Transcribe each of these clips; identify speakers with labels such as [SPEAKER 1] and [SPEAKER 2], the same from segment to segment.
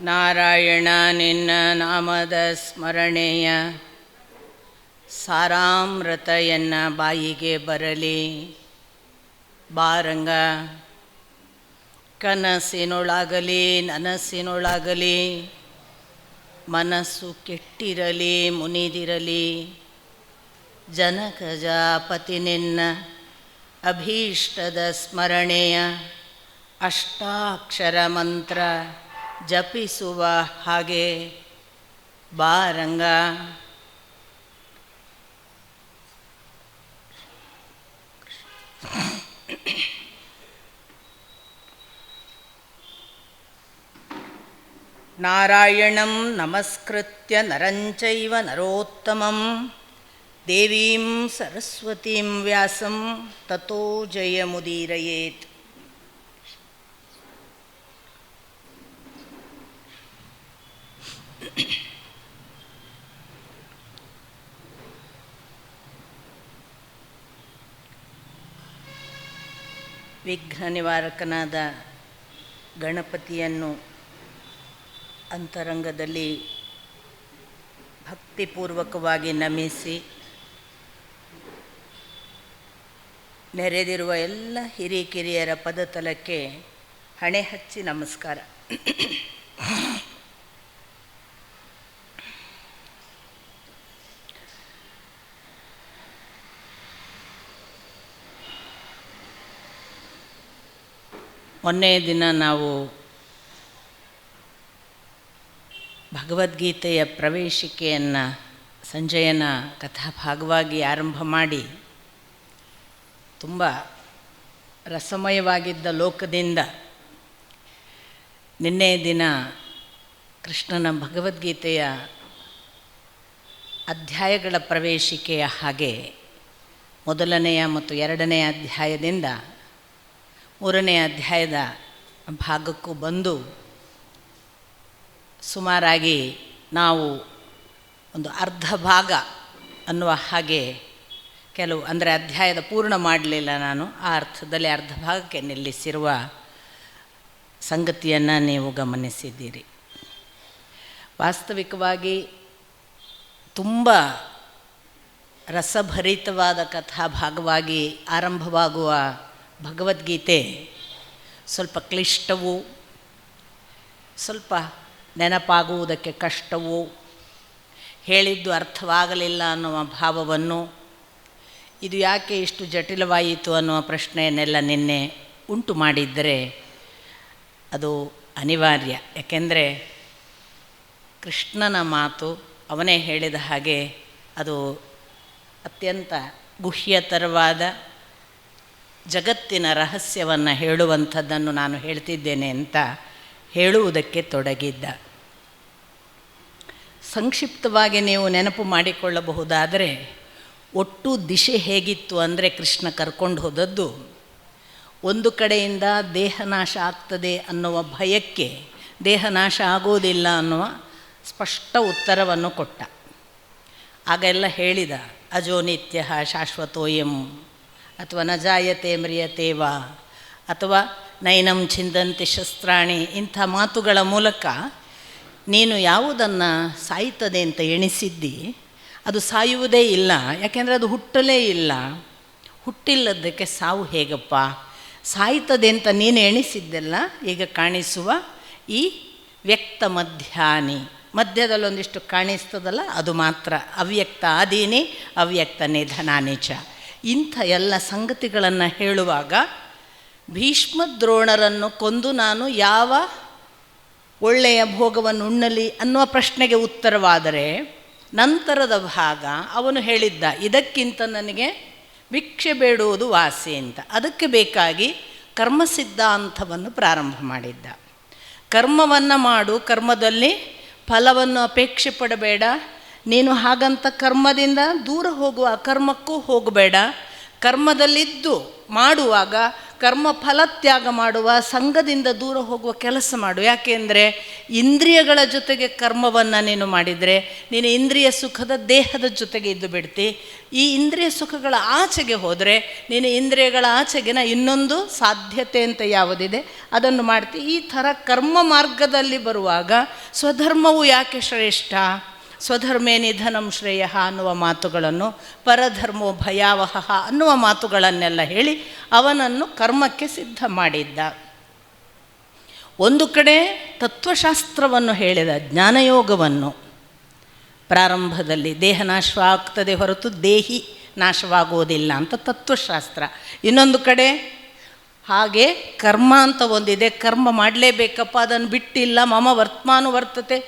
[SPEAKER 1] ನಾರಾಯಣ ನಿನ್ನ ನಾಮದ ಸ್ಮರಣೆಯ ಸಾರಾಮೃತ ಎನ್ನ ಬಾಯಿಗೆ ಬರಲಿ. ಬಾರಂಗ ಕನಸಿನೊಳಗಲಿ ನನಸಿನೊಳಗಲಿ ಮನಸ್ಸು ಕೆಟ್ಟಿರಲಿ ಮುನಿದಿರಲಿ. ಜನಕಜಾಪತಿ ನಿನ್ನ ಅಭೀಷ್ಟದ ಸ್ಮರಣೆಯ ಅಷ್ಟಾಕ್ಷರ ಮಂತ್ರ ಜಪಿಸುವ ಹಾಗೆ ಬಾರಂಗ. ನಾರಾಯಣಂ ನಮಸ್ಕೃತ್ಯ ನರಂಚೈವ ನರೋತ್ತಮಂ ದೇವೀಂ ಸರಸ್ವತೀಂ ವ್ಯಾಸಂ ತತೋ ಜಯಮುದೀರಯೇತ್. ವಿಘ್ನ ನಿವಾರಕನಾದ ಗಣಪತಿಯನ್ನು ಅಂತರಂಗದಲ್ಲಿ ಭಕ್ತಿಪೂರ್ವಕವಾಗಿ ನಮಿಸಿ, ನೆರೆದಿರುವ ಎಲ್ಲ ಹಿರಿಕಿರಿಯರ ಪದತಲಕ್ಕೆ ಹಣೆ ಹಚ್ಚಿ ನಮಸ್ಕಾರ. ಮೊನ್ನೆ ದಿನ ನಾವು ಭಗವದ್ಗೀತೆಯ ಪ್ರವೇಶಿಕೆಯನ್ನು ಸಂಜಯನ ಕಥಾಭಾಗವಾಗಿ ಆರಂಭ ಮಾಡಿ ತುಂಬ ರಸಮಯವಾಗಿದ್ದ ಲೋಕದಿಂದ ನಿನ್ನೆ ದಿನ ಕೃಷ್ಣನ ಭಗವದ್ಗೀತೆಯ ಅಧ್ಯಾಯಗಳ ಪ್ರವೇಶಿಕೆಯ ಹಾಗೆ ಮೊದಲನೆಯ ಮತ್ತು ಎರಡನೆಯ ಅಧ್ಯಾಯದಿಂದ ಮೂರನೆಯ ಅಧ್ಯಾಯದ ಭಾಗಕ್ಕೂ ಬಂದು ಸುಮಾರಾಗಿ ನಾವು ಒಂದು ಅರ್ಧ ಭಾಗ ಅನ್ನುವ ಹಾಗೆ ಕೆಲವು, ಅಂದರೆ ಅಧ್ಯಾಯದ ಪೂರ್ಣ ಮಾಡಲಿಲ್ಲ ನಾನು, ಆ ಅರ್ಥದಲ್ಲಿ ಅರ್ಧ ಭಾಗಕ್ಕೆ ನಿಲ್ಲಿಸಿರುವ ಸಂಗತಿಯನ್ನು ನೀವು ಗಮನಿಸಿದ್ದೀರಿ. ವಾಸ್ತವಿಕವಾಗಿ ತುಂಬ ರಸಭರಿತವಾದ ಕಥಾಭಾಗವಾಗಿ ಆರಂಭವಾಗುವ ಭಗವದ್ಗೀತೆ ಸ್ವಲ್ಪ ಕ್ಲಿಷ್ಟವೂ, ಸ್ವಲ್ಪ ನೆನಪಾಗುವುದಕ್ಕೆ ಕಷ್ಟವೂ, ಹೇಳಿದ್ದು ಅರ್ಥವಾಗಲಿಲ್ಲ ಅನ್ನುವ ಭಾವವನ್ನು, ಇದು ಯಾಕೆ ಇಷ್ಟು ಜಟಿಲವಾಯಿತು ಅನ್ನುವ ಪ್ರಶ್ನೆಯನ್ನೆಲ್ಲ ನಿನ್ನೆ ಉಂಟು ಮಾಡಿದ್ದರೆ ಅದು ಅನಿವಾರ್ಯ. ಯಾಕೆಂದರೆ ಕೃಷ್ಣನ ಮಾತು, ಅವನೇ ಹೇಳಿದ ಹಾಗೆ ಅದು ಅತ್ಯಂತ ಗುಹ್ಯತರವಾದ ಜಗತ್ತಿನ ರಹಸ್ಯವನ್ನು ಹೇಳುವಂಥದ್ದನ್ನು ನಾನು ಹೇಳ್ತಿದ್ದೇನೆ ಅಂತ ಹೇಳುವುದಕ್ಕೆ ತೊಡಗಿದ್ದ. ಸಂಕ್ಷಿಪ್ತವಾಗಿ ನೀವು ನೆನಪು ಮಾಡಿಕೊಳ್ಳಬಹುದಾದರೆ ಒಟ್ಟು ದಿಶೆ ಹೇಗಿತ್ತು ಅಂದರೆ, ಕೃಷ್ಣ ಕರ್ಕೊಂಡು ಹೋದದ್ದು ಒಂದು ಕಡೆಯಿಂದ ದೇಹನಾಶ ಆಗ್ತದೆ ಅನ್ನುವ ಭಯಕ್ಕೆ ದೇಹನಾಶ ಆಗೋದಿಲ್ಲ ಅನ್ನುವ ಸ್ಪಷ್ಟ ಉತ್ತರವನ್ನು ಕೊಟ್ಟ. ಆಗೆಲ್ಲ ಹೇಳಿದ, ಅಜೋ ನಿತ್ಯ ಶಾಶ್ವತೋಯಂ, ಅಥವಾ ನ ಜಾಯತೆ ಮ್ರಿಯತೆ ವಾ, ಅಥವಾ ನೈನಂ ಛಿಂದಂತಿ ಶಸ್ತ್ರಾಣಿ, ಇಂಥ ಮಾತುಗಳ ಮೂಲಕ ನೀನು ಯಾವುದನ್ನು ಸಾಯ್ತದೆ ಅಂತ ಎಣಿಸಿದ್ದಿ ಅದು ಸಾಯುವುದೇ ಇಲ್ಲ. ಯಾಕೆಂದರೆ ಅದು ಹುಟ್ಟಲೇ ಇಲ್ಲ. ಹುಟ್ಟಿಲ್ಲದಕ್ಕೆ ಸಾವು ಹೇಗಪ್ಪ? ಸಾಯ್ತದೆ ಅಂತ ನೀನು ಎಣಿಸಿದ್ದೆಲ್ಲ ಈಗ ಕಾಣಿಸುವ ಈ ವ್ಯಕ್ತ ಮಧ್ಯಾನಿ, ಮಧ್ಯದಲ್ಲೊಂದಿಷ್ಟು ಕಾಣಿಸ್ತದಲ್ಲ ಅದು ಮಾತ್ರ ಅವ್ಯಕ್ತ ಆದೀನಿ ಅವ್ಯಕ್ತ ನಿಧನಾನಿ ಚ. ಇಂಥ ಎಲ್ಲ ಸಂಗತಿಗಳನ್ನು ಹೇಳುವಾಗ ಭೀಷ್ಮದ್ರೋಣರನ್ನು ಕೊಂದು ನಾನು ಯಾವ ಒಳ್ಳೆಯ ಭೋಗವನ್ನು ಉಣ್ಣಲಿ ಅನ್ನುವ ಪ್ರಶ್ನೆಗೆ ಉತ್ತರವಾದರೆ, ನಂತರದ ಭಾಗ ಅವನು ಹೇಳಿದ್ದ, ಇದಕ್ಕಿಂತ ನನಗೆ ಭಿಕ್ಷೆ ಬೇಡುವುದು ವಾಸಿ ಅಂತ. ಅದಕ್ಕೆ ಬೇಕಾಗಿ ಕರ್ಮ ಸಿದ್ಧಾಂತವನ್ನು ಪ್ರಾರಂಭ ಮಾಡಿದ್ದ. ಕರ್ಮವನ್ನು ಮಾಡು, ಕರ್ಮದಲ್ಲಿ ಫಲವನ್ನು ಅಪೇಕ್ಷೆ ಪಡಬೇಡ, ನೀನು ಹಾಗಂತ ಕರ್ಮದಿಂದ ದೂರ ಹೋಗುವ ಅಕರ್ಮಕ್ಕೂ ಹೋಗಬೇಡ, ಕರ್ಮದಲ್ಲಿದ್ದು ಮಾಡುವಾಗ ಕರ್ಮ ಫಲತ್ಯಾಗ ಮಾಡುವ, ಸಂಘದಿಂದ ದೂರ ಹೋಗುವ ಕೆಲಸ ಮಾಡು. ಯಾಕೆಂದರೆ ಇಂದ್ರಿಯಗಳ ಜೊತೆಗೆ ಕರ್ಮವನ್ನು ನೀನು ಮಾಡಿದರೆ ನೀನು ಇಂದ್ರಿಯ ಸುಖದ ದೇಹದ ಜೊತೆಗೆ ಇದ್ದು ಬಿಡ್ತಿ. ಈ ಇಂದ್ರಿಯ ಸುಖಗಳ ಆಚೆಗೆ ಹೋದರೆ ನೀನು ಇಂದ್ರಿಯಗಳ ಆಚೆಗಿನ ಇನ್ನೊಂದು ಸಾಧ್ಯತೆ ಅಂತ ಯಾವುದಿದೆ ಅದನ್ನು ಮಾಡ್ತಿ. ಈ ಥರ ಕರ್ಮ ಮಾರ್ಗದಲ್ಲಿ ಬರುವಾಗ ಸ್ವಧರ್ಮವು ಯಾಕೆ ಶ್ರೇಷ್ಠ, ಸ್ವಧರ್ಮೇ ನಿಧನಂ ಶ್ರೇಯ ಅನ್ನುವ ಮಾತುಗಳನ್ನು, ಪರಧರ್ಮೋ ಭಯಾವಹ ಅನ್ನುವ ಮಾತುಗಳನ್ನೆಲ್ಲ ಹೇಳಿ ಅವನನ್ನು ಕರ್ಮಕ್ಕೆ ಸಿದ್ಧ ಮಾಡಿದ್ದ. ಒಂದು ಕಡೆ ತತ್ವಶಾಸ್ತ್ರವನ್ನು ಹೇಳಿದ, ಜ್ಞಾನಯೋಗವನ್ನು. ಪ್ರಾರಂಭದಲ್ಲಿ ದೇಹ ನಾಶವಾಗ್ತದೆ ಹೊರತು ದೇಹಿ ನಾಶವಾಗುವುದಿಲ್ಲ ಅಂತ ತತ್ವಶಾಸ್ತ್ರ. ಇನ್ನೊಂದು ಕಡೆ ಹಾಗೆ ಕರ್ಮ ಅಂತ ಒಂದಿದೆ, ಕರ್ಮ ಮಾಡಲೇಬೇಕಪ್ಪ, ಅದನ್ನು ಬಿಟ್ಟಿಲ್ಲ. ಮಮ ವರ್ತಮಾನು ವರ್ತತೆ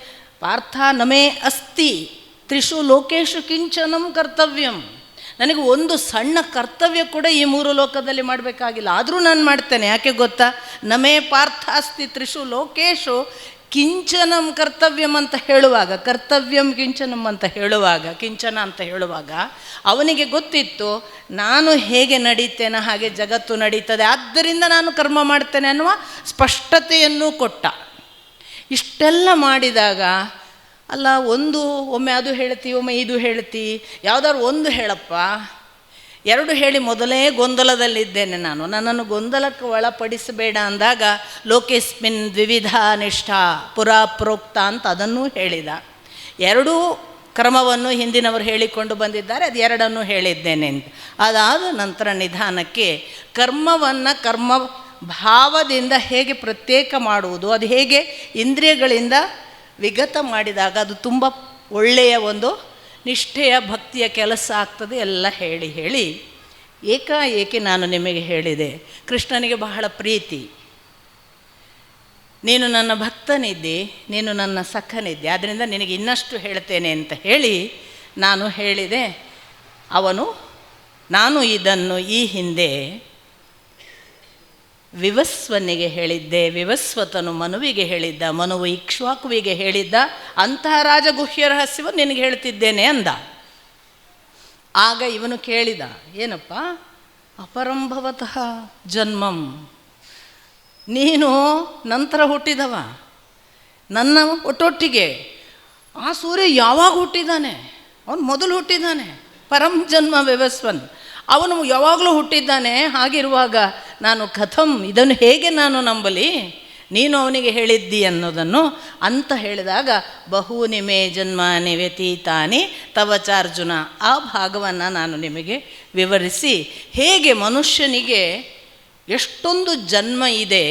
[SPEAKER 1] ಪಾರ್ಥ ನಮೇ ಅಸ್ತಿ ತ್ರಿಷು ಲೋಕೇಶು ಕಿಂಚನಂ ಕರ್ತವ್ಯಂ. ನನಗೆ ಒಂದು ಸಣ್ಣ ಕರ್ತವ್ಯ ಕೂಡ ಈ ಮೂರು ಲೋಕದಲ್ಲಿ ಮಾಡಬೇಕಾಗಿಲ್ಲ, ಆದರೂ ನಾನು ಮಾಡ್ತೇನೆ. ಯಾಕೆ ಗೊತ್ತಾ? ನಮೇ ಪಾರ್ಥ ಅಸ್ತಿ ತ್ರಿಷು ಲೋಕೇಶು ಕಿಂಚನಂ ಕರ್ತವ್ಯಂ ಅಂತ ಹೇಳುವಾಗ, ಕರ್ತವ್ಯಂ ಕಿಂಚನಂ ಅಂತ ಹೇಳುವಾಗ, ಕಿಂಚನ ಅಂತ ಹೇಳುವಾಗ ಅವನಿಗೆ ಗೊತ್ತಿತ್ತು ನಾನು ಹೇಗೆ ನಡೀತೇನೆ ಹಾಗೆ ಜಗತ್ತು ನಡೀತದೆ, ಆದ್ದರಿಂದ ನಾನು ಕರ್ಮ ಮಾಡ್ತೇನೆ ಅನ್ನುವ ಸ್ಪಷ್ಟತೆಯನ್ನು ಕೊಟ್ಟ. ಇಷ್ಟೆಲ್ಲ ಮಾಡಿದಾಗ ಅಲ್ಲ, ಒಮ್ಮೆ ಅದು ಹೇಳ್ತಿ, ಒಮ್ಮೆ ಇದು ಹೇಳ್ತಿ, ಯಾವುದಾದ್ರು ಒಂದು ಹೇಳಪ್ಪ, ಎರಡು ಹೇಳಿ ಮೊದಲೇ ಗೊಂದಲದಲ್ಲಿದ್ದೇನೆ ನಾನು, ನನ್ನನ್ನು ಗೊಂದಲಕ್ಕೆ ಒಳಪಡಿಸಬೇಡ ಅಂದಾಗ ಲೋಕೇಸ್ಮಿನ್ ದ್ವಿವಿಧ ನಿಷ್ಠಾ ಪುರಾ ಪ್ರೋಕ್ತ ಅಂತ ಅದನ್ನೂ ಹೇಳಿದ. ಎರಡೂ ಕ್ರಮವನ್ನು ಹಿಂದಿನವರು ಹೇಳಿಕೊಂಡು ಬಂದಿದ್ದಾರೆ, ಅದು ಎರಡನ್ನೂ ಹೇಳಿದ್ದೇನೆ ಅಂತ. ಅದಾದ ನಂತರ ನಿಧಾನಕ್ಕೆ ಕರ್ಮವನ್ನು ಕರ್ಮ ಭಾವದಿಂದ ಹೇಗೆ ಪ್ರತ್ಯೇಕ ಮಾಡುವುದು, ಅದು ಹೇಗೆ ಇಂದ್ರಿಯಗಳಿಂದ ವಿಗತ ಮಾಡಿದಾಗ ಅದು ತುಂಬ ಒಳ್ಳೆಯ ಒಂದು ನಿಷ್ಠೆಯ ಭಕ್ತಿಯ ಕೆಲಸ ಆಗ್ತದೆ ಎಲ್ಲ ಹೇಳಿ ಏಕಾಏಕಿ ನಾನು ನಿಮಗೆ ಹೇಳಿದೆ, ಕೃಷ್ಣನಿಗೆ ಬಹಳ ಪ್ರೀತಿ, ನೀನು ನನ್ನ ಭಕ್ತನಿದ್ದಿ, ನೀನು ನನ್ನ ಸಖನಿದ್ದೆ, ಆದ್ದರಿಂದ ನಿನಗೆ ಇನ್ನಷ್ಟು ಹೇಳ್ತೇನೆ ಅಂತ ಹೇಳಿ ನಾನು ಹೇಳಿದೆ. ನಾನು ಇದನ್ನು ಈ ಹಿಂದೆ ವಿವಸ್ವನಿಗೆ ಹೇಳಿದ್ದೆ, ವಿವಸ್ವತನು ಮನುವಿಗೆ ಹೇಳಿದ್ದ, ಮನುವು ಇಕ್ಷ್ವಾಕುವಿಗೆ ಹೇಳಿದ್ದ, ಅಂತಹ ರಾಜಗುಹ್ಯ ರಹಸ್ಯವನ್ನು ನಿನಗೆ ಹೇಳ್ತಿದ್ದೇನೆ ಅಂದ. ಆಗ ಇವನು ಕೇಳಿದ, ಏನಪ್ಪ ಅಪರಂಭವತಃ ಜನ್ಮಂ, ನೀನು ನಂತರ ಹುಟ್ಟಿದವ, ನನ್ನ ಒಟ್ಟೊಟ್ಟಿಗೆ ಆ ಸೂರ್ಯ ಯಾವಾಗ ಹುಟ್ಟಿದ್ದಾನೆ? ಅವನು ಮೊದಲು ಹುಟ್ಟಿದ್ದಾನೆ, ಪರಂ ಜನ್ಮ ವಿವಸ್ವನ್, ಅವನು ಯಾವಾಗಲೂ ಹುಟ್ಟಿದ್ದಾನೆ. ಹಾಗಿರುವಾಗ ನಾನು ಕಥಂ, ಇದನ್ನು ಹೇಗೆ ನಾನು ನಂಬಲಿ, ನೀನು ಅವನಿಗೆ ಹೇಳಿದ್ದಿ ಅನ್ನೋದನ್ನು ಅಂತ ಹೇಳಿದಾಗ, ಬಹೂನಿ ಮೇ ಜನ್ಮಾನಿ ವ್ಯತೀತಾನಿ ತವಚಾರ್ಜುನ, ಆ ಭಾಗವನ್ನು ನಾನು ನಿಮಗೆ ವಿವರಿಸಿ ಹೇಗೆ ಮನುಷ್ಯನಿಗೆ ಎಷ್ಟೊಂದು ಜನ್ಮ ಇದೆ,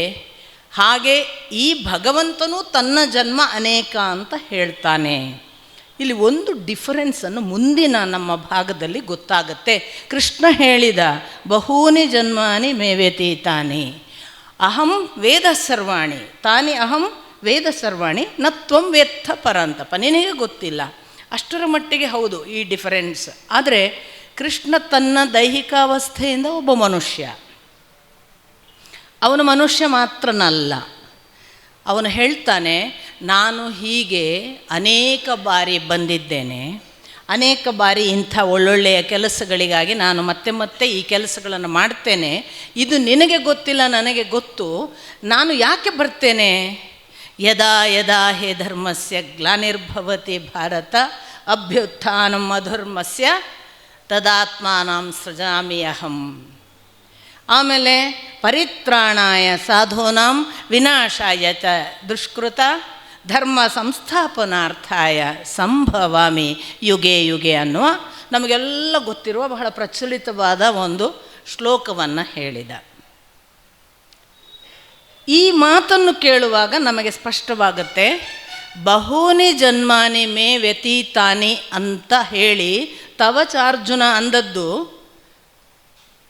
[SPEAKER 1] ಹಾಗೆ ಈ ಭಗವಂತನೂ ತನ್ನ ಜನ್ಮ ಅನೇಕ ಅಂತ ಹೇಳ್ತಾನೆ. ಇಲ್ಲಿ ಒಂದು ಡಿಫರೆನ್ಸನ್ನು ಮುಂದಿನ ನಮ್ಮ ಭಾಗದಲ್ಲಿ ಗೊತ್ತಾಗುತ್ತೆ. ಕೃಷ್ಣ ಹೇಳಿದ, ಬಹೂನಿ ಜನ್ಮಾನಿ ಮೇ ವ್ಯತೀತಾನಿ ಅಹಂ ವೇದ ಸರ್ವಾಣಿ ತಾನಿ ಅಹಂ ವೇದ ಸರ್ವಾಣಿ ನ ತ್ವಂ ವೇತ್ತ ಪರಂತಪ, ನಿನಗೆ ಗೊತ್ತಿಲ್ಲ. ಅಷ್ಟರ ಮಟ್ಟಿಗೆ ಹೌದು ಈ ಡಿಫರೆನ್ಸ್. ಆದರೆ ಕೃಷ್ಣ ತನ್ನ ದೈಹಿಕಾವಸ್ಥೆಯಿಂದ ಒಬ್ಬ ಮನುಷ್ಯ, ಅವನು ಮನುಷ್ಯ ಮಾತ್ರನಲ್ಲ, ಅವನು ಹೇಳ್ತಾನೆ, ನಾನು ಹೀಗೆ ಅನೇಕ ಬಾರಿ ಬಂದಿದ್ದೇನೆ, ಅನೇಕ ಬಾರಿ ಇಂಥ ಒಳ್ಳೊಳ್ಳೆಯ ಕೆಲಸಗಳಿಗಾಗಿ ನಾನು ಮತ್ತೆ ಮತ್ತೆ ಈ ಕೆಲಸಗಳನ್ನು ಮಾಡ್ತೇನೆ, ಇದು ನಿನಗೆ ಗೊತ್ತಿಲ್ಲ, ನನಗೆ ಗೊತ್ತು. ನಾನು ಯಾಕೆ ಬರ್ತೇನೆ? ಯದಾ ಯದಾ ಹೇ ಧರ್ಮಸ್ಯ ಗ್ಲಾನಿರ್ಭವತಿ ಭಾರತ ಅಭ್ಯುತ್ಥಾನಂ ಅಧರ್ಮಸ್ಯ ತದಾತ್ಮಾನಾಂ ಸೃಜಾಮಿ ಅಹಂ. ಆಮೇಲೆ ಪರಿತ್ರಾಣಾಯ ಸಾಧೂನಾಂ ವಿನಾಶಾಯ ಚ ದುಷ್ಕೃತ ಧರ್ಮ ಸಂಸ್ಥಾಪನಾರ್ಥಾಯ ಸಂಭವಾಮಿ ಯುಗೆ ಯುಗೆ ಅನ್ನುವ ನಮಗೆಲ್ಲ ಗೊತ್ತಿರುವ ಬಹಳ ಪ್ರಚಲಿತವಾದ ಒಂದು ಶ್ಲೋಕವನ್ನು ಹೇಳಿದ. ಈ ಮಾತನ್ನು ಕೇಳುವಾಗ ನಮಗೆ ಸ್ಪಷ್ಟವಾಗುತ್ತೆ, ಬಹೂನಿ ಜನ್ಮಾನಿ ಮೇ ವ್ಯತೀತಾನಿ ಅಂತ ಹೇಳಿ ತವಚಾರ್ಜುನ ಅಂದದ್ದು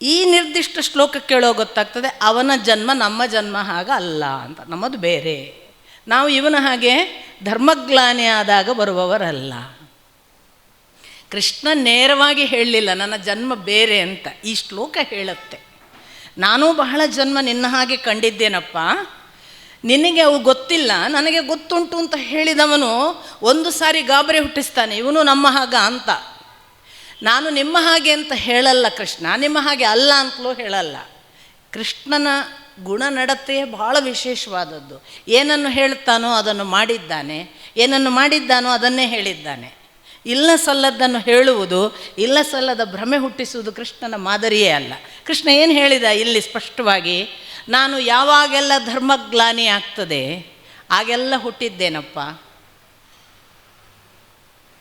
[SPEAKER 1] ಈ ನಿರ್ದಿಷ್ಟ ಶ್ಲೋಕ ಕೇಳೋ ಗೊತ್ತಾಗ್ತದೆ, ಅವನ ಜನ್ಮ ನಮ್ಮ ಜನ್ಮ ಹಾಗ ಅಲ್ಲ ಅಂತ, ನಮ್ಮದು ಬೇರೆ. ನಾವು ಇವನ ಹಾಗೆ ಧರ್ಮಗ್ಲಾನಿ ಆದಾಗ ಬರುವವರಲ್ಲ. ಕೃಷ್ಣ ನೇರವಾಗಿ ಹೇಳಲಿಲ್ಲ ನನ್ನ ಜನ್ಮ ಬೇರೆ ಅಂತ, ಈ ಶ್ಲೋಕ ಹೇಳುತ್ತೆ. ನಾನೂ ಬಹಳ ಜನ್ಮ ನಿನ್ನ ಹಾಗೆ ಕಂಡಿದ್ದೇನಪ್ಪ, ನಿನಗೆ ಅವು ಗೊತ್ತಿಲ್ಲ, ನನಗೆ ಗೊತ್ತುಂಟು ಅಂತ ಹೇಳಿದವನು ಒಂದು ಸಾರಿ ಗಾಬರಿ ಹುಟ್ಟಿಸ್ತಾನೆ, ಇವನು ನಮ್ಮ ಹಾಗ ಅಂತ. ನಾನು ನಿಮ್ಮ ಹಾಗೆ ಅಂತ ಹೇಳಲ್ಲ ಕೃಷ್ಣ, ನಿಮ್ಮ ಹಾಗೆ ಅಲ್ಲ ಅಂತಲೂ ಹೇಳಲ್ಲ. ಕೃಷ್ಣನ ಗುಣನಡತೆ ಬಹಳ ವಿಶೇಷವಾದದ್ದು. ಏನನ್ನು ಹೇಳ್ತಾನೋ ಅದನ್ನು ಮಾಡಿದ್ದಾನೆ, ಏನನ್ನು ಮಾಡಿದ್ದಾನೋ ಅದನ್ನೇ ಹೇಳಿದ್ದಾನೆ. ಇಲ್ಲ ಸಲ್ಲದ್ದನ್ನು ಹೇಳುವುದು, ಇಲ್ಲ ಸಲ್ಲದ ಭ್ರಮೆ ಹುಟ್ಟಿಸುವುದು ಕೃಷ್ಣನ ಮಾದರಿಯೇ ಅಲ್ಲ. ಕೃಷ್ಣ ಏನು ಹೇಳಿದ ಇಲ್ಲಿ ಸ್ಪಷ್ಟವಾಗಿ, ನಾನು ಯಾವಾಗೆಲ್ಲ ಧರ್ಮಗ್ಲಾನಿ ಆಗ್ತದೆ ಆಗೆಲ್ಲ ಹುಟ್ಟಿದ್ದೇನಪ್ಪ.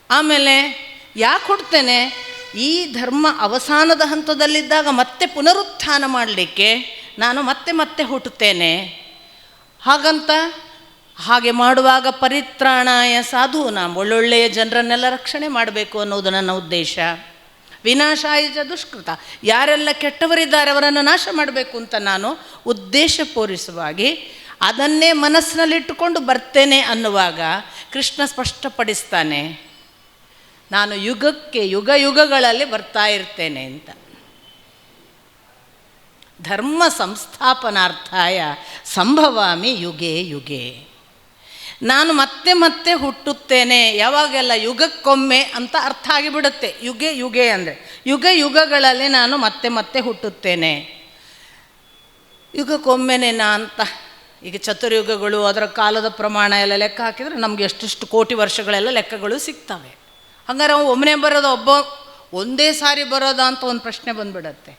[SPEAKER 1] ಆಮೇಲೆ ಯಾಕೆ ಹುಡ್ತೇನೆ, ಈ ಧರ್ಮ ಅವಸಾನದ ಹಂತದಲ್ಲಿದ್ದಾಗ ಮತ್ತೆ ಪುನರುತ್ಥಾನ ಮಾಡಲಿಕ್ಕೆ ನಾನು ಮತ್ತೆ ಮತ್ತೆ ಹುಟ್ಟುತ್ತೇನೆ. ಹಾಗಂತ ಹಾಗೆ ಮಾಡುವಾಗ ಪರಿತ್ರಾಣಾಯ ಸಾಧೂನಾಂ, ಒಳ್ಳೊಳ್ಳೆಯ ಜನರನ್ನೆಲ್ಲ ರಕ್ಷಣೆ ಮಾಡಬೇಕು ಅನ್ನೋದು ನನ್ನ ಉದ್ದೇಶ. ವಿನಾಶಾಯ ಚ ದುಷ್ಕೃತ, ಯಾರೆಲ್ಲ ಕೆಟ್ಟವರಿದ್ದಾರೆ ಅವರನ್ನು ನಾಶ ಮಾಡಬೇಕು ಅಂತ ನಾನು ಉದ್ದೇಶಪೂರ್ವಕವಾಗಿ ಅದನ್ನೇ ಮನಸ್ಸಿನಲ್ಲಿಟ್ಟುಕೊಂಡು ಬರ್ತೇನೆ ಅನ್ನುವಾಗ ಕೃಷ್ಣ ಸ್ಪಷ್ಟಪಡಿಸ್ತಾನೆ, ನಾನು ಯುಗಕ್ಕೆ ಯುಗ ಯುಗಗಳಲ್ಲಿ ಬರ್ತಾ ಇರ್ತೇನೆ ಅಂತ. ಧರ್ಮ ಸಂಸ್ಥಾಪನಾರ್ಥಾಯ ಸಂಭವಾಮಿ ಯುಗೆ ಯುಗೆ, ನಾನು ಮತ್ತೆ ಮತ್ತೆ ಹುಟ್ಟುತ್ತೇನೆ. ಯಾವಾಗೆಲ್ಲ ಯುಗಕ್ಕೊಮ್ಮೆ ಅಂತ ಅರ್ಥ ಆಗಿಬಿಡುತ್ತೆ. ಯುಗೆ ಯುಗೆ ಅಂದರೆ ಯುಗ ಯುಗಗಳಲ್ಲಿ ನಾನು ಮತ್ತೆ ಮತ್ತೆ ಹುಟ್ಟುತ್ತೇನೆ. ಯುಗಕ್ಕೊಮ್ಮೆನೇನಾ ಅಂತ ಈಗ ಚತುರ್ಯುಗಗಳು ಅದರ ಕಾಲದ ಪ್ರಮಾಣ ಎಲ್ಲ ಲೆಕ್ಕ ಹಾಕಿದರೆ ನಮಗೆ ಎಷ್ಟೆಷ್ಟು ಕೋಟಿ ವರ್ಷಗಳೆಲ್ಲ ಲೆಕ್ಕಗಳು ಸಿಗ್ತವೆ. ಹಂಗಾರೆ ಅವು ಒಮ್ಮೆ ಬರೋದು, ಒಂದೇ ಸಾರಿ ಬರೋದಾ ಅಂತ ಒಂದು ಪ್ರಶ್ನೆ ಬಂದುಬಿಡತ್ತೆ.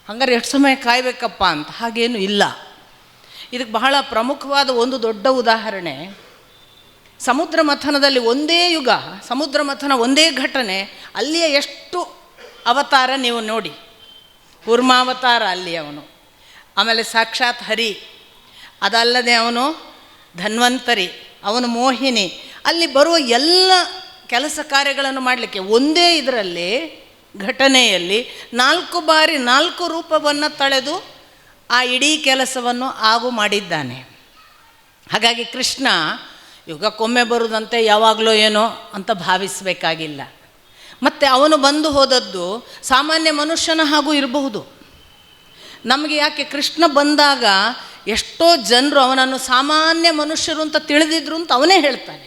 [SPEAKER 1] ಹಂಗಾರೆ ಎಷ್ಟು ಸಮಯ ಕಾಯಬೇಕಪ್ಪ ಅಂತ. ಹಾಗೇನು ಇಲ್ಲ. ಇದಕ್ಕೆ ಬಹಳ ಪ್ರಮುಖವಾದ ಒಂದು ದೊಡ್ಡ ಉದಾಹರಣೆ, ಸಮುದ್ರ ಮಥನದಲ್ಲಿ ಒಂದೇ ಯುಗ, ಸಮುದ್ರ ಮಥನ ಒಂದೇ ಘಟನೆ, ಅಲ್ಲಿಯ ಎಷ್ಟು ಅವತಾರ ನೀವು ನೋಡಿ. ಕೂರ್ಮಾವತಾರ ಅಲ್ಲಿ ಅವನು, ಆಮೇಲೆ ಸಾಕ್ಷಾತ್ ಹರಿ, ಅದಲ್ಲದೆ ಅವನು ಧನ್ವಂತರಿ, ಅವನು ಮೋಹಿನಿ. ಅಲ್ಲಿ ಬರುವ ಎಲ್ಲ ಕೆಲಸ ಕಾರ್ಯಗಳನ್ನು ಮಾಡಲಿಕ್ಕೆ ಒಂದೇ ಇದರಲ್ಲಿ ಘಟನೆಯಲ್ಲಿ 4 ಬಾರಿ 4 ರೂಪವನ್ನು ತಳೆದು ಆ ಇಡೀ ಕೆಲಸವನ್ನು ಆಗು ಮಾಡಿದ್ದಾನೆ. ಹಾಗಾಗಿ ಕೃಷ್ಣ ಯುಗಕ್ಕೊಮ್ಮೆ ಬರುವುದಂತೆ ಯಾವಾಗಲೂ ಏನೋ ಅಂತ ಭಾವಿಸಬೇಕಾಗಿಲ್ಲ. ಮತ್ತು ಅವನು ಬಂದು ಹೋದದ್ದು ಸಾಮಾನ್ಯ ಮನುಷ್ಯನ ಹಾಗೂ ಇರಬಹುದು. ನಮಗೆ ಯಾಕೆ ಕೃಷ್ಣ ಬಂದಾಗ ಎಷ್ಟೋ ಜನರು ಅವನನ್ನು ಸಾಮಾನ್ಯ ಮನುಷ್ಯರು ಅಂತ ತಿಳಿದಿದ್ರು ಅಂತ ಅವನೇ ಹೇಳ್ತಾನೆ.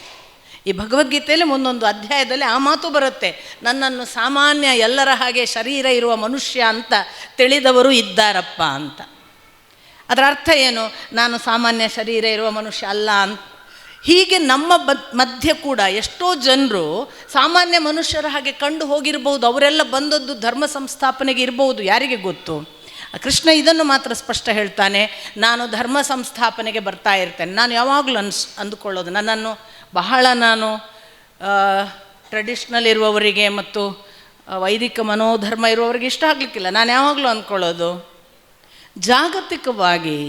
[SPEAKER 1] ಈ ಭಗವದ್ಗೀತೆಯಲ್ಲಿ ಮುಂದೊಂದು ಅಧ್ಯಾಯದಲ್ಲಿ ಆ ಮಾತು ಬರುತ್ತೆ, ನನ್ನನ್ನು ಸಾಮಾನ್ಯ ಎಲ್ಲರ ಹಾಗೆ ಶರೀರ ಇರುವ ಮನುಷ್ಯ ಅಂತ ತಿಳಿದವರು ಇದ್ದಾರಪ್ಪ ಅಂತ. ಅದರ ಅರ್ಥ ಏನು, ನಾನು ಸಾಮಾನ್ಯ ಶರೀರ ಇರುವ ಮನುಷ್ಯ ಅಲ್ಲ ಅಂತ. ಹೀಗೆ ನಮ್ಮ ಮಧ್ಯೆ ಕೂಡ ಎಷ್ಟೋ ಜನರು ಸಾಮಾನ್ಯ ಮನುಷ್ಯರ ಹಾಗೆ ಕಂಡು ಹೋಗಿರ್ಬೋದು. ಅವರೆಲ್ಲ ಬಂದದ್ದು ಧರ್ಮ ಸಂಸ್ಥಾಪನೆಗೆ ಇರಬಹುದು, ಯಾರಿಗೆ ಗೊತ್ತು. ಕೃಷ್ಣ ಇದನ್ನು ಮಾತ್ರ ಸ್ಪಷ್ಟ ಹೇಳ್ತಾನೆ, ನಾನು ಧರ್ಮ ಸಂಸ್ಥಾಪನೆಗೆ ಬರ್ತಾ ಇರ್ತೇನೆ. ನಾನು ಯಾವಾಗಲೂ ಅಂದುಕೊಳ್ಳೋದು, ನನ್ನನ್ನು ಬಹಳ ನಾನು ಟ್ರೆಡಿಷ್ನಲ್ ಇರುವವರಿಗೆ ಮತ್ತು ವೈದಿಕ ಮನೋಧರ್ಮ ಇರುವವರಿಗೆ ಇಷ್ಟ ಆಗಲಿಕ್ಕಿಲ್ಲ. ನಾನು ಯಾವಾಗಲೂ ಅಂದ್ಕೊಳ್ಳೋದು, ಜಾಗತಿಕವಾಗಿ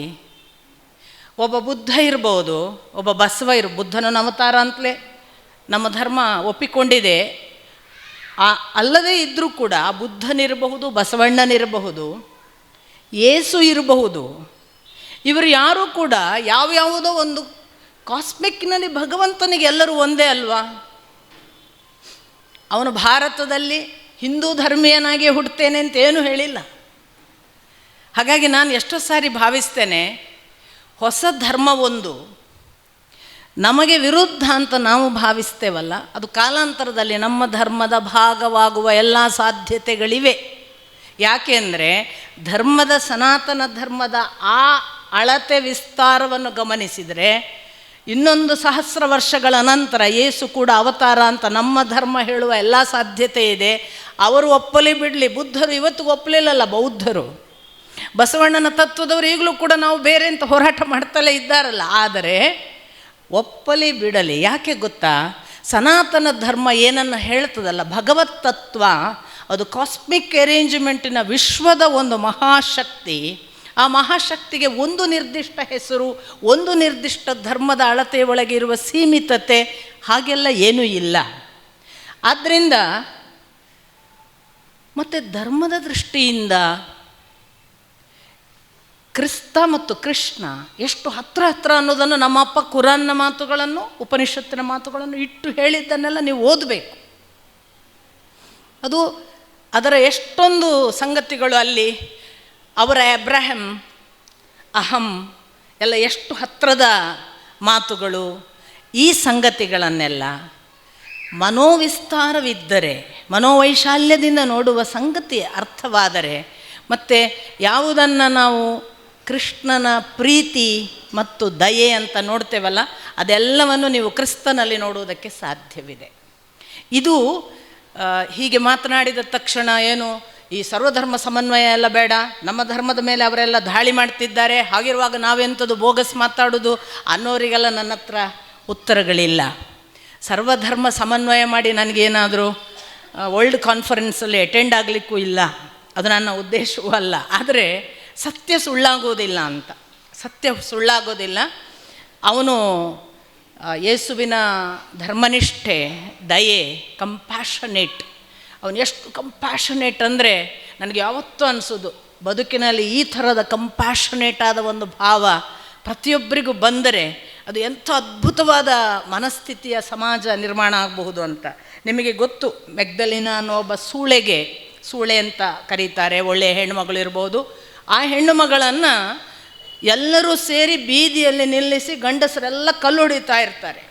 [SPEAKER 1] ಒಬ್ಬ ಬುದ್ಧ ಇರ್ಬೋದು, ಒಬ್ಬ ಬಸವ ಬುದ್ಧನ ಅವತಾರ ಅಂತಲೇ ನಮ್ಮ ಧರ್ಮ ಒಪ್ಪಿಕೊಂಡಿದೆ. ಅಲ್ಲದೇ ಇದ್ದರೂ ಕೂಡ ಬುದ್ಧನಿರಬಹುದು, ಬಸವಣ್ಣನಿರಬಹುದು, ಯೇಸು ಇರಬಹುದು, ಇವರು ಯಾರೂ ಕೂಡ ಯಾವ್ಯಾವುದೋ ಒಂದು ಕಾಸ್ಮಿಕ್ನಲ್ಲಿ ಭಗವಂತನಿಗೆ ಎಲ್ಲರೂ ಒಂದೇ ಅಲ್ವಾ. ಅವನು ಭಾರತದಲ್ಲಿ ಹಿಂದೂ ಧರ್ಮೀಯನಾಗಿ ಹುಡ್ತೇನೆ ಅಂತ ಏನೂ ಹೇಳಿಲ್ಲ. ಹಾಗಾಗಿ ನಾನು ಎಷ್ಟೋ ಸಾರಿ ಭಾವಿಸ್ತೇನೆ, ಹೊಸ ಧರ್ಮವೊಂದು ನಮಗೆ ವಿರುದ್ಧ ಅಂತ ನಾವು ಭಾವಿಸ್ತೇವಲ್ಲ, ಅದು ಕಾಲಾಂತರದಲ್ಲಿ ನಮ್ಮ ಧರ್ಮದ ಭಾಗವಾಗುವ ಎಲ್ಲ ಸಾಧ್ಯತೆಗಳಿವೆ. ಯಾಕೆಂದರೆ ಧರ್ಮದ, ಸನಾತನ ಧರ್ಮದ ಆ ಅಳತೆ ವಿಸ್ತಾರವನ್ನು ಗಮನಿಸಿದರೆ ಇನ್ನೊಂದು 1000 ವರ್ಷಗಳ ನಂತರ ಯೇಸು ಕೂಡ ಅವತಾರ ಅಂತ ನಮ್ಮ ಧರ್ಮ ಹೇಳುವ ಎಲ್ಲ ಸಾಧ್ಯತೆ ಇದೆ. ಅವರು ಒಪ್ಪಲಿ ಬಿಡಲಿ, ಬುದ್ಧರು ಇವತ್ತಿಗೂ ಒಪ್ಪಲಿಲ್ಲಲ್ಲ, ಬೌದ್ಧರು, ಬಸವಣ್ಣನ ತತ್ವದವರು ಈಗಲೂ ಕೂಡ ನಾವು ಬೇರೆ ಅಂತ ಹೋರಾಟ ಮಾಡ್ತಲೇ ಇದ್ದಾರಲ್ಲ. ಆದರೆ ಒಪ್ಪಲಿ ಬಿಡಲಿ, ಯಾಕೆ ಗೊತ್ತಾ, ಸನಾತನ ಧರ್ಮ ಏನನ್ನು ಹೇಳ್ತದಲ್ಲ, ಭಗವತ್ ತತ್ವ, ಅದು ಕಾಸ್ಮಿಕ್ ಅರೇಂಜ್ಮೆಂಟಿನ ವಿಶ್ವದ ಒಂದು ಮಹಾಶಕ್ತಿ. ಆ ಮಹಾಶಕ್ತಿಗೆ ಒಂದು ನಿರ್ದಿಷ್ಟ ಹೆಸರು, ಒಂದು ನಿರ್ದಿಷ್ಟ ಧರ್ಮದ ಅಳತೆಯ ಒಳಗೆ ಇರುವ ಸೀಮಿತತೆ ಹಾಗೆಲ್ಲ ಏನೂ ಇಲ್ಲ. ಆದ್ದರಿಂದ ಮತ್ತು ಧರ್ಮದ ದೃಷ್ಟಿಯಿಂದ ಕ್ರಿಸ್ತ ಮತ್ತು ಕೃಷ್ಣ ಎಷ್ಟು ಹತ್ರ ಅನ್ನೋದನ್ನು ನಮ್ಮ ಅಪ್ಪ ಕುರಾನ್ನ ಮಾತುಗಳನ್ನು, ಉಪನಿಷತ್ತಿನ ಮಾತುಗಳನ್ನು ಇಟ್ಟು ಹೇಳಿದ್ದನ್ನೆಲ್ಲ ನೀವು ಓದಬೇಕು. ಅದು ಅದರ ಎಷ್ಟೊಂದು ಸಂಗತಿಗಳು ಅಲ್ಲಿ, ಅವರ ಅಬ್ರಾಹಂ, ಅಹಂ ಎಲ್ಲ ಎಷ್ಟು ಹತ್ತಿರದ ಮಾತುಗಳು. ಈ ಸಂಗತಿಗಳನ್ನೆಲ್ಲ ಮನೋವಿಸ್ತಾರವಿದ್ದರೆ, ಮನೋವೈಶಾಲ್ಯದಿಂದ ನೋಡುವ ಸಂಗತಿ ಅರ್ಥವಾದರೆ, ಮತ್ತು ಯಾವುದನ್ನು ನಾವು ಕೃಷ್ಣನ ಪ್ರೀತಿ ಮತ್ತು ದಯೆ ಅಂತ ನೋಡ್ತೇವಲ್ಲ, ಅದೆಲ್ಲವನ್ನು ನೀವು ಕ್ರಿಸ್ತನಲ್ಲಿ ನೋಡುವುದಕ್ಕೆ ಸಾಧ್ಯವಿದೆ. ಇದು ಹೀಗೆ ಮಾತನಾಡಿದ ತಕ್ಷಣ ಏನು ಈ ಸರ್ವಧರ್ಮ ಸಮನ್ವಯ ಎಲ್ಲ ಬೇಡ, ನಮ್ಮ ಧರ್ಮದ ಮೇಲೆ ಅವರೆಲ್ಲ ದಾಳಿ ಮಾಡ್ತಿದ್ದಾರೆ, ಹಾಗಿರುವಾಗ ನಾವೆಂಥದ್ದು ಬೋಗಸ್ ಮಾತಾಡೋದು ಅನ್ನೋರಿಗೆಲ್ಲ ನನ್ನ ಹತ್ರ ಉತ್ತರಗಳಿಲ್ಲ. ಸರ್ವಧರ್ಮ ಸಮನ್ವಯ ಮಾಡಿ ನನಗೇನಾದರೂ ವರ್ಲ್ಡ್ ಕಾನ್ಫರೆನ್ಸಲ್ಲಿ ಅಟೆಂಡ್ ಆಗಲಿಕ್ಕೂ ಇಲ್ಲ, ಅದು ನನ್ನ ಉದ್ದೇಶವೂ ಅಲ್ಲ. ಆದರೆ ಸತ್ಯ ಸುಳ್ಳಾಗೋದಿಲ್ಲ ಅಂತ, ಸತ್ಯ ಸುಳ್ಳಾಗೋದಿಲ್ಲ. ಅವನು ಯೇಸುವಿನ ಧರ್ಮನಿಷ್ಠೆ, ದಯೆ, ಕಂಪ್ಯಾಷನೇಟ್, ಅವನು ಎಷ್ಟು ಕಂಪ್ಯಾಷನೇಟ್ ಅಂದರೆ ನನಗೆ ಯಾವತ್ತೂ ಅನಿಸೋದು ಬದುಕಿನಲ್ಲಿ ಈ ಥರದ ಕಂಪ್ಯಾಷನೇಟ್ ಆದ ಒಂದು ಭಾವ ಪ್ರತಿಯೊಬ್ಬರಿಗೂ ಬಂದರೆ ಅದು ಎಂಥ ಅದ್ಭುತವಾದ ಮನಸ್ಥಿತಿಯ ಸಮಾಜ ನಿರ್ಮಾಣ ಆಗಬಹುದು ಅಂತ. ನಿಮಗೆ ಗೊತ್ತು, ಮೆಗ್ದಲಿನ ಅನ್ನೋ ಒಬ್ಬ ಸೂಳೆ ಅಂತ ಕರೀತಾರೆ, ಒಳ್ಳೆಯ ಹೆಣ್ಣುಮಗಳು ಇರ್ಬೋದು. ಆ ಹೆಣ್ಣು ಮಗಳನ್ನು ಎಲ್ಲರೂ ಸೇರಿ ಬೀದಿಯಲ್ಲಿ ನಿಲ್ಲಿಸಿ ಗಂಡಸರೆಲ್ಲ ಕಲ್ಲು ಹೊಡಿತಾ ಇರ್ತಾರೆ.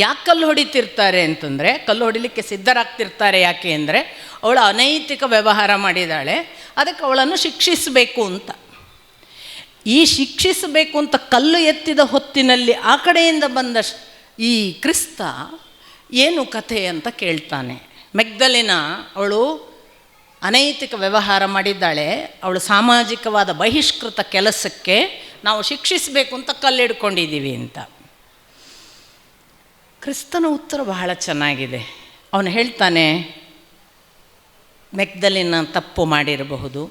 [SPEAKER 1] ಯಾಕೆ ಕಲ್ಲು ಹೊಡಿತಿರ್ತಾರೆ ಅಂತಂದರೆ, ಕಲ್ಲು ಹೊಡಿಲಿಕ್ಕೆ ಸಿದ್ಧರಾಗ್ತಿರ್ತಾರೆ. ಯಾಕೆ ಅಂದರೆ ಅವಳು ಅನೈತಿಕ ವ್ಯವಹಾರ ಮಾಡಿದ್ದಾಳೆ, ಅದಕ್ಕೆ ಅವಳನ್ನು ಶಿಕ್ಷಿಸಬೇಕು ಅಂತ. ಈ ಶಿಕ್ಷಿಸಬೇಕು ಅಂತ ಕಲ್ಲು ಎತ್ತಿದ ಹೊತ್ತಿನಲ್ಲಿ ಆ ಕಡೆಯಿಂದ ಬಂದ ಈ ಕ್ರಿಸ್ತ ಏನು ಕಥೆ ಅಂತ ಕೇಳ್ತಾನೆ. ಮೆಗ್ದಲಿನ ಅವಳು ಅನೈತಿಕ ವ್ಯವಹಾರ ಮಾಡಿದ್ದಾಳೆ, ಅವಳು ಸಾಮಾಜಿಕವಾದ ಬಹಿಷ್ಕೃತ ಕೆಲಸಕ್ಕೆ ನಾವು ಶಿಕ್ಷಿಸಬೇಕು ಅಂತ ಕಲ್ಲಿಡ್ಕೊಂಡಿದ್ದೀವಿ ಅಂತ. ಕ್ರಿಸ್ತನ ಉತ್ತರ ಬಹಳ ಚೆನ್ನಾಗಿದೆ. ಅವನು ಹೇಳ್ತಾನೆ, ಮೆಗ್ದಲಿನ ತಪ್ಪು ಮಾಡಿರಬಹುದು,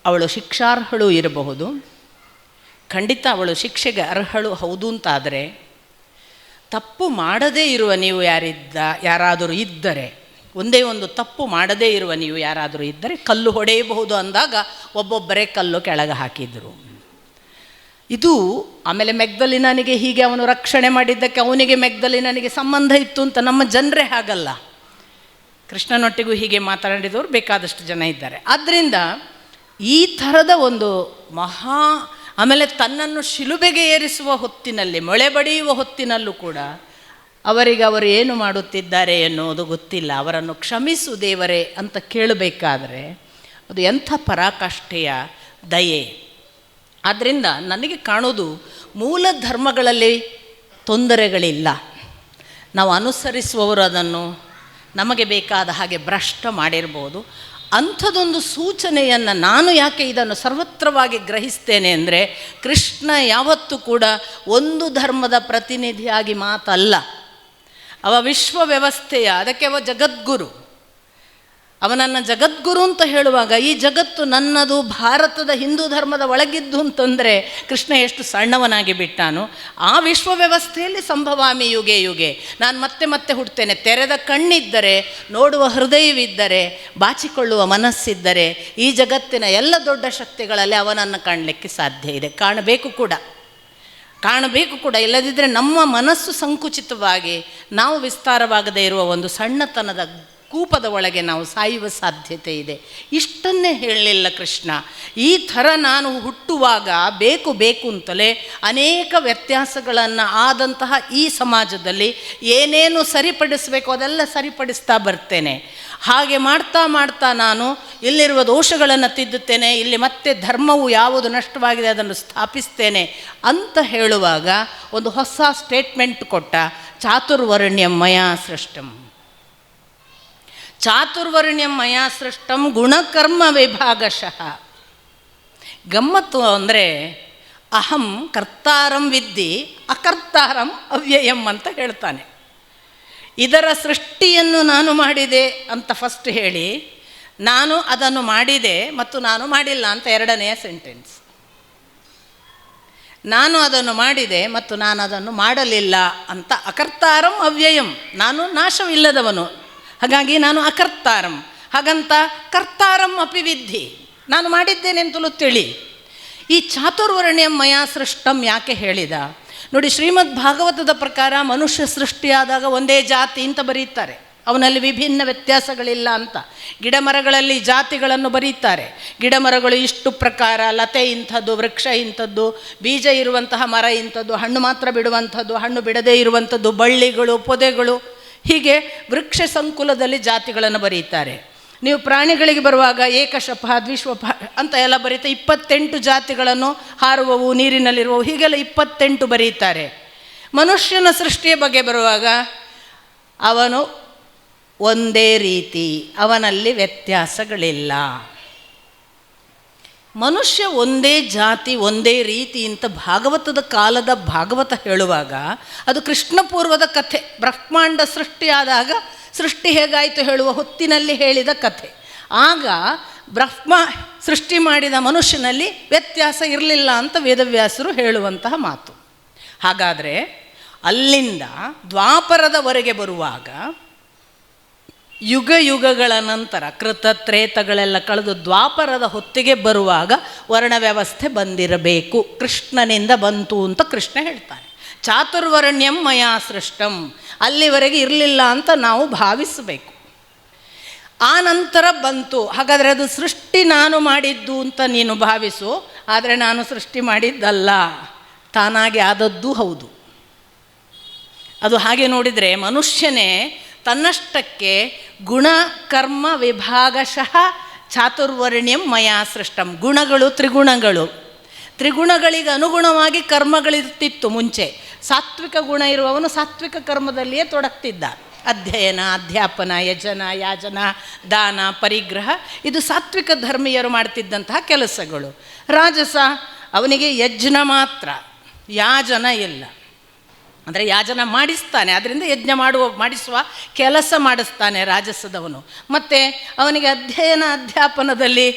[SPEAKER 1] ಅವಳು ಶಿಕ್ಷಾರ್ಹಳು ಇರಬಹುದು, ಖಂಡಿತ ಅವಳು ಶಿಕ್ಷೆಗೆ ಅರ್ಹಳು ಹೌದು ಅಂತಾದರೆ, ತಪ್ಪು ಮಾಡದೇ ಇರುವ ನೀವು ಯಾರಾದರೂ ಇದ್ದರೆ, ಒಂದೇ ಒಂದು ತಪ್ಪು ಮಾಡದೇ ಇರುವ ನೀವು ಯಾರಾದರೂ ಇದ್ದರೆ ಕಲ್ಲು ಹೊಡೆಯಬಹುದು ಅಂದಾಗ ಒಬ್ಬೊಬ್ಬರೇ ಕಲ್ಲು ಕೆಳಗೆ ಹಾಕಿದರು. ಇದು ಆಮೇಲೆ ಮೆಗ್ದಲಿನನಿಗೆ ಹೀಗೆ ಅವನು ರಕ್ಷಣೆ ಮಾಡಿದ್ದಕ್ಕೆ ಅವನಿಗೆ ಮೆಗ್ದಲಿನನಿಗೆ ಸಂಬಂಧ ಇತ್ತು ಅಂತ ನಮ್ಮ ಜನರೇ ಹಾಗಲ್ಲ. ಕೃಷ್ಣನೊಟ್ಟಿಗೂ ಹೀಗೆ ಮಾತನಾಡಿದವರು ಬೇಕಾದಷ್ಟು ಜನ ಇದ್ದಾರೆ. ಆದ್ದರಿಂದ ಈ ಥರದ ಒಂದು ಆಮೇಲೆ ತನ್ನನ್ನು ಶಿಲುಬೆಗೆ ಏರಿಸುವ ಹೊತ್ತಿನಲ್ಲಿ, ಮೊಳೆ ಬಡಿಯುವ ಹೊತ್ತಿನಲ್ಲೂ ಕೂಡ ಅವರಿಗೆ ಅವರು ಏನು ಮಾಡುತ್ತಿದ್ದಾರೆ ಎನ್ನುವುದು ಗೊತ್ತಿಲ್ಲ. ಅವರನ್ನು ಕ್ಷಮಿಸು ದೇವರೇ ಅಂತ ಕೇಳಬೇಕಾದ್ರೆ ಅದು ಎಂಥ ಪರಾಕಾಷ್ಠೆಯ ದಯೆ. ಆದ್ದರಿಂದ ನನಗೆ ಕಾಣೋದು, ಮೂಲ ಧರ್ಮಗಳಲ್ಲಿ ತೊಂದರೆಗಳಿಲ್ಲ, ನಾವು ಅನುಸರಿಸುವವರು ಅದನ್ನು ನಮಗೆ ಬೇಕಾದ ಹಾಗೆ ಭ್ರಷ್ಟ ಮಾಡಿರ್ಬೋದು. ಅಂಥದ್ದೊಂದು ಸೂಚನೆಯನ್ನು ನಾನು ಯಾಕೆ ಇದನ್ನು ಸರ್ವತ್ರವಾಗಿ ಗ್ರಹಿಸ್ತೇನೆ ಅಂದರೆ, ಕೃಷ್ಣ ಯಾವತ್ತೂ ಕೂಡ ಒಂದು ಧರ್ಮದ ಪ್ರತಿನಿಧಿಯಾಗಿ ಮಾತಲ್ಲ, ಅವ ವಿಶ್ವ ವ್ಯವಸ್ಥೆಯ, ಅದಕ್ಕೆ ಅವ ಜಗದ್ಗುರು. ಅವನನ್ನು ಜಗದ್ಗುರು ಅಂತ ಹೇಳುವಾಗ ಈ ಜಗತ್ತು ನನ್ನದು, ಭಾರತದ ಹಿಂದೂ ಧರ್ಮದ ಒಳಗಿದ್ದು ಅಂತಂದರೆ ಕೃಷ್ಣ ಎಷ್ಟು ಸಣ್ಣವನಾಗಿ ಬಿಟ್ಟಾನು. ಆ ವಿಶ್ವ ವ್ಯವಸ್ಥೆಯಲ್ಲಿ ಸಂಭವಾಮಿ ಯುಗೆ ಯುಗೆ, ನಾನು ಮತ್ತೆ ಮತ್ತೆ ಹುಡ್ತೇನೆ. ತೆರೆದ ಕಣ್ಣಿದ್ದರೆ, ನೋಡುವ ಹೃದಯವಿದ್ದರೆ, ಬಾಚಿಕೊಳ್ಳುವ ಮನಸ್ಸಿದ್ದರೆ ಈ ಜಗತ್ತಿನ ಎಲ್ಲ ದೊಡ್ಡ ಶಕ್ತಿಗಳಲ್ಲಿ ಅವನನ್ನು ಕಾಣಲಿಕ್ಕೆ ಸಾಧ್ಯ ಇದೆ. ಕಾಣಬೇಕು ಕೂಡ. ಇಲ್ಲದಿದ್ದರೆ ನಮ್ಮ ಮನಸ್ಸು ಸಂಕುಚಿತವಾಗಿ ನಾವು ವಿಸ್ತಾರವಾಗದೇ ಇರುವ ಒಂದು ಸಣ್ಣತನದ ಕೂಪದ ಒಳಗೆ ನಾವು ಸಾಯುವ ಸಾಧ್ಯತೆ ಇದೆ. ಇಷ್ಟನ್ನೇ ಹೇಳಲಿಲ್ಲ ಕೃಷ್ಣ. ಈ ಥರ ನಾನು ಹುಟ್ಟುವಾಗ ಬೇಕು ಅಂತಲೇ ಅನೇಕ ವ್ಯತ್ಯಾಸಗಳನ್ನು ಆದಂತಹ ಈ ಸಮಾಜದಲ್ಲಿ ಏನೇನು ಸರಿಪಡಿಸಬೇಕು ಅದೆಲ್ಲ ಸರಿಪಡಿಸ್ತಾ ಬರ್ತೇನೆ. ಹಾಗೆ ಮಾಡ್ತಾ ನಾನು ಇಲ್ಲಿರುವ ದೋಷಗಳನ್ನು ತಿದ್ದುತ್ತೇನೆ, ಇಲ್ಲಿ ಮತ್ತೆ ಧರ್ಮವು ಯಾವುದು ನಷ್ಟವಾಗಿದೆ ಅದನ್ನು ಸ್ಥಾಪಿಸ್ತೇನೆ ಅಂತ ಹೇಳುವಾಗ ಒಂದು ಹೊಸ ಸ್ಟೇಟ್ಮೆಂಟ್ ಕೊಟ್ಟ. ಚಾತುರ್ವರ್ಣ್ಯಂ ಮಯಾ ಸೃಷ್ಟಂ, ಚಾತುರ್ವರ್ಣ್ಯಂ ಮಯಾ ಸೃಷ್ಟಂ ಗುಣಕರ್ಮ ವಿಭಾಗಶಃ. ಗಮ್ಮತ್ತು ಅಂದರೆ ಅಹಂ ಕರ್ತಾರಂ ವಿದ್ಧಿ ಅಕರ್ತಾರಂ ಅವ್ಯಯಂ ಅಂತ ಹೇಳ್ತಾನೆ. ಇದರ ಸೃಷ್ಟಿಯನ್ನು ನಾನು ಮಾಡಿದೆ ಅಂತ ಫಸ್ಟ್ ಹೇಳಿ, ನಾನು ಅದನ್ನು ಮಾಡಿದೆ ಮತ್ತು ನಾನು ಮಾಡಿಲ್ಲ ಅಂತ ಎರಡನೆಯ ಸೆಂಟೆನ್ಸ್. ನಾನು ಅದನ್ನು ಮಾಡಿದೆ ಮತ್ತು ನಾನು ಅದನ್ನು ಮಾಡಲಿಲ್ಲ ಅಂತ ಅಕರ್ತಾರಂ ಅವ್ಯಯಂ, ನಾನು ನಾಶವಿಲ್ಲದವನು, ಹಾಗಾಗಿ ನಾನು ಅಕರ್ತಾರಂ. ಹಾಗಂತ ಕರ್ತಾರಂ ಅಪಿ ವಿದ್ಧಿ, ನಾನು ಮಾಡಿದ್ದೇನೆ ಅಂತಲೂ ತಿಳಿ. ಈ ಚಾತುರ್ವರ್ಣ್ಯಂ ಮಯಾ ಸೃಷ್ಟಂ ಯಾಕೆ ಹೇಳಿದ ನೋಡಿ. ಶ್ರೀಮದ್ ಭಾಗವತದ ಪ್ರಕಾರ ಮನುಷ್ಯ ಸೃಷ್ಟಿಯಾದಾಗ ಒಂದೇ ಜಾತಿ ಅಂತ ಬರೀತಾರೆ, ಅವನಲ್ಲಿ ವಿಭಿನ್ನ ವ್ಯತ್ಯಾಸಗಳಿಲ್ಲ ಅಂತ. ಗಿಡ ಮರಗಳಲ್ಲಿ ಜಾತಿಗಳನ್ನು ಬರೀತಾರೆ. ಗಿಡ ಮರಗಳು ಇಷ್ಟು ಪ್ರಕಾರ, ಲತೆ ಇಂಥದ್ದು, ವೃಕ್ಷ ಇಂಥದ್ದು, ಬೀಜ ಇರುವಂತಹ ಮರ ಇಂಥದ್ದು, ಹಣ್ಣು ಮಾತ್ರ ಬಿಡುವಂಥದ್ದು, ಹಣ್ಣು ಬಿಡದೇ ಇರುವಂಥದ್ದು, ಬಳ್ಳಿಗಳು, ಪೊದೆಗಳು, ಹೀಗೆ ವೃಕ್ಷ ಸಂಕುಲದಲ್ಲಿ ಜಾತಿಗಳನ್ನು ಬರೀತಾರೆ. ನೀವು ಪ್ರಾಣಿಗಳಿಗೆ ಬರುವಾಗ ಏಕಶಪ ದ್ವಿಶ್ವಪ ಅಂತ ಎಲ್ಲ ಬರೀತಾ 28 ಜಾತಿಗಳನ್ನು, ಹಾರುವವು, ನೀರಿನಲ್ಲಿರುವವು, ಹೀಗೆಲ್ಲ 28 ಬರೀತಾರೆ. ಮನುಷ್ಯನ ಸೃಷ್ಟಿಯ ಬಗ್ಗೆ ಬರುವಾಗ ಅವನು ಒಂದೇ ರೀತಿ, ಅವನಲ್ಲಿ ವ್ಯತ್ಯಾಸಗಳಿಲ್ಲ. ಮನುಷ್ಯ ಒಂದೇ ಜಾತಿ ಒಂದೇ ರೀತಿ ಅಂತ ಭಾಗವತದ ಕಾಲದ ಭಾಗವತ ಹೇಳುವಾಗ ಅದು ಕೃಷ್ಣ ಪೂರ್ವದ ಕಥೆ. ಬ್ರಹ್ಮಾಂಡ ಸೃಷ್ಟಿಯಾದಾಗ ಸೃಷ್ಟಿ ಹೇಗಾಯಿತು ಹೇಳುವ ಹೊತ್ತಿನಲ್ಲಿ ಹೇಳಿದ ಕಥೆ. ಆಗ ಬ್ರಹ್ಮ ಸೃಷ್ಟಿ ಮಾಡಿದ ಮನುಷ್ಯನಲ್ಲಿ ವ್ಯತ್ಯಾಸ ಇರಲಿಲ್ಲ ಅಂತ ವೇದವ್ಯಾಸರು ಹೇಳುವಂತಹ ಮಾತು. ಹಾಗಾದರೆ ಅಲ್ಲಿಂದ ದ್ವಾಪರದವರೆಗೆ ಬರುವಾಗ ಯುಗ ಯುಗಗಳ ನಂತರ ಕೃತತ್ರೇತಗಳೆಲ್ಲ ಕಳೆದು ದ್ವಾಪರದ ಹೊತ್ತಿಗೆ ಬರುವಾಗ ವರ್ಣ ವ್ಯವಸ್ಥೆ ಬಂದಿರಬೇಕು, ಕೃಷ್ಣನಿಂದ ಬಂತು ಅಂತ ಕೃಷ್ಣ ಹೇಳ್ತಾನೆ. ಚಾತುರ್ವರ್ಣ್ಯಂ ಮಯಾ ಸೃಷ್ಟಂ, ಅಲ್ಲಿವರೆಗೆ ಇರಲಿಲ್ಲ ಅಂತ ನಾವು ಭಾವಿಸಬೇಕು. ಆ ನಂತರ ಬಂತು. ಹಾಗಾದರೆ ಅದು ಸೃಷ್ಟಿ ನಾನು ಮಾಡಿದ್ದು ಅಂತ ನೀನು ಭಾವಿಸು, ಆದರೆ ನಾನು ಸೃಷ್ಟಿ ಮಾಡಿದ್ದಲ್ಲ, ತಾನಾಗಿ ಆದದ್ದು ಹೌದು. ಅದು ಹಾಗೆ ನೋಡಿದರೆ ಮನುಷ್ಯನೇ ತನ್ನಷ್ಟಕ್ಕೆ ಗುಣ ಕರ್ಮ ವಿಭಾಗಶಃ ಚಾತುರ್ವರ್ಣ್ಯಂ ಮಯಾ ಸೃಷ್ಟಂ. ಗುಣಗಳು ತ್ರಿಗುಣಗಳಿಗೆ ಅನುಗುಣವಾಗಿ ಕರ್ಮಗಳಿರ್ತಿತ್ತು ಮುಂಚೆ. ಸಾತ್ವಿಕ ಗುಣ ಇರುವವನು ಸಾತ್ವಿಕ ಕರ್ಮದಲ್ಲಿಯೇ ತೊಡಗ್ತಿದ್ದ. ಅಧ್ಯಯನ, ಅಧ್ಯಾಪನ, ಯಜನ, ಯಾಜನ, ದಾನ, ಪರಿಗ್ರಹ, ಇದು ಸಾತ್ವಿಕ ಧರ್ಮೀಯರು ಮಾಡ್ತಿದ್ದಂತಹ ಕೆಲಸಗಳು. ರಾಜಸ ಅವನಿಗೆ ಯಜ್ಞ ಮಾತ್ರ, ಯಾಜನ ಇಲ್ಲ. ಅಂದರೆ ಯಾಜನ ಮಾಡಿಸ್ತಾನೆ, ಅದರಿಂದ ಯಜ್ಞ ಮಾಡಿಸುವ ಕೆಲಸ ಮಾಡಿಸ್ತಾನೆ ರಾಜಸದವನು. ಮತ್ತು ಅವನಿಗೆ ಅಧ್ಯಯನ, ಅಧ್ಯಾಪನದಲ್ಲಿ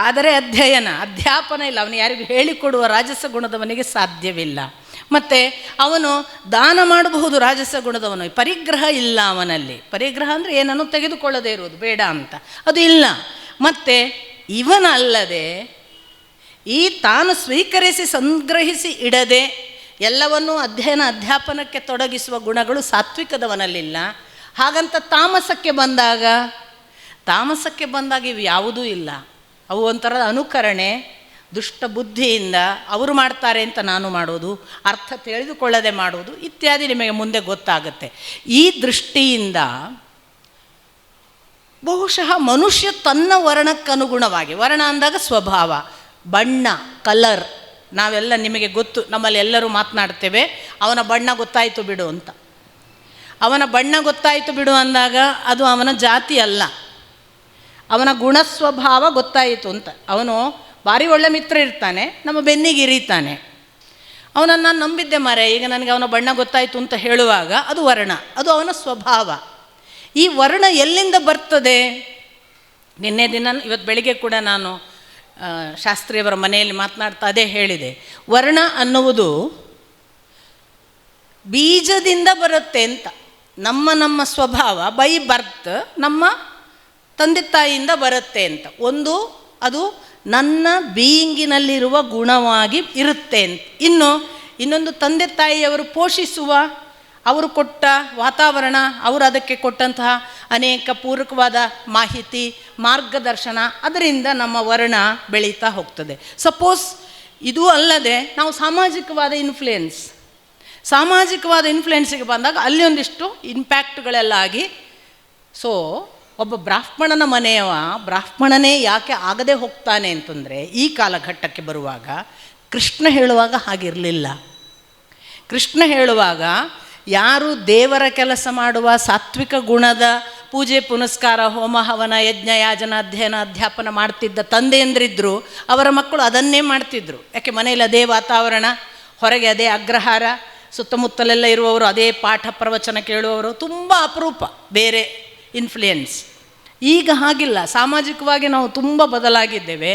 [SPEAKER 1] ಆದರೆ ಅಧ್ಯಾಪನ ಇಲ್ಲ, ಅವನು ಯಾರಿಗೂ ಹೇಳಿಕೊಡುವ ರಾಜಸ ಗುಣದವನಿಗೆ ಸಾಧ್ಯವಿಲ್ಲ. ಮತ್ತು ಅವನು ದಾನ ಮಾಡಬಹುದು ರಾಜಸ ಗುಣದವನು, ಪರಿಗ್ರಹ ಇಲ್ಲ ಅವನಲ್ಲಿ. ಪರಿಗ್ರಹ ಅಂದರೆ ಏನನ್ನು ತೆಗೆದುಕೊಳ್ಳದೇ ಇರುವುದು, ಬೇಡ ಅಂತ, ಅದು ಇಲ್ಲ. ಮತ್ತು ಇವನಲ್ಲದೆ ಈ ತಾನು ಸ್ವೀಕರಿಸಿ ಸಂಗ್ರಹಿಸಿ ಇಡದೆ ಎಲ್ಲವನ್ನೂ ಅಧ್ಯಯನ ಅಧ್ಯಾಪನಕ್ಕೆ ತೊಡಗಿಸುವ ಗುಣಗಳು ಸಾತ್ವಿಕದವನಲ್ಲಿಲ್ಲ. ಹಾಗಂತ ತಾಮಸಕ್ಕೆ ಬಂದಾಗ ಇವು ಯಾವುದೂ ಇಲ್ಲ. ಅವು ಒಂಥರದ ಅನುಕರಣೆ, ದುಷ್ಟ ಬುದ್ಧಿಯಿಂದ ಅವರು ಮಾಡ್ತಾರೆ ಅಂತ ನಾನು ಮಾಡೋದು, ಅರ್ಥ ತಿಳಿದುಕೊಳ್ಳದೆ ಮಾಡೋದು ಇತ್ಯಾದಿ ನಿಮಗೆ ಮುಂದೆ ಗೊತ್ತಾಗುತ್ತೆ. ಈ ದೃಷ್ಟಿಯಿಂದ ಬಹುಶಃ ಮನುಷ್ಯ ತನ್ನ ವರ್ಣಕ್ಕನುಗುಣವಾಗಿ, ವರ್ಣ ಅಂದಾಗ ಸ್ವಭಾವ, ಬಣ್ಣ, ಕಲರ್, ನಾವೆಲ್ಲ ನಿಮಗೆ ಗೊತ್ತು, ನಮ್ಮಲ್ಲಿ ಎಲ್ಲರೂ ಮಾತನಾಡ್ತೇವೆ ಅವನ ಬಣ್ಣ ಗೊತ್ತಾಯಿತು ಬಿಡು ಅಂತ. ಅವನ ಬಣ್ಣ ಗೊತ್ತಾಯಿತು ಬಿಡು ಅಂದಾಗ ಅದು ಅವನ ಜಾತಿ ಅಲ್ಲ, ಅವನ ಗುಣ ಸ್ವಭಾವ ಗೊತ್ತಾಯಿತು ಅಂತ. ಅವನು ಭಾರಿ ಒಳ್ಳೆ ಮಿತ್ರ ಇರ್ತಾನೆ, ನಮ್ಮ ಬೆನ್ನಿಗೆ ಇರೀತಾನೆ, ಅವನನ್ನು ನಾನು ನಂಬಿದ್ದೆ ಮಾರೆ, ಈಗ ನನಗೆ ಅವನ ಬಣ್ಣ ಗೊತ್ತಾಯಿತು ಅಂತ ಹೇಳುವಾಗ ಅದು ವರ್ಣ, ಅದು ಅವನ ಸ್ವಭಾವ. ಈ ವರ್ಣ ಎಲ್ಲಿಂದ ಬರ್ತದೆ? ನಿನ್ನೆ ದಿನ ಇವತ್ತು ಬೆಳಿಗ್ಗೆ ಕೂಡ ನಾನು ಶಾಸ್ತ್ರಿಯವರ ಮನೆಯಲ್ಲಿ ಮಾತನಾಡ್ತಾ ಅದೇ ಹೇಳಿದೆ. ವರ್ಣ ಅನ್ನುವುದು ಬೀಜದಿಂದ ಬರುತ್ತೆ ಅಂತ. ನಮ್ಮ ಸ್ವಭಾವ ಬೈ ಬರ್ತ್ ನಮ್ಮ ತಂದೆ ತಾಯಿಯಿಂದ ಬರುತ್ತೆ ಅಂತ. ಒಂದು ಅದು ನನ್ನ ಬೀಯಿಂಗಿನಲ್ಲಿರುವ ಗುಣವಾಗಿ ಇರುತ್ತೆ ಅಂತ. ಇನ್ನೊಂದು ತಂದೆ ತಾಯಿಯವರು ಪೋಷಿಸುವ, ಅವರು ಕೊಟ್ಟ ವಾತಾವರಣ, ಅವರು ಅದಕ್ಕೆ ಕೊಟ್ಟಂತಹ ಅನೇಕ ಪೂರಕವಾದ ಮಾಹಿತಿ, ಮಾರ್ಗದರ್ಶನ, ಅದರಿಂದ ನಮ್ಮ ವರ್ಣ ಬೆಳೀತಾ ಹೋಗ್ತದೆ. ಸಪೋಸ್ ಇದು ಅಲ್ಲದೆ ನಾವು ಸಾಮಾಜಿಕವಾದ ಇನ್ಫ್ಲುಯೆನ್ಸಿಗೆ ಬಂದಾಗ ಅಲ್ಲಿ ಒಂದಿಷ್ಟು ಇಂಪ್ಯಾಕ್ಟ್ಗಳೆಲ್ಲ ಆಗಿ, ಸೊ ಒಬ್ಬ ಬ್ರಾಹ್ಮಣನ ಮನೆಯವ ಬ್ರಾಹ್ಮಣನೇ ಯಾಕೆ ಆಗದೆ ಹೋಗ್ತಾನೆ ಅಂತಂದರೆ ಈ ಕಾಲಘಟ್ಟಕ್ಕೆ ಬರುವಾಗ ಕೃಷ್ಣ ಹೇಳುವಾಗ ಹಾಗಿರಲಿಲ್ಲ. ಕೃಷ್ಣ ಹೇಳುವಾಗ ಯಾರು ದೇವರ ಕೆಲಸ ಮಾಡುವ ಸಾತ್ವಿಕ ಗುಣದ ಪೂಜೆ ಪುನಸ್ಕಾರ, ಹೋಮ ಹವನ, ಯಜ್ಞ ಯಾಜನ, ಅಧ್ಯಯನ ಅಧ್ಯಾಪನ ಮಾಡ್ತಿದ್ದ ತಂದೆಯಂದ್ರಿದ್ರು, ಅವರ ಮಕ್ಕಳು ಅದನ್ನೇ ಮಾಡ್ತಿದ್ರು. ಯಾಕೆ ಮನೆಯಲ್ಲಿ ಅದೇ ವಾತಾವರಣ, ಹೊರಗೆ ಅದೇ ಅಗ್ರಹಾರ, ಸುತ್ತಮುತ್ತಲೆಲ್ಲ ಇರುವವರು ಅದೇ ಪಾಠ ಪ್ರವಚನ ಕೇಳುವವರು, ತುಂಬ ಅಪರೂಪ ಬೇರೆ ಇನ್ಫ್ಲುಯೆನ್ಸ್. ಈಗ ಹಾಗಿಲ್ಲ, ಸಾಮಾಜಿಕವಾಗಿ ನಾವು ತುಂಬ ಬದಲಾಗಿದ್ದೇವೆ,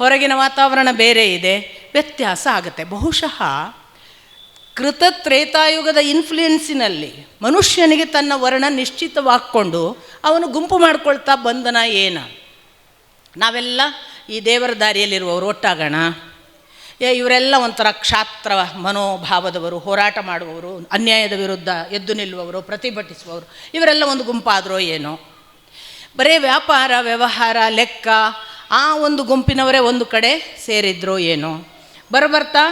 [SPEAKER 1] ಹೊರಗಿನ ವಾತಾವರಣ ಬೇರೆ ಇದೆ, ವ್ಯತ್ಯಾಸ ಆಗುತ್ತೆ. ಬಹುಶಃ ಕೃತತ್ರೇತಾಯುಗದ ಇನ್ಫ್ಲುಯೆನ್ಸಿನಲ್ಲಿ ಮನುಷ್ಯನಿಗೆ ತನ್ನ ವರ್ಣ ನಿಶ್ಚಿತವಾಗ್ಕೊಂಡು ಅವನು ಗುಂಪು ಮಾಡ್ಕೊಳ್ತಾ ಬಂದನ ಏನ. ನಾವೆಲ್ಲ ಈ ದೇವರ ದಾರಿಯಲ್ಲಿರುವವರು ಒಟ್ಟಾಗೋಣ, ಇವರೆಲ್ಲ ಒಂಥರ ಕ್ಷಾತ್ರ ಮನೋಭಾವದವರು, ಹೋರಾಟ ಮಾಡುವವರು, ಅನ್ಯಾಯದ ವಿರುದ್ಧ ಎದ್ದು ನಿಲ್ಲುವವರು, ಪ್ರತಿಭಟಿಸುವವರು, ಇವರೆಲ್ಲ ಒಂದು ಗುಂಪಾದರೋ ಏನೋ. ಬರೀ ವ್ಯಾಪಾರ ವ್ಯವಹಾರ ಲೆಕ್ಕ ಆ ಒಂದು ಗುಂಪಿನವರೇ ಒಂದು ಕಡೆ ಸೇರಿದ್ರೋ ಏನೋ. ಬರ್ತಾ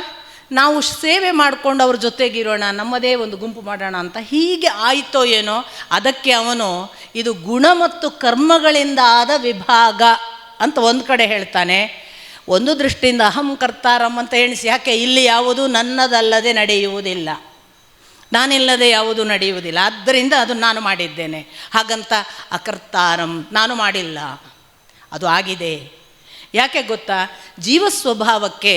[SPEAKER 1] ನಾವು ಸೇವೆ ಮಾಡಿಕೊಂಡು ಅವ್ರ ಜೊತೆಗಿರೋಣ, ನಮ್ಮದೇ ಒಂದು ಗುಂಪು ಮಾಡೋಣ ಅಂತ ಹೀಗೆ ಆಯಿತೋ ಏನೋ. ಅದಕ್ಕೆ ಅವನು ಇದು ಗುಣ ಮತ್ತು ಕರ್ಮಗಳಿಂದ ಆದ ವಿಭಾಗ ಅಂತ ಒಂದು ಕಡೆ ಹೇಳ್ತಾನೆ. ಒಂದು ದೃಷ್ಟಿಯಿಂದ ಅಹಂ ಕರ್ತಾರಂ ಅಂತ ಎಣಿಸಿ, ಯಾಕೆ ಇಲ್ಲಿ ಯಾವುದು ನನ್ನದಲ್ಲದೆ ನಡೆಯುವುದಿಲ್ಲ, ನಾನಿಲ್ಲದೆ ಯಾವುದು ನಡೆಯುವುದಿಲ್ಲ, ಆದ್ದರಿಂದ ಅದು ನಾನು ಮಾಡಿದ್ದೇನೆ. ಹಾಗಂತ ಅಕರ್ತಾರಂ ನಾನು ಮಾಡಿಲ್ಲ, ಅದು ಆಗಿದೆ. ಯಾಕೆ ಗೊತ್ತಾ, ಜೀವ ಸ್ವಭಾವಕ್ಕೆ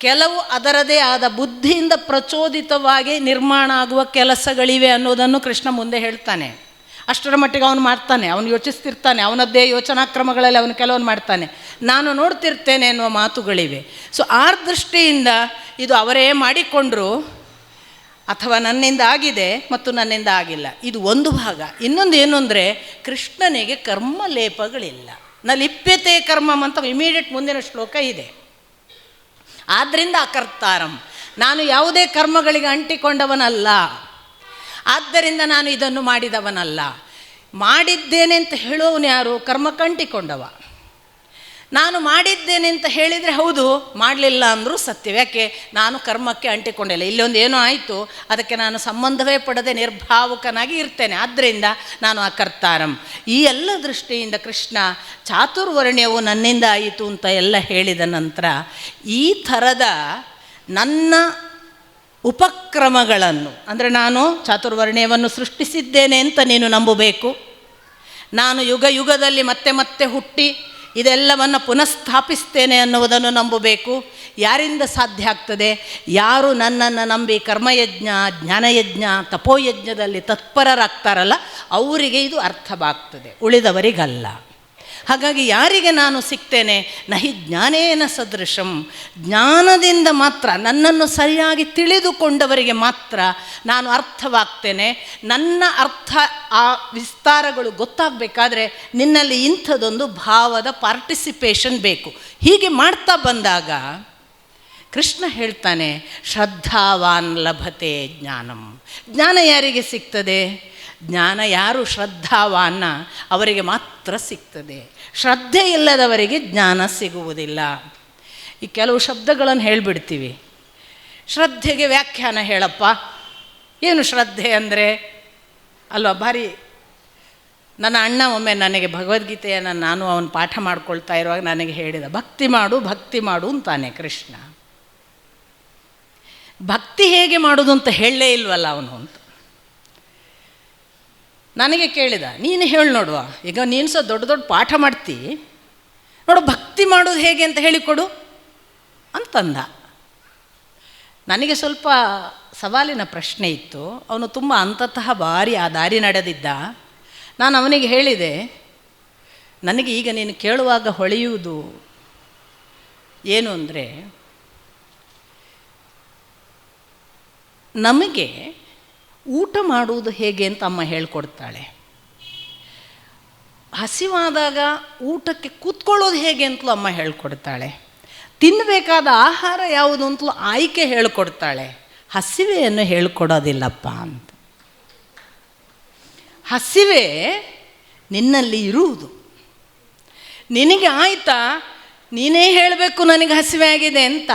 [SPEAKER 1] ಕೆಲವು ಅದರದೇ ಆದ ಬುದ್ಧಿಯಿಂದ ಪ್ರಚೋದಿತವಾಗಿ ನಿರ್ಮಾಣ ಆಗುವ ಕೆಲಸಗಳಿವೆ ಅನ್ನೋದನ್ನು ಕೃಷ್ಣ ಮುಂದೆ ಹೇಳ್ತಾನೆ. ಅಷ್ಟರ ಮಟ್ಟಿಗೆ ಅವನು ಮಾಡ್ತಾನೆ, ಅವನು ಯೋಚಿಸ್ತಿರ್ತಾನೆ, ಅವನದ್ದೇ ಯೋಚನಾ ಕ್ರಮಗಳಲ್ಲಿ ಅವನು ಕೆಲವೊಂದು ಮಾಡ್ತಾನೆ, ನಾನು ನೋಡ್ತಿರ್ತೇನೆ ಎನ್ನುವ ಮಾತುಗಳಿವೆ. ಸೊ ಆ ದೃಷ್ಟಿಯಿಂದ ಇದು ಅವರೇ ಮಾಡಿಕೊಂಡ್ರು ಅಥವಾ ನನ್ನಿಂದ ಆಗಿದೆ ಮತ್ತು ನನ್ನಿಂದ ಆಗಿಲ್ಲ, ಇದು ಒಂದು ಭಾಗ. ಇನ್ನೊಂದು ಏನು ಅಂದರೆ, ಕೃಷ್ಣನಿಗೆ ಕರ್ಮಲೇಪಗಳಿಲ್ಲ. ನ ಲಿಪ್ಯತೆ ಕರ್ಮಂ ಅಂತ ಇಮಿಡಿಯೇಟ್ ಮುಂದಿನ ಶ್ಲೋಕ ಇದೆ. ಆದ್ದರಿಂದ ಅಕರ್ತಾರಂ, ನಾನು ಯಾವುದೇ ಕರ್ಮಗಳಿಗೆ ಅಂಟಿಕೊಂಡವನಲ್ಲ, ಆದ್ದರಿಂದ ನಾನು ಇದನ್ನು ಮಾಡಿದವನಲ್ಲ. ಮಾಡಿದ್ದೇನೆ ಅಂತ ಹೇಳೋವನು ಯಾರು? ಕರ್ಮಕ್ಕೆ ಅಂಟಿಕೊಂಡವ. ನಾನು ಮಾಡಿದ್ದೇನೆ ಅಂತ ಹೇಳಿದರೆ ಹೌದು, ಮಾಡಲಿಲ್ಲ ಅಂದರೂ ಸತ್ಯ. ಯಾಕೆ? ನಾನು ಕರ್ಮಕ್ಕೆ ಅಂಟಿಕೊಂಡಿಲ್ಲ, ಇಲ್ಲೊಂದು ಏನೋ ಆಯಿತು, ಅದಕ್ಕೆ ನಾನು ಸಂಬಂಧವೇ ಪಡದೆ ನಿರ್ಭಾವುಕನಾಗಿ ಇರ್ತೇನೆ, ಆದ್ದರಿಂದ ನಾನು ಅಕರ್ತಾರಂ. ಈ ಎಲ್ಲ ದೃಷ್ಟಿಯಿಂದ ಕೃಷ್ಣ ಚಾತುರ್ವರ್ಣ್ಯವು ನನ್ನಿಂದ ಆಯಿತು ಅಂತ ಎಲ್ಲ ಹೇಳಿದ ನಂತರ ಈ ಥರದ ನನ್ನ ಉಪಕ್ರಮಗಳನ್ನು, ಅಂದರೆ ನಾನು ಚಾತುರ್ವರ್ಣ್ಯವನ್ನು ಸೃಷ್ಟಿಸಿದ್ದೇನೆ ಅಂತ ನೀನು ನಂಬಬೇಕು, ನಾನು ಯುಗ ಯುಗದಲ್ಲಿ ಮತ್ತೆ ಮತ್ತೆ ಹುಟ್ಟಿ ಇದೆಲ್ಲವನ್ನು ಪುನಃಸ್ಥಾಪಿಸ್ತೇನೆ ಅನ್ನುವುದನ್ನು ನಂಬಬೇಕು. ಯಾರಿಂದ ಸಾಧ್ಯ ಆಗ್ತದೆ? ಯಾರು ನನ್ನನ್ನು ನಂಬಿ ಕರ್ಮಯಜ್ಞ, ಜ್ಞಾನಯಜ್ಞ, ತಪೋಯಜ್ಞದಲ್ಲಿ ತತ್ಪರರಾಗ್ತಾರಲ್ಲ ಅವರಿಗೆ ಇದು ಅರ್ಥವಾಗ್ತದೆ, ಉಳಿದವರಿಗಲ್ಲ. ಹಾಗಾಗಿ ಯಾರಿಗೆ ನಾನು ಸಿಗ್ತೇನೆ? ನಹಿ ಜ್ಞಾನೇನ ಸದೃಶಂ, ಜ್ಞಾನದಿಂದ ಮಾತ್ರ, ನನ್ನನ್ನು ಸರಿಯಾಗಿ ತಿಳಿದುಕೊಂಡವರಿಗೆ ಮಾತ್ರ ನಾನು ಅರ್ಥವಾಗ್ತೇನೆ. ನನ್ನ ಅರ್ಥ ಆ ವಿಸ್ತಾರಗಳು ಗೊತ್ತಾಗಬೇಕಾದ್ರೆ ನಿನ್ನಲ್ಲಿ ಇಂಥದ್ದೊಂದು ಭಾವದ ಪಾರ್ಟಿಸಿಪೇಷನ್ ಬೇಕು. ಹೀಗೆ ಮಾಡ್ತಾ ಬಂದಾಗ ಕೃಷ್ಣ ಹೇಳ್ತಾನೆ, ಶ್ರದ್ಧಾವಾನ್ ಲಭತೆ ಜ್ಞಾನಂ. ಜ್ಞಾನ ಯಾರಿಗೆ ಸಿಗ್ತದೆ? ಜ್ಞಾನ ಯಾರು ಶ್ರದ್ಧಾವಾನ ಅವರಿಗೆ ಮಾತ್ರ ಸಿಗ್ತದೆ. ಶ್ರದ್ಧೆ ಇಲ್ಲದವರಿಗೆ ಜ್ಞಾನ ಸಿಗುವುದಿಲ್ಲ. ಈ ಕೆಲವು ಶಬ್ದಗಳನ್ನು ಹೇಳಿಬಿಡ್ತೀವಿ. ಶ್ರದ್ಧೆಗೆ ವ್ಯಾಖ್ಯಾನ ಹೇಳಪ್ಪ, ಏನು ಶ್ರದ್ಧೆ ಅಂದರೆ ಅಲ್ವಾ? ಭಾರಿ ನನ್ನ ಅಣ್ಣ ಒಮ್ಮೆ ನನಗೆ ಭಗವದ್ಗೀತೆಯನ್ನು ನಾನು ಅವನು ಪಾಠ ಮಾಡ್ಕೊಳ್ತಾ ಇರುವಾಗ ನನಗೆ ಹೇಳಿದ, ಭಕ್ತಿ ಮಾಡು ಭಕ್ತಿ ಮಾಡು ಅಂತಾನೆ ಕೃಷ್ಣ. ಭಕ್ತಿ ಹೇಗೆ ಮಾಡೋದು ಅಂತ ಹೇಳಲೇ ಇಲ್ವಲ್ಲ ಅವನು ಅಂತ ನನಗೆ ಕೇಳಿದ. ನೀನು ಹೇಳಿ ನೋಡುವ, ಈಗ ನೀನು ಸಹ ದೊಡ್ಡ ದೊಡ್ಡ ಪಾಠ ಮಾಡ್ತಿ ನೋಡು, ಭಕ್ತಿ ಮಾಡೋದು ಹೇಗೆ ಅಂತ ಹೇಳಿಕೊಡು ಅಂತಂದ. ನನಗೆ ಸ್ವಲ್ಪ ಸವಾಲಿನ ಪ್ರಶ್ನೆ ಇತ್ತು. ಅವನು ತುಂಬ ಅಂತತಃ ಭಾರಿ ಆ ದಾರಿ ನಡೆದಿದ್ದ. ನಾನು ಅವನಿಗೆ ಹೇಳಿದೆ, ನನಗೆ ಈಗ ನೀನು ಕೇಳುವಾಗ ಹೊಳೆಯುವುದು ಏನು ಅಂದರೆ, ನಮಗೆ ಊಟ ಮಾಡುವುದು ಹೇಗೆ ಅಂತ ಅಮ್ಮ ಹೇಳ್ಕೊಡ್ತಾಳೆ, ಹಸಿವಾದಾಗ ಊಟಕ್ಕೆ ಕೂತ್ಕೊಳ್ಳೋದು ಹೇಗೆ ಅಂತಲೂ ಅಮ್ಮ ಹೇಳ್ಕೊಡ್ತಾಳೆ, ತಿನ್ನಬೇಕಾದ ಆಹಾರ ಯಾವುದು ಅಂತಲೂ ಆಯ್ಕೆ ಹೇಳ್ಕೊಡ್ತಾಳೆ. ಹಸಿವೆಯನ್ನು ಹೇಳ್ಕೊಡೋದಿಲ್ಲಪ್ಪ ಅಂತ. ಹಸಿವೆ ನಿನ್ನಲ್ಲಿ ಇರುವುದು. ನಿನಗೆ ಆಯಿತಾ, ನೀನೇ ಹೇಳಬೇಕು ನನಗೆ ಹಸಿವೆ ಆಗಿದೆ ಅಂತ.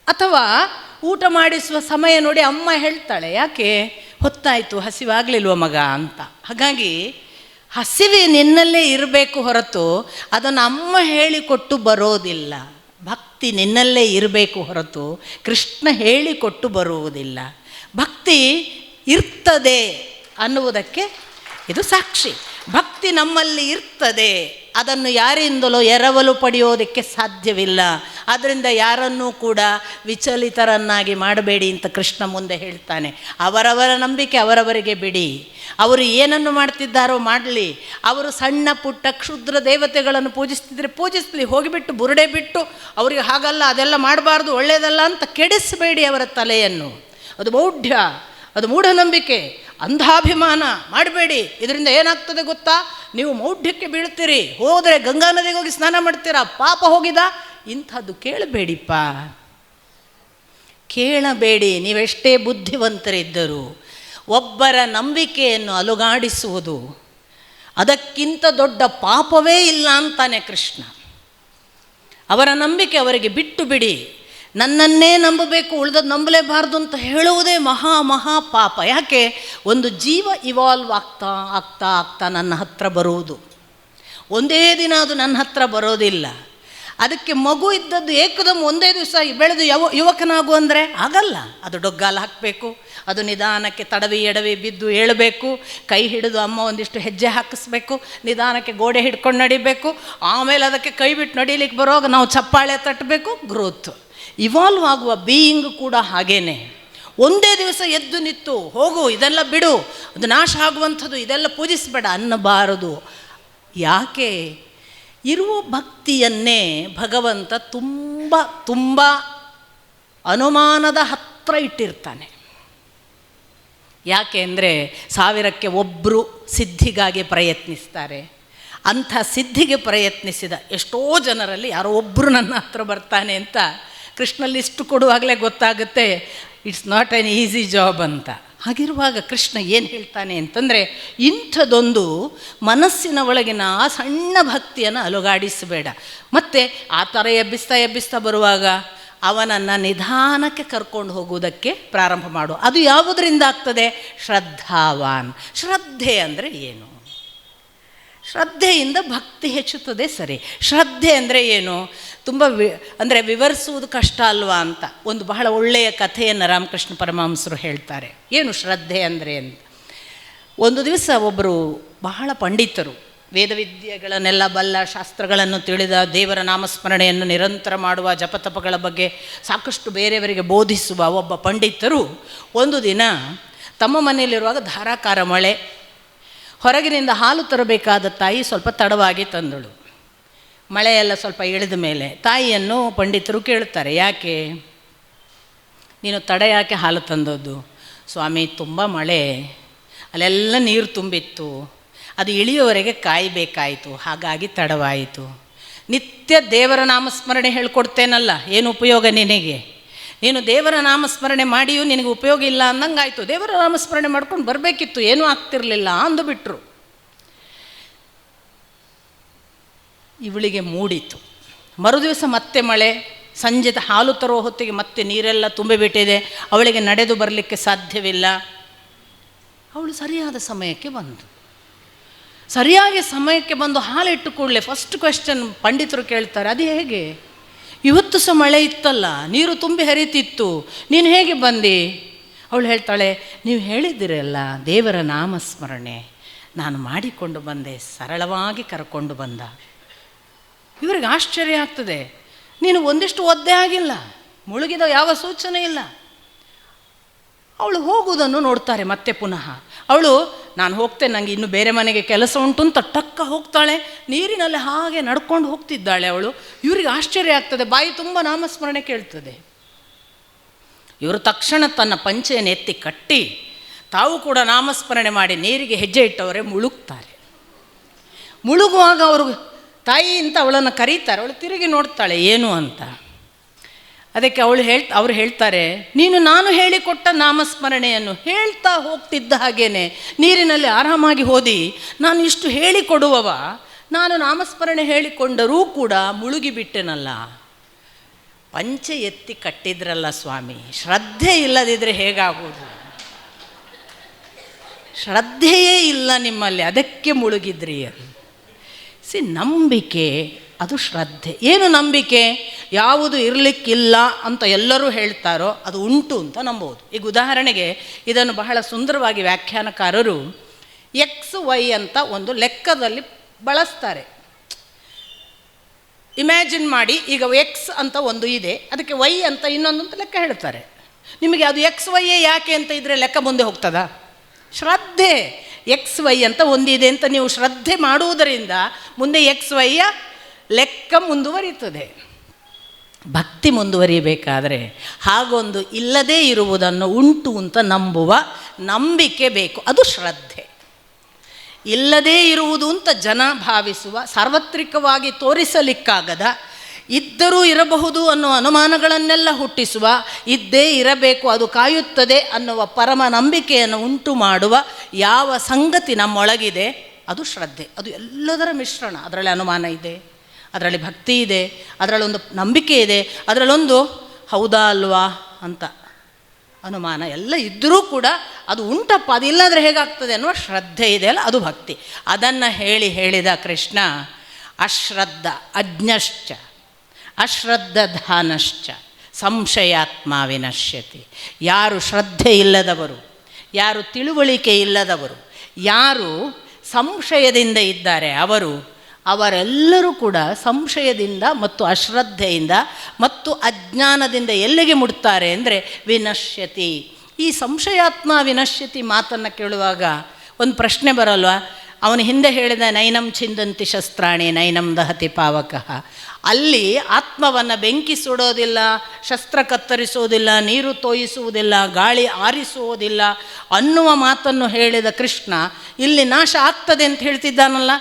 [SPEAKER 1] ಅಥವಾ ಊಟ ಮಾಡಿಸುವ ಸಮಯ ನೋಡಿ ಅಮ್ಮ ಹೇಳ್ತಾಳೆ, ಯಾಕೆ ಹೊತ್ತಾಯಿತು ಹಸಿವಾಗಲಿಲ್ವ ಮಗ ಅಂತ. ಹಾಗಾಗಿ ಹಸಿವೆ ನಿನ್ನಲ್ಲೇ ಇರಬೇಕು ಹೊರತು ಅದನ್ನು ಅಮ್ಮ ಹೇಳಿಕೊಟ್ಟು ಬರೋದಿಲ್ಲ. ಭಕ್ತಿ ನಿನ್ನಲ್ಲೇ ಇರಬೇಕು ಹೊರತು ಕೃಷ್ಣ ಹೇಳಿಕೊಟ್ಟು ಬರುವುದಿಲ್ಲ. ಭಕ್ತಿ ಇರ್ತದೆ ಅನ್ನುವುದಕ್ಕೆ ಇದು ಸಾಕ್ಷಿ. ಭಕ್ತಿ ನಮ್ಮಲ್ಲಿ ಇರ್ತದೆ, ಅದನ್ನು ಯಾರಿಂದಲೋ ಎರವಲು ಪಡೆಯೋದಕ್ಕೆ ಸಾಧ್ಯವಿಲ್ಲ. ಆದ್ದರಿಂದ ಯಾರನ್ನೂ ಕೂಡ ವಿಚಲಿತರನ್ನಾಗಿ ಮಾಡಬೇಡಿ ಅಂತ ಕೃಷ್ಣ ಮುಂದೆ ಹೇಳ್ತಾನೆ. ಅವರವರ ನಂಬಿಕೆ ಅವರವರಿಗೆ ಬಿಡಿ. ಅವರು ಏನನ್ನು ಮಾಡ್ತಿದ್ದಾರೋ ಮಾಡಲಿ. ಅವರು ಸಣ್ಣ ಪುಟ್ಟ ಕ್ಷುದ್ರ ದೇವತೆಗಳನ್ನು ಪೂಜಿಸ್ತಿದ್ರೆ ಪೂಜಿಸಲಿ, ಹೋಗಿಬಿಟ್ಟು ಬುರುಡೆ ಬಿಟ್ಟು ಅವರಿಗೆ ಹಾಗಲ್ಲ ಅದೆಲ್ಲ ಮಾಡಬಾರ್ದು ಒಳ್ಳೆಯದಲ್ಲ ಅಂತ ಕೆಡಿಸಬೇಡಿ ಅವರ ತಲೆಯನ್ನು. ಅದು ಮೌಢ್ಯ, ಅದು ಮೂಢನಂಬಿಕೆ, ಅಂಧಾಭಿಮಾನ ಮಾಡಬೇಡಿ. ಇದರಿಂದ ಏನಾಗ್ತದೆ ಗೊತ್ತಾ? ನೀವು ಮೌಢ್ಯಕ್ಕೆ ಬೀಳ್ತೀರಿ. ಹೋದರೆ ಗಂಗಾ ನದಿಗೆ ಹೋಗಿ ಸ್ನಾನ ಮಾಡ್ತೀರಾ, ಪಾಪ ಹೋಗಿದ. ಇಂಥದ್ದು ಕೇಳಬೇಡಿಪ್ಪ, ಕೇಳಬೇಡಿ. ನೀವೆಷ್ಟೇ ಬುದ್ಧಿವಂತರಿದ್ದರೂ ಒಬ್ಬರ ನಂಬಿಕೆಯನ್ನು ಅಲುಗಾಡಿಸುವುದು ಅದಕ್ಕಿಂತ ದೊಡ್ಡ ಪಾಪವೇ ಇಲ್ಲ ಅಂತಾನೆ ಕೃಷ್ಣ. ಅವರ ನಂಬಿಕೆ ಅವರಿಗೆ ಬಿಟ್ಟು ಬಿಡಿ. ನನ್ನನ್ನೇ ನಂಬಬೇಕು, ಉಳಿದದ್ದು ನಂಬಲೇಬಾರ್ದು ಅಂತ ಹೇಳುವುದೇ ಮಹಾ ಪಾಪ. ಯಾಕೆ? ಒಂದು ಜೀವ ಇವಾಲ್ವ್ ಆಗ್ತಾ ಆಗ್ತಾ ಆಗ್ತಾ ನನ್ನ ಹತ್ರ ಬರುವುದು, ಒಂದೇ ದಿನ ಅದು ನನ್ನ ಹತ್ರ ಬರೋದಿಲ್ಲ. ಅದಕ್ಕೆ ಮಗು ಇದ್ದದ್ದು ಏಕದಮ್ ಒಂದೇ ದಿವಸ ಬೆಳೆದು ಯುವಕನಾಗು ಅಂದರೆ ಆಗಲ್ಲ. ಅದು ಡೊಗ್ಗಾಲ ಹಾಕಬೇಕು, ಅದು ನಿಧಾನಕ್ಕೆ ತಡವಿ ಎಡವಿ ಬಿದ್ದು ಏಳಬೇಕು, ಕೈ ಹಿಡಿದು ಅಮ್ಮ ಒಂದಿಷ್ಟು ಹೆಜ್ಜೆ ಹಾಕಿಸ್ಬೇಕು, ನಿಧಾನಕ್ಕೆ ಗೋಡೆ ಹಿಡ್ಕೊಂಡು ನಡಿಬೇಕು, ಆಮೇಲೆ ಅದಕ್ಕೆ ಕೈ ಬಿಟ್ಟು ನಡೀಲಿಕ್ಕೆ ಬರುವಾಗ ನಾವು ಚಪ್ಪಾಳೆ ತಟ್ಟಬೇಕು. ಗ್ರೋತ್, ಇವಾಲ್ವ್ ಆಗುವ ಬೀಯಿಂಗ್ ಕೂಡ ಹಾಗೇನೆ. ಒಂದೇ ದಿವಸ ಎದ್ದು ನಿಂತು ಹೋಗು, ಇದೆಲ್ಲ ಬಿಡು, ಅದು ನಾಶ ಆಗುವಂಥದ್ದು, ಇದೆಲ್ಲ ಪೂಜಿಸಬೇಡ ಅನ್ನಬಾರದು. ಯಾಕೆ? ಇರುವ ಭಕ್ತಿಯನ್ನೇ ಭಗವಂತ ತುಂಬ ತುಂಬ ಅನುಮಾನದ ಹತ್ತಿರ ಇಟ್ಟಿರ್ತಾನೆ. ಯಾಕೆ ಅಂದರೆ 1000ಕ್ಕೆ ಒಬ್ಬರು ಸಿದ್ಧಿಗಾಗಿ ಪ್ರಯತ್ನಿಸ್ತಾರೆ. ಅಂಥ ಸಿದ್ಧಿಗೆ ಪ್ರಯತ್ನಿಸಿದ ಎಷ್ಟೋ ಜನರಲ್ಲಿ ಯಾರೋ ಒಬ್ಬರು ನನ್ನ ಹತ್ರ ಬರ್ತಾನೆ ಅಂತ ಕೃಷ್ಣ ಲಿಸ್ಟ್ ಕೊಡುವಾಗಲೇ ಗೊತ್ತಾಗುತ್ತೆ, it's not an easy job ಅಂತ. ಹಾಗಿರುವಾಗ ಕೃಷ್ಣ ಏನು ಹೇಳ್ತಾನೆ ಅಂತಂದರೆ, ಇಂಥದ್ದೊಂದು ಮನಸ್ಸಿನ ಒಳಗಿನ ಆ ಸಣ್ಣ ಭಕ್ತಿಯನ್ನು ಅಲುಗಾಡಿಸಬೇಡ. ಮತ್ತು ಆ ಥರ ಎಬ್ಬಿಸ್ತಾ ಬರುವಾಗ ಅವನನ್ನು ನಿಧಾನಕ್ಕೆ ಕರ್ಕೊಂಡು ಹೋಗುವುದಕ್ಕೆ ಪ್ರಾರಂಭ ಮಾಡು. ಅದು ಯಾವುದರಿಂದ ಆಗ್ತದೆ? ಶ್ರದ್ಧಾವಾನ್. ಶ್ರದ್ಧೆ ಅಂದರೆ ಏನು? ಶ್ರದ್ಧೆಯಿಂದ ಭಕ್ತಿ ಹೆಚ್ಚುತ್ತದೆ. ಸರಿ, ಶ್ರದ್ಧೆ ಅಂದರೆ ಏನು? ತುಂಬ ಅಂದರೆ ವಿವರಿಸುವುದು ಕಷ್ಟ ಅಲ್ವಾ ಅಂತ ಒಂದು ಬಹಳ ಒಳ್ಳೆಯ ಕಥೆಯನ್ನು ರಾಮಕೃಷ್ಣ ಪರಮಹಂಸರು ಹೇಳ್ತಾರೆ. ಏನು ಶ್ರದ್ಧೆ ಅಂದರೆ ಅಂತ. ಒಂದು ದಿವಸ ಒಬ್ಬರು ಬಹಳ ಪಂಡಿತರು, ವೇದವಿದ್ಯೆಗಳನ್ನೆಲ್ಲ ಬಲ್ಲ, ಶಾಸ್ತ್ರಗಳನ್ನು ತಿಳಿದ, ದೇವರ ನಾಮಸ್ಮರಣೆಯನ್ನು ನಿರಂತರ ಮಾಡುವ, ಜಪತಪಗಳ ಬಗ್ಗೆ ಸಾಕಷ್ಟು ಬೇರೆಯವರಿಗೆ ಬೋಧಿಸುವ ಒಬ್ಬ ಪಂಡಿತರು ಒಂದು ದಿನ ತಮ್ಮ ಮನೆಯಲ್ಲಿರುವಾಗ ಧಾರಾಕಾರ ಮಳೆ, ಹೊರಗಿನಿಂದ ಹಾಲು ತರಬೇಕಾದ ತಾಯಿ ಸ್ವಲ್ಪ ತಡವಾಗಿ ತಂದಳು. ಮಳೆಯೆಲ್ಲ ಸ್ವಲ್ಪ ಇಳಿದ ಮೇಲೆ ತಾಯಿಯನ್ನು ಪಂಡಿತರು ಕೇಳ್ತಾರೆ, ಯಾಕೆ ನೀನು ತಡ ಯಾಕೆ ಹಾಲು ತಂದದ್ದು? ಸ್ವಾಮಿ, ತುಂಬ ಮಳೆ, ಅಲ್ಲೆಲ್ಲ ನೀರು ತುಂಬಿತ್ತು, ಅದು ಇಳಿಯೋವರೆಗೆ ಕಾಯಬೇಕಾಯಿತು, ಹಾಗಾಗಿ ತಡವಾಯಿತು. ನಿತ್ಯ ದೇವರ ನಾಮಸ್ಮರಣೆ ಹೇಳ್ಕೊಡ್ತೇನಲ್ಲ, ಏನು ಉಪಯೋಗ ನಿನಗೆ? ನೀನು ದೇವರ ನಾಮಸ್ಮರಣೆ ಮಾಡಿಯೂ ನಿನಗೆ ಉಪಯೋಗ ಇಲ್ಲ ಅಂದಂಗಾಯಿತು. ದೇವರ ನಾಮಸ್ಮರಣೆ ಮಾಡ್ಕೊಂಡು ಬರಬೇಕಿತ್ತು, ಏನೂ ಆಗ್ತಿರಲಿಲ್ಲ ಅಂದುಬಿಟ್ರು. ಇವಳಿಗೆ ಮೂಡಿತು. ಮರುದಿವಸ ಮತ್ತೆ ಮಳೆ, ಸಂಜೆ ಹಾಲು ತರುವ ಹೊತ್ತಿಗೆ ಮತ್ತೆ ನೀರೆಲ್ಲ ತುಂಬಿಬಿಟ್ಟಿದೆ, ಅವಳಿಗೆ ನಡೆದು ಬರಲಿಕ್ಕೆ ಸಾಧ್ಯವಿಲ್ಲ. ಅವಳು ಸರಿಯಾದ ಸಮಯಕ್ಕೆ ಬಂದು ಸರಿಯಾಗಿ ಸಮಯಕ್ಕೆ ಬಂದು ಹಾಲಿಟ್ಟು ಕೂಡಲೇ ಫಸ್ಟ್ ಕ್ವೆಶ್ಚನ್ ಪಂಡಿತರು ಕೇಳ್ತಾರೆ, ಅದು ಹೇಗೆ? ಇವತ್ತು ಸಹ ಮಳೆ ಇತ್ತಲ್ಲ, ನೀರು ತುಂಬಿ ಹರಿತಿತ್ತು, ನೀನು ಹೇಗೆ ಬಂದು? ಅವಳು ಹೇಳ್ತಾಳೆ, ನೀವು ಹೇಳಿದ್ದೀರಲ್ಲ ದೇವರ ನಾಮಸ್ಮರಣೆ, ನಾನು ಮಾಡಿಕೊಂಡು ಬಂದೆ, ಸರಳವಾಗಿ ಕರ್ಕೊಂಡು ಬಂದ. ಇವರಿಗೆ ಆಶ್ಚರ್ಯ ಆಗ್ತದೆ, ನೀನು ಒಂದಿಷ್ಟು ಒದ್ದೆ ಆಗಿಲ್ಲ, ಮುಳುಗಿದ ಯಾವ ಸೂಚನೆ ಇಲ್ಲ. ಅವಳು ಹೋಗುವುದನ್ನು ನೋಡ್ತಾರೆ ಮತ್ತೆ ಪುನಃ. ಅವಳು, ನಾನು ಹೋಗ್ತೇನೆ, ನನಗೆ ಇನ್ನು ಬೇರೆ ಮನೆಗೆ ಕೆಲಸ ಉಂಟು ಅಂತ ಟಕ್ಕ ಹೋಗ್ತಾಳೆ, ನೀರಿನಲ್ಲಿ ಹಾಗೆ ನಡ್ಕೊಂಡು ಹೋಗ್ತಿದ್ದಾಳೆ ಅವಳು. ಇವರಿಗೆ ಆಶ್ಚರ್ಯ ಆಗ್ತದೆ, ಬಾಯಿ ತುಂಬ ನಾಮಸ್ಮರಣೆ ಕೇಳ್ತದೆ. ಇವರು ತಕ್ಷಣ ತನ್ನ ಪಂಚೆಯನ್ನು ಎತ್ತಿ ಕಟ್ಟಿ ತಾವು ಕೂಡ ನಾಮಸ್ಮರಣೆ ಮಾಡಿ ನೀರಿಗೆ ಹೆಜ್ಜೆ ಇಟ್ಟವರೇ ಮುಳುಗ್ತಾರೆ. ಮುಳುಗುವಾಗ ಅವರು ತಾಯಿ ಅಂತ ಅವಳನ್ನು ಕರೀತಾರೆ. ಅವಳು ತಿರುಗಿ ನೋಡ್ತಾಳೆ ಏನು ಅಂತ. ಅದಕ್ಕೆ ಅವ್ರು ಹೇಳ್ತಾರೆ, ನೀನು ನಾನು ಹೇಳಿಕೊಟ್ಟ ನಾಮಸ್ಮರಣೆಯನ್ನು ಹೇಳ್ತಾ ಹೋಗ್ತಿದ್ದ ಹಾಗೇನೆ ನೀರಿನಲ್ಲಿ ಆರಾಮಾಗಿ ಹೋದಿ, ನಾನು ಇಷ್ಟು ಹೇಳಿಕೊಡುವವ, ನಾನು ನಾಮಸ್ಮರಣೆ ಹೇಳಿಕೊಂಡರೂ ಕೂಡ ಮುಳುಗಿಬಿಟ್ಟೆನಲ್ಲ. ಪಂಚೆ ಎತ್ತಿ ಕಟ್ಟಿದ್ರಲ್ಲ ಸ್ವಾಮಿ, ಶ್ರದ್ಧೆ ಇಲ್ಲದಿದ್ದರೆ ಹೇಗಾಗುವುದು? ಶ್ರದ್ಧೆಯೇ ಇಲ್ಲ ನಿಮ್ಮಲ್ಲಿ, ಅದಕ್ಕೆ ಮುಳುಗಿದ್ರಿ. ನಂಬಿಕೆ ಅದು ಶ್ರದ್ಧೆ. ಏನು ನಂಬಿಕೆ? ಯಾವುದು ಇರಲಿಕ್ಕಿಲ್ಲ ಅಂತ ಎಲ್ಲರೂ ಹೇಳ್ತಾರೋ ಅದು ಉಂಟು ಅಂತ ನಂಬೋದು. ಈಗ ಉದಾಹರಣೆಗೆ ಇದನ್ನು ಬಹಳ ಸುಂದರವಾಗಿ ವ್ಯಾಖ್ಯಾನಕಾರರು XY ಅಂತ ಒಂದು ಲೆಕ್ಕದಲ್ಲಿ ಬಳಸ್ತಾರೆ. ಇಮ್ಯಾಜಿನ್ ಮಾಡಿ, ಈಗ X ಅಂತ ಒಂದು ಇದೆ, ಅದಕ್ಕೆ Y ಅಂತ ಇನ್ನೊಂದು ಅಂತ ಲೆಕ್ಕ ಹೇಳ್ತಾರೆ. ನಿಮಗೆ ಅದು XY ಯಾಕೆ ಅಂತ ಇದ್ದರೆ ಲೆಕ್ಕ ಮುಂದೆ ಹೋಗ್ತದಾ? ಶ್ರದ್ಧೆ. XY ಅಂತ ಒಂದಿದೆ ಅಂತ ನೀವು ಶ್ರದ್ಧೆ ಮಾಡುವುದರಿಂದ ಮುಂದೆ XYಯ ಲೆಕ್ಕ ಮುಂದುವರಿಯುತ್ತದೆ. ಭಕ್ತಿ ಮುಂದುವರಿಯಬೇಕಾದರೆ ಹಾಗೊಂದು ಇಲ್ಲದೇ ಇರುವುದನ್ನು ಉಂಟು ಅಂತ ನಂಬುವ ನಂಬಿಕೆ ಬೇಕು, ಅದು ಶ್ರದ್ಧೆ. ಇಲ್ಲದೇ ಇರುವುದು ಅಂತ ಜನ ಭಾವಿಸುವ, ಸಾರ್ವತ್ರಿಕವಾಗಿ ತೋರಿಸಲಿಕ್ಕಾಗದ, ಇದ್ದರೂ ಇರಬಹುದು ಅನ್ನುವ ಅನುಮಾನಗಳನ್ನೆಲ್ಲ ಹುಟ್ಟಿಸುವ, ಇದ್ದೇ ಇರಬೇಕು ಅದು ಕಾಯುತ್ತದೆ ಅನ್ನುವ ಪರಮ ನಂಬಿಕೆಯನ್ನು ಉಂಟು ಮಾಡುವ ಯಾವ ಸಂಗತಿ ನಮ್ಮೊಳಗಿದೆ ಅದು ಶ್ರದ್ಧೆ. ಅದು ಎಲ್ಲದರ ಮಿಶ್ರಣ. ಅದರಲ್ಲಿ ಅನುಮಾನ ಇದೆ, ಅದರಲ್ಲಿ ಭಕ್ತಿ ಇದೆ, ಅದರಲ್ಲೊಂದು ನಂಬಿಕೆ ಇದೆ, ಅದರಲ್ಲೊಂದು ಹೌದಾ ಅಲ್ವಾ ಅಂತ ಅನುಮಾನ ಎಲ್ಲ ಇದ್ದರೂ ಕೂಡ ಅದು ಉಂಟಪ್ಪ, ಅದಿಲ್ಲಾಂದರೆ ಹೇಗಾಗ್ತದೆ ಅನ್ನುವ ಶ್ರದ್ಧೆ ಇದೆಯಲ್ಲ, ಅದು ಭಕ್ತಿ. ಅದನ್ನು ಹೇಳಿದ ಕೃಷ್ಣ ಅಶ್ರದ್ಧ ಅಜ್ಞಶ್ಚ ಅಶ್ರದ್ಧಾನಶ್ಚ ಸಂಶಯಾತ್ಮ ವಿನಶ್ಯತಿ. ಯಾರು ಶ್ರದ್ಧೆ ಇಲ್ಲದವರು, ಯಾರು ತಿಳುವಳಿಕೆ ಇಲ್ಲದವರು, ಯಾರು ಸಂಶಯದಿಂದ ಇದ್ದಾರೆ ಅವರೆಲ್ಲರೂ ಕೂಡ ಸಂಶಯದಿಂದ ಮತ್ತು ಅಶ್ರದ್ಧೆಯಿಂದ ಮತ್ತು ಅಜ್ಞಾನದಿಂದ ಎಲ್ಲಿಗೆ ಮುಟ್ತಾರೆ ಅಂದರೆ ವಿನಶ್ಯತಿ. ಈ ಸಂಶಯಾತ್ಮ ವಿನಶ್ಯತಿ ಮಾತನ್ನು ಕೇಳುವಾಗ ಒಂದು ಪ್ರಶ್ನೆ ಬರಲ್ವಾ? ಅವನು ಹಿಂದೆ ಹೇಳಿದ ನೈನಂ ಛಿಂದಂತಿ ಶಸ್ತ್ರಾಣಿ ನೈನಂ ದಹತಿ ಪಾವಕಃ. ಅಲ್ಲಿ ಆತ್ಮವನ್ನು ಬೆಂಕಿ ಸುಡೋದಿಲ್ಲ, ಶಸ್ತ್ರ ಕತ್ತರಿಸುವುದಿಲ್ಲ, ನೀರು ತೋಯಿಸುವುದಿಲ್ಲ, ಗಾಳಿ ಆರಿಸುವುದಿಲ್ಲ ಅನ್ನುವ ಮಾತನ್ನು ಹೇಳಿದ ಕೃಷ್ಣ ಇಲ್ಲಿ ನಾಶ ಆಗ್ತದೆ ಅಂತ ಹೇಳ್ತಿದ್ದಾನಲ್ಲ.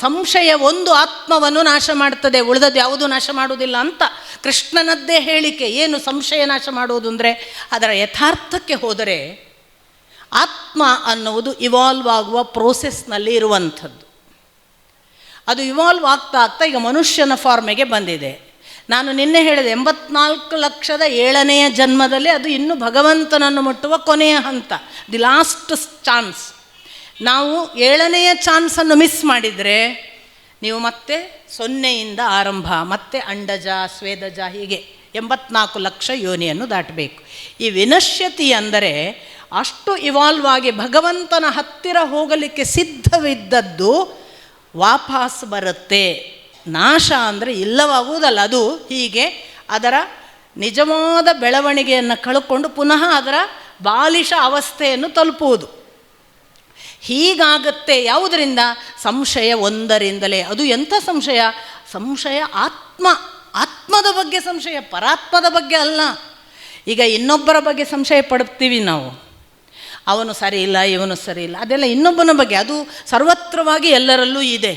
[SPEAKER 1] ಸಂಶಯ ಒಂದು ಆತ್ಮವನ್ನು ನಾಶ ಮಾಡ್ತದೆ, ಉಳಿದದ್ದು ಯಾವುದೂ ನಾಶ ಮಾಡುವುದಿಲ್ಲ ಅಂತ ಕೃಷ್ಣನದ್ದೇ ಹೇಳಿಕೆ. ಏನು ಸಂಶಯ ನಾಶ ಮಾಡುವುದು ಅಂದರೆ, ಅದರ ಯಥಾರ್ಥಕ್ಕೆ ಹೋದರೆ ಆತ್ಮ ಅನ್ನುವುದು ಇವಾಲ್ವ್ ಆಗುವ ಪ್ರೋಸೆಸ್ನಲ್ಲಿ ಇರುವಂಥದ್ದು. ಅದು ಇವಾಲ್ವ್ ಆಗ್ತಾ ಈಗ ಮನುಷ್ಯನ ಫಾರ್ಮಿಗೆ ಬಂದಿದೆ. ನಾನು ನಿನ್ನೆ ಹೇಳಿದೆ 84,07,000ನೇ ಜನ್ಮದಲ್ಲಿ ಅದು ಇನ್ನೂ ಭಗವಂತನನ್ನು ಮುಟ್ಟುವ ಕೊನೆಯ ಹಂತ, ದಿ ಲಾಸ್ಟ್ ಚಾನ್ಸ್. ನಾವು 7ನೇ ಚಾನ್ಸನ್ನು ಮಿಸ್ ಮಾಡಿದರೆ ನೀವು ಮತ್ತೆ 0ಯಿಂದ ಆರಂಭ, ಮತ್ತೆ ಅಂಡಜ ಸ್ವೇದಜ ಹೀಗೆ 84 ಲಕ್ಷ ಯೋನಿಯನ್ನು ದಾಟಬೇಕು. ಈ ವಿನಶ್ಯತಿ ಅಂದರೆ ಅಷ್ಟು ಇವಾಲ್ವ್ ಆಗಿ ಭಗವಂತನ ಹತ್ತಿರ ಹೋಗಲಿಕ್ಕೆ ಸಿದ್ಧವಿದ್ದದ್ದು ವಾಪಸ್ ಬರುತ್ತೆ. ನಾಶ ಅಂದರೆ ಇಲ್ಲವಾಗುವುದಲ್ಲ, ಅದು ಹೀಗೆ ಅದರ ನಿಜವಾದ ಬೆಳವಣಿಗೆಯನ್ನು ಕಳ್ಕೊಂಡು ಪುನಃ ಅದರ ಬಾಲಿಶ ಅವಸ್ಥೆಯನ್ನು ತಲುಪುವುದು. ಹೀಗಾಗತ್ತೆ. ಯಾವುದರಿಂದ? ಸಂಶಯ ಒಂದರಿಂದಲೇ. ಅದು ಎಂಥ ಸಂಶಯ? ಸಂಶಯ ಆತ್ಮದ ಬಗ್ಗೆ ಸಂಶಯ, ಪರಾತ್ಮದ ಬಗ್ಗೆ ಅಲ್ಲ. ಈಗ ಇನ್ನೊಬ್ಬರ ಬಗ್ಗೆ ಸಂಶಯ ಪಡ್ತೀವಿ ನಾವು, ಅವನು ಸರಿ ಇಲ್ಲ, ಇವನು ಸರಿ ಇಲ್ಲ, ಅದೆಲ್ಲ ಇನ್ನೊಬ್ಬನ ಬಗ್ಗೆ, ಅದು ಸರ್ವತ್ರವಾಗಿ ಎಲ್ಲರಲ್ಲೂ ಇದೆ.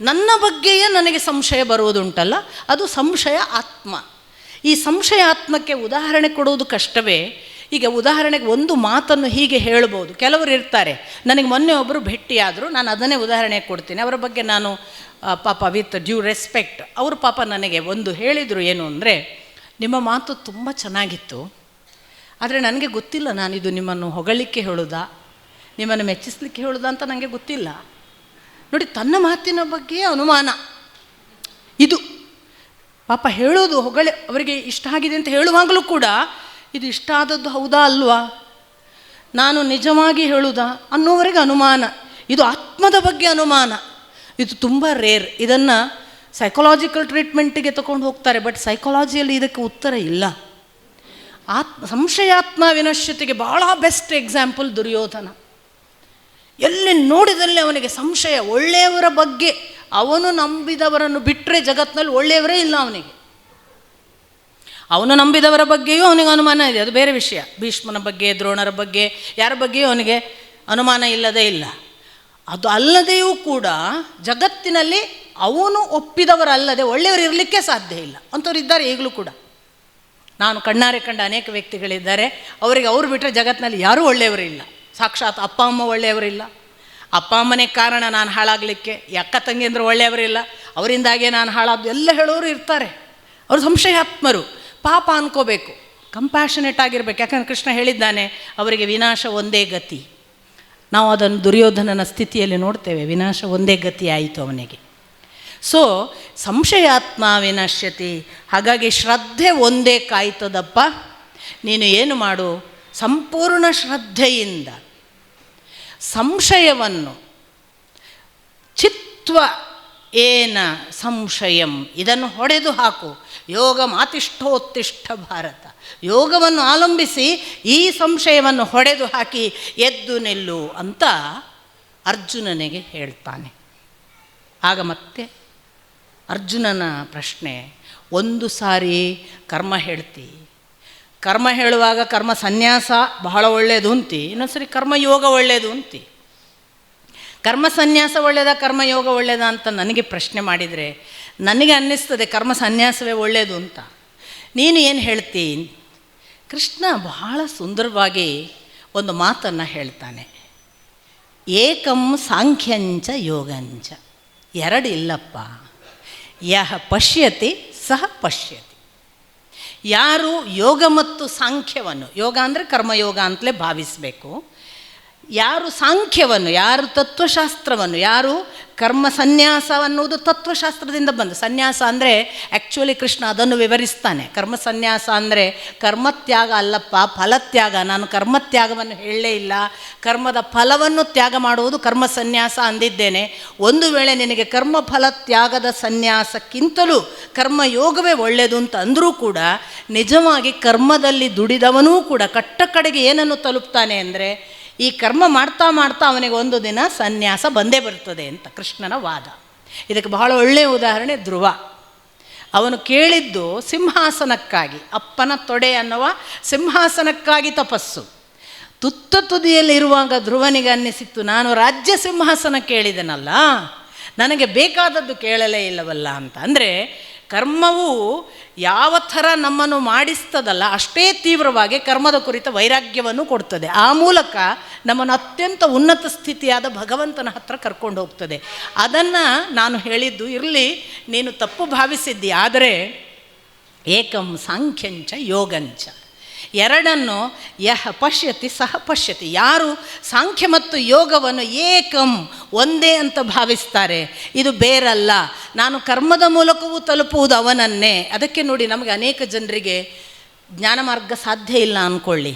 [SPEAKER 1] ನನ್ನ ಬಗ್ಗೆಯೇ ನನಗೆ ಸಂಶಯ ಬರುವುದುಂಟಲ್ಲ, ಅದು ಸಂಶಯ ಆತ್ಮ. ಈ ಸಂಶಯ ಆತ್ಮಕ್ಕೆ ಉದಾಹರಣೆ ಕೊಡುವುದು ಕಷ್ಟವೇ. ಈಗ ಉದಾಹರಣೆಗೆ ಒಂದು ಮಾತನ್ನು ಹೀಗೆ ಹೇಳ್ಬೋದು. ಕೆಲವರು ಇರ್ತಾರೆ, ನನಗೆ ಮೊನ್ನೆ ಒಬ್ಬರು ಭೇಟಿಯಾದರು, ನಾನು ಅದನ್ನೇ ಉದಾಹರಣೆ ಕೊಡ್ತೀನಿ. ಅವರ ಬಗ್ಗೆ ನಾನು ಪಾಪ ವಿತ್ ಡ್ಯೂ ರೆಸ್ಪೆಕ್ಟ್, ಅವರು ಪಾಪ ನನಗೆ ಒಂದು ಹೇಳಿದರು. ಏನು ಅಂದರೆ, ನಿಮ್ಮ ಮಾತು ತುಂಬ ಚೆನ್ನಾಗಿತ್ತು, ಆದರೆ ನನಗೆ ಗೊತ್ತಿಲ್ಲ ನಾನಿದು ನಿಮ್ಮನ್ನು ಹೊಗಳಿಕ್ಕೆ ಹೇಳೋದಾ ನಿಮ್ಮನ್ನು ಮೆಚ್ಚಿಸ್ಲಿಕ್ಕೆ ಹೇಳೋದಾ ಅಂತ ನನಗೆ ಗೊತ್ತಿಲ್ಲ. ನೋಡಿ, ತನ್ನ ಮಾತಿನ ಬಗ್ಗೆ ಅನುಮಾನ. ಇದು ಪಾಪ ಹೇಳೋದು ಅವರಿಗೆ ಇಷ್ಟ ಆಗಿದೆ ಅಂತ ಹೇಳುವಾಗಲೂ ಕೂಡ ಇದು ಇಷ್ಟ ಆದದ್ದು ಹೌದಾ ಅಲ್ವಾ, ನಾನು ನಿಜವಾಗಿ ಹೇಳುವುದಾ ಅನ್ನೋವರೆಗೆ ಅನುಮಾನ. ಇದು ಆತ್ಮದ ಬಗ್ಗೆ ಅನುಮಾನ. ಇದು ತುಂಬ ರೇರ್. ಇದನ್ನು ಸೈಕಾಲಜಿಕಲ್ ಟ್ರೀಟ್ಮೆಂಟಿಗೆ ತಗೊಂಡು ಹೋಗ್ತಾರೆ, ಬಟ್ ಸೈಕಾಲಜಿಯಲ್ಲಿ ಇದಕ್ಕೆ ಉತ್ತರ ಇಲ್ಲ. ಸಂಶಯಾತ್ಮ ವಿನಶ್ಯತೆಗೆ ಭಾಳ ಬೆಸ್ಟ್ ಎಕ್ಸಾಂಪಲ್ ದುರ್ಯೋಧನ. ಎಲ್ಲಿ ನೋಡಿದಲ್ಲಿ ಅವನಿಗೆ ಸಂಶಯ, ಒಳ್ಳೆಯವರ ಬಗ್ಗೆ. ಅವನು ನಂಬಿದವರನ್ನು ಬಿಟ್ಟರೆ ಜಗತ್ತಿನಲ್ಲಿ ಒಳ್ಳೆಯವರೇ ಇಲ್ಲ ಅವನಿಗೆ. ಅವನು ನಂಬಿದವರ ಬಗ್ಗೆಯೂ ಅವನಿಗೆ ಅನುಮಾನ ಇದೆ, ಅದು ಬೇರೆ ವಿಷಯ. ಭೀಷ್ಮನ ಬಗ್ಗೆ, ದ್ರೋಣರ ಬಗ್ಗೆ, ಯಾರ ಬಗ್ಗೆಯೂ ಅವನಿಗೆ ಅನುಮಾನ ಇಲ್ಲದೇ ಇಲ್ಲ. ಅದು ಅಲ್ಲದೆಯೂ ಕೂಡ ಜಗತ್ತಿನಲ್ಲಿ ಅವನು ಒಪ್ಪಿದವರಲ್ಲದೆ ಒಳ್ಳೆಯವರು ಇರಲಿಕ್ಕೆ ಸಾಧ್ಯ ಇಲ್ಲ. ಅಂಥವ್ರು ಇದ್ದಾರೆ ಈಗಲೂ ಕೂಡ. ನಾನು ಕಣ್ಣಾರೆ ಕಂಡ ಅನೇಕ ವ್ಯಕ್ತಿಗಳಿದ್ದಾರೆ, ಅವರಿಗೆ ಅವರು ಬಿಟ್ಟರೆ ಜಗತ್ತಿನಲ್ಲಿ ಯಾರೂ ಒಳ್ಳೆಯವರು ಇಲ್ಲ. ಸಾಕ್ಷಾತ್ ಅಪ್ಪ ಅಮ್ಮ ಒಳ್ಳೆಯವರಿಲ್ಲ, ಅಪ್ಪ ಅಮ್ಮನೇ ಕಾರಣ ನಾನು ಹಾಳಾಗಲಿಕ್ಕೆ, ಅಕ್ಕ ತಂಗಿಯಂದ್ರೆ ಒಳ್ಳೆಯವರಿಲ್ಲ, ಅವರಿಂದಾಗೆ ನಾನು ಹಾಳಾದ್ದು ಎಲ್ಲ ಹೇಳೋರು ಇರ್ತಾರೆ. ಅವರು ಸಂಶಯಾತ್ಮರು. ಪಾಪ ಅನ್ಕೋಬೇಕು, ಕಂಪ್ಯಾಷನೇಟ್ ಆಗಿರ್ಬೇಕು. ಯಾಕಂದರೆ ಕೃಷ್ಣ ಹೇಳಿದ್ದಾನೆ, ಅವರಿಗೆ ವಿನಾಶ ಒಂದೇ ಗತಿ. ನಾವು ಅದನ್ನು ದುರ್ಯೋಧನನ ಸ್ಥಿತಿಯಲ್ಲಿ ನೋಡ್ತೇವೆ, ವಿನಾಶ ಒಂದೇ ಗತಿ ಆಯಿತು ಅವನಿಗೆ. ಸೊ ಸಂಶಯಾತ್ಮ ವಿನಶ್ಯತಿ. ಹಾಗಾಗಿ ಶ್ರದ್ಧೆ ಒಂದೇ ಕಾಯ್ತದಪ್ಪ. ನೀನು ಏನು ಮಾಡು, ಸಂಪೂರ್ಣ ಶ್ರದ್ಧೆಯಿಂದ ಸಂಶಯವನ್ನು ಚಿತ್ವ ಏನ ಸಂಶಯಂ, ಇದನ್ನು ಹೊಡೆದು ಹಾಕು. ಯೋಗ ಮಾತಿಷ್ಠೋತ್ತಿಷ್ಠ ಭಾರತ. ಯೋಗವನ್ನು ಅವಲಂಬಿಸಿ ಈ ಸಂಶಯವನ್ನು ಹೊಡೆದು ಹಾಕಿ ಎದ್ದು ನಿಲ್ಲು ಅಂತ ಅರ್ಜುನನಿಗೆ ಹೇಳ್ತಾನೆ. ಆಗ ಮತ್ತೆ ಅರ್ಜುನನ ಪ್ರಶ್ನೆ, ಒಂದು ಸಾರಿ ಕರ್ಮ ಹೇಳ್ತಿ, ಕರ್ಮ ಹೇಳುವಾಗ ಕರ್ಮ ಸನ್ಯಾಸ ಬಹಳ ಒಳ್ಳೆಯದು ಅಂತಿ, ಇನ್ನೊಂದ್ಸರಿ ಕರ್ಮಯೋಗ ಒಳ್ಳೆಯದು ಅಂತಿ. ಕರ್ಮ ಸನ್ಯಾಸ ಒಳ್ಳೆಯದ, ಕರ್ಮಯೋಗ ಒಳ್ಳೆಯದ ಅಂತ ನನಗೆ ಪ್ರಶ್ನೆ ಮಾಡಿದರೆ ನನಗೆ ಅನ್ನಿಸ್ತದೆ ಕರ್ಮ ಸನ್ಯಾಸವೇ ಒಳ್ಳೆಯದು ಅಂತ. ನೀನು ಏನು ಹೇಳ್ತಿ? ಕೃಷ್ಣ ಬಹಳ ಸುಂದರವಾಗಿ ಒಂದು ಮಾತನ್ನು ಹೇಳ್ತಾನೆ, ಏಕಂ ಸಾಂಖ್ಯಂಚ ಯೋಗಂಚ. ಎರಡಿಲ್ಲಪ್ಪ, ಯಹ ಪಶ್ಯತಿ ಸಹ ಪಶ್ಯತಿ. ಯಾರು ಯೋಗ ಮತ್ತು ಸಾಂಖ್ಯವನ್ನು, ಯೋಗ ಅಂದರೆ ಕರ್ಮಯೋಗ ಅಂತಲೇ ಭಾವಿಸಬೇಕು, ಯಾರು ಸಾಂಖ್ಯವನ್ನು, ಯಾರು ತತ್ವಶಾಸ್ತ್ರವನ್ನು, ಯಾರು ಕರ್ಮ ಸನ್ಯಾಸ ಅನ್ನುವುದು ತತ್ವಶಾಸ್ತ್ರದಿಂದ ಬಂದು, ಸನ್ಯಾಸ ಅಂದರೆ ಆ್ಯಕ್ಚುಲಿ ಕೃಷ್ಣ ಅದನ್ನು ವಿವರಿಸ್ತಾನೆ. ಕರ್ಮ ಸನ್ಯಾಸ ಅಂದರೆ ಕರ್ಮತ್ಯಾಗ ಅಲ್ಲಪ್ಪ, ಫಲತ್ಯಾಗ. ನಾನು ಕರ್ಮತ್ಯಾಗವನ್ನು ಹೇಳಲೇ ಇಲ್ಲ, ಕರ್ಮದ ಫಲವನ್ನು ತ್ಯಾಗ ಮಾಡುವುದು ಕರ್ಮ ಸನ್ಯಾಸ ಅಂದಿದ್ದೇನೆ. ಒಂದು ವೇಳೆ ನಿನಗೆ ಕರ್ಮ ಫಲತ್ಯಾಗದ ಸನ್ಯಾಸಕ್ಕಿಂತಲೂ ಕರ್ಮಯೋಗವೇ ಒಳ್ಳೆಯದು ಅಂತ ಅಂದರೂ ಕೂಡ, ನಿಜವಾಗಿ ಕರ್ಮದಲ್ಲಿ ದುಡಿದವನೂ ಕೂಡ ಕಟ್ಟ ಕಡೆಗೆ ಏನನ್ನು ತಲುಪ್ತಾನೆ ಅಂದರೆ, ಈ ಕರ್ಮ ಮಾಡ್ತಾ ಮಾಡ್ತಾ ಅವನಿಗೆ ಒಂದು ದಿನ ಸನ್ಯಾಸ ಬಂದೇ ಬರ್ತದೆ ಅಂತ ಕೃಷ್ಣನ ವಾದ. ಇದಕ್ಕೆ ಬಹಳ ಒಳ್ಳೆಯ ಉದಾಹರಣೆ ಧ್ರುವ. ಅವನು ಕೇಳಿದ್ದು ಸಿಂಹಾಸನಕ್ಕಾಗಿ, ಅಪ್ಪನ ತೊಡೆ ಅನ್ನುವ ಸಿಂಹಾಸನಕ್ಕಾಗಿ ತಪಸ್ಸು. ತುತ್ತ ತುದಿಯಲ್ಲಿರುವಾಗ ಧ್ರುವನಿಗೆ ಅನ್ನಿಸಿತ್ತು, ನಾನು ರಾಜ್ಯ ಸಿಂಹಾಸನ ಕೇಳಿದೆನಲ್ಲ, ನನಗೆ ಬೇಕಾದದ್ದು ಕೇಳಲೇ ಇಲ್ಲವಲ್ಲ ಅಂತ. ಅಂದರೆ ಕರ್ಮವು ಯಾವ ಥರ ನಮ್ಮನ್ನು ಮಾಡಿಸ್ತದಲ್ಲ, ಅಷ್ಟೇ ತೀವ್ರವಾಗಿ ಕರ್ಮದ ಕುರಿತ ವೈರಾಗ್ಯವನ್ನು ಕೊಡ್ತದೆ. ಆ ಮೂಲಕ ನಮ್ಮನ್ನು ಅತ್ಯಂತ ಉನ್ನತ ಸ್ಥಿತಿಯಾದ ಭಗವಂತನ ಹತ್ರ ಕರ್ಕೊಂಡು ಹೋಗ್ತದೆ. ಅದನ್ನು ನಾನು ಹೇಳಿದ್ದು, ಇರಲಿ ನೀನು ತಪ್ಪು ಭಾವಿಸಿದ್ದಿ, ಆದರೆ ಏಕಂ ಸಾಂಖ್ಯಂಚ ಯೋಗಂಚ, ಎರಡನ್ನು ಯಹ ಪಶ್ಯತಿ ಸಹ ಪಶ್ಯತಿ. ಯಾರು ಸಾಂಖ್ಯ ಮತ್ತು ಯೋಗವನ್ನು ಏಕಂ ಒಂದೇ ಅಂತ ಭಾವಿಸ್ತಾರೆ, ಇದು ಬೇರಲ್ಲ, ನಾನು ಕರ್ಮದ ಮೂಲಕವೂ ತಲುಪುವುದು ಅವನನ್ನೇ. ಅದಕ್ಕೆ ನೋಡಿ, ನಮಗೆ ಅನೇಕ ಜನರಿಗೆ ಜ್ಞಾನ ಮಾರ್ಗ ಸಾಧ್ಯ ಇಲ್ಲ ಅಂದ್ಕೊಳ್ಳಿ,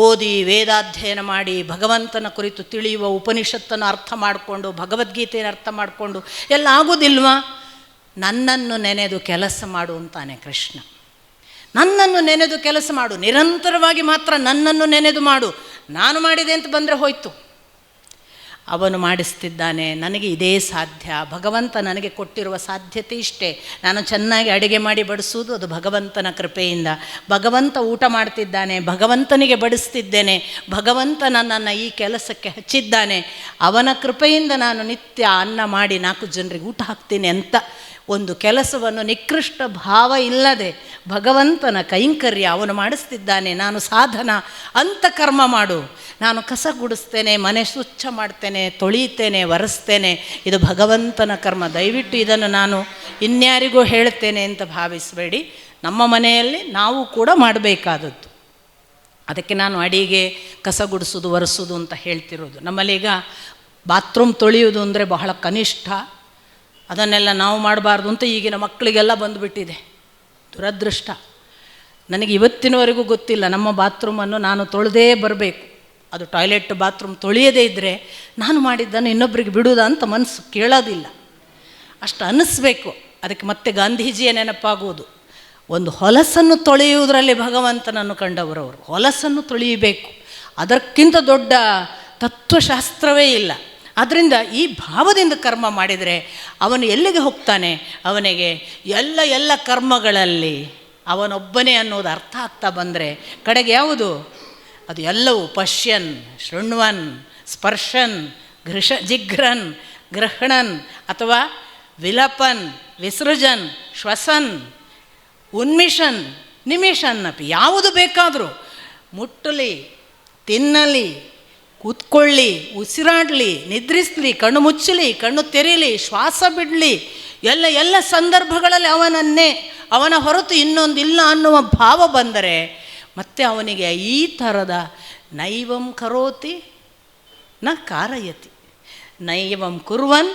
[SPEAKER 1] ಓದಿ ವೇದಾಧ್ಯಯನ ಮಾಡಿ ಭಗವಂತನ ಕುರಿತು ತಿಳಿಯುವ, ಉಪನಿಷತ್ತನ್ನು ಅರ್ಥ ಮಾಡಿಕೊಂಡು ಭಗವದ್ಗೀತೆಯನ್ನು ಅರ್ಥ ಮಾಡಿಕೊಂಡು ಎಲ್ಲ ಆಗೋದಿಲ್ವಾ? ನನ್ನನ್ನು ನೆನೆದು ಕೆಲಸ ಮಾಡು ಅಂತಾನೆ ಕೃಷ್ಣ. ನನ್ನನ್ನು ನೆನೆದು ಕೆಲಸ ಮಾಡು, ನಿರಂತರವಾಗಿ ಮಾತ್ರ ನನ್ನನ್ನು ನೆನೆದು ಮಾಡು. ನಾನು ಮಾಡಿದೆ ಅಂತ ಬಂದರೆ ಹೋಯ್ತು. ಅವನು ಮಾಡಿಸ್ತಿದ್ದಾನೆ, ನನಗೆ ಇದೇ ಸಾಧ್ಯ, ಭಗವಂತ ನನಗೆ ಕೊಟ್ಟಿರುವ ಸಾಧ್ಯತೆ ಇಷ್ಟೇ. ನಾನು ಚೆನ್ನಾಗಿ ಅಡುಗೆ ಮಾಡಿ ಬಡಿಸುವುದು ಅದು ಭಗವಂತನ ಕೃಪೆಯಿಂದ. ಭಗವಂತ ಊಟ ಮಾಡ್ತಿದ್ದಾನೆ, ಭಗವಂತನಿಗೆ ಬಡಿಸ್ತಿದ್ದೇನೆ, ಭಗವಂತ ನನ್ನನ್ನು ಈ ಕೆಲಸಕ್ಕೆ ಹಚ್ಚಿದ್ದಾನೆ, ಅವನ ಕೃಪೆಯಿಂದ ನಾನು ನಿತ್ಯ ಅನ್ನ ಮಾಡಿ 4 ಜನರಿಗೆ ಊಟ ಹಾಕ್ತೀನಿ ಅಂತ ಒಂದು ಕೆಲಸವನ್ನು ನಿಕೃಷ್ಟ ಭಾವ ಇಲ್ಲದೆ ಭಗವಂತನ ಕೈಂಕರ್ಯ ಅವನು ಮಾಡಿಸ್ತಿದ್ದಾನೆ. ನಾನು ಸಾಧನ ಅಂತ ಕರ್ಮ ಮಾಡು. ನಾನು ಕಸ ಗುಡಿಸ್ತೇನೆ, ಮನೆ ಸ್ವಚ್ಛ ಮಾಡ್ತೇನೆ, ತೊಳೀತೇನೆ, ಒರೆಸ್ತೇನೆ, ಇದು ಭಗವಂತನ ಕರ್ಮ. ದಯವಿಟ್ಟು ಇದನ್ನು ನಾನು ಇನ್ಯಾರಿಗೂ ಹೇಳ್ತೇನೆ ಅಂತ ಭಾವಿಸಬೇಡಿ. ನಮ್ಮ ಮನೆಯಲ್ಲಿ ನಾವು ಕೂಡ ಮಾಡಬೇಕಾದದ್ದು. ಅದಕ್ಕೆ ನಾನು ಅಡಿಗೆ, ಕಸ ಗುಡಿಸೋದು, ಒರೆಸೋದು ಅಂತ ಹೇಳ್ತಿರೋದು. ನಮ್ಮಲ್ಲೀಗ ಬಾತ್ರೂಮ್ ತೊಳೆಯೋದು ಅಂದರೆ ಬಹಳ ಕನಿಷ್ಠ, ಅದನ್ನೆಲ್ಲ ನಾವು ಮಾಡಬಾರ್ದು ಅಂತ ಈಗಿನ ಮಕ್ಕಳಿಗೆಲ್ಲ ಬಂದುಬಿಟ್ಟಿದೆ. ದುರದೃಷ್ಟ. ನನಗೆ ಇವತ್ತಿನವರೆಗೂ ಗೊತ್ತಿಲ್ಲ, ನಮ್ಮ ಬಾತ್ರೂಮನ್ನು ನಾನು ತೊಳೆದೇ ಬರಬೇಕು. ಅದು ಟಾಯ್ಲೆಟ್ ಬಾತ್ರೂಮ್ ತೊಳೆಯದೇ ಇದ್ದರೆ ನಾನು ಮಾಡಿದ್ದನ್ನು ಇನ್ನೊಬ್ಬರಿಗೆ ಬಿಡುವುದಾ ಅಂತ ಮನಸ್ಸು ಕೇಳೋದಿಲ್ಲ. ಅಷ್ಟು ಅನ್ನಿಸ್ಬೇಕು. ಅದಕ್ಕೆ ಮತ್ತೆ ಗಾಂಧೀಜಿಯ ನೆನಪಾಗುವುದು. ಒಂದು ಹೊಲಸನ್ನು ತೊಳೆಯುವುದರಲ್ಲಿ ಭಗವಂತನನ್ನು ಕಂಡವರವರು. ಹೊಲಸನ್ನು ತೊಳೆಯಬೇಕು, ಅದಕ್ಕಿಂತ ದೊಡ್ಡ ತತ್ವಶಾಸ್ತ್ರವೇ ಇಲ್ಲ. ಆದ್ದರಿಂದ ಈ ಭಾವದಿಂದ ಕರ್ಮ ಮಾಡಿದರೆ ಅವನು ಎಲ್ಲಿಗೆ ಹೋಗ್ತಾನೆ? ಅವನಿಗೆ ಎಲ್ಲ ಕರ್ಮಗಳಲ್ಲಿ ಅವನೊಬ್ಬನೇ ಅನ್ನೋದು ಅರ್ಥ ಆಗ್ತಾ ಬಂದರೆ ಕಡೆಗೆ ಯಾವುದು? ಅದು ಎಲ್ಲವೂ ಪಶ್ಯನ್, ಶೃಣ್ವನ್, ಸ್ಪರ್ಶನ್, ಜಿಘ್ರನ್, ಗೃಹಣನ್ ಅಥವಾ ವಿಲಪನ್, ವಿಸೃಜನ್, ಶ್ವಸನ್, ಉನ್ಮಿಷನ್, ನಿಮಿಷನ್ ಅಪಿ, ಯಾವುದು ಬೇಕಾದರೂ ಮುಟ್ಟಲಿ, ತಿನ್ನಲಿ, ಕೂತ್ಕೊಳ್ಳಿ, ಉಸಿರಾಡಲಿ, ನಿದ್ರಿಸಲಿ, ಕಣ್ಣು ಮುಚ್ಚಲಿ, ಕಣ್ಣು ತೆರೀಲಿ, ಶ್ವಾಸ ಬಿಡಲಿ, ಎಲ್ಲ ಸಂದರ್ಭಗಳಲ್ಲಿ ಅವನನ್ನೇ, ಅವನ ಹೊರತು ಇನ್ನೊಂದಿಲ್ಲ ಅನ್ನುವ ಭಾವ ಬಂದರೆ ಮತ್ತೆ ಅವನಿಗೆ ಈ ಥರದ ನೈವಂ ಕರೋತಿ ನ ಕಾರಯತಿ, ನೈವಂ ಕುರ್ವನ್,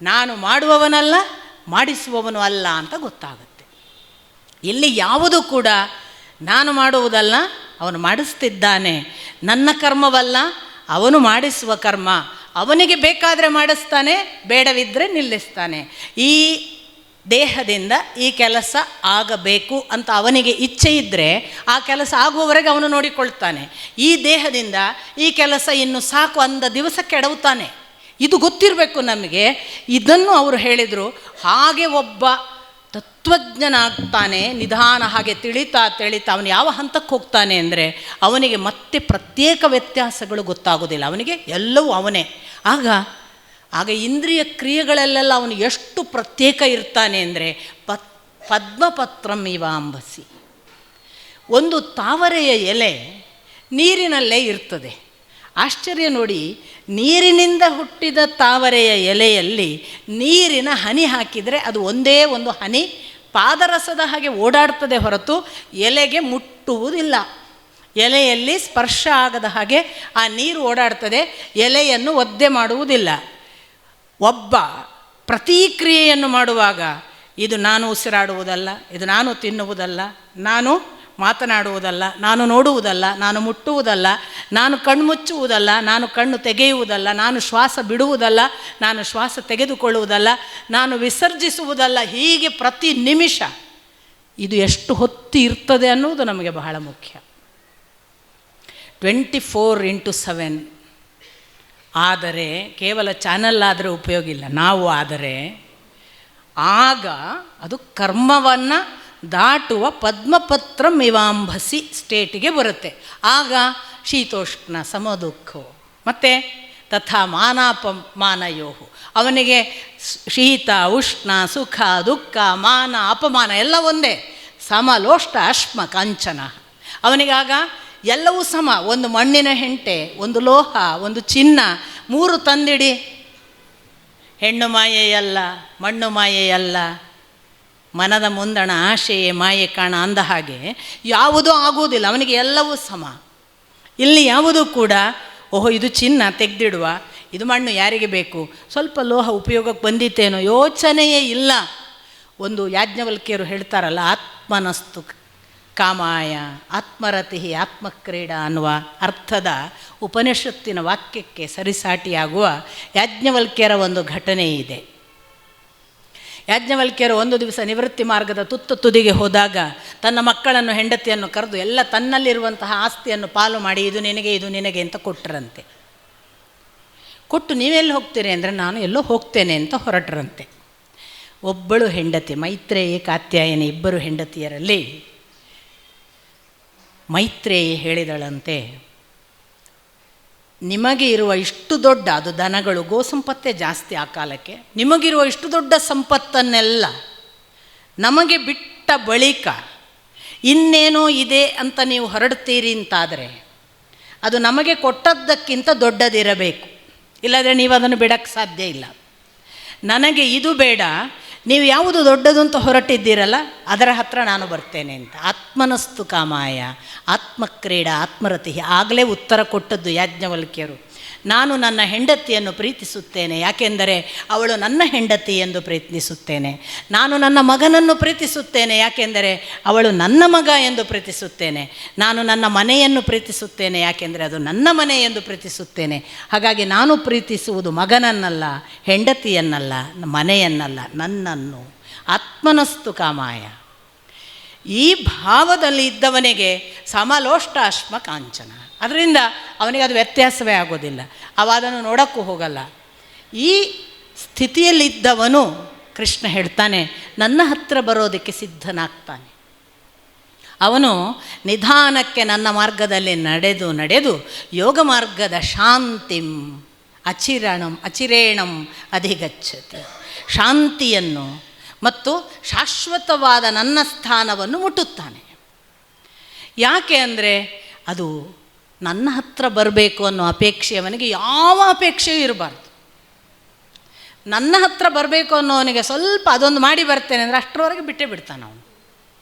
[SPEAKER 1] ನಾನು ಮಾಡುವವನಲ್ಲ ಮಾಡಿಸುವವನು ಅಲ್ಲ ಅಂತ ಗೊತ್ತಾಗುತ್ತೆ. ಇಲ್ಲಿ ಯಾವುದು ಕೂಡ ನಾನು ಮಾಡುವುದಲ್ಲ, ಅವನು ಮಾಡಿಸ್ತಿದ್ದಾನೆ. ನನ್ನ ಕರ್ಮವಲ್ಲ, ಅವನು ಮಾಡಿಸುವ ಕರ್ಮ. ಅವನಿಗೆ ಬೇಕಾದರೆ ಮಾಡಿಸ್ತಾನೆ, ಬೇಡವಿದ್ದರೆ ನಿಲ್ಲಿಸ್ತಾನೆ. ಈ ದೇಹದಿಂದ ಈ ಕೆಲಸ ಆಗಬೇಕು ಅಂತ ಅವನಿಗೆ ಇಚ್ಛೆ ಇದ್ದರೆ ಆ ಕೆಲಸ ಆಗುವವರೆಗೆ ಅವನು ನೋಡಿಕೊಳ್ತಾನೆ. ಈ ದೇಹದಿಂದ ಈ ಕೆಲಸ ಇನ್ನು ಸಾಕು ಅಂದ ದಿವಸ ಕೆಡವುತ್ತಾನೆ. ಇದು ಗೊತ್ತಿರಬೇಕು ನಮಗೆ. ಇದನ್ನು ಅವರು ಹೇಳಿದರು. ಹಾಗೆ ಒಬ್ಬ ತತ್ವಜ್ಞನ ಆಗ್ತಾನೆ, ನಿಧಾನ ಹಾಗೆ ತಿಳಿತಾ ಅವನು ಯಾವ ಹಂತಕ್ಕೆ ಹೋಗ್ತಾನೆ ಅಂದರೆ ಅವನಿಗೆ ಮತ್ತೆ ಪ್ರತ್ಯೇಕ ವ್ಯತ್ಯಾಸಗಳು ಗೊತ್ತಾಗೋದಿಲ್ಲ. ಅವನಿಗೆ ಎಲ್ಲವೂ ಅವನೇ. ಆಗ ಇಂದ್ರಿಯ ಕ್ರಿಯೆಗಳಲ್ಲೆಲ್ಲ ಅವನು ಎಷ್ಟು ಪ್ರತ್ಯೇಕ ಇರ್ತಾನೆ ಅಂದರೆ ಪದ್ಮಪತ್ರಂ ಇವಾಂಬಸಿ. ಒಂದು ತಾವರೆಯ ಎಲೆ ನೀರಿನಲ್ಲೇ ಇರ್ತದೆ. ಆಶ್ಚರ್ಯ ನೋಡಿ, ನೀರಿನಿಂದ ಹುಟ್ಟಿದ ತಾವರೆಯ ಎಲೆಯಲ್ಲಿ ನೀರಿನ ಹನಿ ಹಾಕಿದರೆ ಅದು ಒಂದೇ ಒಂದು ಹನಿ ಪಾದರಸದ ಹಾಗೆ ಓಡಾಡ್ತದೆ ಹೊರತು ಎಲೆಗೆ ಮುಟ್ಟುವುದಿಲ್ಲ. ಎಲೆಯಲ್ಲಿ ಸ್ಪರ್ಶ ಆಗದ ಹಾಗೆ ಆ ನೀರು ಓಡಾಡ್ತದೆ, ಎಲೆಯನ್ನು ಒದ್ದೆ ಮಾಡುವುದಿಲ್ಲ. ಒಬ್ಬ ಪ್ರತಿಕ್ರಿಯೆಯನ್ನು ಮಾಡುವಾಗ ಇದು ನಾನು ಉಸಿರಾಡುವುದಲ್ಲ, ಇದು ನಾನು ತಿನ್ನುವುದಲ್ಲ, ನಾನು ಮಾತನಾಡುವುದಲ್ಲ, ನಾನು ನೋಡುವುದಲ್ಲ, ನಾನು ಮುಟ್ಟುವುದಲ್ಲ, ನಾನು ಕಣ್ಮುಚ್ಚುವುದಲ್ಲ, ನಾನು ಕಣ್ಣು ತೆಗೆಯುವುದಲ್ಲ, ನಾನು ಶ್ವಾಸ ಬಿಡುವುದಲ್ಲ, ನಾನು ಶ್ವಾಸ ತೆಗೆದುಕೊಳ್ಳುವುದಲ್ಲ, ನಾನು ವಿಸರ್ಜಿಸುವುದಲ್ಲ, ಹೀಗೆ ಪ್ರತಿ ನಿಮಿಷ ಇದು ಎಷ್ಟು ಹೊತ್ತು ಇರ್ತದೆ ಅನ್ನುವುದು ನಮಗೆ ಬಹಳ ಮುಖ್ಯ. 24x7. ಆದರೆ ಕೇವಲ ಚಾನಲ್ ಆದರೆ ಉಪಯೋಗ ಇಲ್ಲ. ನಾವು ಆದರೆ ಆಗ ಅದು ಕರ್ಮವನ್ನು ದಾಟುವ ಪದ್ಮಪತ್ರ ಮಿವಾಂಭಸಿ ಸ್ಟೇಟಿಗೆ ಬರುತ್ತೆ. ಆಗ ಶೀತೋಷ್ಣ ಸಮದುಃಖೋ ಮತ್ತು ತಥಾ ಮಾನಾಪಮಾನಯೋಹು, ಅವನಿಗೆ ಶೀತ ಉಷ್ಣ ಸುಖ ದುಃಖ ಮಾನ ಅಪಮಾನ ಎಲ್ಲ ಒಂದೇ. ಸಮಲೋಷ್ಟ ಅಶ್ಮ ಕಾಂಚನ, ಅವನಿಗಾಗ ಎಲ್ಲವೂ ಸಮ. ಒಂದು ಮಣ್ಣಿನ ಹೆಂಟೆ, ಒಂದು ಲೋಹ, ಒಂದು ಚಿನ್ನ, 3 ತಂದಿಡಿ, ಹೆಣ್ಣು ಮಾಯೆಯಲ್ಲ, ಮಣ್ಣು ಮಾಯೆಯಲ್ಲ, ಮನದ ಮುಂದಣ ಆಶೆಯೇ ಮಾಯೆ ಕಾಣ ಅಂದ ಹಾಗೆ ಯಾವುದೂ ಆಗುವುದಿಲ್ಲ, ಅವನಿಗೆ ಎಲ್ಲವೂ ಸಮ. ಇಲ್ಲಿ ಯಾವುದೂ ಕೂಡ ಓಹೋ ಇದು ಚಿನ್ನ ತೆಗೆದಿಡುವ, ಇದು ಮಣ್ಣು ಯಾರಿಗೆ ಬೇಕು, ಸ್ವಲ್ಪ ಲೋಹ ಉಪಯೋಗಕ್ಕೆ ಬಂದಿತ್ತೇನೋ ಯೋಚನೆಯೇ ಇಲ್ಲ. ಒಂದು ಯಾಜ್ಞವಲ್ಕ್ಯರು ಹೇಳ್ತಾರಲ್ಲ, ಆತ್ಮನಸ್ತು ಕಾಮಾಯ ಆತ್ಮರತಿ ಆತ್ಮಕ್ರೀಡಾ ಅನ್ನುವ ಅರ್ಥದ ಉಪನಿಷತ್ತಿನ ವಾಕ್ಯಕ್ಕೆ ಸರಿಸಾಟಿಯಾಗುವ ಯಾಜ್ಞವಲ್ಕ್ಯರ ಒಂದು ಘಟನೆ ಇದೆ. ಯಾಜ್ಞವಲ್ಕ್ಯರು ಒಂದು ದಿವಸ ನಿವೃತ್ತಿ ಮಾರ್ಗದ ತುದಿಗೆ ಹೋದಾಗ ತನ್ನ ಮಕ್ಕಳನ್ನು ಹೆಂಡತಿಯನ್ನು ಕರೆದು ಎಲ್ಲ ತನ್ನಲ್ಲಿರುವಂತಹ ಆಸ್ತಿಯನ್ನು ಪಾಲು ಮಾಡಿ ಇದು ನಿನಗೆ ಇದು ನಿನಗೆ ಅಂತ ಕೊಟ್ಟರಂತೆ. ಕೊಟ್ಟು ನೀವೆಲ್ಲಿ ಹೋಗ್ತೀರಿ ಅಂದರೆ ನಾನು ಎಲ್ಲೋ ಹೋಗ್ತೇನೆ ಅಂತ ಹೊರಟರಂತೆ. ಒಬ್ಬಳು ಹೆಂಡತಿ, ಮೈತ್ರೇಯಿ ಕಾತ್ಯಾಯನಿ ಇಬ್ಬರು ಹೆಂಡತಿಯರಲ್ಲಿ ಮೈತ್ರೇಯಿ ಹೇಳಿದಳಂತೆ, ನಿಮಗೆ ಇರುವ ಇಷ್ಟು ದೊಡ್ಡ, ಅದು ದನಗಳು ಗೋಸಂಪತ್ತೇ ಜಾಸ್ತಿ ಆ ಕಾಲಕ್ಕೆ, ನಿಮಗಿರುವ ಇಷ್ಟು ದೊಡ್ಡ ಸಂಪತ್ತನ್ನೆಲ್ಲ ನಮಗೆ ಬಿಟ್ಟ ಬಳಿಕ ಇನ್ನೇನೋ ಇದೆ ಅಂತ ನೀವು ಹೊರಡ್ತೀರಿ ಅಂತಾದರೆ ಅದು ನಮಗೆ ಕೊಟ್ಟದ್ದಕ್ಕಿಂತ ದೊಡ್ಡದಿರಬೇಕು, ಇಲ್ಲದ್ರೆ ನೀವು ಅದನ್ನು ಬಿಡಕ್ಕೆ ಸಾಧ್ಯ ಇಲ್ಲ. ನನಗೆ ಇದು ಬೇಡ, ನೀವು ಯಾವುದು ದೊಡ್ಡದು ಅಂತ ಹೊರಟಿದ್ದೀರಲ್ಲ ಅದರ ಹತ್ರ ನಾನು ಬರ್ತೇನೆ ಅಂತ. ಆತ್ಮನಸ್ತು ಕಾಮಾಯ ಆತ್ಮಕ್ರೀಡಾ ಆತ್ಮರತಿ, ಆಗಲೇ ಉತ್ತರ ಕೊಟ್ಟದ್ದು ಯಾಜ್ಞವಲ್ಕ್ಯರು. ನಾನು ನನ್ನ ಹೆಂಡತಿಯನ್ನು ಪ್ರೀತಿಸುತ್ತೇನೆ, ಯಾಕೆಂದರೆ ಅವಳು ನನ್ನ ಹೆಂಡತಿ ಎಂದು ಪ್ರೀತಿಸುತ್ತೇನೆ. ನಾನು ನನ್ನ ಮಗನನ್ನು ಪ್ರೀತಿಸುತ್ತೇನೆ, ಯಾಕೆಂದರೆ ಅವಳು ನನ್ನ ಮಗ ಎಂದು ಪ್ರೀತಿಸುತ್ತೇನೆ. ನಾನು ನನ್ನ ಮನೆಯನ್ನು ಪ್ರೀತಿಸುತ್ತೇನೆ, ಯಾಕೆಂದರೆ ಅದು ನನ್ನ ಮನೆ ಎಂದು ಪ್ರೀತಿಸುತ್ತೇನೆ. ಹಾಗಾಗಿ ನಾನು ಪ್ರೀತಿಸುವುದು ಮಗನನ್ನಲ್ಲ, ಹೆಂಡತಿಯನ್ನಲ್ಲ, ಮನೆಯನ್ನಲ್ಲ, ನನ್ನನ್ನು. ಆತ್ಮನಸ್ತು ಕಾಮಾಯ. ಈ ಭಾವದಲ್ಲಿ ಇದ್ದವನಿಗೆ ಸಮಲೋಷ್ಟ ಅಶ್ಮ ಕಾಂಚನ, ಅದರಿಂದ ಅವನಿಗೆ ಅದು ವ್ಯತ್ಯಾಸವೇ ಆಗೋದಿಲ್ಲ, ಅವ ಅದನ್ನು ನೋಡೋಕ್ಕೂ ಹೋಗಲ್ಲ. ಈ ಸ್ಥಿತಿಯಲ್ಲಿದ್ದವನು ಕೃಷ್ಣ ಹೇಳ್ತಾನೆ ನನ್ನ ಹತ್ರ ಬರೋದಕ್ಕೆ ಸಿದ್ಧನಾಗ್ತಾನೆ. ಅವನು ನಿಧಾನಕ್ಕೆ ನನ್ನ ಮಾರ್ಗದಲ್ಲಿ ನಡೆದು ಯೋಗ ಮಾರ್ಗದ ಶಾಂತಿಂ ಅಚಿರೇಣಂ ಅಧಿಗಚ್ಚತಿ, ಶಾಂತಿಯನ್ನು ಮತ್ತು ಶಾಶ್ವತವಾದ ನನ್ನ ಸ್ಥಾನವನ್ನು ಮುಟ್ಟುತ್ತಾನೆ. ಯಾಕೆ ಅಂದರೆ ಅದು ನನ್ನ ಹತ್ರ ಬರಬೇಕು ಅನ್ನೋ ಅಪೇಕ್ಷೆ ಅವನಿಗೆ ಯಾವ ಅಪೇಕ್ಷೆಯೂ ಇರಬಾರ್ದು. ನನ್ನ ಹತ್ರ ಬರಬೇಕು ಅನ್ನೋವನಿಗೆ ಸ್ವಲ್ಪ ಅದೊಂದು ಮಾಡಿ ಬರ್ತೇನೆ ಅಂದರೆ ಅಷ್ಟರವರೆಗೆ ಬಿಟ್ಟೇ ಬಿಡ್ತಾನೆ ಅವನು.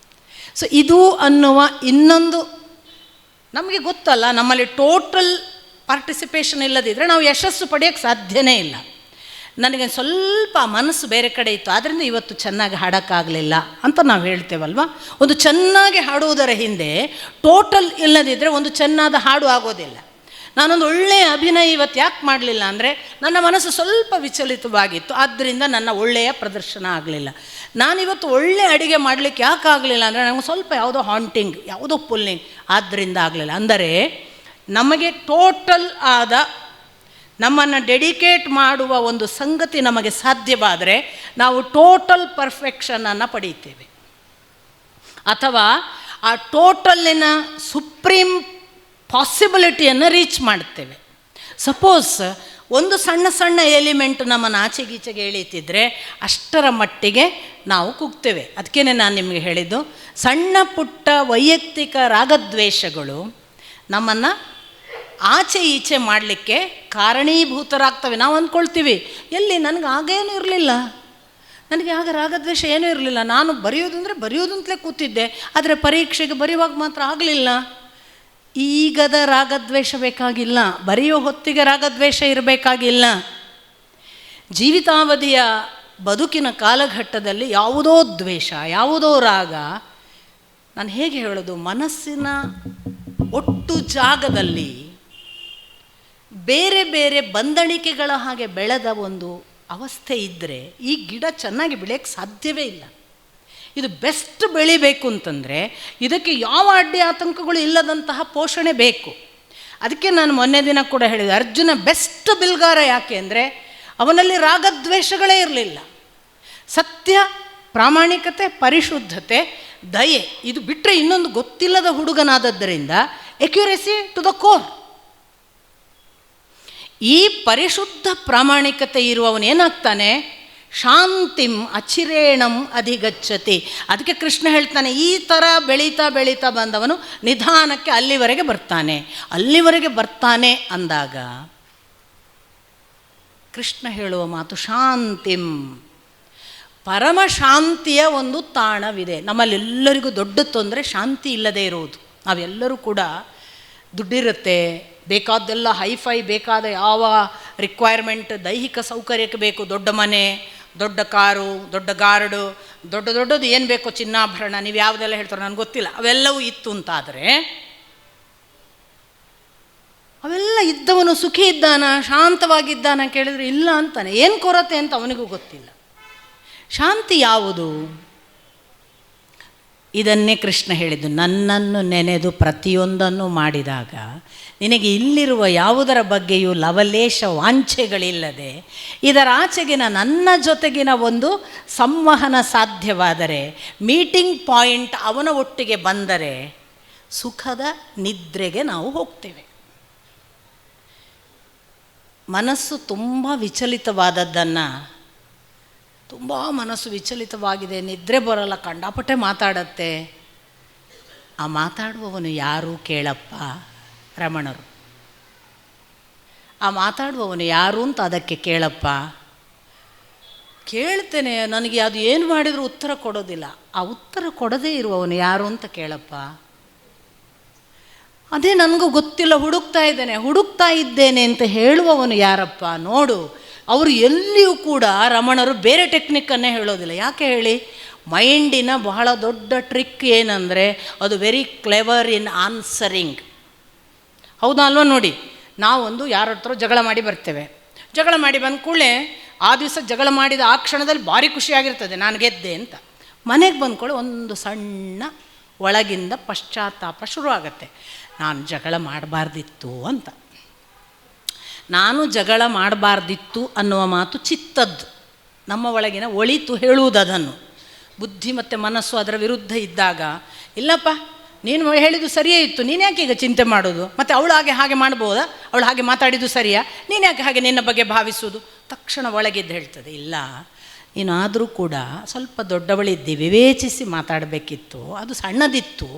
[SPEAKER 1] ಸೊ ಇದು ಅನ್ನುವ ಇನ್ನೊಂದು ನಮಗೆ ಗೊತ್ತಲ್ಲ, ನಮ್ಮಲ್ಲಿ ಟೋಟಲ್ ಪಾರ್ಟಿಸಿಪೇಷನ್ ಇಲ್ಲದಿದ್ದರೆ ನಾವು ಯಶಸ್ಸು ಪಡೆಯೋಕ್ಕೆ ಸಾಧ್ಯನೇ ಇಲ್ಲ. ನನಗೆ ಸ್ವಲ್ಪ ಮನಸ್ಸು ಬೇರೆ ಕಡೆ ಇತ್ತು, ಆದ್ದರಿಂದ ಇವತ್ತು ಚೆನ್ನಾಗಿ ಹಾಡೋಕ್ಕಾಗಲಿಲ್ಲ ಅಂತ ನಾವು ಹೇಳ್ತೇವಲ್ವ. ಒಂದು ಚೆನ್ನಾಗಿ ಹಾಡುವುದರ ಹಿಂದೆ ಟೋಟಲ್ ಇಲ್ಲದಿದ್ದರೆ ಒಂದು ಚೆನ್ನಾದ ಹಾಡು ಆಗೋದಿಲ್ಲ. ನಾನೊಂದು ಒಳ್ಳೆಯ ಅಭಿನಯ ಇವತ್ತು ಯಾಕೆ ಮಾಡಲಿಲ್ಲ ಅಂದರೆ ನನ್ನ ಮನಸ್ಸು ಸ್ವಲ್ಪ ವಿಚಲಿತವಾಗಿತ್ತು, ಆದ್ದರಿಂದ ನನ್ನ ಒಳ್ಳೆಯ ಪ್ರದರ್ಶನ ಆಗಲಿಲ್ಲ. ನಾನಿವತ್ತು ಒಳ್ಳೆಯ ಅಡುಗೆ ಮಾಡಲಿಕ್ಕೆ ಯಾಕೆ ಆಗಲಿಲ್ಲ ಅಂದರೆ ನನಗೆ ಸ್ವಲ್ಪ ಯಾವುದೋ ಹಾಂಟಿಂಗ್, ಯಾವುದೋ ಪುಲ್ಲಿಂಗ್, ಆದ್ದರಿಂದ ಆಗಲಿಲ್ಲ. ಅಂದರೆ ನಮಗೆ ಟೋಟಲ್ ಆದ ನಮ್ಮನ್ನು ಡೆಡಿಕೇಟ್ ಮಾಡುವ ಒಂದು ಸಂಗತಿ ನಮಗೆ ಸಾಧ್ಯವಾದರೆ ನಾವು ಟೋಟಲ್ ಪರ್ಫೆಕ್ಷನನ್ನು ಪಡೀತೇವೆ, ಅಥವಾ ಆ ಟೋಟಲ್ಲಿನ ಸುಪ್ರೀಂ ಪಾಸಿಬಿಲಿಟಿಯನ್ನು ರೀಚ್ ಮಾಡ್ತೇವೆ. ಸಪೋಸ್ ಒಂದು ಸಣ್ಣ ಸಣ್ಣ ಎಲಿಮೆಂಟ್ ನಮ್ಮನ್ನು ಆಚೆಗೀಚೆಗೆ ಎಳೀತಿದ್ರೆ ಅಷ್ಟರ ಮಟ್ಟಿಗೆ ನಾವು ಕುಗ್ತೇವೆ. ಅದಕ್ಕೇ ನಾನು ನಿಮಗೆ ಹೇಳಿದ್ದು, ಸಣ್ಣ ಪುಟ್ಟ ವೈಯಕ್ತಿಕ ರಾಗದ್ವೇಷಗಳು ನಮ್ಮನ್ನು ಆಚೆ ಈಚೆ ಮಾಡಲಿಕ್ಕೆ ಕಾರಣೀಭೂತರಾಗ್ತವೆ. ನಾವು ಅಂದ್ಕೊಳ್ತೀವಿ, ಎಲ್ಲಿ ನನಗೆ ಆಗೇನೂ ಇರಲಿಲ್ಲ, ನನಗೆ ಆಗ ರಾಗದ್ವೇಷ ಏನೂ ಇರಲಿಲ್ಲ, ನಾನು ಬರೆಯೋದು ಅಂದರೆ ಬರೆಯೋದು ಅಂತಲೇ ಕೂತಿದ್ದೆ, ಆದರೆ ಪರೀಕ್ಷೆಗೆ ಬರೆಯುವಾಗ ಮಾತ್ರ ಆಗಲಿಲ್ಲ. ಈಗದ ರಾಗದ್ವೇಷ ಬೇಕಾಗಿಲ್ಲ, ಬರೆಯೋ ಹೊತ್ತಿಗೆ ರಾಗದ್ವೇಷ ಇರಬೇಕಾಗಿಲ್ಲ. ಜೀವಿತಾವಧಿಯ ಬದುಕಿನ ಕಾಲಘಟ್ಟದಲ್ಲಿ ಯಾವುದೋ ದ್ವೇಷ, ಯಾವುದೋ ರಾಗ, ನಾನು ಹೇಗೆ ಹೇಳೋದು, ಮನಸ್ಸಿನ ಒಟ್ಟು ಜಾಗದಲ್ಲಿ ಬೇರೆ ಬೇರೆ ಬಂದಣಿಕೆಗಳ ಹಾಗೆ ಬೆಳೆದ ಒಂದು ಅವಸ್ಥೆ ಇದ್ದರೆ ಈ ಗಿಡ ಚೆನ್ನಾಗಿ ಬೆಳೆಯೋಕ್ಕೆ ಸಾಧ್ಯವೇ ಇಲ್ಲ. ಇದು ಬೆಸ್ಟ್ ಬೆಳಿಬೇಕು ಅಂತಂದರೆ ಇದಕ್ಕೆ ಯಾವ ಅಡ್ಡಿ ಆತಂಕಗಳು ಇಲ್ಲದಂತಹ ಪೋಷಣೆ ಬೇಕು. ಅದಕ್ಕೆ ನಾನು ಮೊನ್ನೆ ದಿನ ಕೂಡ ಹೇಳಿದೆ, ಅರ್ಜುನ ಬೆಸ್ಟ್ ಬಿಲ್ಗಾರ ಯಾಕೆ ಅಂದರೆ ಅವನಲ್ಲಿ ರಾಗದ್ವೇಷಗಳೇ ಇರಲಿಲ್ಲ. ಸತ್ಯ, ಪ್ರಾಮಾಣಿಕತೆ, ಪರಿಶುದ್ಧತೆ, ದಯೆ, ಇದು ಬಿಟ್ಟರೆ ಇನ್ನೊಂದು ಗೊತ್ತಿಲ್ಲದ ಹುಡುಗನಾದದ್ದರಿಂದ ಎಕ್ಯುರೆಸಿ ಟು ದ ಕೋರ್. ಈ ಪರಿಶುದ್ಧ ಪ್ರಾಮಾಣಿಕತೆ ಇರುವವನು ಏನಾಗ್ತಾನೆ, ಶಾಂತಿಂ ಅಚಿರೇಣಂ ಅಧಿಗಚ್ಚತಿ. ಅದಕ್ಕೆ ಕೃಷ್ಣ ಹೇಳ್ತಾನೆ, ಈ ಥರ ಬೆಳೀತಾ ಬೆಳೀತಾ ಬಂದವನು ನಿಧಾನಕ್ಕೆ ಅಲ್ಲಿವರೆಗೆ ಬರ್ತಾನೆ. ಅಲ್ಲಿವರೆಗೆ ಬರ್ತಾನೆ ಅಂದಾಗ ಕೃಷ್ಣ ಹೇಳುವ ಮಾತು ಶಾಂತಿಂ, ಪರಮ ಶಾಂತಿಯ ಒಂದು ತಾಣವಿದೆ. ನಮ್ಮಲ್ಲೆಲ್ಲರಿಗೂ ದೊಡ್ಡ ತೊಂದರೆ ಶಾಂತಿ ಇಲ್ಲದೆ ಇರುವುದು. ನಾವೆಲ್ಲರೂ ಕೂಡ ದುಡ್ಡಿರುತ್ತೆ, ಬೇಕಾದ್ದೆಲ್ಲ ಹೈಫೈ, ಬೇಕಾದ ಯಾವ ರಿಕ್ವೈರ್ಮೆಂಟ್ ದೈಹಿಕ ಸೌಕರ್ಯಕ್ಕೆ ಬೇಕು, ದೊಡ್ಡ ಮನೆ, ದೊಡ್ಡ ಕಾರು, ದೊಡ್ಡ ಗಾರ್ಡು, ದೊಡ್ಡದು ಏನು ಬೇಕೋ, ಚಿನ್ನಾಭರಣ, ನೀವು ಯಾವುದೆಲ್ಲ ಹೇಳ್ತಾರೋ ನನಗೆ ಗೊತ್ತಿಲ್ಲ, ಅವೆಲ್ಲವೂ ಇತ್ತು ಅಂತಾದರೆ ಅವೆಲ್ಲ ಇದ್ದವನು ಸುಖಿ ಇದ್ದಾನ, ಶಾಂತವಾಗಿದ್ದಾನ ಕೇಳಿದರೆ ಇಲ್ಲ ಅಂತಾನೆ. ಏನು ಕೊರತೆ ಅಂತ ಅವನಿಗೂ ಗೊತ್ತಿಲ್ಲ. ಶಾಂತಿ ಯಾವುದು? ಇದನ್ನೇ ಕೃಷ್ಣ ಹೇಳಿದ್ದು, ನನ್ನನ್ನು ನೆನೆದು ಪ್ರತಿಯೊಂದನ್ನು ಮಾಡಿದಾಗ ನಿನಗೆ ಇಲ್ಲಿರುವ ಯಾವುದರ ಬಗ್ಗೆಯೂ ಲವಲೇಶ ವಾಂಛೆಗಳಿಲ್ಲದೆ ಇದರ ಆಚೆಗಿನ ನನ್ನ ಜೊತೆಗಿನ ಒಂದು ಸಂವಹನ ಸಾಧ್ಯವಾದರೆ, ಮೀಟಿಂಗ್ ಪಾಯಿಂಟ್ ಅವನ ಒಟ್ಟಿಗೆ ಬಂದರೆ ಸುಖದ ನಿದ್ರೆಗೆ ನಾವು ಹೋಗ್ತೇವೆ. ಮನಸ್ಸು ತುಂಬ ವಿಚಲಿತವಾದದ್ದನ್ನು, ತುಂಬ ಮನಸ್ಸು ವಿಚಲಿತವಾಗಿದೆ, ನಿದ್ರೆ ಬರೋಲ್ಲ, ಕಂಡಾಪಟ್ಟೆ ಮಾತಾಡತ್ತೆ, ಆ ಮಾತಾಡುವವನು ಯಾರು ಕೇಳಪ್ಪ ರಮಣರು. ಆ ಮಾತಾಡುವವನು ಯಾರು ಅಂತ ಅದಕ್ಕೆ ಕೇಳಪ್ಪ. ಕೇಳ್ತೇನೆ, ನನಗೆ ಅದು ಏನು ಮಾಡಿದರೂ ಉತ್ತರ ಕೊಡೋದಿಲ್ಲ, ಆ ಉತ್ತರ ಕೊಡದೇ ಇರುವವನು ಯಾರು ಅಂತ ಕೇಳಪ್ಪ. ಅದೇ ನನಗೂ ಗೊತ್ತಿಲ್ಲ, ಹುಡುಕ್ತಾ ಇದ್ದೇನೆ ಅಂತ ಹೇಳುವವನು ಯಾರಪ್ಪ ನೋಡು. ಅವರು ಎಲ್ಲಿಯೂ ಕೂಡ ರಮಣರು ಬೇರೆ ಟೆಕ್ನಿಕ್ಕನ್ನೇ ಹೇಳೋದಿಲ್ಲ. ಯಾಕೆ ಹೇಳಿ? ಮೈಂಡಿನ ಬಹಳ ದೊಡ್ಡ ಟ್ರಿಕ್ ಏನಂದರೆ ಅದು ವೆರಿ ಕ್ಲೆವರ್ ಇನ್ ಆನ್ಸರಿಂಗ್. ಹೌದಾ ಅಲ್ವಾ? ನೋಡಿ, ನಾವೊಂದು ಯಾರ ಹತ್ರ ಜಗಳ ಮಾಡಿ ಬರ್ತೇವೆ. ಜಗಳ ಮಾಡಿ ಬಂದ ಕೂಡಲೇ ಆ ದಿವಸ ಜಗಳ ಮಾಡಿದ ಆ ಕ್ಷಣದಲ್ಲಿ ಭಾರಿ ಖುಷಿಯಾಗಿರ್ತದೆ, ನಾನು ಗೆದ್ದೆ ಅಂತ. ಮನೆಗೆ ಬಂದ್ಕೊಳ್ಳಿ ಒಂದು ಸಣ್ಣ ಒಳಗಿಂದ ಪಶ್ಚಾತ್ತಾಪ ಶುರುವಾಗತ್ತೆ, ನಾನು ಜಗಳ ಮಾಡಬಾರ್ದಿತ್ತು ಅಂತ. ನಾನು ಜಗಳ ಮಾಡಬಾರ್ದಿತ್ತು ಅನ್ನುವ ಮಾತು ಚಿತ್ತದ್ದು, ನಮ್ಮ ಒಳಗಿನ ಒಳಿತು ಹೇಳುವುದು. ಅದನ್ನು ಬುದ್ಧಿ ಮತ್ತು ಮನಸ್ಸು ಅದರ ವಿರುದ್ಧ ಇದ್ದಾಗ, ಇಲ್ಲಪ್ಪ ನೀನು ಹೇಳಿದ್ದು ಸರಿಯೇ ಇತ್ತು, ನೀನು ಯಾಕೆ ಈಗ ಚಿಂತೆ ಮಾಡೋದು, ಮತ್ತು ಅವಳು ಹಾಗೆ ಮಾಡ್ಬೋದಾ, ಅವಳು ಹಾಗೆ ಮಾತಾಡಿದ್ದು ಸರಿಯಾ, ನೀನು ಯಾಕೆ ಹಾಗೆ ನಿನ್ನ ಬಗ್ಗೆ ಭಾವಿಸುವುದು. ತಕ್ಷಣ ಒಳಗಿದ್ದು ಹೇಳ್ತದೆ, ಇಲ್ಲ ನೀನಾದರೂ ಕೂಡ ಸ್ವಲ್ಪ ದೊಡ್ಡವಳಿದ್ದಿ, ವಿವೇಚಿಸಿ ಮಾತಾಡಬೇಕಿತ್ತು, ಅದು ಸಣ್ಣದಿತ್ತು.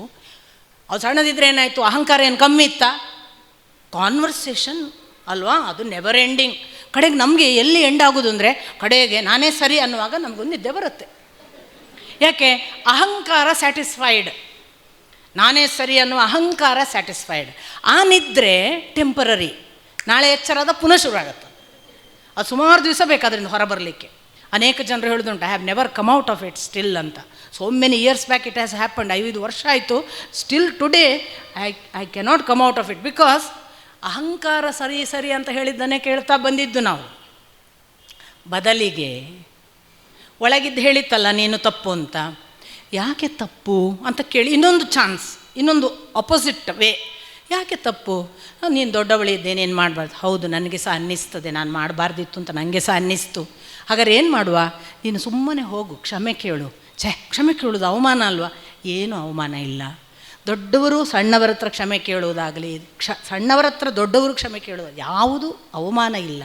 [SPEAKER 1] ಅದು ಸಣ್ಣದಿದ್ದರೆ ಏನಾಯಿತು, ಅಹಂಕಾರ ಏನು ಕಮ್ಮಿ ಇತ್ತಾ? ಕಾನ್ವರ್ಸೇಷನ್ ಅಲ್ವಾ, ಅದು ನೆವರ್ ಎಂಡಿಂಗ್. ಕಡೆಗೆ ನಮಗೆ ಎಲ್ಲಿ ಎಂಡ್ ಆಗೋದು ಅಂದರೆ, ಕಡೆಗೆ ನಾನೇ ಸರಿ ಅನ್ನುವಾಗ ನಮಗೊಂದು ನಿದ್ದೆ ಬರುತ್ತೆ. ಯಾಕೆ? ಅಹಂಕಾರ ಸ್ಯಾಟಿಸ್ಫೈಡ್, ನಾನೇ ಸರಿ ಅನ್ನುವ ಅಹಂಕಾರ ಸ್ಯಾಟಿಸ್ಫೈಡ್. ಆ ನಿದ್ರೆ ಟೆಂಪರರಿ, ನಾಳೆ ಎಚ್ಚರದ ಪುನಃ ಶುರು ಆಗುತ್ತೆ. ಅದು ಸುಮಾರು ದಿವಸ ಬೇಕಾದ್ರಿಂದ ಹೊರಬರಲಿಕ್ಕೆ. ಅನೇಕ ಜನರು ಹೇಳೋದುಂಟು, I have never come out of it still ಅಂತ. So many years back it has happened, 5 ವರ್ಷ ಆಯಿತು, still today I cannot come out of it, because ಅಹಂಕಾರ ಸರಿ ಅಂತ ಹೇಳಿದ್ದನ್ನೇ ಕೇಳ್ತಾ ಬಂದಿದ್ದು ನಾವು. ಬದಲಿಗೆ ಒಳಗಿದ್ದು ಹೇಳಿತ್ತಲ್ಲ ನೀನು ತಪ್ಪು ಅಂತ, ಯಾಕೆ ತಪ್ಪು ಅಂತ ಕೇಳಿ ಇನ್ನೊಂದು ಚಾನ್ಸ್, ಇನ್ನೊಂದು ಅಪೋಸಿಟ್ ವೇ. ಯಾಕೆ ತಪ್ಪು? ನೀನು ದೊಡ್ಡವಳಿದ್ದೆ, ನೀನು ಮಾಡಬಾರ್ದು. ಹೌದು, ನನಗೆ ಸಹ ಅನ್ನಿಸ್ತದೆ, ನಾನು ಮಾಡಬಾರ್ದಿತ್ತು ಅಂತ ನನಗೆ ಸಹ ಅನ್ನಿಸ್ತು. ಹಾಗಾದ್ರೆ ಏನು ಮಾಡುವ? ನೀನು ಸುಮ್ಮನೆ ಹೋಗು, ಕ್ಷಮೆ ಕೇಳು. ಕ್ಷಮೆ ಕೇಳೋದು ಅವಮಾನ ಅಲ್ವಾ? ಏನೂ ಅವಮಾನ ಇಲ್ಲ. ದೊಡ್ಡವರು ಸಣ್ಣವರ ಹತ್ರ ಕ್ಷಮೆ ಕೇಳುವುದಾಗಲಿ, ಸಣ್ಣವರ ಹತ್ರ ದೊಡ್ಡವರು ಕ್ಷಮೆ ಕೇಳೋದು ಯಾವುದೂ ಅವಮಾನ ಇಲ್ಲ.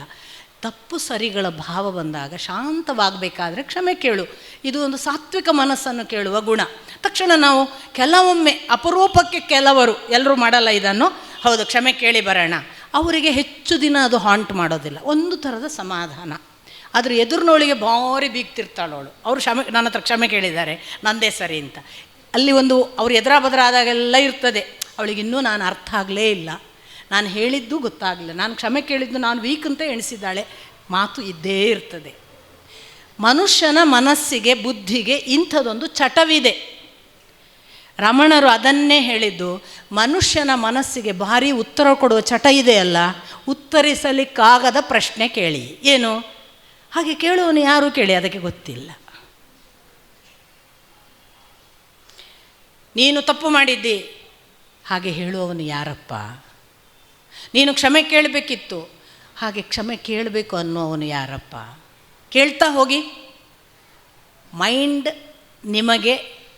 [SPEAKER 1] ತಪ್ಪು ಸರಿಗಳ ಭಾವ ಬಂದಾಗ ಶಾಂತವಾಗಬೇಕಾದ್ರೆ ಕ್ಷಮೆ ಕೇಳು. ಇದು ಒಂದು ಸಾತ್ವಿಕ ಮನಸ್ಸನ್ನು ಕೇಳುವ ಗುಣ. ತಕ್ಷಣ ನಾವು ಕೆಲವೊಮ್ಮೆ, ಅಪರೂಪಕ್ಕೆ ಕೆಲವರು, ಎಲ್ಲರೂ ಮಾಡಲ್ಲ ಇದನ್ನು, ಹೌದು ಕ್ಷಮೆ ಕೇಳಿ ಬರೋಣ. ಅವರಿಗೆ ಹೆಚ್ಚು ದಿನ ಅದು ಹಾಂಟ್ ಮಾಡೋದಿಲ್ಲ, ಒಂದು ಥರದ ಸಮಾಧಾನ. ಆದರೆ ಎದುರಿನವಳಿಗೆ ಭಾರಿ ಬೀಗ್ತಿರ್ತಾಳವಳು. ಅವರು ನನ್ನ ಹತ್ರ ಕ್ಷಮೆ ಕೇಳಿದ್ದಾರೆ, ನಂದೇ ಸರಿ ಅಂತ. ಅಲ್ಲಿ ಒಂದು ಅವ್ರು ಎದುರ ಬದ್ರ ಆದಾಗೆಲ್ಲ ಇರ್ತದೆ, ಅವಳಿಗಿನ್ನೂ ನಾನು ಅರ್ಥ ಆಗಲೇ ಇಲ್ಲ, ನಾನು ಹೇಳಿದ್ದು ಗೊತ್ತಾಗಲಿಲ್ಲ, ನಾನು ಕ್ಷಮೆ ಕೇಳಿದ್ದು ನಾನು ವೀಕ್ ಅಂತ ಎಣಿಸಿದ್ದಾಳೆ, ಮಾತು ಇದ್ದೇ ಇರ್ತದೆ. ಮನುಷ್ಯನ ಮನಸ್ಸಿಗೆ ಬುದ್ಧಿಗೆ ಇಂಥದ್ದೊಂದು ಚಟವಿದೆ. ರಮಣರು ಅದನ್ನೇ ಹೇಳಿದ್ದು, ಮನುಷ್ಯನ ಮನಸ್ಸಿಗೆ ಭಾರಿ ಉತ್ತರ ಕೊಡುವ ಚಟ ಇದೆಯಲ್ಲ, ಉತ್ತರಿಸಲಿಕ್ಕಾಗದ ಪ್ರಶ್ನೆ ಕೇಳಿ. ಏನು? ಹಾಗೆ ಕೇಳುವನು ಯಾರು ಕೇಳಿ, ಅದಕ್ಕೆ ಗೊತ್ತಿಲ್ಲ. ನೀನು ತಪ್ಪು ಮಾಡಿದ್ದಿ, ಹಾಗೆ ಹೇಳುವವನು ಯಾರಪ್ಪ? ನೀನು ಕ್ಷಮೆ ಕೇಳಬೇಕಿತ್ತು, ಹಾಗೆ ಕ್ಷಮೆ ಕೇಳಬೇಕು ಅನ್ನುವವನು ಯಾರಪ್ಪ? ಕೇಳ್ತಾ ಹೋಗಿ. ಮೈಂಡ್ ನಿಮಗೆ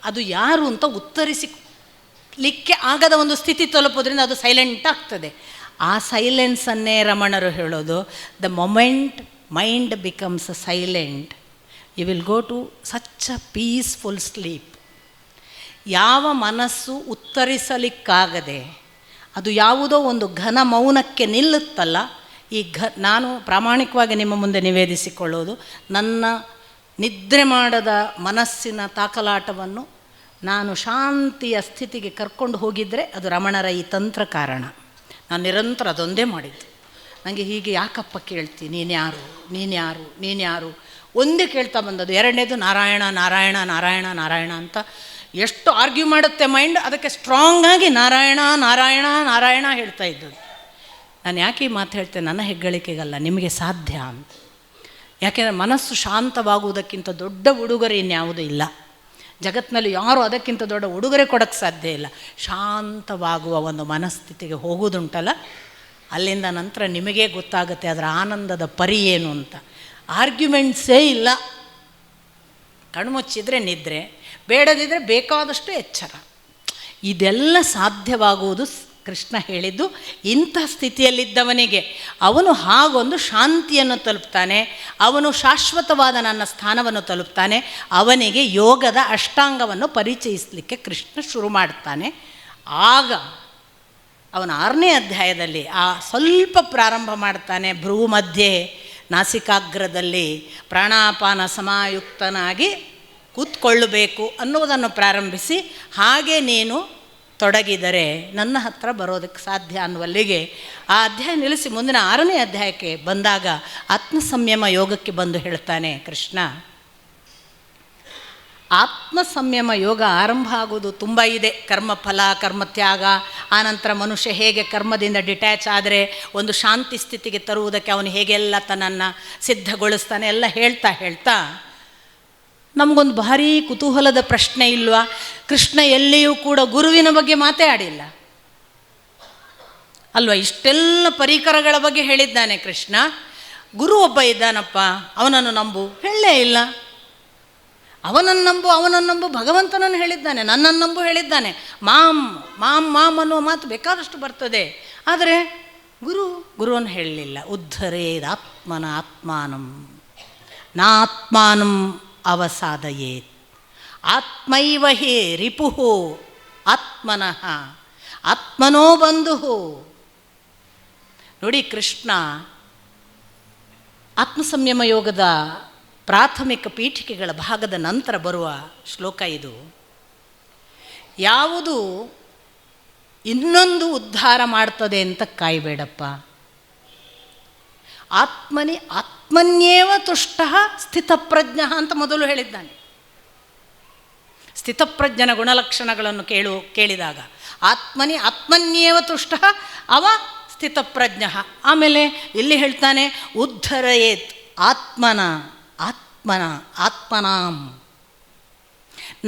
[SPEAKER 1] ಅದು ಯಾರು ಅಂತ ಉತ್ತರಿಸಲಿಕ್ಕೆ ಆಗದ ಒಂದು ಸ್ಥಿತಿ ತಲುಪೋದ್ರಿಂದ ಅದು ಸೈಲೆಂಟ್ ಆಗ್ತದೆ. ಆ ಸೈಲೆನ್ಸನ್ನೇ ರಮಣರು ಹೇಳೋದು, the moment mind becomes silent you will go to such a peaceful sleep. ಯಾವ ಮನಸ್ಸು ಉತ್ತರಿಸಲಿಕ್ಕಾಗದೆ ಅದು ಯಾವುದೋ ಒಂದು ಘನ ಮೌನಕ್ಕೆ ನಿಲ್ಲುತ್ತಲ್ಲ, ನಾನು ಪ್ರಾಮಾಣಿಕವಾಗಿ ನಿಮ್ಮ ಮುಂದೆ ನಿವೇದಿಸಿಕೊಳ್ಳೋದು, ನನ್ನ ನಿದ್ರೆ ಮಾಡದ ಮನಸ್ಸಿನ ತಾಕಲಾಟವನ್ನು ನಾನು ಶಾಂತಿಯ ಸ್ಥಿತಿಗೆ ಕರ್ಕೊಂಡು ಹೋಗಿದ್ದರೆ ಅದು ರಮಣರ ಈ ತಂತ್ರ ಕಾರಣ. ನಾನು ನಿರಂತರ ಅದೊಂದೇ ಮಾಡಿದ್ದು. ನನಗೆ ಹೀಗೆ ಯಾಕಪ್ಪ ಕೇಳ್ತೀನಿ, ನೀನ್ಯಾರು ಒಂದೇ ಕೇಳ್ತಾ ಬಂದದ್ದು. ಎರಡನೇದು ನಾರಾಯಣ ನಾರಾಯಣ ನಾರಾಯಣ ನಾರಾಯಣ ಅಂತ ಎಷ್ಟು ಆರ್ಗ್ಯೂ ಮಾಡುತ್ತೆ ಮೈಂಡ್, ಅದಕ್ಕೆ ಸ್ಟ್ರಾಂಗಾಗಿ ನಾರಾಯಣ ನಾರಾಯಣ ನಾರಾಯಣ ಹೇಳ್ತಾ ಇದ್ದದ್ದು. ನಾನು ಯಾಕೆ ಈ ಮಾತು ಹೇಳ್ತೇನೆ, ನನ್ನ ಹೆಗ್ಗಳಿಕೆಗಲ್ಲ, ನಿಮಗೆ ಸಾಧ್ಯ ಅಂತ. ಯಾಕೆಂದರೆ ಮನಸ್ಸು ಶಾಂತವಾಗುವುದಕ್ಕಿಂತ ದೊಡ್ಡ ಉಡುಗೊರೆ ಇನ್ಯಾವುದೂ ಇಲ್ಲ ಜಗತ್ತಿನಲ್ಲಿ. ಯಾರೂ ಅದಕ್ಕಿಂತ ದೊಡ್ಡ ಉಡುಗೊರೆ ಕೊಡೋಕ್ಕೆ ಸಾಧ್ಯ ಇಲ್ಲ. ಶಾಂತವಾಗುವ ಒಂದು ಮನಸ್ಥಿತಿಗೆ ಹೋಗೋದುಂಟಲ್ಲ, ಅಲ್ಲಿಂದ ನಂತರ ನಿಮಗೇ ಗೊತ್ತಾಗುತ್ತೆ ಅದರ ಆನಂದದ ಪರಿ ಏನು ಅಂತ. ಆರ್ಗ್ಯುಮೆಂಟ್ಸೇ ಇಲ್ಲ. ಕಣ್ಮುಚ್ಚಿದ್ರೆ ನಿದ್ರೆ, ಬೇಡದಿದ್ದರೆ ಬೇಕಾದಷ್ಟು ಎಚ್ಚರ. ಇದೆಲ್ಲ ಸಾಧ್ಯವಾಗುವುದು ಕೃಷ್ಣ ಹೇಳಿದ್ದು ಇಂಥ ಸ್ಥಿತಿಯಲ್ಲಿದ್ದವನಿಗೆ. ಅವನು ಹಾಗೊಂದು ಶಾಂತಿಯನ್ನು ತಲುಪ್ತಾನೆ, ಅವನು ಶಾಶ್ವತವಾದ ನನ್ನ ಸ್ಥಾನವನ್ನು ತಲುಪ್ತಾನೆ. ಅವನಿಗೆ ಯೋಗದ ಅಷ್ಟಾಂಗವನ್ನು ಪರಿಚಯಿಸಲಿಕ್ಕೆ ಕೃಷ್ಣ ಶುರು ಮಾಡ್ತಾನೆ. ಆಗ ಅವನ 6ನೇ ಅಧ್ಯಾಯದಲ್ಲಿ ಸ್ವಲ್ಪ ಪ್ರಾರಂಭ ಮಾಡ್ತಾನೆ. ಭ್ರೂ ಮಧ್ಯೆ ನಾಸಿಕಾಗ್ರದಲ್ಲಿ ಪ್ರಾಣಾಪಾನ ಸಮಾಯುಕ್ತನಾಗಿ ಕೂತ್ಕೊಳ್ಳಬೇಕು ಅನ್ನುವುದನ್ನು ಪ್ರಾರಂಭಿಸಿ, ಹಾಗೆ ನೀನು ತೊಡಗಿದರೆ ನನ್ನ ಹತ್ರ ಬರೋದಕ್ಕೆ ಸಾಧ್ಯ ಅನ್ನುವಲ್ಲಿಗೆ ಆ ಅಧ್ಯಾಯ ನಿಲ್ಲಿಸಿ ಮುಂದಿನ 6ನೇ ಅಧ್ಯಾಯಕ್ಕೆ ಬಂದಾಗ ಆತ್ಮಸಂಯಮ ಯೋಗಕ್ಕೆ ಬಂದು ಹೇಳ್ತಾನೆ ಕೃಷ್ಣ. ಆತ್ಮಸಂಯಮ ಯೋಗ ಆರಂಭ ಆಗೋದು ತುಂಬ ಇದೆ. ಕರ್ಮಫಲ, ಕರ್ಮತ್ಯಾಗ, ಆನಂತರ ಮನುಷ್ಯ ಹೇಗೆ ಕರ್ಮದಿಂದ ಡಿಟ್ಯಾಚ್ ಆದರೆ ಒಂದು ಶಾಂತಿ ಸ್ಥಿತಿಗೆ ತರುವುದಕ್ಕೆ ಅವನು ಹೇಗೆಲ್ಲ ತನ್ನನ್ನು ಸಿದ್ಧಗೊಳಿಸ್ತಾನೆ ಎಲ್ಲ ಹೇಳ್ತಾ ನಮಗೊಂದು ಭಾರೀ ಕುತೂಹಲದ ಪ್ರಶ್ನೆ ಇಲ್ವಾ? ಕೃಷ್ಣ ಎಲ್ಲಿಯೂ ಕೂಡ ಗುರುವಿನ ಬಗ್ಗೆ ಮಾತೇ ಆಡಿಲ್ಲ ಅಲ್ವಾ? ಇಷ್ಟೆಲ್ಲ ಪರಿಕರಗಳ ಬಗ್ಗೆ ಹೇಳಿದ್ದಾನೆ ಕೃಷ್ಣ. ಗುರು ಒಬ್ಬ ಇದ್ದಾನಪ್ಪ, ಅವನನ್ನು ನಂಬು ಹೇಳಲೇ ಇಲ್ಲ. ಅವನನ್ನು ನಂಬು ಭಗವಂತನನ್ನು ಹೇಳಿದ್ದಾನೆ, ನನ್ನನ್ನು ನಂಬು ಹೇಳಿದ್ದಾನೆ. ಮಾಮ್ ಅನ್ನುವ ಮಾತು ಬೇಕಾದಷ್ಟು ಬರ್ತದೆ, ಆದರೆ ಗುರುವನ್ನು ಹೇಳಲಿಲ್ಲ. ಉದ್ಧರೇದಾತ್ಮನ ಆತ್ಮಾನಂ ನಾತ್ಮಾನಂ ಅವಸಾದಯೇತ್ ಆತ್ಮೈವ ಹಿ ರಿಪುಃ ಆತ್ಮನಃ ಆತ್ಮನೋ ಬಂಧುಃ. ನೋಡಿ, ಕೃಷ್ಣ ಆತ್ಮಸಂಯಮ ಯೋಗದ ಪ್ರಾಥಮಿಕ ಪೀಠಿಕೆಗಳ ಭಾಗದ ನಂತರ ಬರುವ ಶ್ಲೋಕ ಇದು. ಯಾವುದು ಇನ್ನೊಂದು ಉದ್ಧಾರ ಮಾಡ್ತದೆ ಅಂತ ಕಾಯಬೇಡಪ್ಪ. ಆತ್ಮನ್ಯೇವ ತುಷ್ಟ ಸ್ಥಿತಪ್ರಜ್ಞ ಅಂತ ಮೊದಲು ಹೇಳಿದ್ದಾನೆ. ಸ್ಥಿತಪ್ರಜ್ಞನ ಗುಣಲಕ್ಷಣಗಳನ್ನು ಕೇಳಿದಾಗ ಆತ್ಮನ್ಯೇವ ತುಷ್ಟ ಅವ ಸ್ಥಿತಪ್ರಜ್ಞ. ಆಮೇಲೆ ಇಲ್ಲಿ ಹೇಳ್ತಾನೆ ಉದ್ಧರೇತ್ ಆತ್ಮನಾಂ.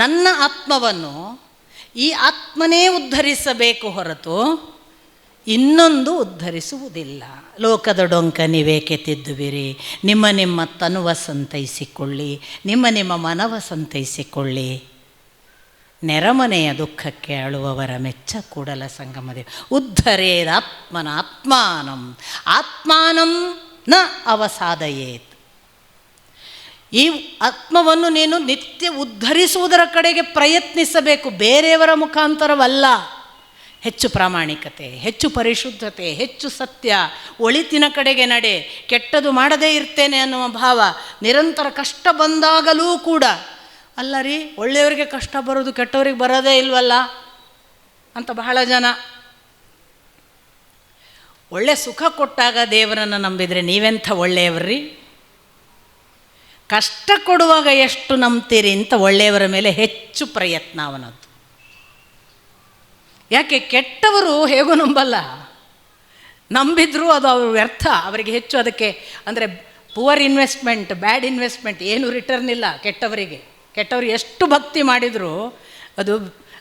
[SPEAKER 1] ನನ್ನ ಆತ್ಮವನ್ನು ಈ ಆತ್ಮನೇ ಉದ್ಧರಿಸಬೇಕು ಹೊರತು ಇನ್ನೊಂದು ಉದ್ಧರಿಸುವುದಿಲ್ಲ. ಲೋಕದ ಡೊಂಕ ನೀವೇಕೆ ತಿದ್ದುವಿರಿ, ನಿಮ್ಮ ತನುವ ಸಂತೈಸಿಕೊಳ್ಳಿ, ನಿಮ್ಮ ಮನವ ಸಂತೈಸಿಕೊಳ್ಳಿ. ನೆರಮನೆಯ ದುಃಖಕ್ಕೆ ಅಳುವವರ ಮೆಚ್ಚ ಕೂಡಲ ಸಂಗಮದೇವ. ಆತ್ಮಾನಂ ನ ಅವಸಾದಯೇತ್. ಈ ಆತ್ಮವನ್ನು ನೀನು ನಿತ್ಯ ಉದ್ಧರಿಸುವುದರ ಕಡೆಗೆ ಪ್ರಯತ್ನಿಸಬೇಕು, ಬೇರೆಯವರ ಮುಖಾಂತರವಲ್ಲ. ಹೆಚ್ಚು ಪ್ರಾಮಾಣಿಕತೆ, ಹೆಚ್ಚು ಪರಿಶುದ್ಧತೆ, ಹೆಚ್ಚು ಸತ್ಯ, ಒಳಿತಿನ ಕಡೆಗೆ ನಡೆ, ಕೆಟ್ಟದು ಮಾಡದೇ ಇರ್ತೇನೆ ಅನ್ನುವ ಭಾವ. ನಿರಂತರ ಕಷ್ಟ ಬಂದಾಗಲೂ ಕೂಡ, ಅಲ್ಲ ರೀ ಒಳ್ಳೆಯವರಿಗೆ ಕಷ್ಟ ಬರೋದು ಕೆಟ್ಟವರಿಗೆ ಬರೋದೇ ಇಲ್ವಲ್ಲ ಅಂತ ಬಹಳ ಜನ. ಒಳ್ಳೆ ಸುಖ ಕೊಟ್ಟಾಗ ದೇವರನ್ನು ನಂಬಿದರೆ ನೀವೆಂಥ ಒಳ್ಳೆಯವ್ರಿ, ಕಷ್ಟ ಕೊಡುವಾಗ ಎಷ್ಟು ನಂಬ್ತೀರಿ ಅಂತ ಒಳ್ಳೆಯವರ ಮೇಲೆ ಹೆಚ್ಚು ಪ್ರಯತ್ನ ಅವನದ್ದು. ಯಾಕೆ ಕೆಟ್ಟವರು ಹೇಗೂ ನಂಬಲ್ಲ, ನಂಬಿದ್ರು ಅದು ಅವ್ರ ವ್ಯರ್ಥ, ಅವರಿಗೆ ಹೆಚ್ಚು ಅದಕ್ಕೆ ಅಂದರೆ ಪುವರ್ ಇನ್ವೆಸ್ಟ್ಮೆಂಟ್, ಬ್ಯಾಡ್ ಇನ್ವೆಸ್ಟ್ಮೆಂಟ್, ಏನು ರಿಟರ್ನ್ ಇಲ್ಲ ಕೆಟ್ಟವರಿಗೆ. ಕೆಟ್ಟವರು ಎಷ್ಟು ಭಕ್ತಿ ಮಾಡಿದರೂ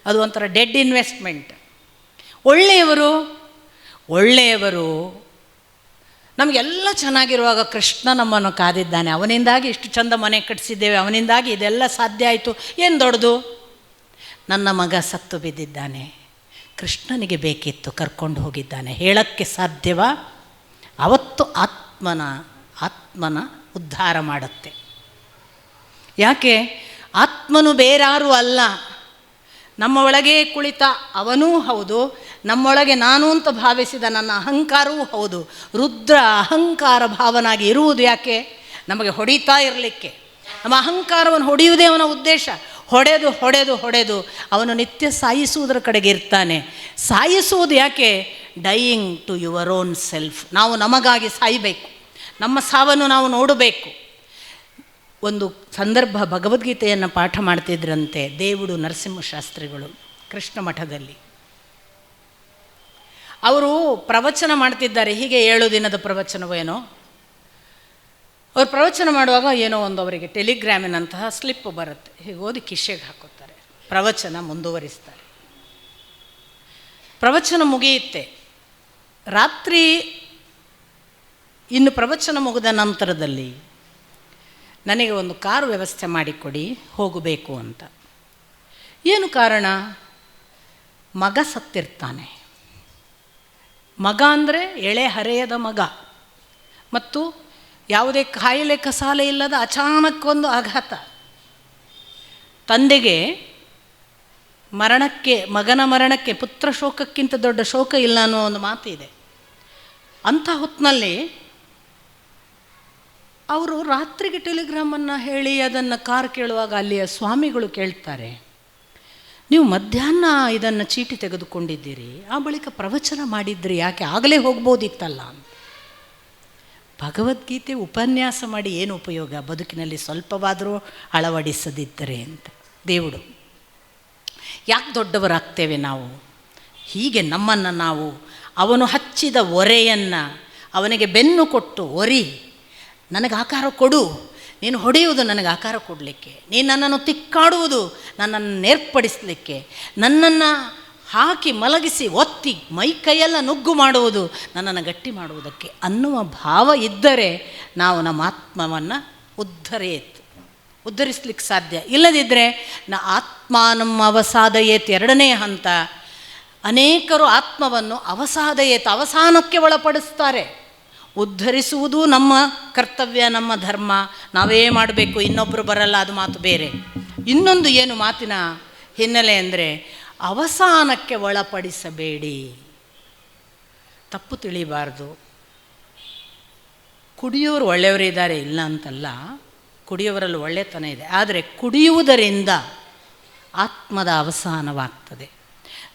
[SPEAKER 1] ಅದು ಒಂಥರ ಡೆಡ್ ಇನ್ವೆಸ್ಟ್ಮೆಂಟ್. ಒಳ್ಳೆಯವರು ನಮಗೆಲ್ಲ ಚೆನ್ನಾಗಿರುವಾಗ ಕೃಷ್ಣ ನಮ್ಮನ್ನು ಕಾದಿದ್ದಾನೆ, ಅವನಿಂದಾಗಿ ಇಷ್ಟು ಚಂದ ಮನೆ ಕಟ್ಟಿಸಿದ್ದೇವೆ, ಅವನಿಂದಾಗಿ ಇದೆಲ್ಲ ಸಾಧ್ಯ ಆಯಿತು, ಏನು ದೊಡ್ಡದು, ನನ್ನ ಮಗ ಸತ್ತು ಬಿದ್ದಿದ್ದಾನೆ, ಕೃಷ್ಣನಿಗೆ ಬೇಕಿತ್ತು ಕರ್ಕೊಂಡು ಹೋಗಿದ್ದಾನೆ, ಹೇಳಕ್ಕೆ ಸಾಧ್ಯವಾ? ಅವತ್ತು ಆತ್ಮನ ಉದ್ಧಾರ ಮಾಡುತ್ತೆ. ಯಾಕೆ? ಆತ್ಮನು ಬೇರಾರೂ ಅಲ್ಲ, ನಮ್ಮ ಒಳಗೆ ಕುಳಿತ ಅವನೂ ಹೌದು, ನಮ್ಮೊಳಗೆ ನಾನು ಅಂತ ಭಾವಿಸಿದ ನನ್ನ ಅಹಂಕಾರವೂ ಹೌದು. ರುದ್ರ ಅಹಂಕಾರ ಭಾವನಾಗಿ ಇರುವುದು ಯಾಕೆ? ನಮಗೆ ಹೊಡಿತಾ ಇರಲಿಕ್ಕೆ. ನಮ್ಮ ಅಹಂಕಾರವನ್ನು ಹೊಡೆಯುವುದೇ ಅವನ ಉದ್ದೇಶ. ಹೊಡೆದು ಅವನು ನಿತ್ಯ ಸಾಯಿಸುವುದರ ಕಡೆಗೆ ಇರ್ತಾನೆ. ಸಾಯಿಸುವುದು ಯಾಕೆ? Dying to your own self. ನಾವು ನಮಗಾಗಿ ಸಾಯಬೇಕು, ನಮ್ಮ ಸಾವನ್ನು ನಾವು ನೋಡಬೇಕು. ಒಂದು ಸಂದರ್ಭ, ಭಗವದ್ಗೀತೆಯನ್ನು ಪಾಠ ಮಾಡ್ತಿದ್ರಂತೆ ದೇವುಡು ನರಸಿಂಹಶಾಸ್ತ್ರಿಗಳು ಕೃಷ್ಣ ಮಠದಲ್ಲಿ. ಅವರು ಪ್ರವಚನ ಮಾಡ್ತಿದ್ದಾರೆ, ಹೀಗೆ 7 ದಿನದ ಪ್ರವಚನವೇನೋ. ಅವ್ರು ಪ್ರವಚನ ಮಾಡುವಾಗ ಏನೋ ಒಂದು ಅವರಿಗೆ ಟೆಲಿಗ್ರಾಮಿನಂತಹ ಸ್ಲಿಪ್ ಬರುತ್ತೆ, ಹೀಗೆ ಓದಿ ಕಿಶೆಗೆ ಹಾಕೋತಾರೆ, ಪ್ರವಚನ ಮುಂದುವರಿಸ್ತಾರೆ. ಪ್ರವಚನ ಮುಗಿಯುತ್ತೆ, ರಾತ್ರಿ ಇನ್ನು ಪ್ರವಚನ ಮುಗಿದ ನಂತರದಲ್ಲಿ ನನಗೆ ಒಂದು ಕಾರು ವ್ಯವಸ್ಥೆ ಮಾಡಿಕೊಡಿ, ಹೋಗಬೇಕು ಅಂತ. ಏನು ಕಾರಣ? ಮಗ ಸತ್ತಿರ್ತಾನೆ. ಮಗ ಅಂದರೆ ಎಳೆ ಹರೆಯದ ಮಗ, ಮತ್ತು ಯಾವುದೇ ಕಾಯಿಲೆ ಕಸಾಲೆ ಇಲ್ಲದ ಅಚಾನಕ್ ಒಂದು ಆಘಾತ. ತಂದೆಗೆ ಮಗನ ಮರಣಕ್ಕೆ ಪುತ್ರ ಶೋಕಕ್ಕಿಂತ ದೊಡ್ಡ ಶೋಕ ಇಲ್ಲ ಅನ್ನೋ ಒಂದು ಮಾತಿದೆ. ಅಂಥ ಹೊತ್ತಿನಲ್ಲಿ ಅವರು ರಾತ್ರಿಗೆ ಟೆಲಿಗ್ರಾಮನ್ನು ಹೇಳಿ ಅದನ್ನು ಕಾರ್ ಕೇಳುವಾಗ ಅಲ್ಲಿಯ ಸ್ವಾಮಿಗಳು ಕೇಳ್ತಾರೆ, ನೀವು ಮಧ್ಯಾಹ್ನ ಇದನ್ನು ಚೀಟಿ ತೆಗೆದುಕೊಂಡಿದ್ದೀರಿ, ಆ ಬಳಿಕ ಪ್ರವಚನ ಮಾಡಿದ್ರಿ, ಯಾಕೆ ಆಗಲೇ ಹೋಗ್ಬೋದಿತ್ತಲ್ಲ ಅಂತ. ಭಗವದ್ಗೀತೆ ಉಪನ್ಯಾಸ ಮಾಡಿ ಏನು ಉಪಯೋಗ, ಬದುಕಿನಲ್ಲಿ ಸ್ವಲ್ಪವಾದರೂ ಅಳವಡಿಸದಿದ್ದರೆ ಅಂತ. ದೇವರು ಯಾಕೆ ದೊಡ್ಡವರಾಗ್ತೇವೆ ನಾವು? ಹೀಗೆ ನಮ್ಮನ್ನು ನಾವು ಅವನು ಹಚ್ಚಿದ ಒರೆಯನ್ನು ಅವನಿಗೆ ಬೆನ್ನು ಕೊಟ್ಟು, ಒರಿ ನನಗೆ ಆಕಾರ ಕೊಡು, ನೀನು ಹೊಡೆಯುವುದು ನನಗೆ ಆಕಾರ ಕೊಡಲಿಕ್ಕೆ, ನೀನು ನನ್ನನ್ನು ತಿಕ್ಕಾಡುವುದು ನನ್ನನ್ನು ನೇರ್ಪಡಿಸಲಿಕ್ಕೆ, ನನ್ನನ್ನು ಹಾಕಿ ಮಲಗಿಸಿ ಒತ್ತಿ ಮೈ ಕೈಯೆಲ್ಲ ನುಗ್ಗು ಮಾಡುವುದು ನನ್ನನ್ನು ಗಟ್ಟಿ ಮಾಡುವುದಕ್ಕೆ ಅನ್ನುವ ಭಾವ ಇದ್ದರೆ ನಾವು ನಮ್ಮ ಆತ್ಮವನ್ನು ಉದ್ಧರಿಸ್ಲಿಕ್ಕೆ ಸಾಧ್ಯ. ಇಲ್ಲದಿದ್ದರೆ ಆತ್ಮಾನಂ ಅವಸಾದಯೇತ್, 2ನೇ ಹಂತ. ಅನೇಕರು ಆತ್ಮವನ್ನು ಅವಸಾನಕ್ಕೆ ಒಳಪಡಿಸ್ತಾರೆ. ಉದ್ಧರಿಸುವುದು ನಮ್ಮ ಕರ್ತವ್ಯ, ನಮ್ಮ ಧರ್ಮ, ನಾವೇ ಮಾಡಬೇಕು, ಇನ್ನೊಬ್ಬರು ಬರಲ್ಲ, ಅದು ಮಾತು ಬೇರೆ. ಇನ್ನೊಂದು ಏನು ಮಾತಿನ ಹಿನ್ನೆಲೆ ಅಂದರೆ, ಅವಸಾನಕ್ಕೆ ಒಳಪಡಿಸಬೇಡಿ. ತಪ್ಪು ತಿಳಿಬಾರ್ದು. ಕುಡಿಯೋರು ಒಳ್ಳೆಯವರಿದ್ದಾರೆ, ಇಲ್ಲ ಅಂತಲ್ಲ, ಕುಡಿಯೋವರಲ್ಲಿ ಒಳ್ಳೆತನ ಇದೆ. ಆದರೆ ಕುಡಿಯುವುದರಿಂದ ಆತ್ಮದ ಅವಸಾನವಾಗ್ತದೆ.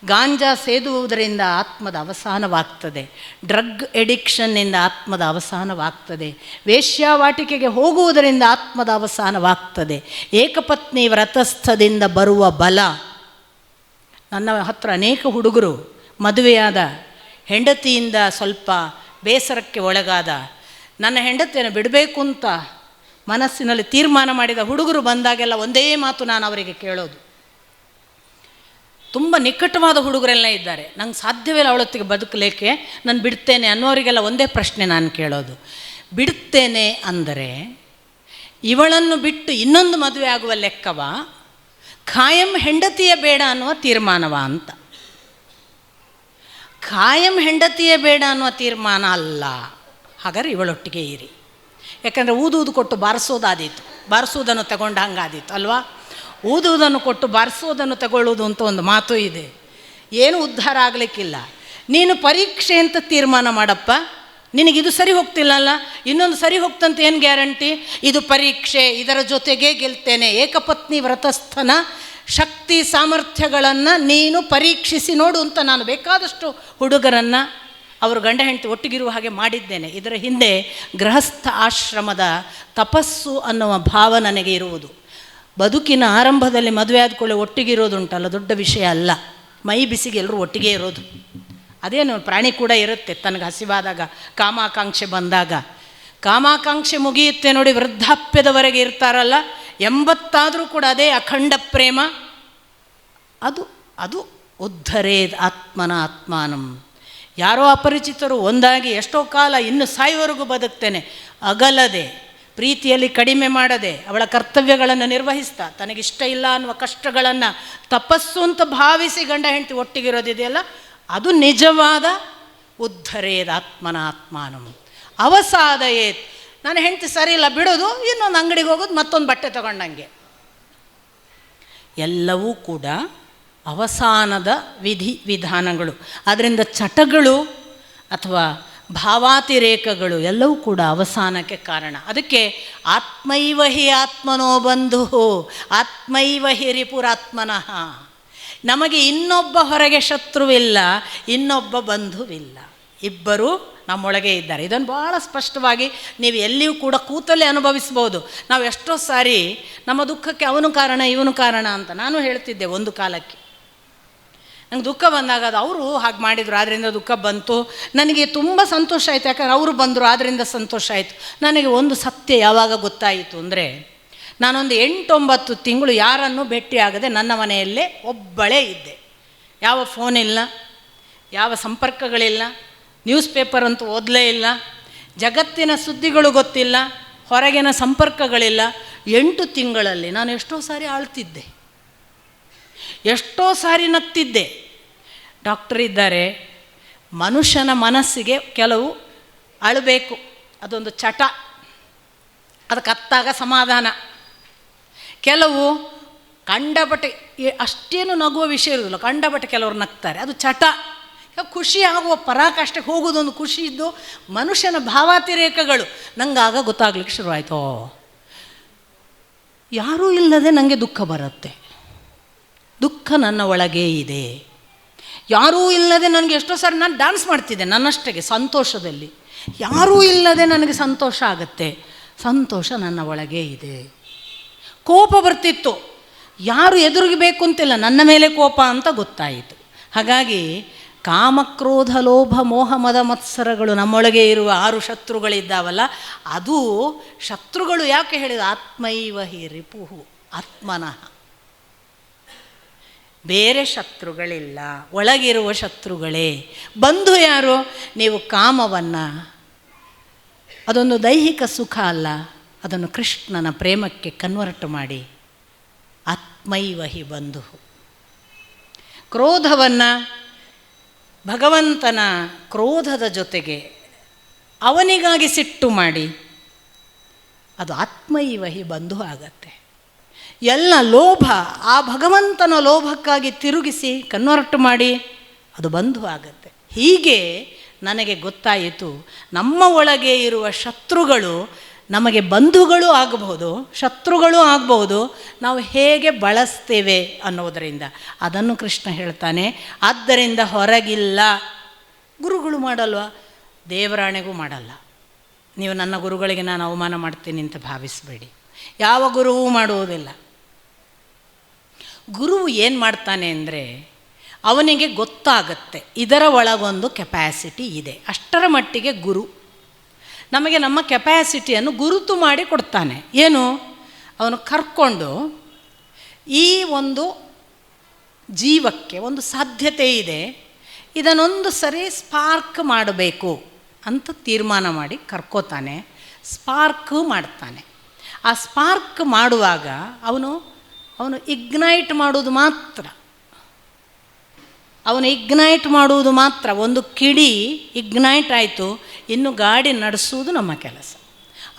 [SPEAKER 1] ಗಾಂಜಾ ಸೇದುವುದರಿಂದ ಆತ್ಮದ ಅವಸಾನವಾಗ್ತದೆ. ಡ್ರಗ್ ಎಡಿಕ್ಷನ್ನಿಂದ ಆತ್ಮದ ಅವಸಾನವಾಗ್ತದೆ. ವೇಶ್ಯಾವಾಟಿಕೆಗೆ ಹೋಗುವುದರಿಂದ ಆತ್ಮದ ಅವಸಾನವಾಗ್ತದೆ. ಏಕಪತ್ನಿ ವ್ರತಸ್ಥದಿಂದ ಬರುವ ಬಲ. ನನ್ನ ಹತ್ರ ಅನೇಕ ಹುಡುಗರು ಮದುವೆಯಾದ, ಹೆಂಡತಿಯಿಂದ ಸ್ವಲ್ಪ ಬೇಸರಕ್ಕೆ ಒಳಗಾದ, ನನ್ನ ಹೆಂಡತಿಯನ್ನು ಬಿಡಬೇಕು ಅಂತ ಮನಸ್ಸಿನಲ್ಲಿ ತೀರ್ಮಾನ ಮಾಡಿದ ಹುಡುಗರು ಬಂದಾಗೆಲ್ಲ ಒಂದೇ ಮಾತು ನಾನು ಅವರಿಗೆ ಕೇಳೋದು. ತುಂಬ ನಿಕಟವಾದ ಹುಡುಗರೆಲ್ಲ ಇದ್ದಾರೆ, ನಂಗೆ ಸಾಧ್ಯವಿಲ್ಲ ಅವಳೊತ್ತಿಗೆ ಬದುಕಲಿಕ್ಕೆ, ನಾನು ಬಿಡ್ತೇನೆ ಅನ್ನೋರಿಗೆಲ್ಲ ಒಂದೇ ಪ್ರಶ್ನೆ ನಾನು ಕೇಳೋದು, ಬಿಡ್ತೇನೆ ಅಂದರೆ ಇವಳನ್ನು ಬಿಟ್ಟು ಇನ್ನೊಂದು ಮದುವೆ ಆಗುವ ಲೆಕ್ಕವ, ಖಾಯಂ ಹೆಂಡತಿಯೇ ಬೇಡ ಅನ್ನುವ ತೀರ್ಮಾನವ ಅಂತ. ಖಾಯಂ ಹೆಂಡತಿಯೇ ಬೇಡ ಅನ್ನುವ ತೀರ್ಮಾನ ಅಲ್ಲ. ಹಾಗಾದ್ರೆ ಇವಳೊಟ್ಟಿಗೆ ಇರಿ. ಯಾಕಂದರೆ ಊದುವುದು ಕೊಟ್ಟು ಬಾರಿಸೋದಾದೀತು, ಬಾರಿಸೋದನ್ನು ತಗೊಂಡು ಹಂಗಾದೀತು ಅಲ್ವಾ. ಊದುವುದನ್ನು ಕೊಟ್ಟು ಬಾರಿಸೋದನ್ನು ತಗೊಳ್ಳುವುದು ಅಂತ ಒಂದು ಮಾತು ಇದೆ. ಏನು ಉದ್ಧಾರ ಆಗಲಿಕ್ಕಿಲ್ಲ. ನೀನು ಪರೀಕ್ಷೆ ಅಂತ ತೀರ್ಮಾನ ಮಾಡಪ್ಪ. ನಿನಗಿದು ಸರಿ ಹೋಗ್ತಿಲ್ಲಲ್ಲ, ಇನ್ನೊಂದು ಸರಿ ಹೋಗ್ತಂತ ಏನು ಗ್ಯಾರಂಟಿ? ಇದು ಪರೀಕ್ಷೆ, ಇದರ ಜೊತೆಗೇ ಗೆಲ್ತೇನೆ. ಏಕಪತ್ನಿ ವ್ರತಸ್ಥನ ಶಕ್ತಿ ಸಾಮರ್ಥ್ಯಗಳನ್ನು ನೀನು ಪರೀಕ್ಷಿಸಿ ನೋಡು ಅಂತ ನಾನು ಬೇಕಾದಷ್ಟು ಹುಡುಗರನ್ನು ಅವರು ಗಂಡ ಹೆಂಡತಿ ಒಟ್ಟಿಗಿರುವ ಹಾಗೆ ಮಾಡಿದ್ದೇನೆ. ಇದರ ಹಿಂದೆ ಗೃಹಸ್ಥ ಆಶ್ರಮದ ತಪಸ್ಸು ಅನ್ನುವ ಭಾವ ನನಗೆ ಇರುವುದು. ಬದುಕಿನ ಆರಂಭದಲ್ಲಿ ಮದುವೆ ಆದ್ಕೊಳ್ಳೆ ಒಟ್ಟಿಗಿರೋದುಂಟಲ್ಲ, ದೊಡ್ಡ ವಿಷಯ ಅಲ್ಲ. ಮೈ ಬಿಸಿಗೆ ಎಲ್ಲರೂ ಒಟ್ಟಿಗೆ ಇರೋದು. ಅದೇನು ಪ್ರಾಣಿ ಕೂಡ ಇರುತ್ತೆ, ತನಗೆ ಹಸಿವಾದಾಗ, ಕಾಮಾಕಾಂಕ್ಷೆ ಬಂದಾಗ. ಕಾಮಾಕಾಂಕ್ಷೆ ಮುಗಿಯುತ್ತೆ ನೋಡಿ, ವೃದ್ಧಾಪ್ಯದವರೆಗೆ ಇರ್ತಾರಲ್ಲ, 80 ಕೂಡ ಅದೇ ಅಖಂಡ ಪ್ರೇಮ. ಅದು ಅದು ಉದ್ಧರೇದ್ ಆತ್ಮನ ಆತ್ಮಾನಂ. ಯಾರೋ ಅಪರಿಚಿತರು ಒಂದಾಗಿ ಎಷ್ಟೋ ಕಾಲ ಇನ್ನು ಸಾಯುವವರೆಗೂ ಬದುಕ್ತೇನೆ, ಅಗಲದೆ, ಪ್ರೀತಿಯಲ್ಲಿ ಕಡಿಮೆ ಮಾಡದೆ, ಅವಳ ಕರ್ತವ್ಯಗಳನ್ನು ನಿರ್ವಹಿಸ್ತಾ, ತನಗಿಷ್ಟ ಇಲ್ಲ ಅನ್ನುವ ಕಷ್ಟಗಳನ್ನು ತಪಸ್ಸು ಅಂತ ಭಾವಿಸಿ ಗಂಡ ಹೆಂಡತಿ ಒಟ್ಟಿಗಿರೋದಿದೆಯಲ್ಲ, ಅದು ನಿಜವಾದ ಉದ್ಧರೇದ್ ಆತ್ಮನ ಆತ್ಮಾನಂ. ಅವಸಾದಯೇತ್, ನಾನು ಹೆಂಡತಿ ಸರಿ ಇಲ್ಲ ಬಿಡೋದು, ಇನ್ನೊಂದು ಅಂಗಡಿಗೆ ಹೋಗೋದು, ಮತ್ತೊಂದು ಬಟ್ಟೆ ತಗೊಂಡಂಗೆ. ಎಲ್ಲವೂ ಕೂಡ ಅವಸಾನದ ವಿಧಾನಗಳು. ಆದ್ದರಿಂದ ಚಟಗಳು ಅಥವಾ ಭಾವಾತಿರೇಕಗಳು ಎಲ್ಲವೂ ಕೂಡ ಅವಸಾನಕ್ಕೆ ಕಾರಣ. ಅದಕ್ಕೆ ಆತ್ಮೈವ ಹಿ ಆತ್ಮನೋ ಬಂಧು ಆತ್ಮೈವ ಹಿ ರಿಪುರಾತ್ಮನಃ. ನಮಗೆ ಇನ್ನೊಬ್ಬ ಹೊರಗೆ ಶತ್ರುವಿಲ್ಲ, ಇನ್ನೊಬ್ಬ ಬಂಧುವಿಲ್ಲ, ಇಬ್ಬರು ನಮ್ಮೊಳಗೆ ಇದ್ದಾರೆ. ಇದನ್ನು ಭಾಳ ಸ್ಪಷ್ಟವಾಗಿ ನೀವು ಎಲ್ಲಿಯೂ ಕೂಡ ಕೂತಲ್ಲೇ ಅನುಭವಿಸ್ಬೋದು. ನಾವು ಎಷ್ಟೋ ಸಾರಿ ನಮ್ಮ ದುಃಖಕ್ಕೆ ಅವನು ಕಾರಣ ಇವನು ಕಾರಣ ಅಂತ ನಾನು ಹೇಳ್ತಿದ್ದೆ ಒಂದು ಕಾಲಕ್ಕೆ. ನಂಗೆ ದುಃಖ ಬಂದಾಗ ಅದು ಅವರು ಹಾಗೆ ಮಾಡಿದರು ಆದ್ದರಿಂದ ದುಃಖ ಬಂತು, ನನಗೆ ತುಂಬ ಸಂತೋಷ ಆಯಿತು ಯಾಕಂದ್ರೆ ಅವರು ಬಂದರು ಆದ್ದರಿಂದ ಸಂತೋಷ ಆಯಿತು. ನನಗೆ ಒಂದು ಸತ್ಯ ಯಾವಾಗ ಗೊತ್ತಾಯಿತು ಅಂದರೆ, ನಾನೊಂದು 8-9 ತಿಂಗಳು ಯಾರನ್ನೂ ಭೇಟಿಯಾಗದೆ ನನ್ನ ಮನೆಯಲ್ಲೇ ಒಬ್ಬಳೇ ಇದ್ದೆ. ಯಾವ ಫೋನ್ ಇಲ್ಲ, ಯಾವ ಸಂಪರ್ಕಗಳಿಲ್ಲ, ನ್ಯೂಸ್ ಪೇಪರ್ ಅಂತೂ ಓದಲೇ ಇಲ್ಲ, ಜಗತ್ತಿನ ಸುದ್ದಿಗಳು ಗೊತ್ತಿಲ್ಲ, ಹೊರಗಿನ ಸಂಪರ್ಕಗಳಿಲ್ಲ. 8 ತಿಂಗಳಲ್ಲಿ ನಾನು ಎಷ್ಟೋ ಸಾರಿ ಆಳ್ತಿದ್ದೆ, ಎಷ್ಟೋ ಸಾರಿ ನಗ್ತಿದ್ದೆ. ಡಾಕ್ಟರ್ ಇದ್ದಾರೆ, ಮನುಷ್ಯನ ಮನಸ್ಸಿಗೆ ಕೆಲವು ಅಳಬೇಕು, ಅದೊಂದು ಚಟ, ಅದಕ್ಕೆ ಅತ್ತಾಗ ಸಮಾಧಾನ. ಕೆಲವು ಕಂಡಬಟ್ಟೆ ಅಷ್ಟೇನು ನಗುವ ವಿಷಯ ಇರೋದಿಲ್ಲ, ಕಂಡಬಟ್ಟೆ ಕೆಲವರು ನಗ್ತಾರೆ, ಅದು ಚಟ. ಖುಷಿ ಆಗುವ ಪರಾಕಾಷ್ಠೆಗೆ ಹೋಗೋದೊಂದು ಖುಷಿ ಇದ್ದು ಮನುಷ್ಯನ ಭಾವಾತಿರೇಕಗಳು. ನಂಗೆ ಆಗ ಗೊತ್ತಾಗ್ಲಿಕ್ಕೆ ಶುರುವಾಯಿತು, ಯಾರೂ ಇಲ್ಲದೆ ನನಗೆ ದುಃಖ ಬರುತ್ತೆ, ದುಃಖ ನನ್ನ ಒಳಗೇ ಇದೆ. ಯಾರೂ ಇಲ್ಲದೆ ನನಗೆ ಎಷ್ಟೋ ಸಾರಿ ನಾನು ಡ್ಯಾನ್ಸ್ ಮಾಡ್ತಿದ್ದೆ ನನ್ನಷ್ಟಕ್ಕೆ ಸಂತೋಷದಲ್ಲಿ. ಯಾರೂ ಇಲ್ಲದೆ ನನಗೆ ಸಂತೋಷ ಆಗುತ್ತೆ, ಸಂತೋಷ ನನ್ನ ಒಳಗೇ ಇದೆ. ಕೋಪ ಬರ್ತಿತ್ತು, ಯಾರು ಎದುರಿಗೆ ಬೇಕು ಅಂತಿಲ್ಲ, ನನ್ನ ಮೇಲೆ ಕೋಪ ಅಂತ ಗೊತ್ತಾಯಿತು. ಹಾಗಾಗಿ ಕಾಮಕ್ರೋಧ ಲೋಭ ಮೋಹ ಮದ ಮತ್ಸರಗಳು ನಮ್ಮೊಳಗೆ ಇರುವ 6 ಶತ್ರುಗಳಿದ್ದಾವಲ್ಲ, ಅದು ಶತ್ರುಗಳು ಯಾಕೆ ಹೇಳಿದ? ಆತ್ಮೈವ ಹಿ ರಿಪುಹು ಆತ್ಮನಃ. ಬೇರೆ ಶತ್ರುಗಳಿಲ್ಲ, ಒಳಗಿರುವ ಶತ್ರುಗಳೇ. ಬಂಧು ಯಾರು? ನೀವು ಕಾಮವನ್ನು, ಅದೊಂದು ದೈಹಿಕ ಸುಖ ಅಲ್ಲ, ಅದನ್ನು ಕೃಷ್ಣನ ಪ್ರೇಮಕ್ಕೆ ಕನ್ವರ್ಟ್ ಮಾಡಿ ಆತ್ಮೈವ ಹಿ ಬಂಧು. ಕ್ರೋಧವನ್ನು ಭಗವಂತನ ಕ್ರೋಧದ ಜೊತೆಗೆ ಅವನಿಗಾಗಿ ಸಿಟ್ಟು ಮಾಡಿ ಅದು ಆತ್ಮೈವ ಹಿ ಬಂಧು ಆಗತ್ತೆ. ಎಲ್ಲ ಲೋಭ ಆ ಭಗವಂತನ ಲೋಭಕ್ಕಾಗಿ ತಿರುಗಿಸಿ ಕನ್ವರ್ಟ್ ಮಾಡಿ ಅದು ಬಂಧು ಆಗತ್ತೆ. ಹೀಗೆ ನನಗೆ ಗೊತ್ತಾಯಿತು, ನಮ್ಮ ಒಳಗೆ ಇರುವ ಶತ್ರುಗಳು ನಮಗೆ ಬಂಧುಗಳು ಆಗಬಹುದು, ಶತ್ರುಗಳು ಆಗಬಹುದು, ನಾವು ಹೇಗೆ ಬಳಸ್ತೇವೆ ಅನ್ನೋದರಿಂದ. ಅದನ್ನು ಕೃಷ್ಣ ಹೇಳ್ತಾನೆ. ಆದ್ದರಿಂದ ಹೊರಗಿಲ್ಲ. ಗುರುಗಳು ಮಾಡಲ್ವ? ದೇವರಾಣೆಗೂ ಮಾಡಲ್ಲ. ನೀವು ನನ್ನ ಗುರುಗಳಿಗೆ ನಾನು ಅವಮಾನ ಮಾಡ್ತೀನಿ ಅಂತ ಭಾವಿಸಬೇಡಿ, ಯಾವ ಗುರುವೂ ಮಾಡುವುದಿಲ್ಲ. ಗುರುವು ಏನು ಮಾಡ್ತಾನೆ ಅಂದರೆ, ಅವನಿಗೆ ಗೊತ್ತಾಗತ್ತೆ ಇದರ ಒಳಗೊಂದು ಕೆಪ್ಯಾಸಿಟಿ ಇದೆ, ಅಷ್ಟರ ಮಟ್ಟಿಗೆ ಗುರು ನಮಗೆ ನಮ್ಮ ಕೆಪ್ಯಾಸಿಟಿಯನ್ನು ಗುರುತು ಮಾಡಿ ಕೊಡ್ತಾನೆ. ಏನು? ಅವನು ಕರ್ಕೊಂಡು ಈ ಒಂದು ಜೀವಕ್ಕೆ ಒಂದು ಸಾಧ್ಯತೆ ಇದೆ, ಇದನ್ನೊಂದು ಸರಿ ಸ್ಪಾರ್ಕ್ ಮಾಡಬೇಕು ಅಂತ ತೀರ್ಮಾನ ಮಾಡಿ ಕರ್ಕೋತಾನೆ, ಸ್ಪಾರ್ಕ್ ಮಾಡ್ತಾನೆ. ಆ ಸ್ಪಾರ್ಕ್ ಮಾಡುವಾಗ ಅವನು ಇಗ್ನೈಟ್ ಮಾಡೋದು ಮಾತ್ರ, ಒಂದು ಕಿಡಿ ಇಗ್ನೈಟ್ ಆಯಿತು, ಇನ್ನು ಗಾಡಿ ನಡೆಸುವುದು ನಮ್ಮ ಕೆಲಸ.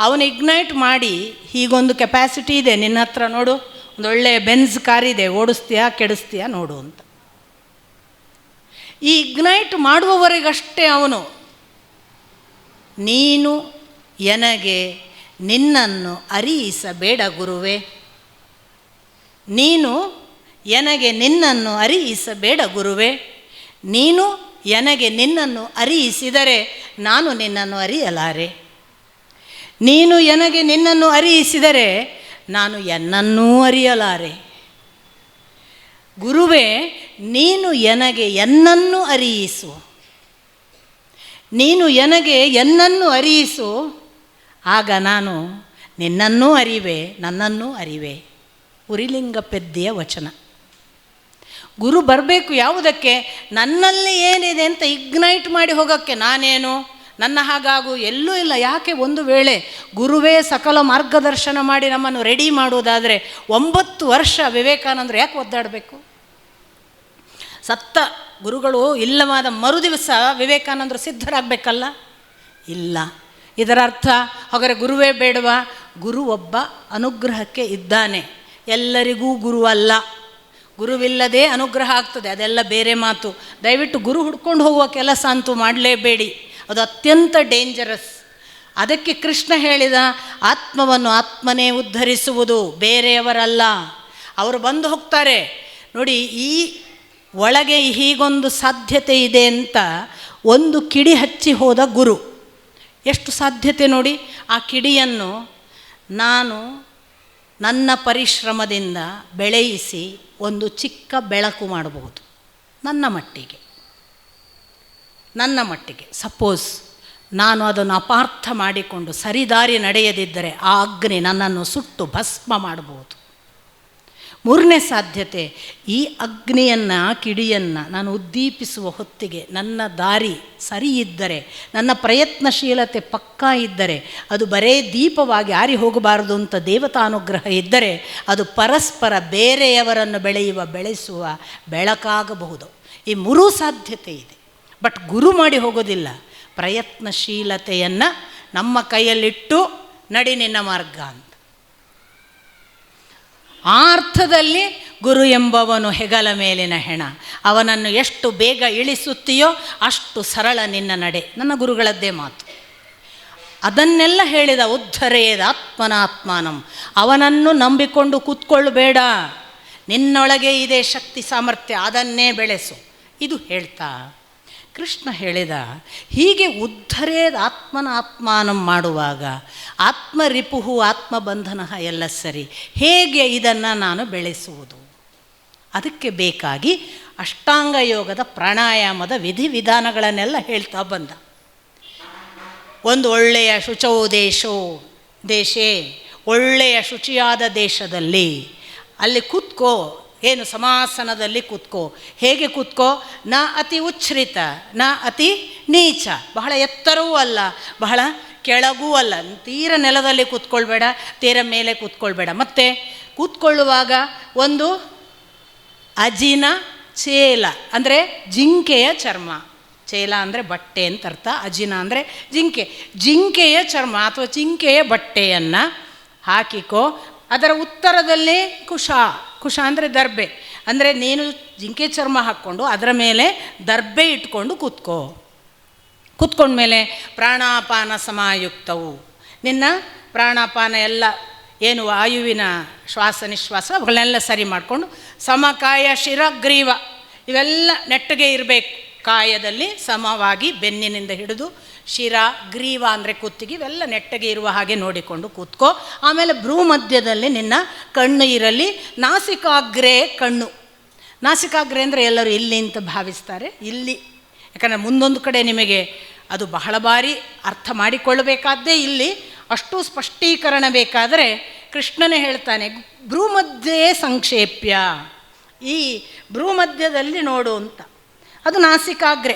[SPEAKER 1] ಅವನು ಇಗ್ನೈಟ್ ಮಾಡಿ, ಹೀಗೊಂದು ಕೆಪ್ಯಾಸಿಟಿ ಇದೆ ನಿನ್ನ ಹತ್ರ, ನೋಡು, ಒಂದು ಒಳ್ಳೆಯ ಬೆನ್ಸ್ ಕಾರಿದೆ, ಓಡಿಸ್ತೀಯಾ ಕೆಡಿಸ್ತೀಯಾ ನೋಡು ಅಂತ. ಈ ಇಗ್ನೈಟ್ ಮಾಡುವವರೆಗಷ್ಟೇ ಅವನು ನೀನು ಎನಗೆ ನಿನ್ನನ್ನು ಅರಿಯಿಸಬೇಡ ಗುರುವೇ, ನೀನು ಎನಗೆ ನಿನ್ನನ್ನು ಅರಿಯಿಸಬೇಡ ಗುರುವೇ, ನೀನು ಎನಗೆ ನಿನ್ನನ್ನು ಅರಿಯಿಸಿದರೆ ನಾನು ನಿನ್ನನ್ನು ಅರಿಯಲಾರೆ, ನೀನು ಎನಗೆ ನಿನ್ನನ್ನು ಅರಿಯಿಸಿದರೆ ನಾನು ಎನ್ನನ್ನೂ ಅರಿಯಲಾರೆ. ಗುರುವೇ, ನೀನು ಎನಗೆ ಎನ್ನನ್ನು ಅರಿಯಿಸು, ನೀನು ಎನಗೆ ಎನ್ನನ್ನು ಅರಿಯಿಸು, ಆಗ ನಾನು ನಿನ್ನನ್ನೂ ಅರಿವೆ ನನ್ನನ್ನೂ ಅರಿವೆ. ಉರಿಲಿಂಗ ಪೆದ್ದೆಯ ವಚನ. ಗುರು ಬರಬೇಕು ಯಾವುದಕ್ಕೆ? ನನ್ನಲ್ಲಿ ಏನಿದೆ ಅಂತ ಇಗ್ನೈಟ್ ಮಾಡಿ ಹೋಗೋಕ್ಕೆ. ನಾನೇನು ನನ್ನ ಹಾಗಾಗು ಎಲ್ಲೂ ಇಲ್ಲ. ಯಾಕೆ? ಒಂದು ವೇಳೆ ಗುರುವೇ ಸಕಲ ಮಾರ್ಗದರ್ಶನ ಮಾಡಿ ನಮ್ಮನ್ನು ರೆಡಿ ಮಾಡೋದಾದರೆ 9 ವರ್ಷ ವಿವೇಕಾನಂದರು ಯಾಕೆ ಒದ್ದಾಡಬೇಕು? ಸತ್ತ ಗುರುಗಳು ಇಲ್ಲವಾದ ಮರುದಿವಸ ವಿವೇಕಾನಂದರು ಸಿದ್ಧರಾಗಬೇಕಲ್ಲ? ಇಲ್ಲ. ಇದರ ಅರ್ಥ ಹಾಗಾದರೆ ಗುರುವೇ ಬೇಡವಾ? ಗುರು ಒಬ್ಬ ಅನುಗ್ರಹಕ್ಕೆ ಇದ್ದಾನೆ, ಎಲ್ಲರಿಗೂ ಗುರು ಅಲ್ಲ. ಗುರುವಿಲ್ಲದೆ ಅನುಗ್ರಹ ಆಗ್ತದೆ, ಅದೆಲ್ಲ ಬೇರೆ ಮಾತು. ದಯವಿಟ್ಟು ಗುರು ಹುಡ್ಕೊಂಡು ಹೋಗುವ ಕೆಲಸ ಅಂತೂ ಮಾಡಲೇಬೇಡಿ, ಅದು ಅತ್ಯಂತ ಡೇಂಜರಸ್. ಅದಕ್ಕೆ ಕೃಷ್ಣ ಹೇಳಿದ, ಆತ್ಮವನ್ನು ಆತ್ಮನೇ ಉದ್ಧರಿಸುವುದು, ಬೇರೆಯವರಲ್ಲ. ಅವರು ಬಂದು ಹೋಗ್ತಾರೆ. ನೋಡಿ, ಈ ಒಳಗೆ ಹೀಗೊಂದು ಸಾಧ್ಯತೆ ಇದೆ ಅಂತ ಒಂದು ಕಿಡಿ ಹಚ್ಚಿ ಹೋದ ಗುರು. ಎಷ್ಟು ಸಾಧ್ಯತೆ ನೋಡಿ. ಆ ಕಿಡಿಯನ್ನು ನಾನು ನನ್ನ ಪರಿಶ್ರಮದಿಂದ ಬೆಳೆಯಿಸಿ ಒಂದು ಚಿಕ್ಕ ಬೆಳಕು ಮಾಡಬಹುದು. ನನ್ನ ಮಟ್ಟಿಗೆ ಸಪೋಸ್ ನಾನು ಅದನ್ನು ಅಪಾರ್ಥ ಮಾಡಿಕೊಂಡು ಸರಿದಾರಿ ನಡೆಯದಿದ್ದರೆ ಆ ಅಗ್ನಿ ನನ್ನನ್ನು ಸುಟ್ಟು ಭಸ್ಮ ಮಾಡಬಹುದು. 3ನೇ ಸಾಧ್ಯತೆ, ಈ ಅಗ್ನಿಯನ್ನು, ಕಿಡಿಯನ್ನು ನಾನು ಉದ್ದೀಪಿಸುವ ಹೊತ್ತಿಗೆ ನನ್ನ ದಾರಿ ಸರಿ ಇದ್ದರೆ, ನನ್ನ ಪ್ರಯತ್ನಶೀಲತೆ ಪಕ್ಕಾ ಇದ್ದರೆ, ಅದು ಬರೇ ದೀಪವಾಗಿ ಆರಿ ಹೋಗಬಾರದು ಅಂತ ದೇವತಾನುಗ್ರಹ ಇದ್ದರೆ, ಅದು ಪರಸ್ಪರ ಬೇರೆಯವರನ್ನು ಬೆಳೆಸುವ ಬೆಳಕಾಗಬಹುದು. ಈ 3 ಸಾಧ್ಯತೆ ಇದೆ. ಬಟ್ ಗುರು ಮಾಡಿ ಹೋಗೋದಿಲ್ಲ. ಪ್ರಯತ್ನಶೀಲತೆಯನ್ನು ನಮ್ಮ ಕೈಯಲ್ಲಿಟ್ಟು ನಡಿ ನಿನ್ನ ಮಾರ್ಗ ಅಂತ. ಆ ಅರ್ಥದಲ್ಲಿ ಗುರು ಎಂಬವನು ಹೆಗಲ ಮೇಲಿನ ಹೆಣ. ಅವನನ್ನು ಎಷ್ಟು ಬೇಗ ಇಳಿಸುತ್ತೀಯೋ ಅಷ್ಟು ಸರಳ ನಿನ್ನ ನಡೆ. ನನ್ನ ಗುರುಗಳದ್ದೇ ಮಾತು. ಅದನ್ನೆಲ್ಲ ಹೇಳಿದ. ಉದ್ಧರೇದ ಆತ್ಮನಾತ್ಮಾನಂ. ಅವನನ್ನು ನಂಬಿಕೊಂಡು ಕೂತ್ಕೊಳ್ಳಬೇಡ, ನಿನ್ನೊಳಗೆ ಇದೆ ಶಕ್ತಿ ಸಾಮರ್ಥ್ಯ, ಅದನ್ನೇ ಬೆಳೆಸು. ಇದು ಹೇಳ್ತಾ ಕೃಷ್ಣ ಹೇಳಿದ, ಹೀಗೆ ಉದ್ಧರೇದ ಆತ್ಮನಾತ್ಮಾನಂ ಮಾಡುವಾಗ ಆತ್ಮರಿಪುಹು ಆತ್ಮಬಂಧನ ಎಲ್ಲ ಸರಿ. ಹೇಗೆ ಇದನ್ನು ನಾನು ಬೆಳೆಸುವುದು? ಅದಕ್ಕೆ ಬೇಕಾಗಿ ಅಷ್ಟಾಂಗ ಯೋಗದ ಪ್ರಾಣಾಯಾಮದ ವಿಧಿವಿಧಾನಗಳನ್ನೆಲ್ಲ ಹೇಳ್ತಾ ಬಂದ. ಒಂದು ಒಳ್ಳೆಯ ಶುಚೌ ದೇಶೇ, ಒಳ್ಳೆಯ ಶುಚಿಯಾದ ದೇಶದಲ್ಲಿ ಅಲ್ಲಿ ಕೂತ್ಕೋ. ಏನು? ಸಮಾಸನದಲ್ಲಿ ಕೂತ್ಕೋ. ಹೇಗೆ ಕೂತ್ಕೋ? ನ ಅತಿ ಉಚ್ಛ್ರಿತ, ನ ಅತಿ ನೀಚ. ಬಹಳ ಎತ್ತರವೂ ಅಲ್ಲ, ಬಹಳ ಕೆಳಗೂ ಅಲ್ಲ. ತೀರ ನೆಲದಲ್ಲಿ ಕೂತ್ಕೊಳ್ಬೇಡ, ತೀರ ಮೇಲೆ ಕೂತ್ಕೊಳ್ಬೇಡ. ಮತ್ತು ಕೂತ್ಕೊಳ್ಳುವಾಗ ಒಂದು ಅಜಿನ ಚೇಲ ಅಂದರೆ ಜಿಂಕೆಯ ಚರ್ಮ. ಚೇಲ ಅಂದರೆ ಬಟ್ಟೆ ಅಂತ ಅರ್ಥ, ಅಜಿನ ಅಂದರೆ ಜಿಂಕೆಯ ಚರ್ಮ ಅಥವಾ ಜಿಂಕೆಯ ಬಟ್ಟೆಯನ್ನು ಹಾಕಿಕೋ. ಅದರ ಉತ್ತರದಲ್ಲಿ ಕುಶ ಅಂದರೆ ದರ್ಬೆ. ಅಂದರೆ ನೀನು ಜಿಂಕೆ ಚರ್ಮ ಹಾಕ್ಕೊಂಡು ಅದರ ಮೇಲೆ ದರ್ಬೆ ಇಟ್ಕೊಂಡು ಕೂತ್ಕೊಂಡ್ಮೇಲೆ ಪ್ರಾಣಾಪಾನ ಸಮಾಯುಕ್ತವು. ನಿನ್ನ ಪ್ರಾಣಾಪಾನ ಎಲ್ಲ ಏನು ವಾಯುವಿನ ಶ್ವಾಸ ನಿಶ್ವಾಸ ಅವುಗಳನ್ನೆಲ್ಲ ಸರಿ ಮಾಡಿಕೊಂಡು, ಸಮಕಾಯ ಶಿರಗ್ರೀವ ಇವೆಲ್ಲ ನೆಟ್ಟಗೆ ಇರಬೇಕು. ಕಾಯದಲ್ಲಿ ಸಮವಾಗಿ ಬೆನ್ನಿನಿಂದ ಹಿಡಿದು ಶಿರ, ಗ್ರೀವ ಅಂದರೆ ಕುತ್ತಿಗೆ, ಇವೆಲ್ಲ ನೆಟ್ಟಗೆ ಇರುವ ಹಾಗೆ ನೋಡಿಕೊಂಡು ಕೂತ್ಕೋ. ಆಮೇಲೆ ಭ್ರೂ ಮಧ್ಯದಲ್ಲಿ ನಿನ್ನ ಕಣ್ಣು ಇರಲಿ. ನಾಸಿಕಾಗ್ರೆ ಕಣ್ಣು. ನಾಸಿಕಾಗ್ರೆ ಅಂದರೆ ಎಲ್ಲರೂ ಇಲ್ಲಿ ಅಂತ ಭಾವಿಸ್ತಾರೆ. ಇಲ್ಲಿ, ಯಾಕಂದರೆ ಮುಂದೊಂದು ಕಡೆ ನಿಮಗೆ ಅದು ಬಹಳ ಬಾರಿ ಅರ್ಥ ಮಾಡಿಕೊಳ್ಳಬೇಕಾದ್ದೇ ಇಲ್ಲಿ. ಅಷ್ಟು ಸ್ಪಷ್ಟೀಕರಣ ಬೇಕಾದರೆ ಕೃಷ್ಣನೇ ಹೇಳ್ತಾನೆ, ಭ್ರೂಮಧ್ಯೆ ಸಂಕ್ಷೇಪ್ಯ. ಈ ಭ್ರೂಮಧ್ಯದಲ್ಲಿ ನೋಡು ಅಂತ. ಅದು ನಾಸಿಕಾಗ್ರೆ.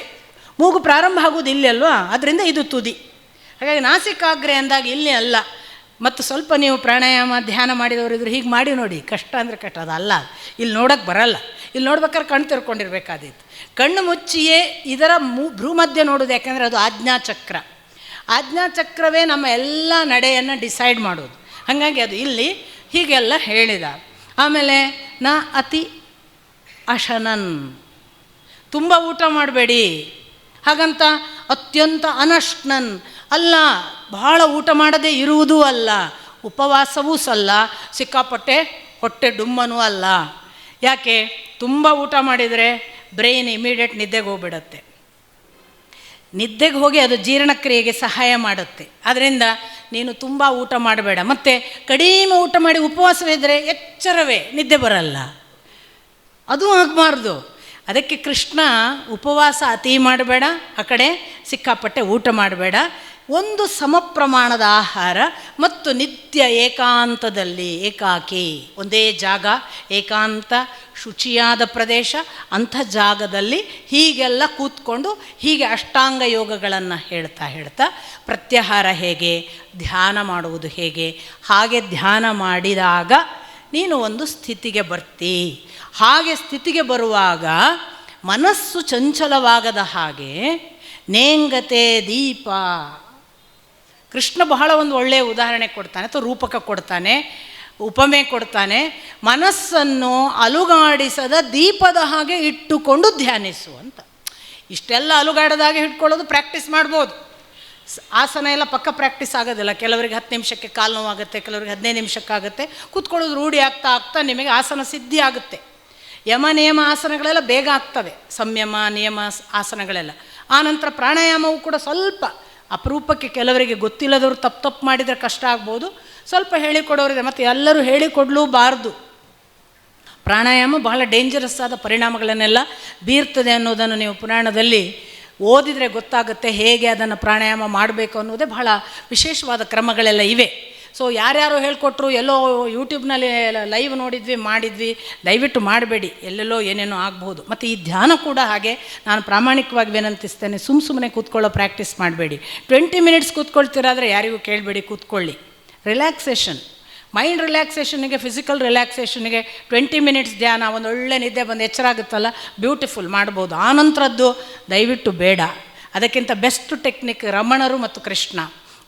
[SPEAKER 1] ಮೂಗು ಪ್ರಾರಂಭ ಆಗೋದು ಇಲ್ಲಿ ಅಲ್ವಾ, ಅದರಿಂದ ಇದು ತುದಿ. ಹಾಗಾಗಿ ನಾಸಿಕಾಗ್ರೆ ಅಂದಾಗ ಇಲ್ಲಿ ಅಲ್ಲ. ಮತ್ತು ಸ್ವಲ್ಪ ನೀವು ಪ್ರಾಣಾಯಾಮ ಧ್ಯಾನ ಮಾಡಿದವರು ಇದ್ರು ಹೀಗೆ ಮಾಡಿ ನೋಡಿ. ಕಷ್ಟ ಅಂದರೆ ಕಷ್ಟ, ಅದಲ್ಲ. ಇಲ್ಲಿ ನೋಡೋಕ್ಕೆ ಬರಲ್ಲ. ಇಲ್ಲಿ ನೋಡ್ಬೇಕಾದ್ರೆ ಕಣ್ಣು ತಿರ್ಕೊಂಡಿರ್ಬೇಕಾದಿತ್ತು. ಕಣ್ಣು ಮುಚ್ಚಿಯೇ ಇದರ ಭ್ರೂಮಧ್ಯ ನೋಡೋದು. ಯಾಕೆಂದರೆ ಅದು ಆಜ್ಞಾಚಕ್ರ. ಆಜ್ಞಾಚಕ್ರವೇ ನಮ್ಮ ಎಲ್ಲ ನಡೆಯನ್ನು ಡಿಸೈಡ್ ಮಾಡೋದು. ಹಾಗಾಗಿ ಅದು ಇಲ್ಲಿ ಹೀಗೆಲ್ಲ ಹೇಳಿದ. ಆಮೇಲೆ ನ ಅತಿ ಅಶನನ್, ತುಂಬ ಊಟ ಮಾಡಬೇಡಿ. ಹಾಗಂತ ಅತ್ಯಂತ ಅನಶ್ನನ್ ಅಲ್ಲ, ಬಹಳ ಊಟ ಮಾಡದೇ ಇರುವುದೂ ಅಲ್ಲ, ಉಪವಾಸವೂ ಸಲ್ಲ, ಸಿಕ್ಕಾಪಟ್ಟೆ ಹೊಟ್ಟೆ ಡುಮ್ಮನೂ ಅಲ್ಲ. ಯಾಕೆ? ತುಂಬ ಊಟ ಮಾಡಿದರೆ ಬ್ರೈನ್ ಇಮಿಡಿಯೇಟ್ ನಿದ್ದೆಗೆ ಹೋಗ್ಬಿಡತ್ತೆ. ನಿದ್ದೆಗೆ ಹೋಗಿ ಅದು ಜೀರ್ಣಕ್ರಿಯೆಗೆ ಸಹಾಯ ಮಾಡುತ್ತೆ. ಆದ್ದರಿಂದ ನೀನು ತುಂಬ ಊಟ ಮಾಡಬೇಡ. ಮತ್ತು ಕಡಿಮೆ ಊಟ ಮಾಡಿ ಉಪವಾಸವಿದ್ದರೆ ಎಚ್ಚರವೇ, ನಿದ್ದೆ ಬರಲ್ಲ, ಅದು ಆಗಬಾರ್ದು. ಅದಕ್ಕೆ ಕೃಷ್ಣ ಉಪವಾಸ ಅತಿ ಮಾಡಬೇಡ, ಆ ಕಡೆ ಸಿಕ್ಕಾಪಟ್ಟೆ ಊಟ ಮಾಡಬೇಡ, ಒಂದು ಸಮ ಪ್ರಮಾಣದ ಆಹಾರ ಮತ್ತು ನಿತ್ಯ ಏಕಾಂತದಲ್ಲಿ, ಏಕಾಕಿ ಒಂದೇ ಜಾಗ, ಏಕಾಂತ ಶುಚಿಯಾದ ಪ್ರದೇಶ, ಅಂಥ ಜಾಗದಲ್ಲಿ ಹೀಗೆಲ್ಲ ಕೂತ್ಕೊಂಡು ಹೀಗೆ ಅಷ್ಟಾಂಗ ಯೋಗಗಳನ್ನು ಹೇಳ್ತಾ ಹೇಳ್ತಾ ಪ್ರತ್ಯಾಹಾರ ಹೇಗೆ, ಧ್ಯಾನ ಮಾಡುವುದು ಹೇಗೆ, ಹಾಗೆ ಧ್ಯಾನ ಮಾಡಿದಾಗ ನೀನು ಒಂದು ಸ್ಥಿತಿಗೆ ಬರ್ತಿ. ಹಾಗೆ ಸ್ಥಿತಿಗೆ ಬರುವಾಗ ಮನಸ್ಸು ಚಂಚಲವಾಗದ ಹಾಗೆ ನೇಂಗತೆ ದೀಪ. ಕೃಷ್ಣ ಬಹಳ ಒಂದು ಒಳ್ಳೆಯ ಉದಾಹರಣೆ ಕೊಡ್ತಾನೆ, ಅಥವಾ ರೂಪಕ ಕೊಡ್ತಾನೆ, ಉಪಮೆ ಕೊಡ್ತಾನೆ. ಮನಸ್ಸನ್ನು ಅಲುಗಾಡಿಸದ ದೀಪದ ಹಾಗೆ ಇಟ್ಟುಕೊಂಡು ಧ್ಯಾನಿಸು ಅಂತ. ಇಷ್ಟೆಲ್ಲ ಅಲುಗಾಡದಾಗೆ ಇಟ್ಕೊಳ್ಳೋದು ಪ್ರಾಕ್ಟೀಸ್ ಮಾಡ್ಬೋದು. ಆಸನ ಎಲ್ಲ ಪಕ್ಕ ಪ್ರಾಕ್ಟೀಸ್ ಆಗೋದಿಲ್ಲ. ಕೆಲವರಿಗೆ 10 ನಿಮಿಷಕ್ಕೆ ಕಾಲು ನೋವಾಗುತ್ತೆ, ಕೆಲವರಿಗೆ 15 ನಿಮಿಷಕ್ಕಾಗುತ್ತೆ. ಕೂತ್ಕೊಳ್ಳೋದು ರೂಢಿ ಆಗ್ತಾ ಆಗ್ತಾ ನಿಮಗೆ ಆಸನ ಸಿದ್ಧಿ ಆಗುತ್ತೆ. ಯಮ ನಿಯಮ ಆಸನಗಳೆಲ್ಲ ಬೇಗ ಆಗ್ತವೆ, ಸಂಯಮ ನಿಯಮ ಆಸನಗಳೆಲ್ಲ. ಆನಂತರ ಪ್ರಾಣಾಯಾಮವು ಕೂಡ ಸ್ವಲ್ಪ ಅಪರೂಪಕ್ಕೆ ಕೆಲವರಿಗೆ ಗೊತ್ತಿಲ್ಲದವರು ತಪ್ಪು ಮಾಡಿದರೆ ಕಷ್ಟ ಆಗ್ಬೋದು, ಸ್ವಲ್ಪ ಹೇಳಿಕೊಡೋರಿದೆ. ಮತ್ತು ಎಲ್ಲರೂ ಹೇಳಿಕೊಡಲೂಬಾರ್ದು. ಪ್ರಾಣಾಯಾಮ ಬಹಳ ಡೇಂಜರಸ್ ಆದ ಪರಿಣಾಮಗಳನ್ನೆಲ್ಲ ಬೀರ್ತದೆ ಅನ್ನೋದನ್ನು ನೀವು ಪುರಾಣದಲ್ಲಿ ಓದಿದರೆ ಗೊತ್ತಾಗುತ್ತೆ, ಹೇಗೆ ಅದನ್ನು ಪ್ರಾಣಾಯಾಮ ಮಾಡಬೇಕು ಅನ್ನೋದೇ ಬಹಳ ವಿಶೇಷವಾದ ಕ್ರಮಗಳೆಲ್ಲ ಇವೆ. ಸೊ ಯಾರ್ಯಾರು ಹೇಳ್ಕೊಟ್ರು, ಎಲ್ಲೋ ಯೂಟ್ಯೂಬ್ನಲ್ಲಿ ಲೈವ್ ನೋಡಿದ್ವಿ ಮಾಡಿದ್ವಿ, ದಯವಿಟ್ಟು ಮಾಡಬೇಡಿ, ಎಲ್ಲೆಲ್ಲೋ ಏನೇನೋ ಆಗ್ಬೋದು. ಮತ್ತು ಈ ಧ್ಯಾನ ಕೂಡ ಹಾಗೆ, ನಾನು ಪ್ರಾಮಾಣಿಕವಾಗಿ ವಿನಂತಿಸ್ತೇನೆ, ಸುಮ್ಮನೆ ಕೂತ್ಕೊಳ್ಳೋ ಪ್ರಾಕ್ಟೀಸ್ ಮಾಡಬೇಡಿ. 20 ಮಿನಿಟ್ಸ್ ಕೂತ್ಕೊಳ್ತೀರಾದರೆ ಯಾರಿಗೂ ಕೇಳಬೇಡಿ, ಕೂತ್ಕೊಳ್ಳಿ. ರಿಲ್ಯಾಕ್ಸೇಷನ್, ಮೈಂಡ್ ರಿಲ್ಯಾಕ್ಸೇಷನ್ನಿಗೆ, ಫಿಸಿಕಲ್ ರಿಲ್ಯಾಕ್ಸೇಷನ್ನಿಗೆ 20 ಮಿನಿಟ್ಸ್ ಧ್ಯಾನ, ಒಂದು ಒಳ್ಳೆ ನಿದ್ದೆ ಬಂದು ಎಚ್ಚರ ಆಗುತ್ತಲ್ಲ, ಬ್ಯೂಟಿಫುಲ್ ಮಾಡ್ಬೋದು. ಆನಂತರದ್ದು ದಯವಿಟ್ಟು ಬೇಡ. ಅದಕ್ಕಿಂತ ಬೆಸ್ಟ್ ಟೆಕ್ನಿಕ್ ರಮಣರು ಮತ್ತು ಕೃಷ್ಣ.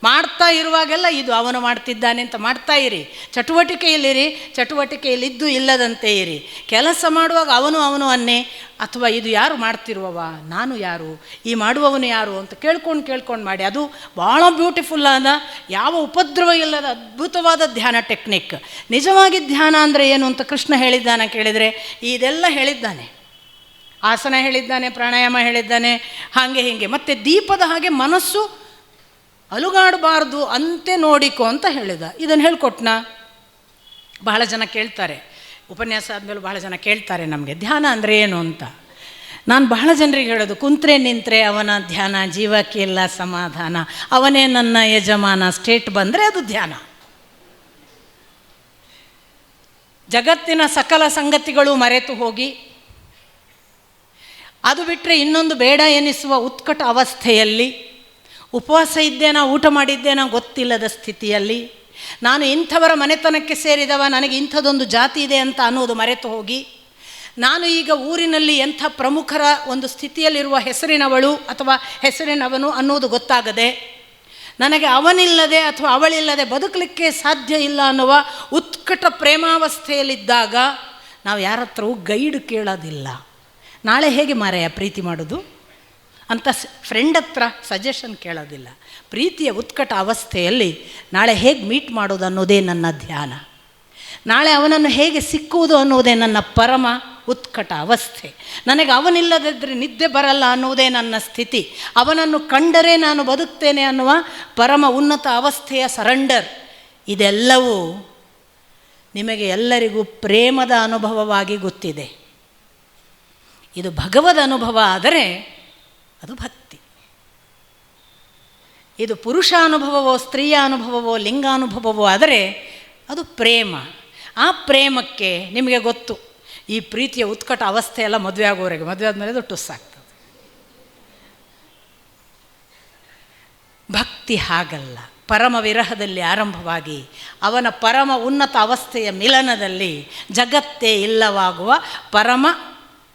[SPEAKER 1] ಮಾಡ್ತಾ ಇರುವಾಗೆಲ್ಲ ಇದು ಅವನು ಮಾಡ್ತಿದ್ದಾನೆ ಅಂತ ಮಾಡ್ತಾ ಇರಿ, ಚಟುವಟಿಕೆಯಲ್ಲಿರಿ, ಚಟುವಟಿಕೆಯಲ್ಲಿದ್ದು ಇಲ್ಲದಂತೆ ಇರಿ. ಕೆಲಸ ಮಾಡುವಾಗ ಅವನು ಅನ್ನೇ, ಅಥವಾ ಇದು ಯಾರು ಮಾಡ್ತಿರುವವ, ನಾನು ಯಾರು, ಈ ಮಾಡುವವನು ಯಾರು ಅಂತ ಕೇಳ್ಕೊಂಡು ಮಾಡಿ. ಅದು ಭಾಳ ಬ್ಯೂಟಿಫುಲ್ ಆದ, ಯಾವ ಉಪದ್ರವ ಇಲ್ಲದ ಅದ್ಭುತವಾದ ಧ್ಯಾನ ಟೆಕ್ನಿಕ್. ನಿಜವಾಗಿ ಧ್ಯಾನ ಅಂದರೆ ಏನು ಅಂತ ಕೃಷ್ಣ ಹೇಳಿದ್ದಾನೆ ಕೇಳಿದರೆ, ಇದೆಲ್ಲ ಹೇಳಿದ್ದಾನೆ. ಆಸನ ಹೇಳಿದ್ದಾನೆ, ಪ್ರಾಣಾಯಾಮ ಹೇಳಿದ್ದಾನೆ, ಹಾಗೆ ಹೀಗೆ. ಮತ್ತು ದೀಪದ ಹಾಗೆ ಮನಸ್ಸು ಅಲುಗಾಡಬಾರ್ದು ಅಂತೆ ನೋಡಿಕೊ ಅಂತ ಹೇಳಿದ. ಇದನ್ನು ಹೇಳ್ಕೊಟ್ನಾ? ಬಹಳ ಜನ ಕೇಳ್ತಾರೆ, ಉಪನ್ಯಾಸ ಆದಮೇಲೆ ಬಹಳ ಜನ ಕೇಳ್ತಾರೆ ನಮಗೆ ಧ್ಯಾನ ಅಂದರೆ ಏನು ಅಂತ. ನಾನು ಬಹಳ ಜನರಿಗೆ ಹೇಳೋದು, ಕುಂತ್ರೆ ನಿಂತರೆ ಅವನ ಧ್ಯಾನ, ಜೀವಕ್ಕೆ ಎಲ್ಲ ಸಮಾಧಾನ, ಅವನೇ ನನ್ನ ಯಜಮಾನ ಸ್ಟೇಟ್ ಬಂದರೆ ಅದು ಧ್ಯಾನ. ಜಗತ್ತಿನ ಸಕಲ ಸಂಗತಿಗಳು ಮರೆತು ಹೋಗಿ, ಅದು ಬಿಟ್ಟರೆ ಇನ್ನೊಂದು ಬೇಡ ಎನಿಸುವ ಉತ್ಕಟ ಅವಸ್ಥೆಯಲ್ಲಿ, ಉಪವಾಸ ಇದ್ದೇನಾ ಊಟ ಮಾಡಿದ್ದೇನಾ ಗೊತ್ತಿಲ್ಲದ ಸ್ಥಿತಿಯಲ್ಲಿ, ನಾನು ಇಂಥವರ ಮನೆತನಕ್ಕೆ ಸೇರಿದವ, ನನಗೆ ಇಂಥದ್ದೊಂದು ಜಾತಿ ಇದೆ ಅಂತ ಅನ್ನೋದು ಮರೆತು ಹೋಗಿ, ನಾನು ಈಗ ಊರಿನಲ್ಲಿ ಎಂಥ ಪ್ರಮುಖರ ಒಂದು ಸ್ಥಿತಿಯಲ್ಲಿರುವ ಹೆಸರಿನವಳು ಅಥವಾ ಹೆಸರಿನವನು ಅನ್ನೋದು ಗೊತ್ತಾಗದೆ, ನನಗೆ ಅವನಿಲ್ಲದೆ ಅಥವಾ ಅವಳಿಲ್ಲದೆ ಬದುಕಲಿಕ್ಕೆ ಸಾಧ್ಯ ಇಲ್ಲ ಅನ್ನುವ ಉತ್ಕಟ ಪ್ರೇಮಾವಸ್ಥೆಯಲ್ಲಿದ್ದಾಗ ನಾವು ಯಾರ ಹತ್ರವೂ ಗೈಡ್ ಕೇಳೋದಿಲ್ಲ. ನಾಳೆ ಹೇಗೆ ಮಾರಾಯ ಪ್ರೀತಿ ಮಾಡೋದು ಅಂತ ಫ್ರೆಂಡ್ ಹತ್ರ ಸಜೆಷನ್ ಕೇಳೋದಿಲ್ಲ. ಪ್ರೀತಿಯ ಉತ್ಕಟ ಅವಸ್ಥೆಯಲ್ಲಿ ನಾಳೆ ಹೇಗೆ ಮೀಟ್ ಮಾಡೋದು ಅನ್ನೋದೇ ನನ್ನ ಧ್ಯಾನ, ನಾಳೆ ಅವನನ್ನು ಹೇಗೆ ಸಿಕ್ಕುವುದು ಅನ್ನೋದೇ ನನ್ನ ಪರಮ ಉತ್ಕಟ ಅವಸ್ಥೆ. ನನಗೆ ಅವನಿಲ್ಲದಿದ್ದರೆ ನಿದ್ದೆ ಬರಲ್ಲ ಅನ್ನೋದೇ ನನ್ನ ಸ್ಥಿತಿ. ಅವನನ್ನು ಕಂಡರೆ ನಾನು ಬದುಕ್ತೇನೆ ಅನ್ನುವ ಪರಮ ಉನ್ನತ ಅವಸ್ಥೆಯ ಸರೆಂಡರ್. ಇದೆಲ್ಲವೂ ನಿಮಗೆ ಎಲ್ಲರಿಗೂ ಪ್ರೇಮದ ಅನುಭವವಾಗಿ ಗೊತ್ತಿದೆ. ಇದು ಭಗವದ್ ಅನುಭವ ಆದರೆ ಅದು ಭಕ್ತಿ. ಇದು ಪುರುಷ ಅನುಭವವೋ ಸ್ತ್ರೀಯ ಅನುಭವವೋ ಲಿಂಗಾನುಭವವೋ ಆದರೆ ಅದು ಪ್ರೇಮ. ಆ ಪ್ರೇಮಕ್ಕೆ ನಿಮಗೆ ಗೊತ್ತು, ಈ ಪ್ರೀತಿಯ ಉತ್ಕಟ ಅವಸ್ಥೆ ಎಲ್ಲ ಮದುವೆ ಆಗೋವರೆಗೆ, ಮದುವೆ ಆದಮೇಲೆ ಅದು ಟುಸ್ಸಾಗ್ತದೆ. ಭಕ್ತಿ ಹಾಗಲ್ಲ. ಪರಮ ವಿರಹದಲ್ಲಿ ಆರಂಭವಾಗಿ ಅವನ ಪರಮ ಉನ್ನತ ಅವಸ್ಥೆಯ ಮಿಲನದಲ್ಲಿ ಜಗತ್ತೇ ಇಲ್ಲವಾಗುವ ಪರಮ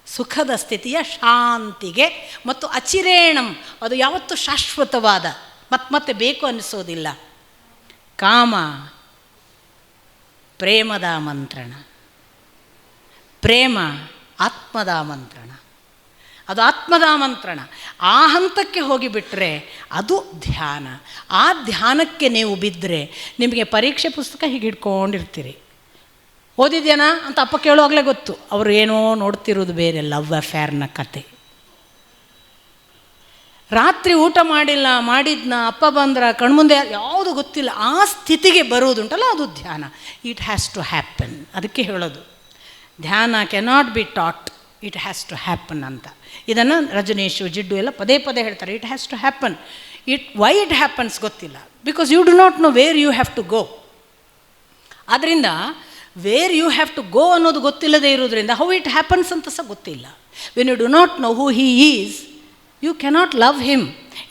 [SPEAKER 1] ಸುಖದ ಸ್ಥಿತಿಯ ಶಾಂತಿಗೆ ಮತ್ತು ಅಚಿರೇಣಂ, ಅದು ಯಾವತ್ತೂ ಶಾಶ್ವತವಾದ, ಮತ್ತೆ ಬೇಕು ಅನ್ನಿಸೋದಿಲ್ಲ. ಕಾಮ ಪ್ರೇಮದ ಆಮಂತ್ರಣ, ಪ್ರೇಮ ಆತ್ಮದ ಆಮಂತ್ರಣ. ಅದು ಆತ್ಮದ ಆಮಂತ್ರಣ. ಆ ಹಂತಕ್ಕೆ ಹೋಗಿಬಿಟ್ರೆ ಅದು ಧ್ಯಾನ. ಆ ಧ್ಯಾನಕ್ಕೆ ನೀವು ಬಿದ್ದರೆ ನಿಮಗೆ ಪರೀಕ್ಷೆ ಪುಸ್ತಕ ಹೀಗೆ ಹಿಡ್ಕೊಂಡಿರ್ತೀರಿ. ಓದಿದ್ಯಾನಾ ಅಂತ ಅಪ್ಪ ಕೇಳುವಾಗಲೇ ಗೊತ್ತು ಅವರು ಏನೋ ನೋಡ್ತಿರೋದು ಬೇರೆ, ಲವ್ ಅಫೇರ್ನ ಕತೆ. ರಾತ್ರಿ ಊಟ ಮಾಡಿದ್ನ ಅಪ್ಪ ಬಂದ್ರ ಕಣ್ಮುಂದೆ ಯಾವುದು ಗೊತ್ತಿಲ್ಲ, ಆ ಸ್ಥಿತಿಗೆ ಬರುವುದುಂಟಲ್ಲ ಅದು ಧ್ಯಾನ. It has to happen. ಅದಕ್ಕೆ ಹೇಳೋದು ಧ್ಯಾನ cannot be taught, it has to happen ಅಂತ. ಇದನ್ನು ರಜನೀಶು ಜಿಡ್ಡು ಎಲ್ಲ ಪದೇ ಪದೇ ಹೇಳ್ತಾರೆ. It has to happen. Why it happens ಗೊತ್ತಿಲ್ಲ, because you do not know where you have to go. ಆದ್ದರಿಂದ where you have to go ಅನ್ನೋದು ಗೊತ್ತಿಲ್ಲದೆ ಇರೋದ್ರಿಂದ ಹೌ ಇಟ್ ಹ್ಯಾಪನ್ಸ್ ಅಂತ ಸಹ ಗೊತ್ತಿಲ್ಲ. When you do not know who he is, you cannot love him.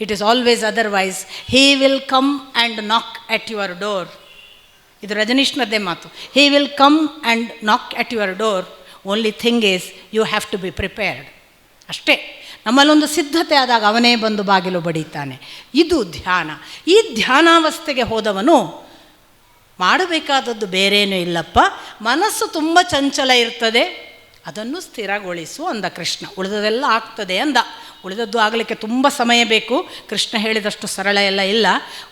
[SPEAKER 1] It is always otherwise. He will come and knock at your door. ಇದು ರಜನೀಶ್ನದ್ದೇ ಮಾತು. He will come and knock at your door. Only thing is you have to be prepared. ಅಷ್ಟೇ. ನಮ್ಮಲ್ಲೊಂದು ಸಿದ್ಧತೆ ಆದಾಗ ಅವನೇ ಬಂದು ಬಾಗಿಲು ಬಡಿತಾನೆ. ಇದು ಧ್ಯಾನ. ಈ ಧ್ಯಾನಾವಸ್ಥೆಗೆ ಹೋದವನು ಮಾಡಬೇಕಾದದ್ದು ಬೇರೇನೂ ಇಲ್ಲಪ್ಪ, ಮನಸ್ಸು ತುಂಬ ಚಂಚಲ ಇರ್ತದೆ, ಅದನ್ನು ಸ್ಥಿರಗೊಳಿಸು ಅಂದ ಕೃಷ್ಣ. ಉಳಿದದೆಲ್ಲ ಆಗ್ತದೆ ಅಂದ. ಉಳಿದದ್ದು ಆಗಲಿಕ್ಕೆ ತುಂಬ ಸಮಯ ಬೇಕು. ಕೃಷ್ಣ ಹೇಳಿದಷ್ಟು ಸರಳ ಎಲ್ಲ ಇಲ್ಲ.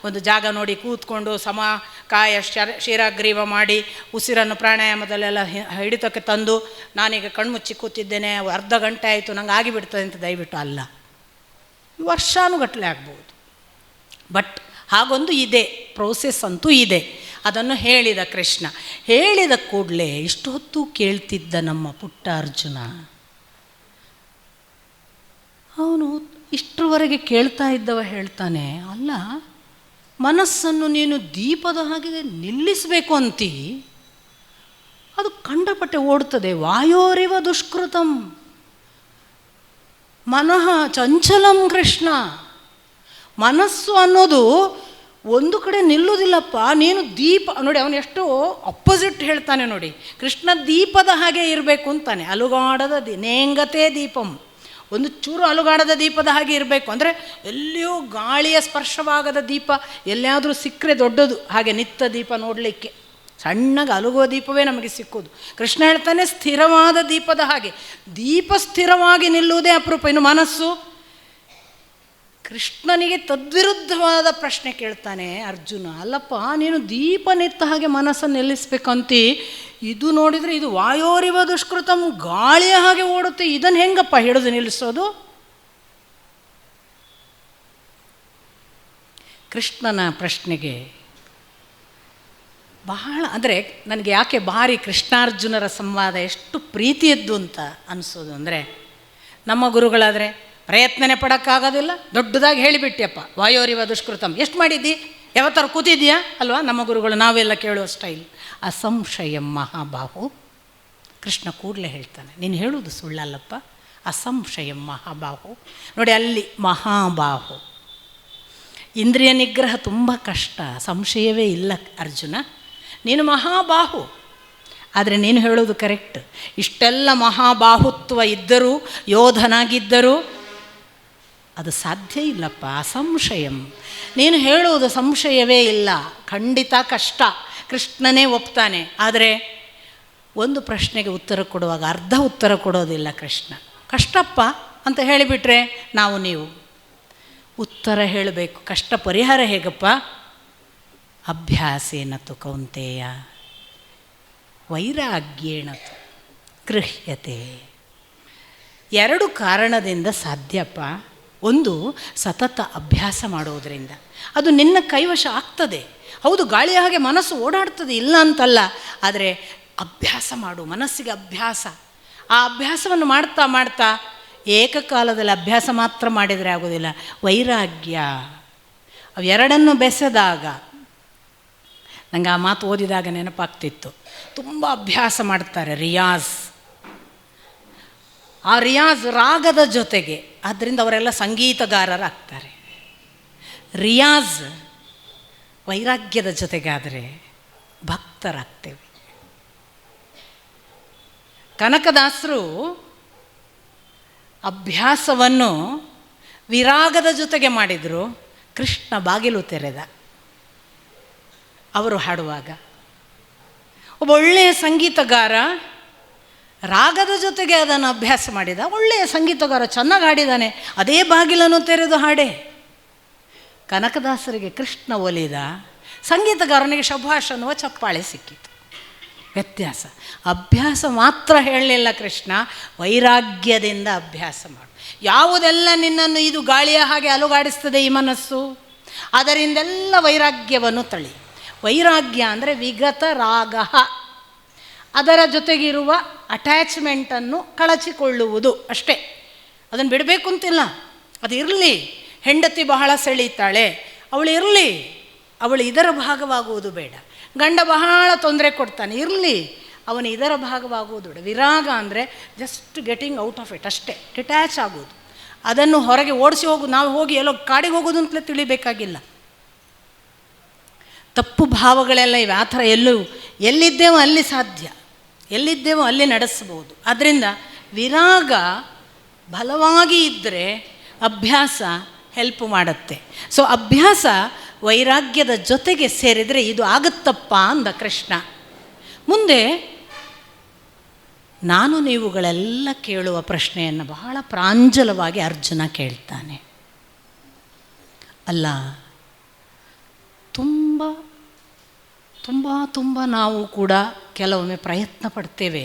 [SPEAKER 1] ಒಂದು ಜಾಗ ನೋಡಿ ಕೂತ್ಕೊಂಡು ಸಮಕಾಯ ಶಿರಾಗ್ರೀವ ಮಾಡಿ ಉಸಿರನ್ನು ಪ್ರಾಣಾಯಾಮದಲ್ಲೆಲ್ಲ ಹಿಡಿತಕ್ಕೆ ತಂದು ನಾನೀಗ ಕಣ್ಮುಚ್ಚಿ ಕೂತಿದ್ದೇನೆ, ಅರ್ಧ ಗಂಟೆ ಆಯಿತು ನಂಗೆ ಆಗಿಬಿಡ್ತದೆ ಅಂತ ದಯವಿಟ್ಟು ಅಲ್ಲ. ವರ್ಷಾನುಗಟ್ಟಲೆ ಆಗ್ಬೋದು. ಬಟ್ ಹಾಗೊಂದು ಇದೆ, ಪ್ರೋಸೆಸ್ ಅಂತೂ ಇದೆ. ಅದನ್ನು ಹೇಳಿದ ಕೃಷ್ಣ. ಹೇಳಿದ ಕೂಡಲೇ ಇಷ್ಟು ಹೊತ್ತು ಕೇಳ್ತಿದ್ದ ನಮ್ಮ ಪುಟ್ಟ ಅರ್ಜುನ, ಅವನು ಇಷ್ಟರವರೆಗೆ ಕೇಳ್ತಾ ಇದ್ದವ ಹೇಳ್ತಾನೆ, ಅಲ್ಲ ಮನಸ್ಸನ್ನು ನೀನು ದೀಪದ ಹಾಗೆ ನಿಲ್ಲಿಸಬೇಕು ಅಂತೀ, ಅದು ಕಂಡಪಟ್ಟೆ ಓಡ್ತದೆ. ವಾಯೋರಿವ ದುಷ್ಕೃತಂ ಮನಃ ಚಂಚಲಂ ಕೃಷ್ಣ. ಮನಸ್ಸು ಅನ್ನೋದು ಒಂದು ಕಡೆ ನಿಲ್ಲುವುದಿಲ್ಲಪ್ಪ. ನೀನು ದೀಪ ನೋಡಿ, ಅವನು ಎಷ್ಟು ಅಪೋಸಿಟ್ ಹೇಳ್ತಾನೆ ನೋಡಿ. ಕೃಷ್ಣ ದೀಪದ ಹಾಗೆ ಇರಬೇಕು ಅಂತಾನೆ. ಅಲುಗಾಡದ ನೇಂಗತೆ ದೀಪಂ, ಒಂದು ಚೂರು ಅಲುಗಾಡದ ದೀಪದ ಹಾಗೆ ಇರಬೇಕು. ಅಂದರೆ ಎಲ್ಲಿಯೂ ಗಾಳಿಯ ಸ್ಪರ್ಶವಾಗದ ದೀಪ ಎಲ್ಲಿಯಾದರೂ ಸಿಕ್ಕರೆ ದೊಡ್ಡದು. ಹಾಗೆ ನಿತ್ಯ ದೀಪ ನೋಡಲಿಕ್ಕೆ ಸಣ್ಣಗೆ ಅಲುಗುವ ದೀಪವೇ ನಮಗೆ ಸಿಕ್ಕೋದು. ಕೃಷ್ಣ ಹೇಳ್ತಾನೆ ಸ್ಥಿರವಾದ ದೀಪದ ಹಾಗೆ. ದೀಪ ಸ್ಥಿರವಾಗಿ ನಿಲ್ಲುವುದೇ ಅಪರೂಪ. ಇನ್ನು ಮನಸ್ಸು, ಕೃಷ್ಣನಿಗೆ ತದ್ವಿರುದ್ಧವಾದ ಪ್ರಶ್ನೆ ಕೇಳ್ತಾನೆ ಅರ್ಜುನ. ಅಲ್ಲಪ್ಪ ನೀನು ದೀಪ ನಿತ್ತ ಹಾಗೆ ಮನಸ್ಸನ್ನು ನಿಲ್ಲಿಸ್ಬೇಕಂತಿ, ಇದು ನೋಡಿದರೆ ಇದು ವಾಯೋರಿವ ದುಷ್ಕೃತಂ ಗಾಳಿಯ ಹಾಗೆ ಓಡುತ್ತೆ, ಇದನ್ನು ಹೆಂಗಪ್ಪ ಹಿಡಿದು ನಿಲ್ಲಿಸೋದು? ಕೃಷ್ಣನ ಪ್ರಶ್ನೆಗೆ ಬಹಳ ಅಂದರೆ ನನಗೆ ಯಾಕೆ ಭಾರಿ ಕೃಷ್ಣಾರ್ಜುನರ ಸಂವಾದ ಎಷ್ಟು ಪ್ರೀತಿಯದ್ದು ಅಂತ ಅನಿಸೋದು ಅಂದರೆ, ನಮ್ಮ ಗುರುಗಳಾದರೆ ಪ್ರಯತ್ನನೇ ಪಡೋಕ್ಕಾಗೋದಿಲ್ಲ, ದೊಡ್ಡದಾಗಿ ಹೇಳಿಬಿಟ್ಟಿಯಪ್ಪ ವಾಯೋರಿವ ದುಷ್ಕೃತಂ. ಎಷ್ಟು ಮಾಡಿದ್ದಿ, ಯಾವತ್ತಾರು ಕೂತಿದ್ಯಾ ಅಲ್ವಾ? ನಮ್ಮ ಗುರುಗಳು ನಾವೆಲ್ಲ ಕೇಳುವ ಸ್ಟೈಲ್. ಅಸಂಶಯಂ ಮಹಾಬಾಹು. ಕೃಷ್ಣ ಕೂಡಲೇ ಹೇಳ್ತಾನೆ, ನೀನು ಹೇಳುವುದು ಸುಳ್ಳಲ್ಲಪ್ಪ, ಅಸಂಶಯಂ ಮಹಾಬಾಹು. ನೋಡಿ ಅಲ್ಲಿ ಮಹಾಬಾಹು, ಇಂದ್ರಿಯ ನಿಗ್ರಹ ತುಂಬ ಕಷ್ಟ, ಸಂಶಯವೇ ಇಲ್ಲ ಅರ್ಜುನ. ನೀನು ಮಹಾಬಾಹು, ಆದರೆ ನೀನು ಹೇಳೋದು ಕರೆಕ್ಟ್. ಇಷ್ಟೆಲ್ಲ ಮಹಾಬಾಹುತ್ವ ಇದ್ದರೂ, ಯೋಧನಾಗಿದ್ದರೂ ಅದು ಸಾಧ್ಯ ಇಲ್ಲಪ್ಪ. ಅಸಂಶಯಂ, ನೀನು ಹೇಳುವುದು ಸಂಶಯವೇ ಇಲ್ಲ, ಖಂಡಿತ ಕಷ್ಟ. ಕೃಷ್ಣನೇ ಒಪ್ತಾನೆ. ಆದರೆ ಒಂದು ಪ್ರಶ್ನೆಗೆ ಉತ್ತರ ಕೊಡುವಾಗ ಅರ್ಧ ಉತ್ತರ ಕೊಡೋದಿಲ್ಲ ಕೃಷ್ಣ. ಕಷ್ಟಪ್ಪ ಅಂತ ಹೇಳಿಬಿಟ್ರೆ ನಾವು ನೀವು ಉತ್ತರ ಹೇಳಬೇಕು. ಕಷ್ಟ ಪರಿಹಾರ ಹೇಗಪ್ಪ? ಅಭ್ಯಾಸೇನತು ಕೌಂತೆಯ ವೈರಾಗ್ಯೇಣತು ಗೃಹ್ಯತೆ. ಎರಡು ಕಾರಣದಿಂದ ಸಾಧ್ಯಪ್ಪ. ಒಂದು, ಸತತ ಅಭ್ಯಾಸ ಮಾಡೋದರಿಂದ ಅದು ನಿನ್ನ ಕೈವಶ ಆಗ್ತದೆ. ಹೌದು, ಗಾಳಿಯ ಹಾಗೆ ಮನಸ್ಸು ಓಡಾಡ್ತದೆ, ಇಲ್ಲ ಅಂತಲ್ಲ. ಆದರೆ ಅಭ್ಯಾಸ ಮಾಡು, ಮನಸ್ಸಿಗೆ ಅಭ್ಯಾಸ. ಆ ಅಭ್ಯಾಸವನ್ನು ಮಾಡ್ತಾ ಮಾಡ್ತಾ ಏಕಕಾಲದಲ್ಲಿ ಅಭ್ಯಾಸ ಮಾತ್ರ ಮಾಡಿದರೆ ಆಗೋದಿಲ್ಲ. ವೈರಾಗ್ಯ, ಅವೆರಡನ್ನು ಬೆಸೆದಾಗ, ನನಗೆ ಆ ಮಾತು ಓದಿದಾಗ ನೆನಪಾಗ್ತಿತ್ತು. ತುಂಬ ಅಭ್ಯಾಸ ಮಾಡ್ತಾರೆ, ರಿಯಾಜ್. ಆ ರಿಯಾಜ್ ರಾಗದ ಜೊತೆಗೆ, ಆದ್ದರಿಂದ ಅವರೆಲ್ಲ ಸಂಗೀತಗಾರರಾಗ್ತಾರೆ. ರಿಯಾಜ್ ವೈರಾಗ್ಯದ ಜೊತೆಗಾದರೆ ಭಕ್ತರಾಗ್ತೇವೆ. ಕನಕದಾಸರು ಅಭ್ಯಾಸವನ್ನು ವಿರಾಗದ ಜೊತೆಗೆ ಮಾಡಿದರು. ಕೃಷ್ಣ ಬಾಗಿಲು ತೆರೆದ ಅವರು ಹಾಡುವಾಗ. ಒಬ್ಬ ಒಳ್ಳೆಯ ಸಂಗೀತಗಾರ ರಾಗದ ಜೊತೆಗೆ ಅದನ್ನು ಅಭ್ಯಾಸ ಮಾಡಿದ. ಒಳ್ಳೆಯ ಸಂಗೀತಗಾರ, ಚೆನ್ನಾಗಿ ಹಾಡಿದ್ದಾನೆ, ಅದೇ ಬಾಗಿಲನ್ನು ತೆರೆದು ಹಾಡೆ. ಕನಕದಾಸರಿಗೆ ಕೃಷ್ಣ ಒಲಿದ, ಸಂಗೀತಗಾರನಿಗೆ ಶಭಾಷ್ ಅನ್ನುವ ಚಪ್ಪಾಳೆ ಸಿಕ್ಕಿತು. ವ್ಯತ್ಯಾಸ. ಅಭ್ಯಾಸ ಮಾತ್ರ ಹೇಳಲಿಲ್ಲ ಕೃಷ್ಣ, ವೈರಾಗ್ಯದಿಂದ ಅಭ್ಯಾಸ ಮಾಡು. ಯಾವುದೆಲ್ಲ ನಿನ್ನನ್ನು ಇದು ಗಾಳಿಯ ಹಾಗೆ ಅಲುಗಾಡಿಸ್ತದೆ ಈ ಮನಸ್ಸು, ಅದರಿಂದೆಲ್ಲ ವೈರಾಗ್ಯವನ್ನು ತಳಿ. ವೈರಾಗ್ಯ ಅಂದರೆ ವಿಗತ ರಾಗ, ಅದರ ಜೊತೆಗಿರುವ ಅಟ್ಯಾಚ್ಮೆಂಟನ್ನು ಕಳಚಿಕೊಳ್ಳುವುದು ಅಷ್ಟೇ. ಅದನ್ನು ಬಿಡಬೇಕು ಅಂತಿಲ್ಲ, ಅದು ಇರಲಿ. ಹೆಂಡತಿ ಬಹಳ ಸೆಳೀತಾಳೆ, ಅವಳು ಇರಲಿ, ಅವಳು ಇದರ ಭಾಗವಾಗುವುದು ಬೇಡ. ಗಂಡ ಬಹಳ ತೊಂದರೆ ಕೊಡ್ತಾನೆ, ಇರಲಿ, ಅವನು ಇದರ ಭಾಗವಾಗುವುದು ಬೇಡ. ವಿರಾಗ ಅಂದರೆ just getting out of it ಅಷ್ಟೇ, ಡಿಟ್ಯಾಚ್ ಆಗೋದು. ಅದನ್ನು ಹೊರಗೆ ಓಡಿಸಿ ಹೋಗೋದು. ನಾವು ಹೋಗಿ ಎಲ್ಲೋ ಕಾಡಿಗೆ ಹೋಗೋದು ಅಂತಲೇ ತಿಳಿಬೇಕಾಗಿಲ್ಲ. ತಪ್ಪು ಭಾವಗಳೆಲ್ಲ ಇವೆ. ಆ ಥರ ಎಲ್ಲಿದ್ದೇವೋ ಅಲ್ಲಿ ಸಾಧ್ಯ, ಎಲ್ಲಿದ್ದೇವೋ ಅಲ್ಲಿ ನಡೆಸ್ಬೋದು. ಆದ್ದರಿಂದ ವಿರಾಗ ಬಲವಾಗಿ ಇದ್ದರೆ ಅಭ್ಯಾಸ ಹೆಲ್ಪ್ ಮಾಡುತ್ತೆ. ಸೊ ಅಭ್ಯಾಸ ವೈರಾಗ್ಯದ ಜೊತೆಗೆ ಸೇರಿದರೆ ಇದು ಆಗುತ್ತಪ್ಪ ಅಂದ ಕೃಷ್ಣ. ಮುಂದೆ ನಾನು ನೀವುಗಳೆಲ್ಲ ಕೇಳುವ ಪ್ರಶ್ನೆಯನ್ನು ಬಹಳ ಪ್ರಾಂಜಲವಾಗಿ ಅರ್ಜುನ ಕೇಳ್ತಾನೆ. ಅಲ್ಲ, ತುಂಬ ತುಂಬ ತುಂಬ ನಾವು ಕೂಡ ಕೆಲವೊಮ್ಮೆ ಪ್ರಯತ್ನ ಪಡ್ತೇವೆ,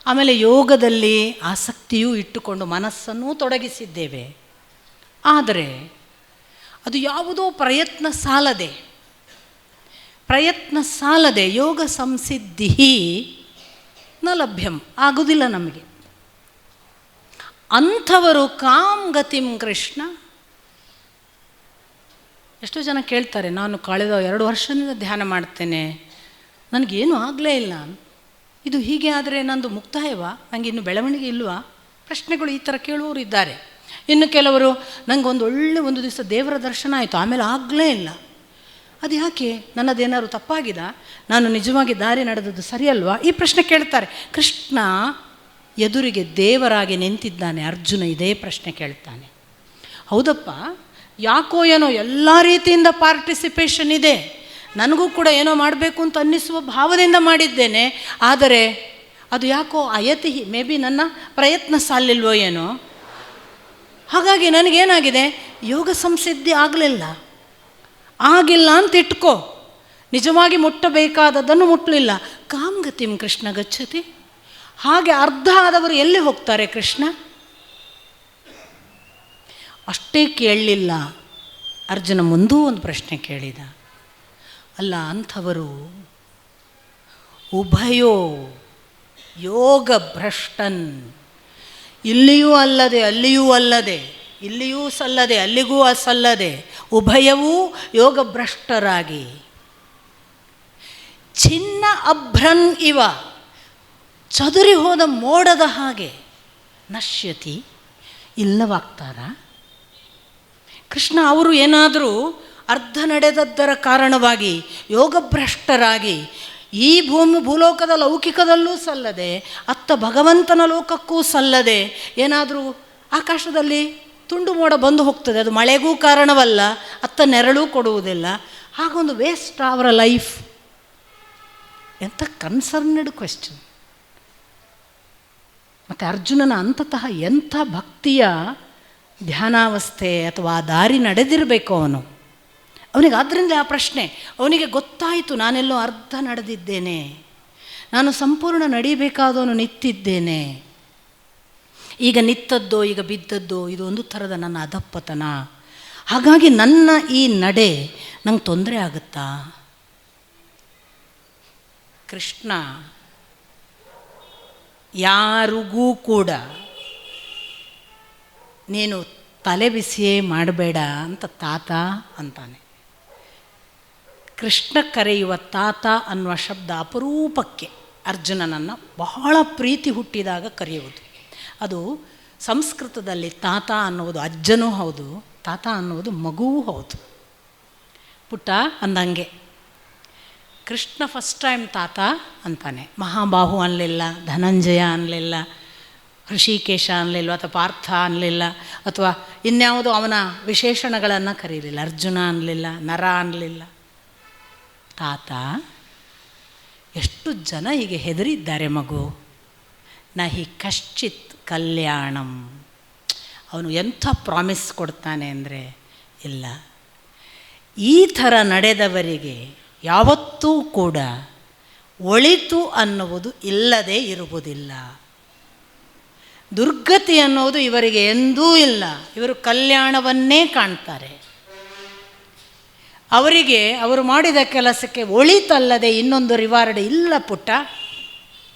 [SPEAKER 1] ಆಮೇಲೆ ಯೋಗದಲ್ಲಿ ಆಸಕ್ತಿಯೂ ಇಟ್ಟುಕೊಂಡು ಮನಸ್ಸನ್ನೂ ತೊಡಗಿಸಿದ್ದೇವೆ. ಆದರೆ ಅದು ಯಾವುದೋ ಪ್ರಯತ್ನ ಸಾಲದೆ ಯೋಗ ಸಂಸಿದ್ಧಿ ನ ಲಭ್ಯಂ, ಆಗುವುದಿಲ್ಲ ನಮಗೆ. ಅಂಥವರು ಕಾಮ್ ಗತಿಂ ಕೃಷ್ಣ. ಎಷ್ಟೋ ಜನ ಕೇಳ್ತಾರೆ, ನಾನು ಕಳೆದ 2 ವರ್ಷದಿಂದ ಧ್ಯಾನ ಮಾಡ್ತೇನೆ, ನನಗೇನು ಆಗಲೇ ಇಲ್ಲ, ಇದು ಹೀಗೆ ಆದರೆ ನಂದು ಮುಕ್ತಾಯವಾ, ನನಗೆ ಇನ್ನು ಬೆಳವಣಿಗೆ ಇಲ್ವಾ? ಪ್ರಶ್ನೆಗಳು ಈ ಥರ ಕೇಳುವವರು ಇದ್ದಾರೆ. ಇನ್ನು ಕೆಲವರು, ನನಗೊಂದು ಒಂದು ದಿವಸ ದೇವರ ದರ್ಶನ ಆಯಿತು, ಆಮೇಲೆ ಆಗಲೇ ಇಲ್ಲ, ಅದು ಯಾಕೆ, ನನ್ನದೇನಾದ್ರು ತಪ್ಪಾಗಿದ, ನಾನು ನಿಜವಾಗಿ ದಾರಿ ನಡೆದದ್ದು ಸರಿಯಲ್ವಾ? ಈ ಪ್ರಶ್ನೆ ಕೇಳ್ತಾರೆ. ಕೃಷ್ಣ ಎದುರಿಗೆ ದೇವರಾಗಿ ನಿಂತಿದ್ದಾನೆ. ಅರ್ಜುನ ಇದೇ ಪ್ರಶ್ನೆ ಕೇಳ್ತಾನೆ. ಹೌದಪ್ಪ, ಯಾಕೋ ಏನೋ ಎಲ್ಲ ರೀತಿಯಿಂದ ಪಾರ್ಟಿಸಿಪೇಷನ್ ಇದೆ, ನನಗೂ ಕೂಡ ಏನೋ ಮಾಡಬೇಕು ಅಂತ ಅನ್ನಿಸುವ ಭಾವದಿಂದ ಮಾಡಿದ್ದೇನೆ, ಆದರೆ ಅದು ಯಾಕೋ ಅಯತಿ, ಮೇ ಬಿ ನನ್ನ ಪ್ರಯತ್ನ ಸಾಲಿಲ್ವೋ ಏನೋ, ಹಾಗಾಗಿ ನನಗೇನಾಗಿದೆ, ಯೋಗ ಸಂಸಿದ್ಧಿ ಆಗಿಲ್ಲ ಅಂತ ಇಟ್ಕೋ, ನಿಜವಾಗಿ ಮುಟ್ಟಬೇಕಾದದ್ದನ್ನು ಮುಟ್ಟಲಿಲ್ಲ. ಕಾಮ್ಗತಿಂ ಕೃಷ್ಣ ಗಚ್ಚತಿ. ಹಾಗೆ ಅರ್ಧ ಆದವರು ಎಲ್ಲಿ ಹೋಗ್ತಾರೆ ಕೃಷ್ಣ? ಅಷ್ಟೇ ಕೇಳಲಿಲ್ಲ ಅರ್ಜುನ, ಮುಂದೂ ಒಂದು ಪ್ರಶ್ನೆ ಕೇಳಿದ. ಅಲ್ಲ, ಅಂಥವರು ಉಭಯೋ ಯೋಗ ಭ್ರಷ್ಟನ್, ಇಲ್ಲಿಯೂ ಅಲ್ಲದೆ ಅಲ್ಲಿಯೂ ಅಲ್ಲದೆ, ಇಲ್ಲಿಯೂ ಸಲ್ಲದೆ ಅಲ್ಲಿಗೂ ಸಲ್ಲದೆ, ಉಭಯವೂ ಯೋಗ ಭ್ರಷ್ಟರಾಗಿ ಚಿನ್ನ ಅಭ್ರನ್ ಇವ, ಚದುರಿ ಹೋದ ಮೋಡದ ಹಾಗೆ ನಶ್ಯತಿ, ಇಲ್ಲವಾಗ್ತಾರ. ಕೃಷ್ಣ ಅವರು ಏನಾದರೂ ಅರ್ಧ ನಡೆದದ್ದರ ಕಾರಣವಾಗಿ ಯೋಗಭ್ರಷ್ಟರಾಗಿ ಈ ಭೂಲೋಕದ ಲೌಕಿಕದಲ್ಲೂ ಸಲ್ಲದೆ ಅತ್ತ ಭಗವಂತನ ಲೋಕಕ್ಕೂ ಸಲ್ಲದೆ ಏನಾದರೂ ಆಕಾಶದಲ್ಲಿ ತುಂಡು ಮೋಡ ಬಂದು ಹೋಗ್ತದೆ, ಅದು ಮಳೆಗೂ ಕಾರಣವಲ್ಲ, ಅತ್ತ ನೆರಳು ಕೊಡುವುದಿಲ್ಲ, ಹಾಗೊಂದು ವೇಸ್ಟ್ ಅವರ ಲೈಫ್. ಎಂಥ ಕನ್ಸರ್ನ್ಡ್ ಕ್ವೆಶ್ಚನ್. ಮತ್ತು ಅರ್ಜುನನ ಅಂತತಃ ಎಂಥ ಭಕ್ತಿಯ ಧ್ಯಾನಾವಸ್ಥೆ ಅಥವಾ ದಾರಿ ನಡೆದಿರಬೇಕು ಅವನಿಗೆ. ಆದ್ದರಿಂದ ಆ ಪ್ರಶ್ನೆ ಅವನಿಗೆ ಗೊತ್ತಾಯಿತು, ನಾನೆಲ್ಲೋ ಅರ್ಧ ನಡೆದಿದ್ದೇನೆ, ನಾನು ಸಂಪೂರ್ಣ ನಡಿಬೇಕಾದವನು ನಿಂತಿದ್ದೇನೆ, ಈಗ ನಿಂತದ್ದೋ ಈಗ ಬಿದ್ದದ್ದೋ ಇದು ಒಂದು ಥರದ ನನ್ನ ಅಧಪ್ಪತನ, ಹಾಗಾಗಿ ನನ್ನ ಈ ನಡೆ ನಂಗೆ ತೊಂದರೆ ಆಗುತ್ತಾ? ಕೃಷ್ಣ ಯಾರಿಗೂ ಕೂಡ ನೀನು ತಲೆ ಬಿಸಿಯೇ ಮಾಡಬೇಡ ಅಂತ ತಾತ ಅಂತಾನೆ. ಕೃಷ್ಣ ಕರೆಯುವ ತಾತ ಅನ್ನುವ ಶಬ್ದ ಅಪರೂಪಕ್ಕೆ ಅರ್ಜುನನನ್ನು ಬಹಳ ಪ್ರೀತಿ ಹುಟ್ಟಿದಾಗ ಕರೆಯುವುದು. ಅದು ಸಂಸ್ಕೃತದಲ್ಲಿ ತಾತ ಅನ್ನುವುದು ಅಜ್ಜನೂ ಹೌದು, ತಾತ ಅನ್ನುವುದು ಮಗುವೂ ಹೌದು. ಪುಟ್ಟ ಅಂದಂಗೆ ಕೃಷ್ಣ ಫಸ್ಟ್ ಟೈಮ್ ತಾತ ಅಂತಾನೆ. ಮಹಾಬಾಹು ಅನ್ನಲಿಲ್ಲ, ಧನಂಜಯ ಅನ್ನಲಿಲ್ಲ, ಋಷಿಕೇಶ ಅನ್ನಲಿಲ್ಲ, ಅಥವಾ ಪಾರ್ಥ ಅನ್ನಲಿಲ್ಲ, ಅಥವಾ ಇನ್ಯಾವುದೋ ಅವನ ವಿಶೇಷಣಗಳನ್ನು ಕರೀಲಿಲ್ಲ. ಅರ್ಜುನ ಅನ್ನಲಿಲ್ಲ, ನರ ಅನ್ನಲಿಲ್ಲ, ತಾತ. ಎಷ್ಟು ಜನ ಹೀಗೆ ಹೆದರಿದ್ದಾರೆ ಮಗು. ನ ಹಿ ಕಶ್ಚಿತ್ ಕಲ್ಯಾಣಂ. ಅವನು ಎಂಥ ಪ್ರಾಮಿಸ್ ಕೊಡ್ತಾನೆ ಅಂದರೆ, ಇಲ್ಲ, ಈ ಥರ ನಡೆದವರಿಗೆ ಯಾವತ್ತೂ ಕೂಡ ಒಳಿತು ಅನ್ನುವುದು ಇಲ್ಲದೆ ಇರುವುದಿಲ್ಲ. ದುರ್ಗತಿ ಅನ್ನೋದು ಇವರಿಗೆ ಎಂದೂ ಇಲ್ಲ. ಇವರು ಕಲ್ಯಾಣವನ್ನೇ ಕಾಣ್ತಾರೆ. ಅವರಿಗೆ ಅವರು ಮಾಡಿದ ಕೆಲಸಕ್ಕೆ ಒಳಿತಲ್ಲದೆ ಇನ್ನೊಂದು ರಿವಾರ್ಡ್ ಇಲ್ಲ ಪುಟ್ಟ,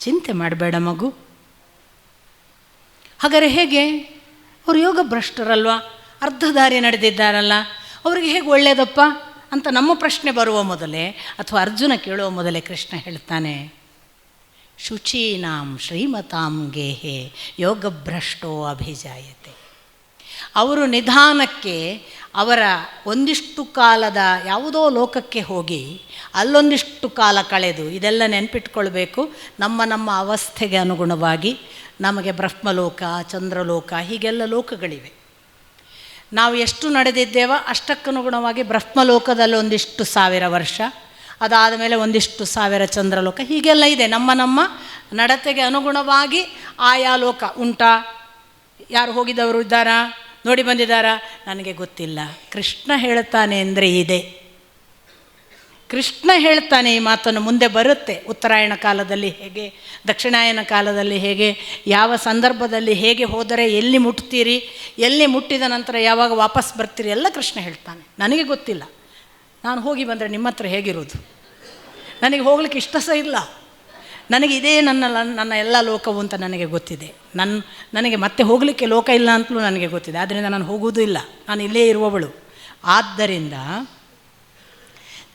[SPEAKER 1] ಚಿಂತೆ ಮಾಡಬೇಡ ಮಗು. ಹಾಗಾದರೆ ಹೇಗೆ? ಅವರು ಯೋಗ ಭ್ರಷ್ಟರಲ್ವ, ಅರ್ಧ ದಾರಿ ನಡೆದಿದ್ದಾರಲ್ಲ, ಅವರಿಗೆ ಹೇಗೆ ಒಳ್ಳೆಯದಪ್ಪ ಅಂತ ನಮ್ಮ ಪ್ರಶ್ನೆ ಬರುವ ಮೊದಲೇ ಅಥವಾ ಅರ್ಜುನ ಕೇಳುವ ಮೊದಲೇ ಕೃಷ್ಣ ಹೇಳ್ತಾನೆ, ಶುಚೀನಾಂ ಶ್ರೀಮತಾಂ ಗೇಹೆ ಯೋಗಭ್ರಷ್ಟೋ ಅಭಿಜಾಯತೆ. ಅವರು ನಿಧಾನಕ್ಕೆ ಅವರ ಒಂದಿಷ್ಟು ಕಾಲದ ಯಾವುದೋ ಲೋಕಕ್ಕೆ ಹೋಗಿ ಅಲ್ಲೊಂದಿಷ್ಟು ಕಾಲ ಕಳೆದು, ಇದೆಲ್ಲ ನೆನಪಿಟ್ಕೊಳ್ಬೇಕು, ನಮ್ಮ ಅವಸ್ಥೆಗೆ ಅನುಗುಣವಾಗಿ ನಮಗೆ ಬ್ರಹ್ಮಲೋಕ, ಚಂದ್ರಲೋಕ, ಹೀಗೆಲ್ಲ ಲೋಕಗಳಿವೆ. ನಾವು ಎಷ್ಟು ನಡೆದಿದ್ದೇವೋ ಅಷ್ಟಕ್ಕನುಗುಣವಾಗಿ ಬ್ರಹ್ಮಲೋಕದಲ್ಲಿ ಒಂದಿಷ್ಟು 1000 ವರ್ಷ, ಅದಾದ ಮೇಲೆ ಒಂದಿಷ್ಟು 1000 ಚಂದ್ರಲೋಕ, ಹೀಗೆಲ್ಲ ಇದೆ. ನಮ್ಮ ನಡತೆಗೆ ಅನುಗುಣವಾಗಿ ಆಯಾ ಲೋಕ ಉಂಟಾ? ಯಾರು ಹೋಗಿದ್ದವರು ಇದ್ದಾರಾ, ನೋಡಿ ಬಂದಿದ್ದಾರಾ? ನನಗೆ ಗೊತ್ತಿಲ್ಲ. ಕೃಷ್ಣ ಹೇಳ್ತಾನೆ ಅಂದರೆ ಇದೆ. ಕೃಷ್ಣ ಹೇಳ್ತಾನೆ ಈ ಮಾತನ್ನು. ಮುಂದೆ ಬರುತ್ತೆ, ಉತ್ತರಾಯಣ ಕಾಲದಲ್ಲಿ ಹೇಗೆ, ದಕ್ಷಿಣಾಯನ ಕಾಲದಲ್ಲಿ ಹೇಗೆ, ಯಾವ ಸಂದರ್ಭದಲ್ಲಿ ಹೇಗೆ ಹೋದರೆ ಎಲ್ಲಿ ಮುಟ್ತೀರಿ, ಎಲ್ಲಿ ಮುಟ್ಟಿದ ನಂತರ ಯಾವಾಗ ವಾಪಸ್ ಬರ್ತೀರಿ, ಎಲ್ಲ ಕೃಷ್ಣ ಹೇಳ್ತಾನೆ. ನನಗೆ ಗೊತ್ತಿಲ್ಲ. ನಾನು ಹೋಗಿ ಬಂದರೆ ನಿಮ್ಮ ಹತ್ರ ಹೇಗಿರೋದು? ನನಗೆ ಹೋಗ್ಲಿಕ್ಕೆ ಇಷ್ಟ ಸಹ ಇಲ್ಲ. ನನಗೆ ಇದೇ ನನ್ನ ಎಲ್ಲ ಲೋಕವು ಅಂತ ನನಗೆ ಗೊತ್ತಿದೆ. ನನಗೆ ಮತ್ತೆ ಹೋಗಲಿಕ್ಕೆ ಲೋಕ ಇಲ್ಲ ಅಂತಲೂ ನನಗೆ ಗೊತ್ತಿದೆ. ಆದ್ದರಿಂದ ನಾನು ಹೋಗುವುದೂ ಇಲ್ಲ, ನಾನು ಇಲ್ಲೇ ಇರುವವಳು. ಆದ್ದರಿಂದ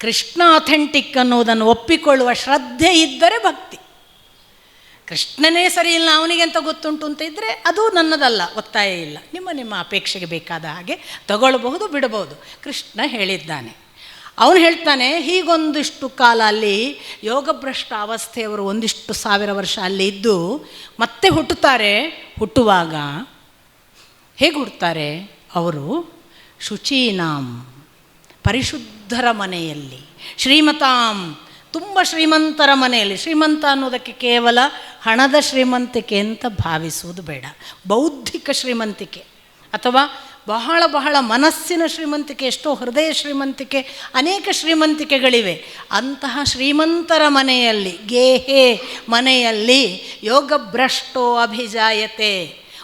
[SPEAKER 1] ಕೃಷ್ಣ ಅಥೆಂಟಿಕ್ ಅನ್ನೋದನ್ನು ಒಪ್ಪಿಕೊಳ್ಳುವ ಶ್ರದ್ಧೆ ಇದ್ದರೆ ಭಕ್ತಿ. ಕೃಷ್ಣನೇ ಸರಿ ಇಲ್ಲ, ಅವನಿಗೆ ಅಂತ ಗೊತ್ತುಂಟು ಅಂತ ಇದ್ದರೆ ಅದು ನನ್ನದಲ್ಲ, ಒತ್ತಾಯ ಇಲ್ಲ. ನಿಮ್ಮ ಅಪೇಕ್ಷೆಗೆ ಬೇಕಾದ ಹಾಗೆ ತಗೊಳ್ಬಹುದು, ಬಿಡಬಹುದು. ಕೃಷ್ಣ ಹೇಳಿದ್ದಾನೆ. ಅವನು ಹೇಳ್ತಾನೆ, ಹೀಗೊಂದಿಷ್ಟು ಕಾಲ ಅಲ್ಲಿ ಯೋಗಭ್ರಷ್ಟ ಅವಸ್ಥೆಯವರು ಒಂದಿಷ್ಟು 1000 ವರ್ಷ ಅಲ್ಲಿ ಇದ್ದು ಮತ್ತೆ ಹುಟ್ಟುತ್ತಾರೆ. ಹುಟ್ಟುವಾಗ ಹೇಗೆ ಹುಟ್ಟುತ್ತಾರೆ? ಅವರು ಶುಚೀನಾಂ, ಪರಿಶುದ್ಧರ ಮನೆಯಲ್ಲಿ, ಶ್ರೀಮತಾಂ, ತುಂಬ ಶ್ರೀಮಂತರ ಮನೆಯಲ್ಲಿ. ಶ್ರೀಮಂತ ಅನ್ನೋದಕ್ಕೆ ಕೇವಲ ಹಣದ ಶ್ರೀಮಂತಿಕೆ ಅಂತ ಭಾವಿಸುವುದು ಬೇಡ. ಬೌದ್ಧಿಕ ಶ್ರೀಮಂತಿಕೆ ಅಥವಾ ಬಹಳ ಬಹಳ ಮನಸ್ಸಿನ ಶ್ರೀಮಂತಿಕೆ, ಎಷ್ಟೋ ಹೃದಯ ಶ್ರೀಮಂತಿಕೆ, ಅನೇಕ ಶ್ರೀಮಂತಿಕೆಗಳಿವೆ. ಅಂತಹ ಶ್ರೀಮಂತರ ಮನೆಯಲ್ಲಿ, ಗೇಹೆ ಮನೆಯಲ್ಲಿ ಯೋಗಭ್ರಷ್ಟೋ ಅಭಿಜಾಯತೆ.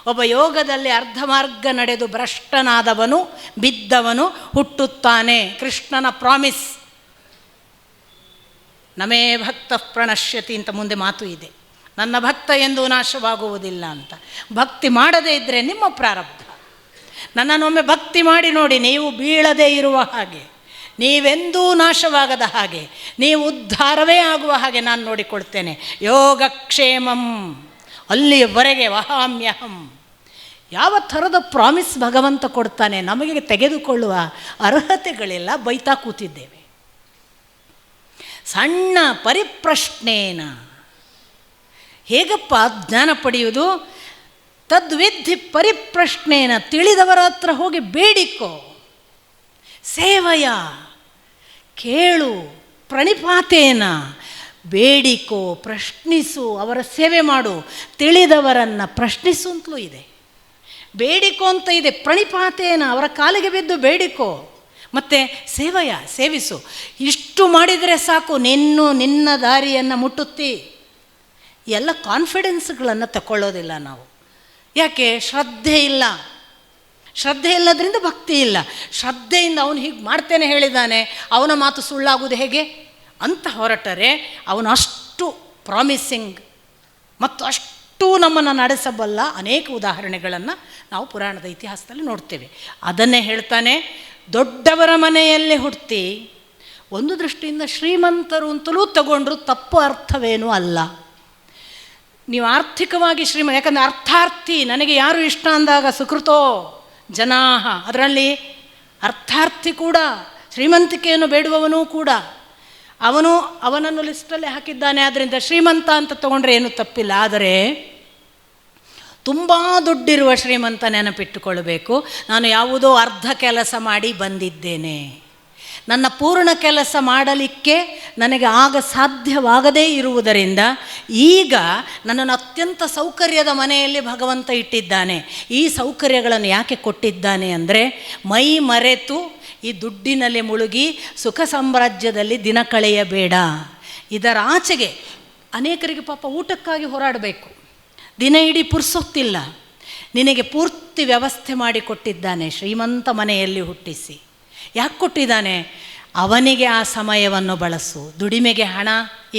[SPEAKER 1] ಒಬ್ಬ ಯೋಗದಲ್ಲಿ ಅರ್ಧ ಮಾರ್ಗ ನಡೆದು ಭ್ರಷ್ಟನಾದವನು, ಬಿದ್ದವನು ಹುಟ್ಟುತ್ತಾನೆ. ಕೃಷ್ಣನ ಪ್ರಾಮಿಸ್. ನಮೇ ಭಕ್ತ ಪ್ರಣಶ್ಯತಿ ಅಂತ ಮುಂದೆ ಮಾತು ಇದೆ. ನನ್ನ ಭಕ್ತ ಎಂದೂ ನಾಶವಾಗುವುದಿಲ್ಲ ಅಂತ. ಭಕ್ತಿ ಮಾಡದೇ ಇದ್ದರೆ ನಿಮ್ಮ ಪ್ರಾರಬ್ಧ. ನನ್ನನ್ನೊಮ್ಮೆ ಭಕ್ತಿ ಮಾಡಿ ನೋಡಿ, ನೀವು ಬೀಳದೇ ಇರುವ ಹಾಗೆ, ನೀವೆಂದೂ ನಾಶವಾಗದ ಹಾಗೆ, ನೀವು ಉದ್ಧಾರವೇ ಆಗುವ ಹಾಗೆ ನಾನು ನೋಡಿಕೊಳ್ತೇನೆ. ಯೋಗಕ್ಷೇಮಂ, ಅಲ್ಲಿಯವರೆಗೆ ವಹಾಮ್ಯಹಂ. ಯಾವ ಥರದ ಪ್ರಾಮಿಸ್ ಭಗವಂತ ಕೊಡ್ತಾನೆ, ನಮಗೆ ತೆಗೆದುಕೊಳ್ಳುವ ಅರ್ಹತೆಗಳಿಲ್ಲ, ಬೈತಾ ಕೂತಿದ್ದೇವೆ. ಸಣ್ಣ ಪರಿಪ್ರಶ್ನೇನ ಹೇಗಪ್ಪ ಜ್ಞಾನ ಪಡೆಯುವುದು? ತದ್ವಿಧಿ ಪರಿಪ್ರಶ್ನೇನ, ತಿಳಿದವರ ಹತ್ರ ಹೋಗಿ ಬೇಡಿಕೋ. ಸೇವಯ, ಕೇಳು. ಪ್ರಣಿಪಾತೇನ, ಬೇಡಿಕೋ, ಪ್ರಶ್ನಿಸು, ಅವರ ಸೇವೆ ಮಾಡು. ತಿಳಿದವರನ್ನು ಪ್ರಶ್ನಿಸು ಅಂತಲೂ ಇದೆ, ಬೇಡಿಕೋ ಅಂತ ಇದೆ. ಪ್ರಣಿಪಾತೇನ, ಅವರ ಕಾಲಿಗೆ ಬಿದ್ದು ಬೇಡಿಕೋ. ಮತ್ತು ಸೇವಯ, ಸೇವಿಸು. ಇಷ್ಟು ಮಾಡಿದರೆ ಸಾಕು, ನಿನ್ನ ದಾರಿಯನ್ನು ಮುಟ್ಟುತ್ತಿ. ಎಲ್ಲ ಕಾನ್ಫಿಡೆನ್ಸ್ಗಳನ್ನು ತಗೊಳ್ಳೋದಿಲ್ಲ ನಾವು. ಯಾಕೆ? ಶ್ರದ್ಧೆ ಇಲ್ಲ. ಶ್ರದ್ಧೆ ಇಲ್ಲದ್ರಿಂದ ಭಕ್ತಿ ಇಲ್ಲ. ಶ್ರದ್ಧೆಯಿಂದ ಅವನು ಹೀಗೆ ಮಾಡ್ತೇನೆ ಹೇಳಿದ್ದಾನೆ, ಅವನ ಮಾತು ಸುಳ್ಳಾಗುವುದು ಹೇಗೆ ಅಂತ ಹೊರಟರೆ, ಅವನು ಅಷ್ಟು ಪ್ರಾಮಿಸಿಂಗ್ ಮತ್ತು ಅಷ್ಟು ನಮ್ಮನ್ನು ನಡೆಸಬಲ್ಲ ಅನೇಕ ಉದಾಹರಣೆಗಳನ್ನು ನಾವು ಪುರಾಣದ ಇತಿಹಾಸದಲ್ಲಿ ನೋಡ್ತೇವೆ. ಅದನ್ನೇ ಹೇಳ್ತಾನೆ, ದೊಡ್ಡವರ ಮನೆಯಲ್ಲಿ ಹುಟ್ಟಿ ಒಂದು ದೃಷ್ಟಿಯಿಂದ ಶ್ರೀಮಂತರು ಅಂತಲೂ ತಗೊಂಡ್ರು ತಪ್ಪು ಅರ್ಥವೇನೂ ಅಲ್ಲ. ನೀವು ಆರ್ಥಿಕವಾಗಿ ಯಾಕಂದರೆ ಅರ್ಥಾರ್ಥಿ, ನನಗೆ ಯಾರು ಇಷ್ಟ ಅಂದಾಗ ಸುಕೃತೋ ಜನಾಹ, ಅದರಲ್ಲಿ ಅರ್ಥಾರ್ಥಿ ಕೂಡ, ಶ್ರೀಮಂತಿಕೆಯನ್ನು ಬೇಡುವವನೂ ಕೂಡ. ಅವನನ್ನು ಲಿಸ್ಟಲ್ಲಿ ಹಾಕಿದ್ದಾನೆ. ಆದ್ದರಿಂದ ಶ್ರೀಮಂತ ಅಂತ ತಗೊಂಡ್ರೆ ಏನೂ ತಪ್ಪಿಲ್ಲ. ಆದರೆ ತುಂಬ ದುಡ್ಡಿರುವ ಶ್ರೀಮಂತ ನೆನಪಿಟ್ಟುಕೊಳ್ಬೇಕು, ನಾನು ಯಾವುದೋ ಅರ್ಧ ಕೆಲಸ ಮಾಡಿ ಬಂದಿದ್ದೇನೆ, ನನ್ನ ಪೂರ್ಣ ಕೆಲಸ ಮಾಡಲಿಕ್ಕೆ ನನಗೆ ಆಗ ಸಾಧ್ಯವಾಗದೇ ಇರುವುದರಿಂದ ಈಗ ನನ್ನನ್ನು ಅತ್ಯಂತ ಸೌಕರ್ಯದ ಮನೆಯಲ್ಲಿ ಭಗವಂತ ಇಟ್ಟಿದ್ದಾನೆ. ಈ ಸೌಕರ್ಯಗಳನ್ನು ಯಾಕೆ ಕೊಟ್ಟಿದ್ದಾನೆ ಅಂದರೆ, ಮೈ ಮರೆತು ಈ ದುಡ್ಡಿನಲ್ಲಿ ಮುಳುಗಿ ಸುಖ ಸಾಮ್ರಾಜ್ಯದಲ್ಲಿ ದಿನ ಕಳೆಯಬೇಡ. ಇದರ ಆಚೆಗೆ ಅನೇಕರಿಗೆ ಪಾಪ ಊಟಕ್ಕಾಗಿ ಹೋರಾಡಬೇಕು, ದಿನ ಇಡೀ ಪುರ್ಸೊತ್ತಿಲ್ಲ. ನಿನಗೆ ಪೂರ್ತಿ ವ್ಯವಸ್ಥೆ ಮಾಡಿ ಕೊಟ್ಟಿದ್ದಾನೆ, ಶ್ರೀಮಂತ ಮನೆಯಲ್ಲಿ ಹುಟ್ಟಿಸಿ. ಯಾಕೆ ಕೊಟ್ಟಿದ್ದಾನೆ? ಅವನಿಗೆ ಆ ಸಮಯವನ್ನು ಬಳಸು. ದುಡಿಮೆಗೆ ಹಣ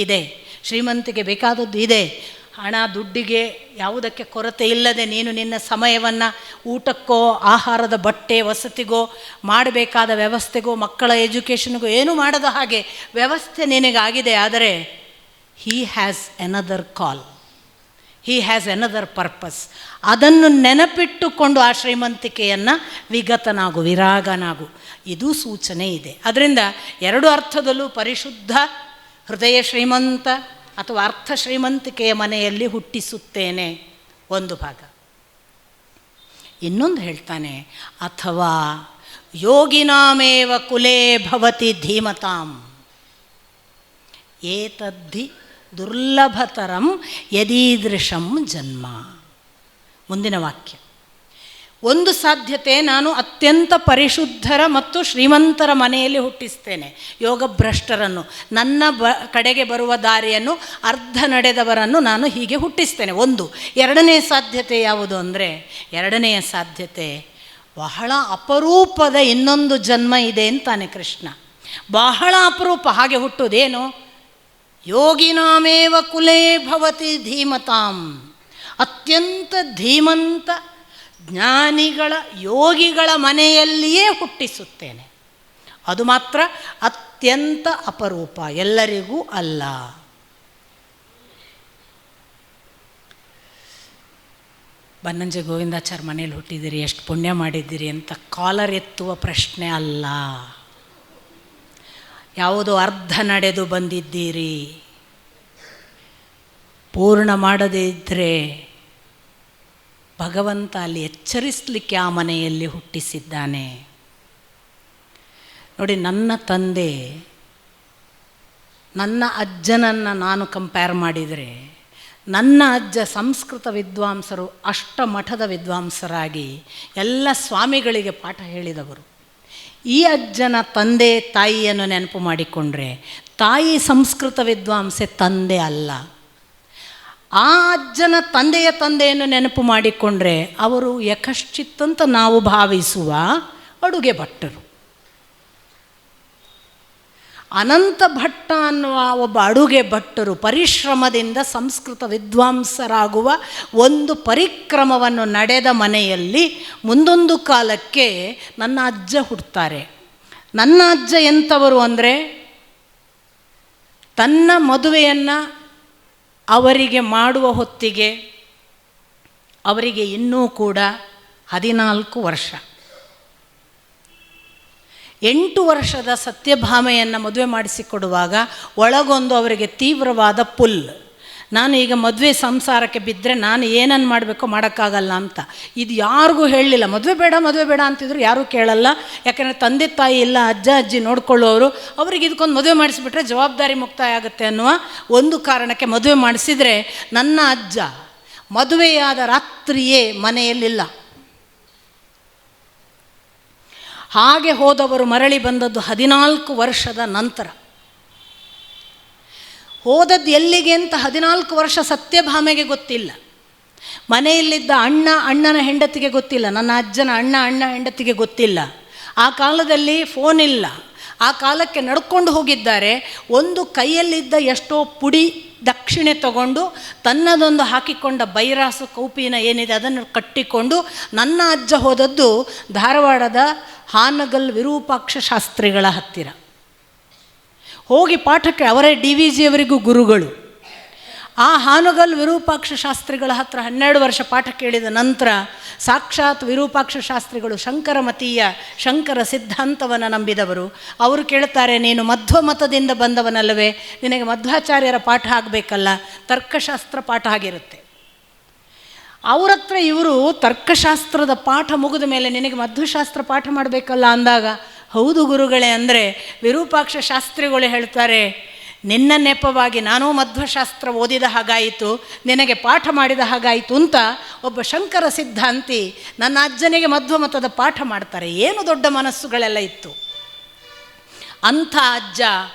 [SPEAKER 1] ಇದೆ, ಶ್ರೀಮಂತಿಗೆ ಬೇಕಾದದ್ದು ಇದೆ. ಹಣ ದುಡ್ಡಿಗೆ ಯಾವುದಕ್ಕೆ ಕೊರತೆ ಇಲ್ಲದೆ ನೀನು ನಿನ್ನ ಸಮಯವನ್ನು ಊಟಕ್ಕೋ, ಆಹಾರದ ಬಟ್ಟೆ ವಸತಿಗೋ, ಮಾಡಬೇಕಾದ ವ್ಯವಸ್ಥೆಗೋ, ಮಕ್ಕಳ ಎಜುಕೇಷನ್ಗೋ ಏನೂ ಮಾಡದ ಹಾಗೆ ವ್ಯವಸ್ಥೆ ನಿನಗಾಗಿದೆ. ಆದರೆ he has another call, he has another purpose. ಅದನ್ನು ನೆನಪಿಟ್ಟುಕೊಂಡು ಆ ಶ್ರೀಮಂತಿಕೆಯನ್ನು ವಿಗತನಾಗು, ವಿರಾಗನಾಗು. ಇದು ಸೂಚನೆ ಇದೆ. ಅದರಿಂದ ಎರಡು ಅರ್ಥದಲ್ಲೂ ಪರಿಶುದ್ಧ ಹೃದಯ ಶ್ರೀಮಂತ ಅಥವಾ ಅರ್ಥ ಶ್ರೀಮಂತಿಕೆಯ ಮನೆಯಲ್ಲಿ ಹುಟ್ಟಿಸುತ್ತೇನೆ ಒಂದು ಭಾಗ. ಇನ್ನೊಂದು ಹೇಳ್ತಾನೆ, ಅಥವಾ ಯೋಗಿನಾಮೇವ ಕುಲೇ ಭವತಿ ಧೀಮತಾಂ ಏತದ್ಧಿ ದುರ್ಲಭತರಂ ಯದೀದೃಶಂ ಜನ್ಮ. ಮುಂದಿನ ವಾಕ್ಯ, ಒಂದು ಸಾಧ್ಯತೆ, ನಾನು ಅತ್ಯಂತ ಪರಿಶುದ್ಧರ ಮತ್ತು ಶ್ರೀಮಂತರ ಮನೆಯಲ್ಲಿ ಹುಟ್ಟಿಸ್ತೇನೆ ಯೋಗಭ್ರಷ್ಟರನ್ನು, ನನ್ನ ಕಡೆಗೆ ಬರುವ ದಾರಿಯನ್ನು ಅರ್ಧ ನಡೆದವರನ್ನು ನಾನು ಹೀಗೆ ಹುಟ್ಟಿಸ್ತೇನೆ. ಒಂದು. ಎರಡನೇ ಸಾಧ್ಯತೆ ಯಾವುದು ಅಂದರೆ, ಎರಡನೆಯ ಸಾಧ್ಯತೆ ಬಹಳ ಅಪರೂಪದ ಇನ್ನೊಂದು ಜನ್ಮ ಇದೆ ಅಂತಾನೆ ಕೃಷ್ಣ. ಬಹಳ ಅಪರೂಪ ಹಾಗೆ ಹುಟ್ಟುವುದೇನು? ಯೋಗಿನಾಮೇವ ಕುಲೇ ಭವತಿ ಧೀಮತಾಂ, ಅತ್ಯಂತ ಧೀಮಂತ ಜ್ಞಾನಿಗಳ ಯೋಗಿಗಳ ಮನೆಯಲ್ಲಿಯೇ ಹುಟ್ಟಿಸುತ್ತೇನೆ. ಅದು ಮಾತ್ರ ಅತ್ಯಂತ ಅಪರೂಪ, ಎಲ್ಲರಿಗೂ ಅಲ್ಲ. ಬನ್ನಂಜೆ ಗೋವಿಂದಾಚಾರ್ಯ ಮನೇಲಿ ಹುಟ್ಟಿದ್ದೀರಿ, ಎಷ್ಟು ಪುಣ್ಯ ಮಾಡಿದ್ದೀರಿ ಅಂತ ಕಾಲರ್ ಎತ್ತುವ ಪ್ರಶ್ನೆ ಅಲ್ಲ. ಯಾವುದೋ ಅರ್ಧ ನಡೆದು ಬಂದಿದ್ದೀರಿ, ಪೂರ್ಣ ಮಾಡದೇ ಇದ್ದರೆ ಭಗವಂತ ಅಲ್ಲಿ ಎಚ್ಚರಿಸಲಿಕ್ಕೆ ಆ ಮನೆಯಲ್ಲಿ ಹುಟ್ಟಿಸಿದ್ದಾನೆ. ನೋಡಿ, ನನ್ನ ತಂದೆ, ನನ್ನ ಅಜ್ಜನನ್ನು ನಾನು ಕಂಪೇರ್ ಮಾಡಿದರೆ, ನನ್ನ ಅಜ್ಜ ಸಂಸ್ಕೃತ ವಿದ್ವಾಂಸರು, ಅಷ್ಟಮಠದ ವಿದ್ವಾಂಸರಾಗಿ ಎಲ್ಲ ಸ್ವಾಮಿಗಳಿಗೆ ಪಾಠ ಹೇಳಿದವರು. ಈ ಅಜ್ಜನ ತಂದೆ ತಾಯಿಯನ್ನು ನೆನಪು ಮಾಡಿಕೊಂಡ್ರೆ, ತಾಯಿ ಸಂಸ್ಕೃತ ವಿದ್ವಾಂಸೆ, ತಂದೆ ಅಲ್ಲ. ಆ ಅಜ್ಜನ ತಂದೆಯ ತಂದೆಯನ್ನು ನೆನಪು ಮಾಡಿಕೊಂಡ್ರೆ ಅವರು ಯಕಶ್ಚಿತ್ತಂತ ನಾವು ಭಾವಿಸುವ ಅಡುಗೆ ಭಟ್ಟರು. ಅನಂತ ಭಟ್ಟ ಅನ್ನುವ ಒಬ್ಬ ಅಡುಗೆ ಭಟ್ಟರು ಪರಿಶ್ರಮದಿಂದ ಸಂಸ್ಕೃತ ವಿದ್ವಾಂಸರಾಗುವ ಒಂದು ಪರಿಕ್ರಮವನ್ನು ನಡೆದ ಮನೆಯಲ್ಲಿ ಮುಂದೊಂದು ಕಾಲಕ್ಕೆ ನನ್ನ ಅಜ್ಜ ಹುಡ್ತಾರೆ. ನನ್ನ ಅಜ್ಜ ಎಂಥವರು ಅಂದರೆ, ತನ್ನ ಮದುವೆಯನ್ನು ಅವರಿಗೆ ಮಾಡುವ ಹೊತ್ತಿಗೆ ಅವರಿಗೆ ಇನ್ನೂ ಕೂಡ 14 ವರ್ಷ. 8 ವರ್ಷದ ಸತ್ಯಭಾಮೆಯನ್ನು ಮದುವೆ ಮಾಡಿಸಿಕೊಡುವಾಗ ಒಳಗೊಂದು ಅವರಿಗೆ ತೀವ್ರವಾದ ಪುಲ್. ನಾನು ಈಗ ಮದುವೆ ಸಂಸಾರಕ್ಕೆ ಬಿದ್ದರೆ ನಾನು ಏನನ್ನು ಮಾಡಬೇಕೋ ಮಾಡೋಕ್ಕಾಗಲ್ಲ ಅಂತ. ಇದು ಯಾರಿಗೂ ಹೇಳಲಿಲ್ಲ. ಮದುವೆ ಬೇಡ ಅಂತಿದ್ರು, ಯಾರೂ ಕೇಳಲ್ಲ. ಯಾಕೆಂದರೆ ತಂದೆ ತಾಯಿ ಇಲ್ಲ, ಅಜ್ಜ ಅಜ್ಜಿ ನೋಡ್ಕೊಳ್ಳೋರು. ಅವ್ರಿಗೆ ಇದಕ್ಕೊಂದು ಮದುವೆ ಮಾಡಿಸಿಬಿಟ್ರೆ ಜವಾಬ್ದಾರಿ ಮುಕ್ತಾಯ ಆಗುತ್ತೆ ಅನ್ನುವ ಒಂದು ಕಾರಣಕ್ಕೆ ಮದುವೆ ಮಾಡಿಸಿದರೆ, ನನ್ನ ಅಜ್ಜ ಮದುವೆಯಾದ ರಾತ್ರಿಯೇ ಮನೆಯಲ್ಲಿಲ್ಲ. ಹಾಗೆ ಹೋದವರು ಮರಳಿ ಬಂದದ್ದು 14 ವರ್ಷದ ನಂತರ. ಹೋದದ್ದು ಎಲ್ಲಿಗೆ ಅಂತ 14 ವರ್ಷ ಸತ್ಯಭಾಮೆಗೆ ಗೊತ್ತಿಲ್ಲ. ಮನೆಯಲ್ಲಿದ್ದ ಅಣ್ಣನ ಹೆಂಡತಿಗೆ ಗೊತ್ತಿಲ್ಲ. ನನ್ನ ಅಜ್ಜನ ಅಣ್ಣ ಹೆಂಡತಿಗೆ ಗೊತ್ತಿಲ್ಲ. ಆ ಕಾಲದಲ್ಲಿ ಫೋನ್ ಇಲ್ಲ. ಆ ಕಾಲಕ್ಕೆ ನಡ್ಕೊಂಡು ಹೋಗಿದ್ದಾರೆ. ಒಂದು ಕೈಯಲ್ಲಿದ್ದ ಎಷ್ಟೋ ಪುಡಿ ದಕ್ಷಿಣೆ ತಗೊಂಡು ತನ್ನದೊಂದು ಹಾಕಿಕೊಂಡ ಬೈರಾಸು ಕೌಪಿನ ಏನಿದೆ ಅದನ್ನು ಕಟ್ಟಿಕೊಂಡು ನನ್ನ ಅಜ್ಜ ಹೋದದ್ದು ಧಾರವಾಡದ ಹಾನಗಲ್ ವಿರೂಪಾಕ್ಷ ಶಾಸ್ತ್ರಿಗಳ ಹತ್ತಿರ. ಹೋಗಿ ಪಾಠಕ್ಕೆ ಅವರೇ DVG ಅವರಿಗೂ ಗುರುಗಳು. ಆ ಹಾನಗಲ್ ವಿರೂಪಾಕ್ಷ ಶಾಸ್ತ್ರಿಗಳ ಹತ್ರ 12 ವರ್ಷ ಪಾಠ ಕೇಳಿದ ನಂತರ ಸಾಕ್ಷಾತ್ ವಿರೂಪಾಕ್ಷ ಶಾಸ್ತ್ರಿಗಳು ಶಂಕರಮತೀಯ ಶಂಕರ ಸಿದ್ಧಾಂತವನ್ನು ನಂಬಿದವರು. ಅವರು ಕೇಳ್ತಾರೆ, ನೀನು ಮಧ್ವ ಮತದಿಂದ ಬಂದವನಲ್ಲವೇ, ನಿನಗೆ ಮಧ್ವಾಚಾರ್ಯರ ಪಾಠ ಆಗಬೇಕಲ್ಲ, ತರ್ಕಶಾಸ್ತ್ರ ಪಾಠ ಆಗಿರುತ್ತೆ. ಅವ್ರ ಹತ್ರ ಇವರು ತರ್ಕಶಾಸ್ತ್ರದ ಪಾಠ ಮುಗಿದ ಮೇಲೆ ನಿನಗೆ ಮಧ್ವಶಾಸ್ತ್ರ ಪಾಠ ಮಾಡಬೇಕಲ್ಲ ಅಂದಾಗ ಹೌದು ಗುರುಗಳೇ ಅಂದರೆ ವಿರೂಪಾಕ್ಷ ಶಾಸ್ತ್ರಿಗಳು ಹೇಳ್ತಾರೆ, ನಿನ್ನ ನೆಪವಾಗಿ ನಾನೂ ಮಧ್ವಶಾಸ್ತ್ರ ಓದಿದ ಹಾಗಾಯಿತು, ನಿನಗೆ ಪಾಠ ಮಾಡಿದ ಹಾಗಾಯಿತು ಅಂತ ಒಬ್ಬ ಶಂಕರ ಸಿದ್ಧಾಂತಿ ನನ್ನ ಅಜ್ಜನಿಗೆ ಮಧ್ವ ಮತದ ಪಾಠ ಮಾಡ್ತಾರೆ. ಏನು ದೊಡ್ಡ ಮನಸ್ಸುಗಳೆಲ್ಲ ಇತ್ತು. ಅಂಥ ಅಜ್ಜ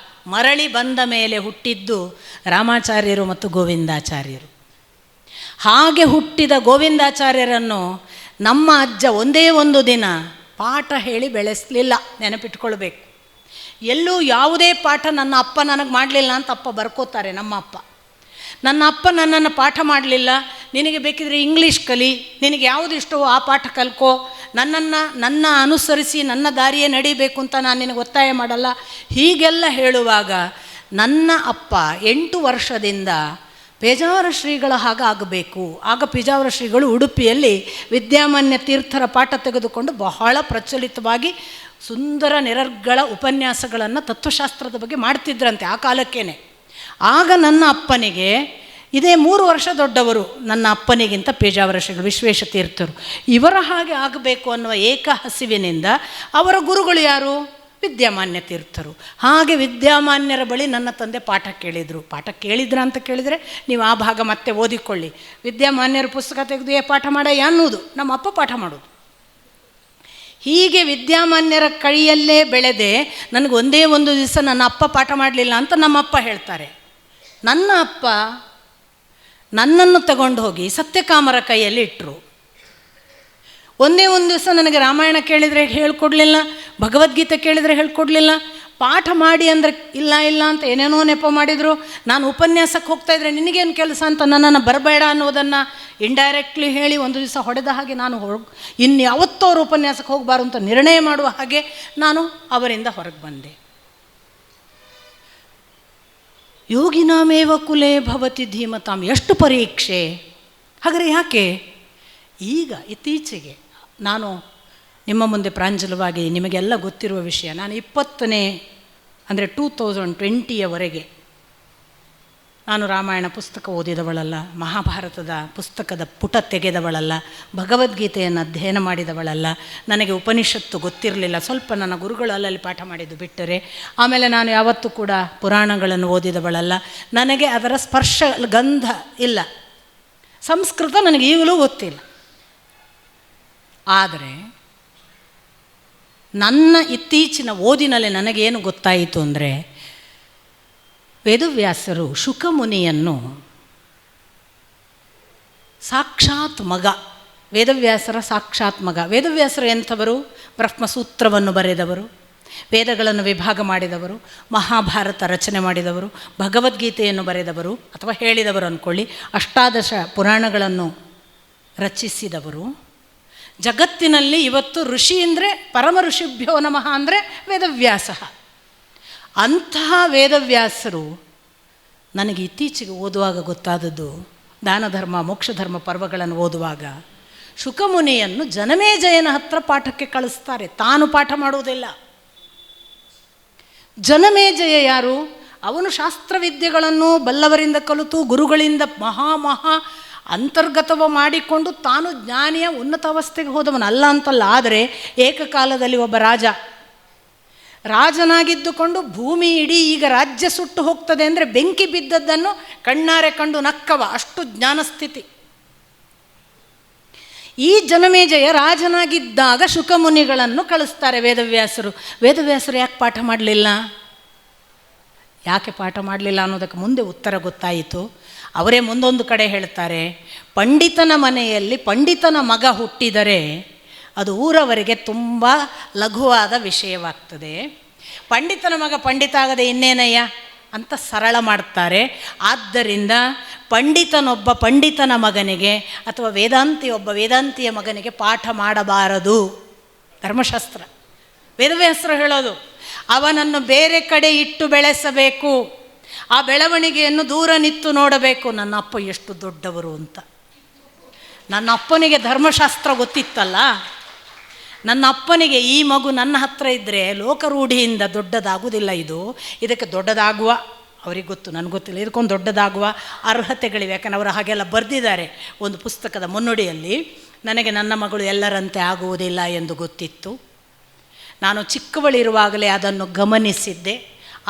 [SPEAKER 1] ಮರಳಿ ಬಂದ ಮೇಲೆ ಹುಟ್ಟಿದ್ದು ರಾಮಾಚಾರ್ಯರು ಮತ್ತು ಗೋವಿಂದಾಚಾರ್ಯರು. ಹಾಗೆ ಹುಟ್ಟಿದ ಗೋವಿಂದಾಚಾರ್ಯರನ್ನು ನಮ್ಮ ಅಜ್ಜ ಒಂದೇ ಒಂದು ದಿನ ಪಾಠ ಹೇಳಿ ಬೆಳೆಸಲಿಲ್ಲ, ನೆನಪಿಟ್ಕೊಳ್ಬೇಕು. ಎಲ್ಲೂ ಯಾವುದೇ ಪಾಠ ನನ್ನ ಅಪ್ಪ ನನಗೆ ಮಾಡಲಿಲ್ಲ ಅಂತ ಅಪ್ಪ ಬರ್ಕೋತಾರೆ. ನಮ್ಮ ಅಪ್ಪ, ನನ್ನ ಅಪ್ಪ ನನ್ನನ್ನು ಪಾಠ ಮಾಡಲಿಲ್ಲ, ನಿನಗೆ ಬೇಕಿದ್ರೆ ಇಂಗ್ಲೀಷ್ ಕಲಿ, ನಿನಗೆ ಯಾವುದು ಇಷ್ಟವೋ ಆ ಪಾಠ ಕಲ್ಕೋ, ನನ್ನ ಅನುಸರಿಸಿ ನನ್ನ ದಾರಿಯೇ ನಡೀಬೇಕು ಅಂತ ನಾನು ನಿನಗೆ ಒತ್ತಾಯ ಮಾಡಲ್ಲ, ಹೀಗೆಲ್ಲ ಹೇಳುವಾಗ ನನ್ನ ಅಪ್ಪ 8 ವರ್ಷದಿಂದ ಪೇಜಾವರ ಶ್ರೀಗಳ ಹಾಗಾಗಬೇಕು. ಆಗ ಪೇಜಾವರ ಶ್ರೀಗಳು ಉಡುಪಿಯಲ್ಲಿ ವಿದ್ಯಾಮಾನ್ಯ ತೀರ್ಥರ ಪಾಠ ತೆಗೆದುಕೊಂಡು ಬಹಳ ಪ್ರಚಲಿತವಾಗಿ ಸುಂದರ ನಿರರ್ಗಳ ಉಪನ್ಯಾಸಗಳನ್ನು ತತ್ವಶಾಸ್ತ್ರದ ಬಗ್ಗೆ ಮಾಡ್ತಿದ್ರಂತೆ ಆ ಕಾಲಕ್ಕೇನೆ. ಆಗ ನನ್ನ ಅಪ್ಪನಿಗೆ, ಇದೇ 3 ವರ್ಷ ದೊಡ್ಡವರು ನನ್ನ ಅಪ್ಪನಿಗಿಂತ ಪೇಜಾವರ ಶ್ರೀಗಳು ವಿಶ್ವೇಶ ತೀರ್ಥರು, ಇವರ ಹಾಗೆ ಆಗಬೇಕು ಅನ್ನುವ ಏಕ ಹಸಿವಿನಿಂದ ಅವರ ಗುರುಗಳು ಯಾರು? ವಿದ್ಯಾಮಾನ್ಯ ತೀರ್ಥರು. ಹಾಗೆ ವಿದ್ಯಾಮಾನ್ಯರ ಬಳಿ ನನ್ನ ತಂದೆ ಪಾಠ ಕೇಳಿದರು. ಪಾಠ ಕೇಳಿದ್ರ ಅಂತ ಕೇಳಿದರೆ ನೀವು ಆ ಭಾಗ ಮತ್ತೆ ಓದಿಕೊಳ್ಳಿ. ವಿದ್ಯಾಮಾನ್ಯರ ಪುಸ್ತಕ ತೆಗೆದು ಪಾಠ ಮಾಡ ಅನ್ನೋದು ನಮ್ಮ ಅಪ್ಪ ಪಾಠ ಮಾಡೋದು. ಹೀಗೆ ವಿದ್ಯಾಮಾನ್ಯರ ಕೈಯಲ್ಲೇ ಬೆಳೆದೆ ನನಗೆ ಒಂದೇ ಒಂದು ದಿವಸ ನನ್ನ ಅಪ್ಪ ಪಾಠ ಮಾಡಲಿಲ್ಲ ಅಂತ ನಮ್ಮಪ್ಪ ಹೇಳ್ತಾರೆ. ನನ್ನ ಅಪ್ಪ ನನ್ನನ್ನು ತಗೊಂಡು ಹೋಗಿ ಸತ್ಯಕಾಮರ ಕೈಯಲ್ಲಿ ಇಟ್ಟರು. ಒಂದೇ ಒಂದು ದಿವಸ ನನಗೆ ರಾಮಾಯಣ ಕೇಳಿದರೆ ಹೇಳ್ಕೊಡ್ಲಿಲ್ಲ, ಭಗವದ್ಗೀತೆ ಕೇಳಿದರೆ ಹೇಳ್ಕೊಡ್ಲಿಲ್ಲ, ಪಾಠ ಮಾಡಿ ಅಂದರೆ ಇಲ್ಲ ಅಂತ ಏನೇನೋ ನೆಪ ಮಾಡಿದರು. ನಾನು ಉಪನ್ಯಾಸಕ್ಕೆ ಹೋಗ್ತಾಯಿದ್ರೆ ನಿನಗೇನು ಕೆಲಸ ಅಂತ ನನ್ನನ್ನು ಬರಬೇಡ ಅನ್ನೋದನ್ನು ಇಂಡೈರೆಕ್ಟ್ಲಿ ಹೇಳಿ ಒಂದು ದಿವಸ ಹೊಡೆದ ಹಾಗೆ ನಾನು ಇನ್ಯಾವತ್ತೂ ಅವರು ಉಪನ್ಯಾಸಕ್ಕೆ ಹೋಗಬಾರ್ದು ಅಂತ ನಿರ್ಣಯ ಮಾಡುವ ಹಾಗೆ ನಾನು ಅವರಿಂದ ಹೊರಗೆ ಬಂದೆ. ಯೋಗಿನಾಮೇವ ಕುಲೇ ಭವತಿ ಧೀಮತಾಂ. ಎಷ್ಟು ಪರೀಕ್ಷೆ! ಹಾಗಾದರೆ ಯಾಕೆ ಈಗ ಇತ್ತೀಚೆಗೆ ನಾನು ನಿಮ್ಮ ಮುಂದೆ ಪ್ರಾಂಜಲವಾಗಿ ನಿಮಗೆಲ್ಲ ಗೊತ್ತಿರುವ ವಿಷಯ, ನಾನು 20ನೇ ಅಂದರೆ 2020ಯವರೆಗೆ ನಾನು ರಾಮಾಯಣ ಪುಸ್ತಕ ಓದಿದವಳಲ್ಲ, ಮಹಾಭಾರತದ ಪುಸ್ತಕದ ಪುಟ ತೆಗೆದವಳಲ್ಲ, ಭಗವದ್ಗೀತೆಯನ್ನು ಅಧ್ಯಯನ ಮಾಡಿದವಳಲ್ಲ, ನನಗೆ ಉಪನಿಷತ್ತು ಗೊತ್ತಿರಲಿಲ್ಲ, ಸ್ವಲ್ಪ ನನ್ನ ಗುರುಗಳು ಅಲ್ಲಲ್ಲಿ ಪಾಠ ಮಾಡಿದ್ದು ಬಿಟ್ಟರೆ. ಆಮೇಲೆ ನಾನು ಯಾವತ್ತೂ ಕೂಡ ಪುರಾಣಗಳನ್ನು ಓದಿದವಳಲ್ಲ, ನನಗೆ ಅದರ ಸ್ಪರ್ಶ ಗಂಧ ಇಲ್ಲ. ಸಂಸ್ಕೃತ ನನಗೆ ಈಗಲೂ ಗೊತ್ತಿಲ್ಲ. ಆದರೆ ನನ್ನ ಇತ್ತೀಚಿನ ಓದಿನಲ್ಲಿ ನನಗೇನು ಗೊತ್ತಾಯಿತು ಅಂದರೆ, ವೇದವ್ಯಾಸರು ಶುಕಮುನಿಯನ್ನು ಸಾಕ್ಷಾತ್ ಮಗ, ವೇದವ್ಯಾಸರ ಸಾಕ್ಷಾತ್ ಮಗ. ವೇದವ್ಯಾಸರು ಎಂಥವರು? ಬ್ರಹ್ಮಸೂತ್ರವನ್ನು ಬರೆದವರು, ವೇದಗಳನ್ನು ವಿಭಾಗ ಮಾಡಿದವರು, ಮಹಾಭಾರತ ರಚನೆ ಮಾಡಿದವರು, ಭಗವದ್ಗೀತೆಯನ್ನು ಬರೆದವರು ಅಥವಾ ಹೇಳಿದವರು ಅಂದ್ಕೊಳ್ಳಿ, 18 ಪುರಾಣಗಳನ್ನು ರಚಿಸಿದವರು. ಜಗತ್ತಿನಲ್ಲಿ ಇವತ್ತು ಋಷಿ ಅಂದರೆ ಪರಮ ಋಷಿಭ್ಯೋ ನಮಃ ಅಂದರೆ ವೇದವ್ಯಾಸ. ಅಂತಹ ವೇದವ್ಯಾಸರು ನನಗೆ ಇತ್ತೀಚೆಗೆ ಓದುವಾಗ ಗೊತ್ತಾದದ್ದು, ದಾನ ಧರ್ಮ ಮೋಕ್ಷ ಧರ್ಮ ಪರ್ವಗಳನ್ನು ಓದುವಾಗ ಶುಕಮುನಿಯನ್ನು ಜನಮೇಜಯನ ಹತ್ರ ಪಾಠಕ್ಕೆ ಕಳಿಸ್ತಾರೆ. ತಾನು ಪಾಠ ಮಾಡುವುದಿಲ್ಲ. ಜನಮೇಜಯ ಯಾರು? ಅವನು ಶಾಸ್ತ್ರವಿದ್ಯೆಗಳನ್ನು ಬಲ್ಲವರಿಂದ ಕಲಿತು ಗುರುಗಳಿಂದ ಮಹಾ ಅಂತರ್ಗತವ ಮಾಡಿಕೊಂಡು ತಾನು ಜ್ಞಾನಿಯ ಉನ್ನತ ಅವಸ್ಥೆಗೆ ಹೋದವನು ಅಲ್ಲ ಅಂತಲ್ಲ. ಆದರೆ ಏಕಕಾಲದಲ್ಲಿ ಒಬ್ಬ ರಾಜನಾಗಿದ್ದುಕೊಂಡು ಭೂಮಿ ಇಡೀ ಈಗ ರಾಜ್ಯ ಸುಟ್ಟು ಹೋಗ್ತದೆ ಅಂದರೆ ಬೆಂಕಿ ಬಿದ್ದದ್ದನ್ನು ಕಣ್ಣಾರೆ ಕಂಡು ನಕ್ಕವ, ಅಷ್ಟು ಜ್ಞಾನಸ್ಥಿತಿ. ಈ ಜನಮೇಜಯ ರಾಜನಾಗಿದ್ದಾಗ ಶುಕಮುನಿಗಳನ್ನು ಕಳಿಸ್ತಾರೆ ವೇದವ್ಯಾಸರು. ವೇದವ್ಯಾಸರು ಯಾಕೆ ಪಾಠ ಮಾಡಲಿಲ್ಲ? ಯಾಕೆ ಪಾಠ ಮಾಡಲಿಲ್ಲ ಅನ್ನೋದಕ್ಕೆ ಮುಂದೆ ಉತ್ತರ ಗೊತ್ತಾಯಿತು. ಅವರೇ ಮುಂದೊಂದು ಕಡೆ ಹೇಳ್ತಾರೆ, ಪಂಡಿತನ ಮನೆಯಲ್ಲಿ ಪಂಡಿತನ ಮಗ ಹುಟ್ಟಿದರೆ ಅದು ಊರವರಿಗೆ ತುಂಬ ಲಘುವಾದ ವಿಷಯವಾಗ್ತದೆ. ಪಂಡಿತನ ಮಗ ಪಂಡಿತ ಆಗದೆ ಇನ್ನೇನಯ್ಯ ಅಂತ ಸರಳ ಮಾಡ್ತಾರೆ. ಆದ್ದರಿಂದ ಪಂಡಿತನೊಬ್ಬ ಪಂಡಿತನ ಮಗನಿಗೆ ಅಥವಾ ಒಬ್ಬ ವೇದಾಂತಿಯ ಮಗನಿಗೆ ಪಾಠ ಮಾಡಬಾರದು. ಧರ್ಮಶಾಸ್ತ್ರ ವೇದವ್ಯಾಸರು ಹೇಳೋದು. ಅವನನ್ನು ಬೇರೆ ಕಡೆ ಇಟ್ಟು ಬೆಳೆಸಬೇಕು, ಆ ಬೆಳವಣಿಗೆಯನ್ನು ದೂರ ನಿಂತು ನೋಡಬೇಕು. ನನ್ನ ಅಪ್ಪ ಎಷ್ಟು ದೊಡ್ಡವರು ಅಂತ. ನನ್ನ ಅಪ್ಪನಿಗೆ ಧರ್ಮಶಾಸ್ತ್ರ ಗೊತ್ತಿತ್ತಲ್ಲ. ನನ್ನ ಅಪ್ಪನಿಗೆ ಈ ಮಗು ನನ್ನ ಹತ್ರ ಇದ್ದರೆ ಲೋಕರೂಢಿಯಿಂದ ದೊಡ್ಡದಾಗುವುದಿಲ್ಲ, ಇದಕ್ಕೆ ದೊಡ್ಡದಾಗುವ, ಅವ್ರಿಗೆ ಗೊತ್ತು, ನನಗೆ ಗೊತ್ತಿಲ್ಲ, ಇದಕ್ಕೊಂದು ದೊಡ್ಡದಾಗುವ ಅರ್ಹತೆಗಳಿವೆ. ಯಾಕಂದ್ರೆ ಅವರು ಹಾಗೆಲ್ಲ ಬರೆದಿದ್ದಾರೆ ಒಂದು ಪುಸ್ತಕದ ಮುನ್ನುಡಿಯಲ್ಲಿ. ನನಗೆ ನನ್ನ ಮಗಳು ಎಲ್ಲರಂತೆ ಆಗುವುದಿಲ್ಲ ಎಂದು ಗೊತ್ತಿತ್ತು. ನಾನು ಚಿಕ್ಕವಳಿರುವಾಗಲೇ ಅದನ್ನು ಗಮನಿಸಿದ್ದೆ.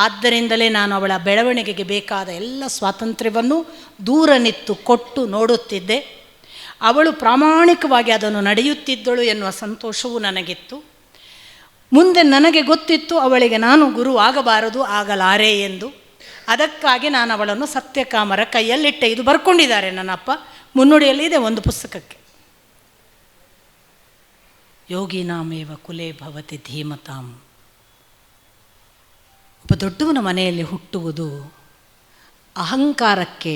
[SPEAKER 1] ಆದ್ದರಿಂದಲೇ ನಾನು ಅವಳ ಬೆಳವಣಿಗೆಗೆ ಬೇಕಾದ ಎಲ್ಲ ಸ್ವಾತಂತ್ರ್ಯವನ್ನು ದೂರ ನಿಂತು ಕೊಟ್ಟು ನೋಡುತ್ತಿದ್ದೆ. ಅವಳು ಪ್ರಾಮಾಣಿಕವಾಗಿ ಅದನ್ನು ನಡೆಯುತ್ತಿದ್ದಳು ಎನ್ನುವ ಸಂತೋಷವೂ ನನಗಿತ್ತು. ಮುಂದೆ ನನಗೆ ಗೊತ್ತಿತ್ತು ಅವಳಿಗೆ ನಾನು ಗುರು ಆಗಬಾರದು, ಆಗಲಾರೆ ಎಂದು. ಅದಕ್ಕಾಗಿ ನಾನು ಅವಳನ್ನು ಸತ್ಯಕಾಮರ ಕೈಯಲ್ಲಿಟ್ಟೆ. ಇದು ಬರ್ಕೊಂಡಿದ್ದಾರೆ ನನ್ನಪ್ಪ, ಮುನ್ನುಡಿಯಲ್ಲಿ ಇದೆ ಒಂದು ಪುಸ್ತಕಕ್ಕೆ. ಯೋಗಿನಾಮೇವ ಕುಲೇ ಭವತಿ ಧೀಮತಾಂ. ಒಬ್ಬ ದೊಡ್ಡವನ ಮನೆಯಲ್ಲಿ ಹುಟ್ಟುವುದು ಅಹಂಕಾರಕ್ಕೆ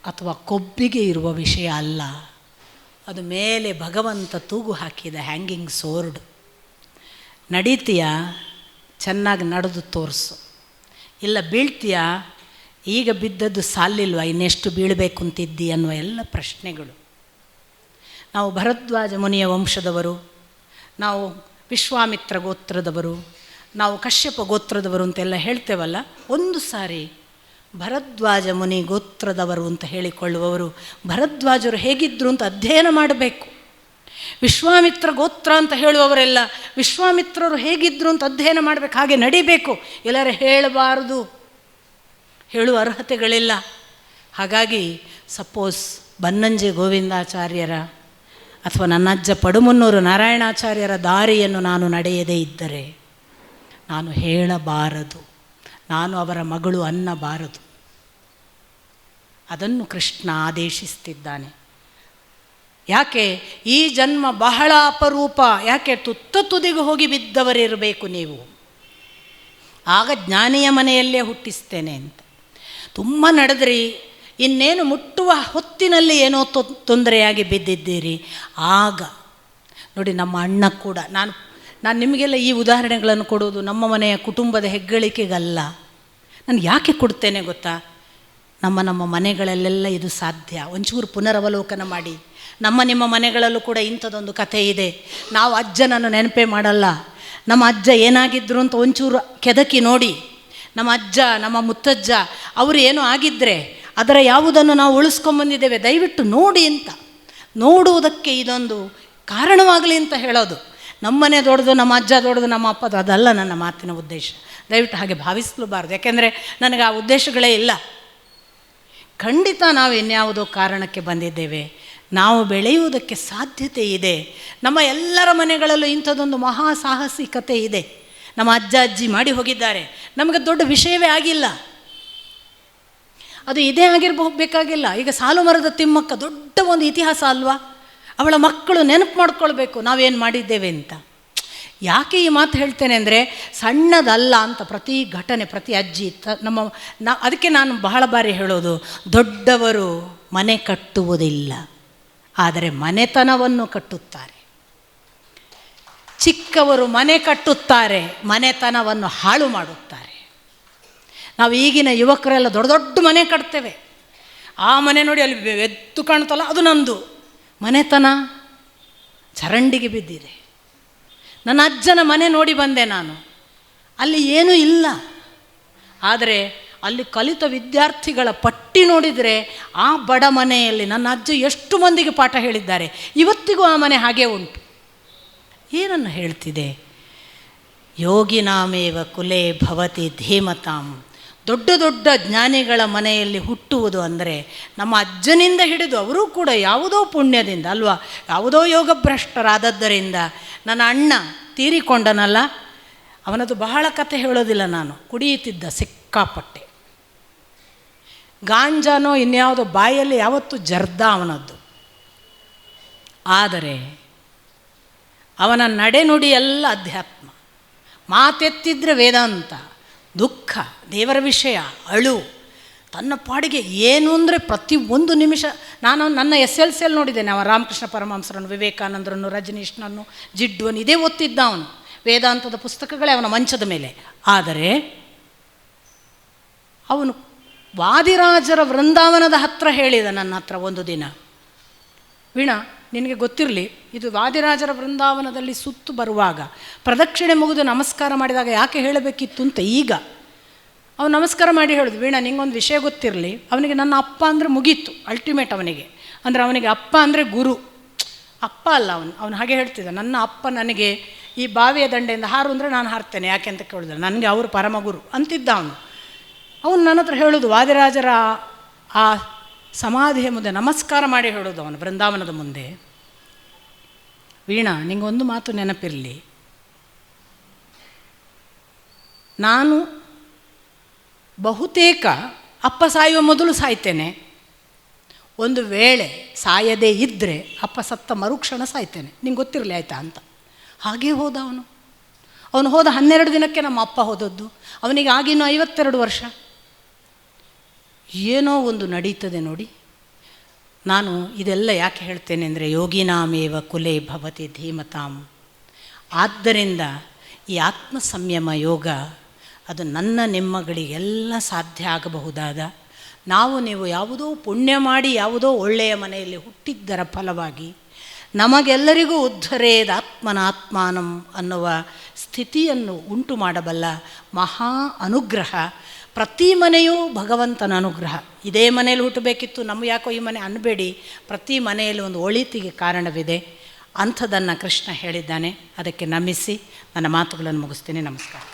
[SPEAKER 1] ಅಥವಾ ಕೊಬ್ಬಿಗೆ ಇರುವ ವಿಷಯ ಅಲ್ಲ. ಅದು ಮೇಲೆ ಭಗವಂತ ತೂಗು ಹಾಕಿದ ಹ್ಯಾಂಗಿಂಗ್ ಸೋರ್ಡ್. ನಡೀತೀಯ, ಚೆನ್ನಾಗಿ ನಡೆದು ತೋರಿಸು. ಇಲ್ಲ ಬೀಳ್ತೀಯ, ಈಗ ಬಿದ್ದದ್ದು ಸಾಲಿಲ್ವ, ಇನ್ನೆಷ್ಟು ಬೀಳಬೇಕು ಅಂತಿದ್ದಿ ಅನ್ನುವ ಎಲ್ಲ ಪ್ರಶ್ನೆಗಳು. ನಾವು ಭರದ್ವಾಜ ಮುನಿಯ ವಂಶದವರು, ನಾವು ವಿಶ್ವಾಮಿತ್ರ ಗೋತ್ರದವರು, ನಾವು ಕಶ್ಯಪ ಗೋತ್ರದವರು ಅಂತೆಲ್ಲ ಹೇಳ್ತೇವಲ್ಲ. ಒಂದು ಸಾರಿ ಭರದ್ವಾಜ ಮುನಿ ಗೋತ್ರದವರು ಅಂತ ಹೇಳಿಕೊಳ್ಳುವವರು ಭರದ್ವಾಜರು ಹೇಗಿದ್ದರು ಅಂತ ಅಧ್ಯಯನ ಮಾಡಬೇಕು. ವಿಶ್ವಾಮಿತ್ರ ಗೋತ್ರ ಅಂತ ಹೇಳುವವರೆಲ್ಲ ವಿಶ್ವಾಮಿತ್ರರು ಹೇಗಿದ್ದರು ಅಂತ ಅಧ್ಯಯನ ಮಾಡಬೇಕು, ಹಾಗೆ ನಡಿಬೇಕು. ಎಲ್ಲರೂ ಹೇಳಬಾರದು, ಹೇಳುವ ಅರ್ಹತೆಗಳಿಲ್ಲ. ಹಾಗಾಗಿ ಸಪೋಸ್ ಬನ್ನಂಜೆ ಗೋವಿಂದಾಚಾರ್ಯರ ಅಥವಾ ನನ್ನಜ್ಜ ಪಡುಮುನ್ನೂರು ನಾರಾಯಣಾಚಾರ್ಯರ ದಾರಿಯನ್ನು ನಾನು ನಡೆಯದೇ ಇದ್ದರೆ ನಾನು ಹೇಳಬಾರದು, ನಾನು ಅವರ ಮಗಳು ಅನ್ನಬಾರದು. ಅದನ್ನು ಕೃಷ್ಣ ಆದೇಶಿಸ್ತಿದ್ದಾನೆ. ಯಾಕೆ ಈ ಜನ್ಮ ಬಹಳ ಅಪರೂಪ, ಯಾಕೆ ತುತ್ತ ತುದಿಗೆ ಹೋಗಿ ಬಿದ್ದವರಿರಬೇಕು ನೀವು, ಆಗ ಜ್ಞಾನಿಯ ಮನೆಯಲ್ಲೇ ಹುಟ್ಟಿಸ್ತೇನೆ ಅಂತ. ತುಂಬ ನಡೆದ್ರಿ, ಇನ್ನೇನು ಮುಟ್ಟುವ ಹೊತ್ತಿನಲ್ಲಿ ಏನೋ ತೊಂದರೆಯಾಗಿ ಬಿದ್ದಿದ್ದೀರಿ. ಆಗ ನೋಡಿ, ನಮ್ಮ ಅಣ್ಣ ಕೂಡ, ನಾನು ನಿಮಗೆಲ್ಲ ಈ ಉದಾಹರಣೆಗಳನ್ನು ಕೊಡೋದು ನಮ್ಮ ಮನೆಯ ಕುಟುಂಬದ ಹೆಗ್ಗಳಿಕೆಗಲ್ಲ. ನಾನು ಯಾಕೆ ಕೊಡ್ತೇನೆ ಗೊತ್ತಾ? ನಮ್ಮ ಮನೆಗಳಲ್ಲೆಲ್ಲ ಇದು ಸಾಧ್ಯ. ಒಂಚೂರು ಪುನರವಲೋಕನ ಮಾಡಿ. ನಿಮ್ಮ ಮನೆಗಳಲ್ಲೂ ಕೂಡ ಇಂಥದ್ದೊಂದು ಕಥೆ ಇದೆ. ನಾವು ಅಜ್ಜನನ್ನು ನೆನಪೇ ಮಾಡಲ್ಲ. ನಮ್ಮ ಅಜ್ಜ ಏನಾಗಿದ್ದರು ಅಂತ ಒಂಚೂರು ಕೆದಕಿ ನೋಡಿ. ನಮ್ಮ ಅಜ್ಜ, ನಮ್ಮ ಮುತ್ತಜ್ಜ ಅವರು ಏನೋ ಆಗಿದ್ದರೆ ಅದರ ಯಾವುದನ್ನು ನಾವು ಉಳಿಸ್ಕೊಂಬಂದಿದ್ದೇವೆ, ದಯವಿಟ್ಟು ನೋಡಿ ಅಂತ. ನೋಡುವುದಕ್ಕೆ ಇದೊಂದು ಕಾರಣವಾಗಲಿ ಅಂತ ಹೇಳೋದು. ನಮ್ಮನೆ ದೊಡ್ಡದು, ನಮ್ಮ ಅಜ್ಜ ದೊಡ್ಡದು, ನಮ್ಮ ಅಪ್ಪದು, ಅದಲ್ಲ ನನ್ನ ಮಾತಿನ ಉದ್ದೇಶ. ದಯವಿಟ್ಟು ಹಾಗೆ ಭಾವಿಸಲೂಬಾರ್ದು. ಯಾಕೆಂದರೆ ನನಗೆ ಆ ಉದ್ದೇಶಗಳೇ ಇಲ್ಲ. ಖಂಡಿತ ನಾವು ಇನ್ಯಾವುದೋ ಕಾರಣಕ್ಕೆ ಬಂದಿದ್ದೇವೆ. ನಾವು ಬೆಳೆಯುವುದಕ್ಕೆ ಸಾಧ್ಯತೆ ಇದೆ. ನಮ್ಮ ಎಲ್ಲರ ಮನೆಗಳಲ್ಲೂ ಇಂಥದ್ದೊಂದು ಮಹಾ ಸಾಹಸಿಕತೆ ಇದೆ. ನಮ್ಮ ಅಜ್ಜ ಅಜ್ಜಿ ಮಾಡಿ ಹೋಗಿದ್ದಾರೆ. ನಮಗೆ ದೊಡ್ಡ ವಿಷಯವೇ ಆಗಿಲ್ಲ. ಅದು ಇದೇ ಬೇಕಾಗಿಲ್ಲ. ಈಗ ಸಾಲು ಮರದ ತಿಮ್ಮಕ್ಕ ದೊಡ್ಡ ಒಂದು ಇತಿಹಾಸ ಅಲ್ವಾ? ಅವಳ ಮಕ್ಕಳು ನೆನಪು ಮಾಡ್ಕೊಳ್ಬೇಕು ನಾವೇನು ಮಾಡಿದ್ದೇವೆ ಅಂತ. ಯಾಕೆ ಈ ಮಾತು ಹೇಳ್ತೇನೆ ಅಂದರೆ, ಸಣ್ಣದಲ್ಲ ಅಂತ ಪ್ರತಿ ಘಟನೆ, ಪ್ರತಿ ಅಜ್ಜಿ ಅದಕ್ಕೆ ನಾನು ಬಹಳ ಬಾರಿ ಹೇಳೋದು, ದೊಡ್ಡವರು ಮನೆ ಕಟ್ಟುವುದಿಲ್ಲ, ಆದರೆ ಮನೆತನವನ್ನು ಕಟ್ಟುತ್ತಾರೆ. ಚಿಕ್ಕವರು ಮನೆ ಕಟ್ಟುತ್ತಾರೆ, ಮನೆತನವನ್ನು ಹಾಳು ಮಾಡುತ್ತಾರೆ. ನಾವು ಈಗಿನ ಯುವಕರೆಲ್ಲ ದೊಡ್ಡ ದೊಡ್ಡ ಮನೆ ಕಟ್ತೇವೆ. ಆ ಮನೆ ನೋಡಿ ಅಲ್ಲಿ ಎದ್ದು ಕಾಣ್ತಲ್ಲ, ಅದು ನಂದು. ಮನೆತನ ಚರಂಡಿಗೆ ಬಿದ್ದಿದೆ. ನನ್ನ ಅಜ್ಜನ ಮನೆ ನೋಡಿ ಬಂದೆ ನಾನು, ಅಲ್ಲಿ ಏನೂ ಇಲ್ಲ. ಆದರೆ ಅಲ್ಲಿ ಕಲಿತ ವಿದ್ಯಾರ್ಥಿಗಳ ಪಟ್ಟಿ ನೋಡಿದರೆ ಆ ಬಡ ಮನೆಯಲ್ಲಿ ನನ್ನ ಅಜ್ಜ ಎಷ್ಟು ಮಂದಿಗೆ ಪಾಠ ಹೇಳಿದ್ದಾರೆ. ಇವತ್ತಿಗೂ ಆ ಮನೆ ಹಾಗೇ ಉಂಟು. ಏನನ್ನು ಹೇಳ್ತಿದೆ? ಯೋಗಿನಾಮೇವ ಕುಲೇ ಭವತಿ ಧೀಮತಾಂ. ದೊಡ್ಡ ದೊಡ್ಡ ಜ್ಞಾನಿಗಳ ಮನೆಯಲ್ಲಿ ಹುಟ್ಟುವುದು ಅಂದರೆ ನಮ್ಮ ಅಜ್ಜನಿಂದ ಹಿಡಿದು ಅವರು ಕೂಡ ಯಾವುದೋ ಪುಣ್ಯದಿಂದ ಅಲ್ವಾ, ಯಾವುದೋ ಯೋಗಭ್ರಷ್ಟರಾದದ್ದರಿಂದ. ನನ್ನ ಅಣ್ಣ ತೀರಿಕೊಂಡನಲ್ಲ, ಅವನದು ಬಹಳ ಕತೆ ಹೇಳೋದಿಲ್ಲ ನಾನು. ಕುಡಿಯುತ್ತಿದ್ದ ಸಿಕ್ಕಾಪಟ್ಟೆ, ಗಾಂಜಾನೋ ಇನ್ಯಾವುದೋ, ಬಾಯಲ್ಲಿ ಯಾವತ್ತೂ ಜರ್ದ ಅವನದ್ದು. ಆದರೆ ಅವನ ನಡೆನುಡಿ ಎಲ್ಲ ಅಧ್ಯಾತ್ಮ. ಮಾತೆತ್ತಿದ್ರೆ ವೇದಾಂತ, ದುಃಖ, ದೇವರ ವಿಷಯ, ಅಳು, ತನ್ನ ಪಾಡಿಗೆ ಏನು ಅಂದರೆ ಪ್ರತಿ ಒಂದು ನಿಮಿಷ. ನಾನು ನನ್ನ SLC ನೋಡಿದ್ದೇನೆ. ಅವ ರಾಮಕೃಷ್ಣ ಪರಮಹಂಸರನ್ನು, ವಿವೇಕಾನಂದರನ್ನು, ರಜನೀಶ್ನನ್ನು, ಜಿಡ್ಡುವನ್ನು ಇದೇ ಓದ್ತಿದ್ದ ಅವನು. ವೇದಾಂತದ ಪುಸ್ತಕಗಳೇ ಅವನ ಮಂಚದ ಮೇಲೆ. ಆದರೆ ಅವನು ವಾದಿರಾಜರ ವೃಂದಾವನದ ಹತ್ರ ಹೇಳಿದ ನನ್ನ ಹತ್ರ ಒಂದು ದಿನ, ವೀಣಾ ನಿನಗೆ ಗೊತ್ತಿರಲಿ, ಇದು ವಾದಿರಾಜರ ವೃಂದಾವನದಲ್ಲಿ ಸುತ್ತು ಬರುವಾಗ ಪ್ರದಕ್ಷಿಣೆ ಮುಗಿದು ನಮಸ್ಕಾರ ಮಾಡಿದಾಗ ಯಾಕೆ ಹೇಳಬೇಕಿತ್ತು ಅಂತ ಈಗ ಅವನು ನಮಸ್ಕಾರ ಮಾಡಿ ಹೇಳೋದು, ವೀಣಾ ನಿಂಗೊಂದು ವಿಷಯ ಗೊತ್ತಿರಲಿ, ಅವನಿಗೆ ನನ್ನ ಅಪ್ಪ ಅಂದರೆ ಮುಗೀತು, ಅಲ್ಟಿಮೇಟ್ ಅವನಿಗೆ. ಅಂದರೆ ಅವನಿಗೆ ಅಪ್ಪ ಅಂದರೆ ಗುರು, ಅಪ್ಪ ಅಲ್ಲ ಅವನು ಹಾಗೆ ಹೇಳ್ತಿದ್ದ. ನನ್ನ ಅಪ್ಪ ನನಗೆ ಈ ಬಾವಿಯ ದಂಡೆಯಿಂದ ಹಾರು ಅಂದರೆ ನಾನು ಹಾರ್ತೇನೆ, ಯಾಕೆ ಅಂತ ಕೇಳಿದ್ರೆ ನನಗೆ ಅವರು ಪರಮಗುರು ಅಂತಿದ್ದ ಅವನು ನನ್ನ ಹತ್ರ ಹೇಳೋದು, ವಾದಿರಾಜರ ಆ ಸಮಾಧಿಯ ಮುಂದೆ ನಮಸ್ಕಾರ ಮಾಡಿ ಹೇಳೋದು ಅವನು ಬೃಂದಾವನದ ಮುಂದೆ, ವೀಣಾ ನಿಂಗೊಂದು ಮಾತು ನೆನಪಿರಲಿ, ನಾನು ಬಹುತೇಕ ಅಪ್ಪ ಸಾಯುವ ಮೊದಲು ಸಾಯ್ತೇನೆ, ಒಂದು ವೇಳೆ ಸಾಯದೇ ಇದ್ದರೆ ಅಪ್ಪ ಸತ್ತ ಮರುಕ್ಷಣ ಸಾಯ್ತೇನೆ, ನಿಂಗೆ ಗೊತ್ತಿರಲಿ ಆಯಿತಾ ಅಂತ. ಹಾಗೇ ಹೋದ ಅವನು ಹೋದ 12 ದಿನಕ್ಕೆ ನಮ್ಮ ಅಪ್ಪ ಹೋದದ್ದು. ಅವನಿಗೆ ಆಗಿನ್ನೂ 52 ವರ್ಷ. ಏನೋ ಒಂದು ನಡೀತದೆ ನೋಡಿ. ನಾನು ಇದೆಲ್ಲ ಯಾಕೆ ಹೇಳ್ತೇನೆ ಅಂದರೆ ಯೋಗಿನಾಮೇವ ಕುಲೇ ಭವತಿ ಧೀಮತಾಂ. ಆದ್ದರಿಂದ ಈ ಆತ್ಮ ಸಂಯಮ ಯೋಗ ಅದು ನನ್ನ ನಿಮ್ಮಗಳಿಗೆಲ್ಲ ಸಾಧ್ಯ ಆಗಬಹುದಾದ, ನಾವು ನೀವು ಯಾವುದೋ ಪುಣ್ಯ ಮಾಡಿ ಯಾವುದೋ ಒಳ್ಳೆಯ ಮನೆಯಲ್ಲಿ ಹುಟ್ಟಿದ್ದರ ಫಲವಾಗಿ ನಮಗೆಲ್ಲರಿಗೂ ಉದ್ಧರೇದಾತ್ಮನಾತ್ಮಾನಂ ಅನ್ನುವ ಸ್ಥಿತಿಯನ್ನು ಉಂಟು ಮಾಡಬಲ್ಲ ಮಹಾ ಅನುಗ್ರಹ. ಪ್ರತಿ ಮನೆಯೂ ಭಗವಂತನ ಅನುಗ್ರಹ. ಇದೇ ಮನೆಯಲ್ಲಿ ಹುಟ್ಟಬೇಕಿತ್ತು, ನಮಗೆ ಯಾಕೋ ಈ ಮನೆ ಅನ್ನಬೇಡಿ, ಪ್ರತಿ ಮನೆಯಲ್ಲಿ ಒಂದು ಒಳಿತಿಗೆ ಕಾರಣವಿದೆ. ಅಂಥದನ್ನು ಕೃಷ್ಣ ಹೇಳಿದ್ದಾನೆ. ಅದಕ್ಕೆ ನಮಿಸಿ ನನ್ನ ಮಾತುಗಳನ್ನು ಮುಗಿಸ್ತೀನಿ. ನಮಸ್ಕಾರ.